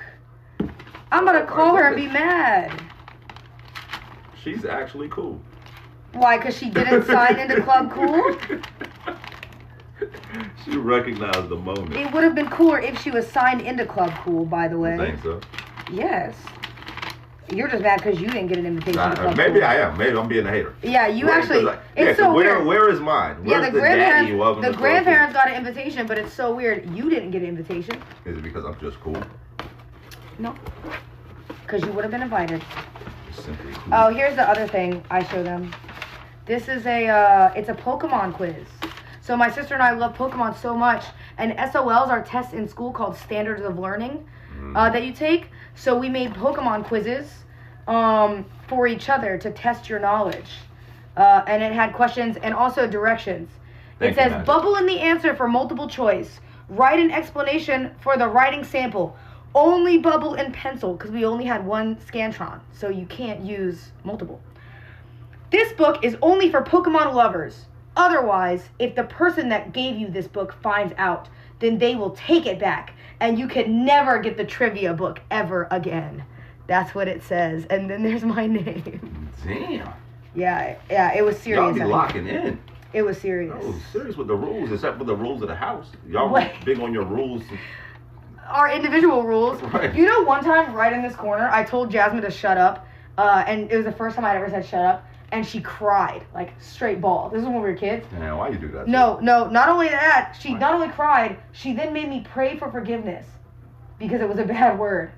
I'm gonna call her and be mad. She's actually cool. Why? Because she didn't sign into Club Cool? She recognized the moment. It would have been cooler if she was signed into Club Cool, by the way. You think so? Yes. You're just mad because you didn't get an invitation to Club Maybe Cool. I am. Maybe I'm being a hater. Yeah, you Right, actually. 'cause It's so weird. Where is mine? Yeah, Where's the daddy who wasn't grandparents. The a Club grandparents got an invitation, but it's so weird. You didn't get an invitation. Cool? Is it because I'm just cool? No. Because you would have been invited. Simply cool. Oh, here's the other thing I show them. This is it's a Pokemon quiz. So my sister and I love Pokemon so much, and SOLs are tests in school called Standards of Learning that you take. So we made Pokemon quizzes for each other to test your knowledge, and it had questions and also directions. Thank It says you, Magic. bubble in the answer for multiple choice. Write an explanation for the writing sample. Only bubble in pencil because we only had one Scantron, so you can't use multiple. This book is only for Pokemon lovers. Otherwise, if the person that gave you this book finds out, then they will take it back, and you can never get the trivia book ever again. That's what it says, and then there's my name. Damn. Yeah, it was serious. Y'all be I think. locking in. It was serious. Oh, serious with the rules, except for the rules of the house. Y'all What? big on your rules. Our individual rules. Right. You know, one time right in this corner, I told Jasmine to shut up, and it was the first time I'd ever said shut up, and she cried, like straight ball. This is when we were kids. Man, why you do that? No, not only that, she not only cried, she then made me pray for forgiveness because it was a bad word.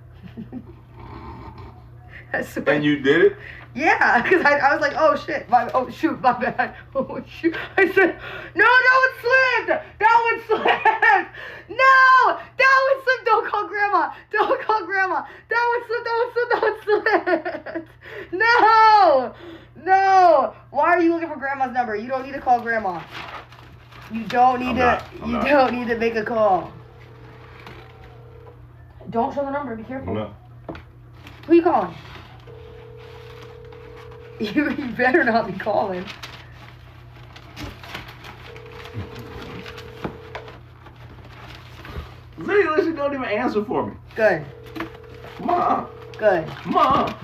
I swear. And you did it? Yeah, because I was like, oh shit, oh shoot, my bad. Oh shoot. I said, no, that one slipped. That one slipped. No, that one slipped. Don't call grandma. Don't call grandma. That one slipped. That one slipped. No. Why are you looking for grandma's number? You don't need to call grandma. You don't need don't need to make a call. Don't show the number. Be careful. No. Who you calling? You better not be calling. Literally, she don't even answer for me. Good. Mom. Good. Mom.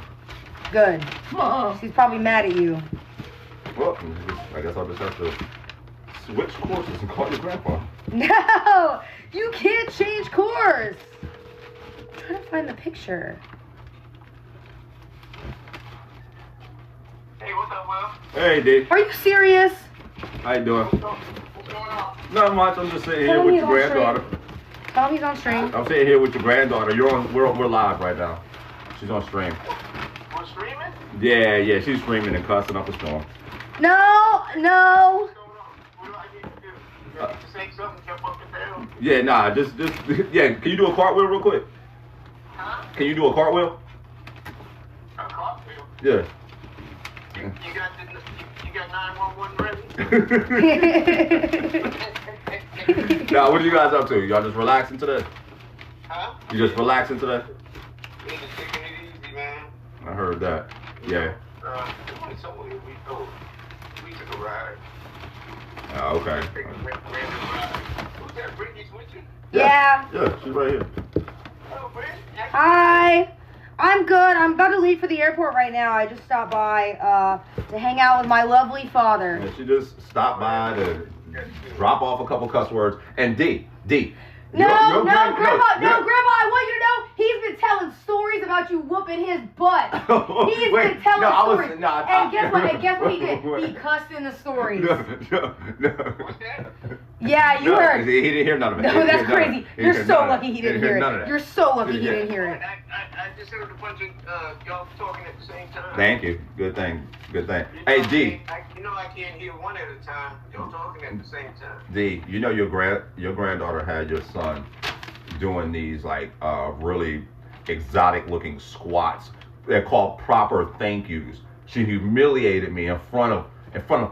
Good. Mom. She's probably mad at you. Well, I guess I'll just have to switch courses and call your grandpa. No! You can't change course! I'm trying to find the picture. what's up, Will? Hey, D. Are you serious? How you doing? What's going on? Not much. I'm just sitting here Tell with me your he's on granddaughter. Tell him he's on stream. I'm sitting here with your granddaughter. We're live right now. She's on stream. We're streaming? Yeah. She's screaming and cussing up a storm. No. What's going on? What do I need to do? You need to say something, jump up and down? Yeah, nah. Just yeah. Can you do a cartwheel real quick? Huh? Can you do a cartwheel? A cartwheel? Yeah. You got 911 ready? Now, what are you guys up to? Y'all just relaxing today? Huh? You just relaxing today? We just taking it easy, man. I heard that. Yeah. We went somewhere we took a ride. Oh, okay. Random ride. Who's that? Brittany's with you? Yeah. Yeah, she's right here. Oh, Brittany. Hi. I'm good. I'm about to leave for the airport right now. I just stopped by to hang out with my lovely father. And she just stopped by to drop off a couple cuss words. And D. No, your Grandpa, grand- Grandpa, I want you to know he's been telling stories about you whooping his butt. He's been telling stories. And guess what he did? He cussed in the stories. No. What's that? Yeah, you heard. He didn't hear none of it. No, that's crazy. You're so lucky he He didn't hear none of it. that. You're so lucky he didn't hear it. I just heard a bunch of y'all talking at the same time. Thank you. Good thing. You Hey, know, D. I can't hear one at a time. Y'all talking at the same time. D, you know your granddaughter had your son doing these like really exotic looking squats. They're called proper thank yous. She humiliated me in front of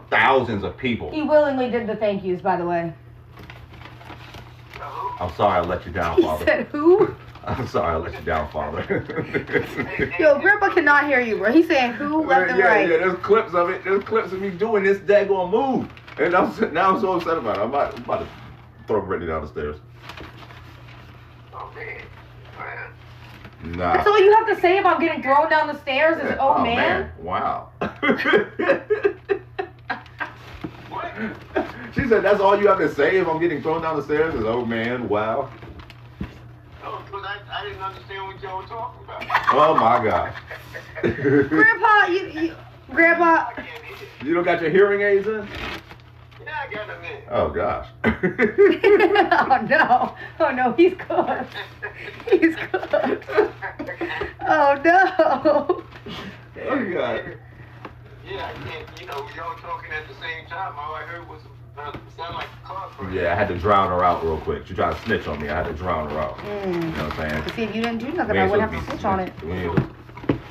thousands of people. He willingly did the thank yous, by the way. I'm sorry I let you down, He Father. said who? I'm sorry I let you down, Father. Yo, Grandpa cannot hear you, bro. He's saying who left and right. Yeah, there's clips of it. There's clips of me doing this daggone move. And now I'm so upset about it. I'm about to throw Brittany down the stairs. Oh man. Nah. That's all you have to say about getting thrown down the stairs is, oh man. Wow. What? She said that's all you have to say if I'm getting thrown down the stairs is, oh man, wow. Oh, because I didn't understand what y'all were talking about. Oh my God. Grandpa, Grandpa. I can't hear. You don't got your hearing aids in? Yeah, I got them in. Oh gosh. Oh no, he's cooked. He's cooked. Oh no. Oh God. Yeah, I can't, y'all talking at the same time. All I heard was sound like a car crash. Yeah, I had to drown her out real quick. She tried to snitch on me. I had to drown her out. You know what I'm saying? See, if you didn't do nothing, I wouldn't have to switch on it.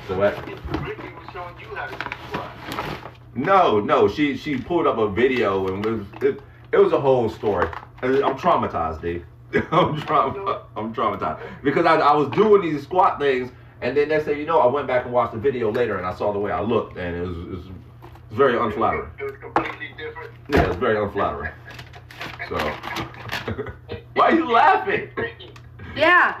So what? Brittany was showing you how to do squats. No. She pulled up a video and it was a whole story. I'm traumatized, D. I'm traumatized because I was doing these squat things, and then they say, I went back and watched the video later, and I saw the way I looked, and it was very unflattering. It was completely different. Yeah, it was very unflattering. So, why are you laughing? Brittany, Yeah,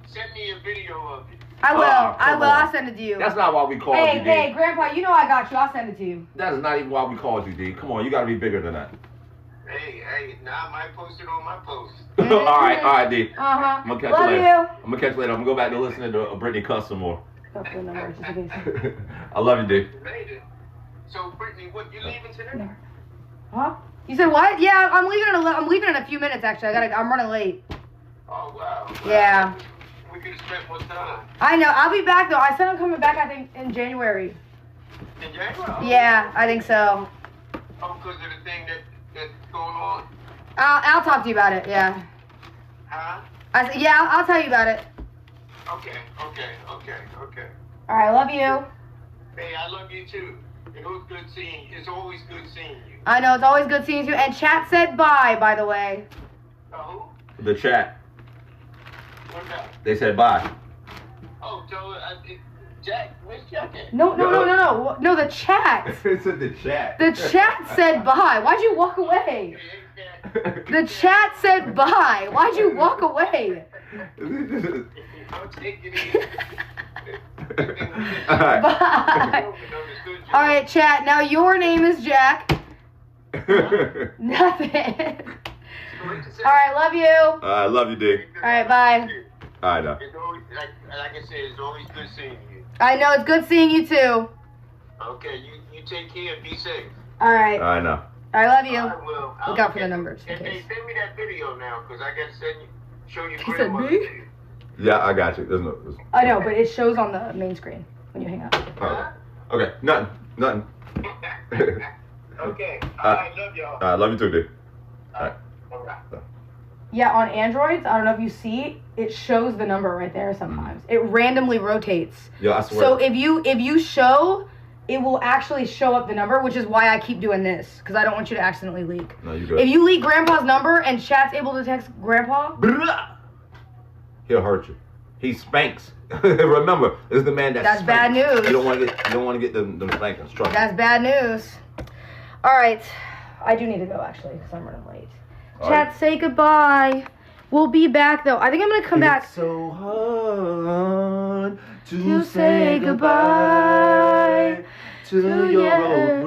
send me a video of it. I will. Oh, I come will. on. I'll send it to you. That's not why we called you, D. Hey, Grandpa, you know I got you. I'll send it to you. That is not even why we called you, D. Come on, you got to be bigger than that. Hey, now I might post it on my post. All right, D. Uh-huh. I'm gonna catch Love you later. you. I'm gonna catch you later. I'm gonna go back to listening to Brittany cuss some more. Got the number, just in case. I love you, D. Later. So, Brittany, what, you leaving today? Huh? You said what? Yeah, I'm leaving in a few minutes. Actually, I'm running late. Oh, wow. Yeah. We could have spent more time. I know. I'll be back though. I said I'm coming back. I think in January. In January? Yeah, I think so. Oh, because of the thing that's going on? I'll talk to you about it. Yeah. Huh? I'll tell you about it. Okay. All right. Love you. Hey, I love you too. It was good seeing you. It's always good seeing you. I know it's always good seeing you. And chat said bye, by the way. Who? The chat. What's that? They said bye. Oh, tell her, Jack, where's Jack at? No. No, the chat. It's in the chat. The chat said bye. Why'd you walk away? The chat said bye. Why'd you walk away? Don't take it easy. All right. Bye. All right, chat. Now your name is Jack. Nothing. All right, love you. I love you, D. All right, bye. All right, now. It's always, like I said, it's always good seeing you. I know it's good seeing you too. Okay, you take care and be safe. All right. I know. I love you. I will. Look out for the numbers. in And hey, case. send me that video now, because I got to show you He said grandma. me? Yeah, I got you. There's no. I know, but it shows on the main screen when you hang up. Okay, nothing. Okay. All right, love y'all. Love you too, dude. All right. All right. Yeah, on Androids, I don't know if you see, it shows the number right there sometimes. It randomly rotates. Yeah, I swear. So if you show, it will actually show up the number, which is why I keep doing this, because I don't want you to accidentally leak. No, you good. If you leak Grandpa's number and chat's able to text Grandpa, He'll hurt you. He spanks. Remember, this is the man that That's spanks. bad news. You don't want to get them spankings. Trust me. that's bad news. All right, I do need to go actually, because I'm running late. All Chat, right. say goodbye. We'll be back though. I think I'm gonna come back. It's so hard To say goodbye to your your old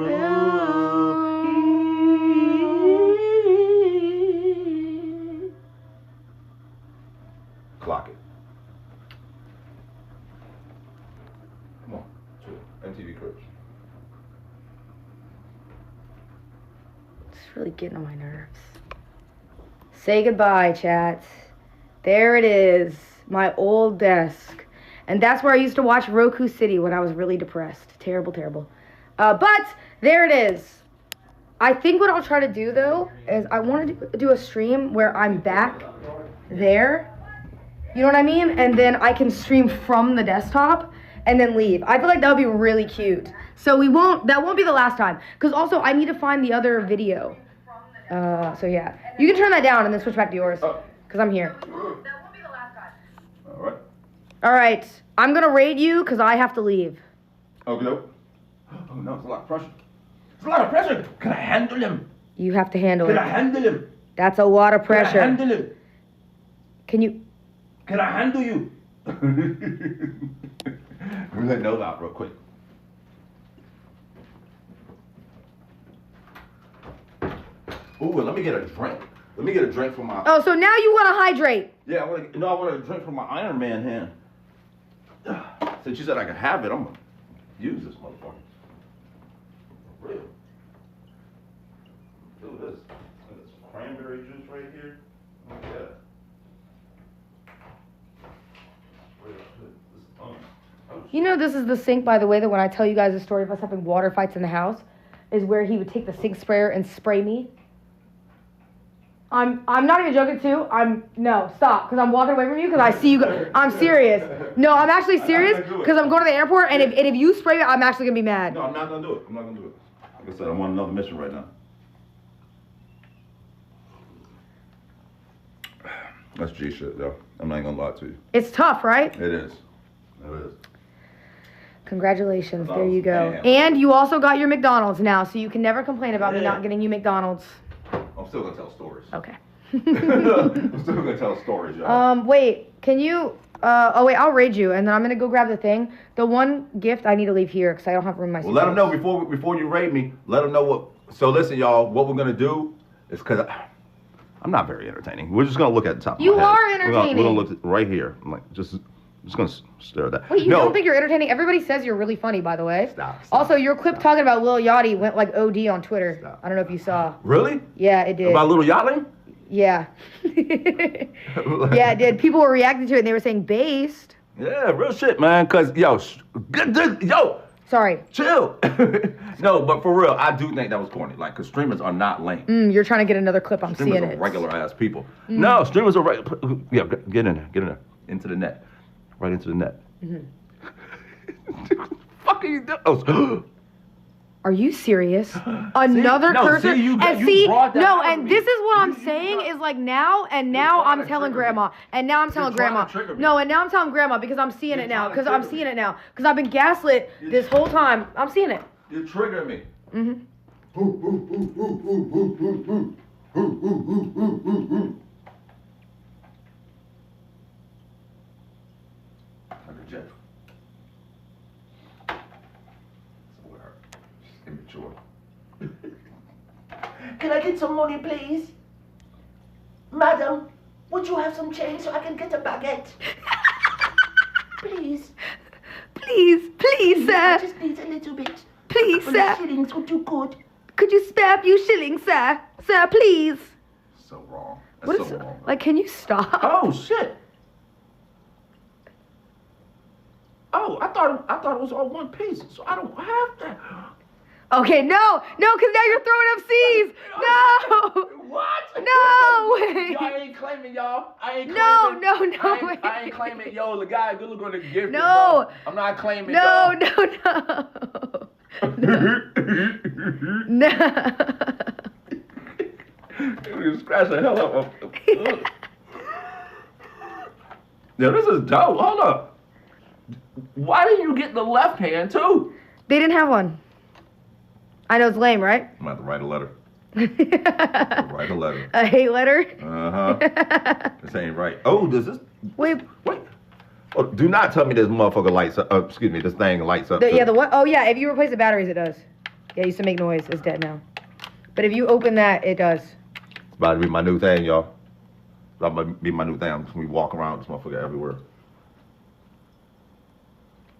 room. Clock it. Come on, MTV Cribs. It's really getting on my nerves. Say goodbye, chat. There it is, my old desk. And that's where I used to watch Roku City when I was really depressed. Terrible, terrible. But there it is. I think what I'll try to do, though, is I want to do a stream where I'm back there. You know what I mean? And then I can stream from the desktop and then leave. I feel like that would be really cute. So that won't be the last time. Because also, I need to find the other video. So yeah. You can turn that down and then switch back to yours. Because I'm here. All right. All right. I'm going to raid you because I have to leave. Okay. Oh no, it's a lot of pressure. It's a lot of pressure. Can I handle him? You have to handle Can I it. handle him? That's a lot of Can I pressure. handle him? Can you... Can I handle you? Let me let those out real quick. Ooh, let me get a drink. Let me get a drink from my. Oh, so now you want to hydrate. Yeah, I want a drink from my Iron Man hand. Since you said I could have it, I'm gonna use this motherfucker. For real. Look at this. Look at this cranberry juice right here. Look at that. You know this is the sink, by the way, that when I tell you guys the story of us having water fights in the house, is where he would take the sink sprayer and spray me. I'm not even joking too. No, stop, because I'm walking away from you because I see you go. I'm serious. No, I'm actually serious because I'm going to the airport and if you spray me, I'm actually gonna be mad. No, I'm not gonna do it. I'm not gonna do it. Like I said, I'm on another mission right now. That's G shit, though. I'm not gonna lie to you. It's tough, right? It is. It is. Congratulations, there Oh, you go. man. And you also got your McDonald's now, so you can never complain about me not getting you McDonald's. I'm still gonna tell stories. Okay. I'm still gonna tell stories, y'all. Wait, can you, wait, I'll raid you, and then I'm gonna go grab the thing. The one gift I need to leave here, because I don't have room in my Well, let them suitcase. know before you raid me. Let them know what. So listen, y'all. What we're gonna do is because I'm not very entertaining. We're just gonna look at the top. You of my head. are We're entertaining. gonna look right here. I'm like just gonna stare at that. Wait, you no. don't think you're entertaining? Everybody says you're really funny, by the way. Stop, Also, your clip talking about Lil Yachty went like OD on Twitter. Stop. I don't know if you saw. Really? Yeah, it did. About Little Yachtling? Yeah. Yeah, it did. People were reacting to it and they were saying based. Yeah, real shit, man. Cause yo, Sorry. chill. No, but for real, I do think that was corny. Like, cause streamers are not lame. You're trying to get another clip. I'm Streamers seeing are it. regular ass people. No, streamers are regular. Yeah, get in there, into the net, right into the net. Fuck are you doing? Oh, Are you serious? Another no, cursor? see, you and brought that no, out and of this me. is what I'm You saying tried- is like now, and now trying I'm to telling trigger me. grandma, and now I'm telling trying to grandma. trigger me. No, and now I'm telling grandma because I'm seeing You're it now, trying to because I'm trigger seeing me. it now, because I've been gaslit this whole time. I'm seeing it. You're triggering me. Like a jet. Somewhere. Just immature. Can I get some money, please? Madam, would you have some change so I can get a baguette? Please. Please, please, I sir. just need a little bit. Please, For the sir. shillings, would you good? Could you spare a few shillings, sir? Sir, please. So wrong. That's What so is wrong. like? Can you stop? Oh shit. Oh, I thought it was all one piece, so I don't have that. Okay, no, because now you're throwing up C's. No, What? no way. Y'all ain't claiming y'all. I ain't No, claiming. no, I ain't claiming. Yo, the guy good looking the gift. No. I'm not claiming. No, y'all. no. No. You scratch the hell up. Yo, this is dope. Hold up. Why didn't you get the left hand too? They didn't have one. I know it's lame, right? I'm about to write a letter. A Write a letter. hate letter? This ain't right. Oh, does this? Wait, Wait. Oh, do not tell me this motherfucker lights up. Excuse me, this thing lights up. yeah, the what? Oh, yeah, if you replace the batteries, it does. Yeah, it used to make noise. It's dead now. But if you open that, it does. It's about to be my new thing, y'all. It's about to be my new thing. I'm just gonna be walking around with this motherfucker everywhere.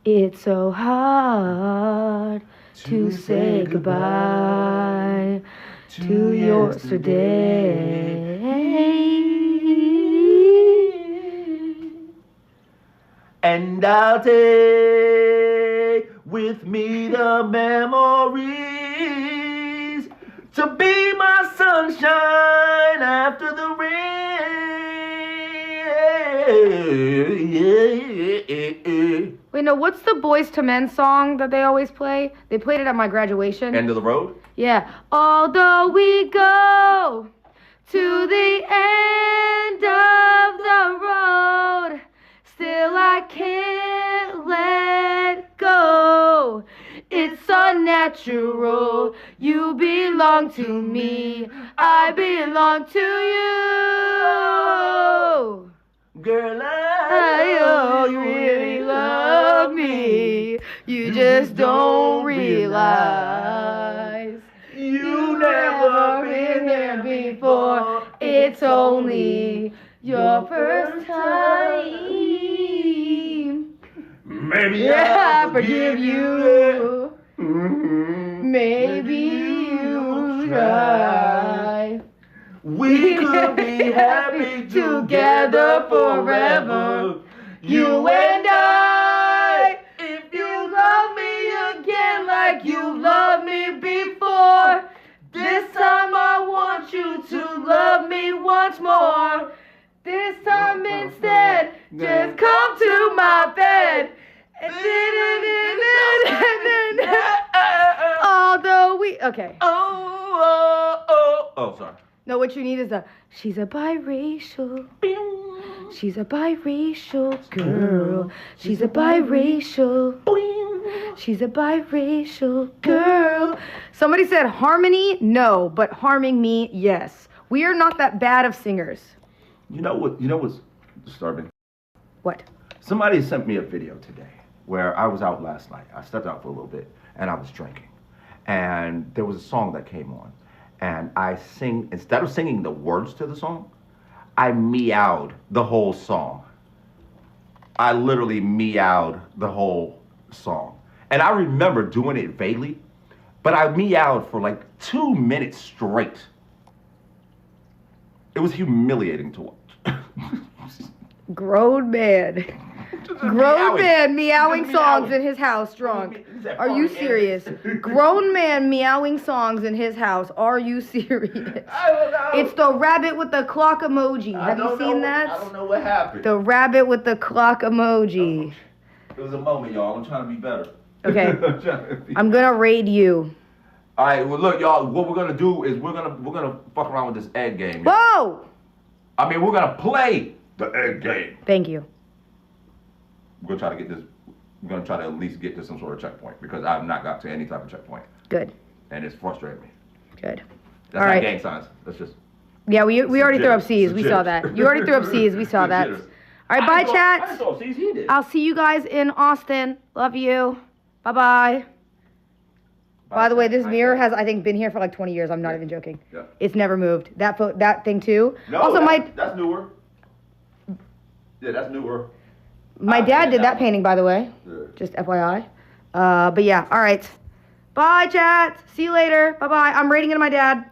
It's so hard to say goodbye to yesterday. And I'll take with me the memories to be my sunshine after the rain. Wait, no, what's the Boys to Men song that they always play? They played it at my graduation. End of the road? Yeah. Although we go to the end of the road, still I can't let go. It's unnatural. You belong to me. I belong to you. Girl, I know you really love me. You just don't realize. You never been there before. It's only your first time. Maybe Yeah, I forgive you. Mhm. Maybe you try. We could be happy together forever. You and I. If you love me again like you loved me before, this time I want you to love me once more. This time instead, just come to my bed. Although we okay. Oh, sorry. No, what you need is she's a biracial. She's a biracial girl. She's a biracial. She's a biracial girl. Somebody said harmony, no, but harming me, yes. We are not that bad of singers. You know what's disturbing? What? Somebody sent me a video today where I was out last night. I stepped out for a little bit and I was drinking. And there was a song that came on. And instead of singing the words to the song, I meowed the whole song. I literally meowed the whole song. And I remember doing it vaguely, but I meowed for like 2 minutes straight. It was humiliating to watch. Grown man. Grown man meowing songs in his house drunk. Are you serious? Grown man meowing songs in his house. Are you serious? I don't know. It's the rabbit with the clock emoji. Have you seen that? I don't know what happened. The rabbit with the clock emoji. It was a moment, y'all. I'm trying to be better. Okay. I'm trying to be- I'm gonna raid you. All right. Well, look, y'all. What we're gonna do is we're gonna fuck around with this egg game. Whoa! I mean, we're gonna play the egg game. Thank you. We're gonna try to get this. We're gonna try to at least get to some sort of checkpoint because I've not got to any type of checkpoint, Good. and it's frustrating me. Good. That's All not right. gang signs. That's just. Yeah, we already threw up jitters. C's. It's We jitters. saw that. You already threw up C's. We saw It's that. jitters. All right, I bye, didn't throw- I chat. didn't throw C's, he did. I'll see you guys in Austin. Love you. Bye-bye. By the way, this mirror has, I think, been here for like 20 years. I'm not even joking. Yeah. It's never moved. That thing too. No, also, that's newer. Yeah, that's newer. my I've dad seen did that one. painting, by the way. Yeah. Just FYI. But yeah, all right. Bye, chat. See you later. Bye-bye. I'm rating into my dad.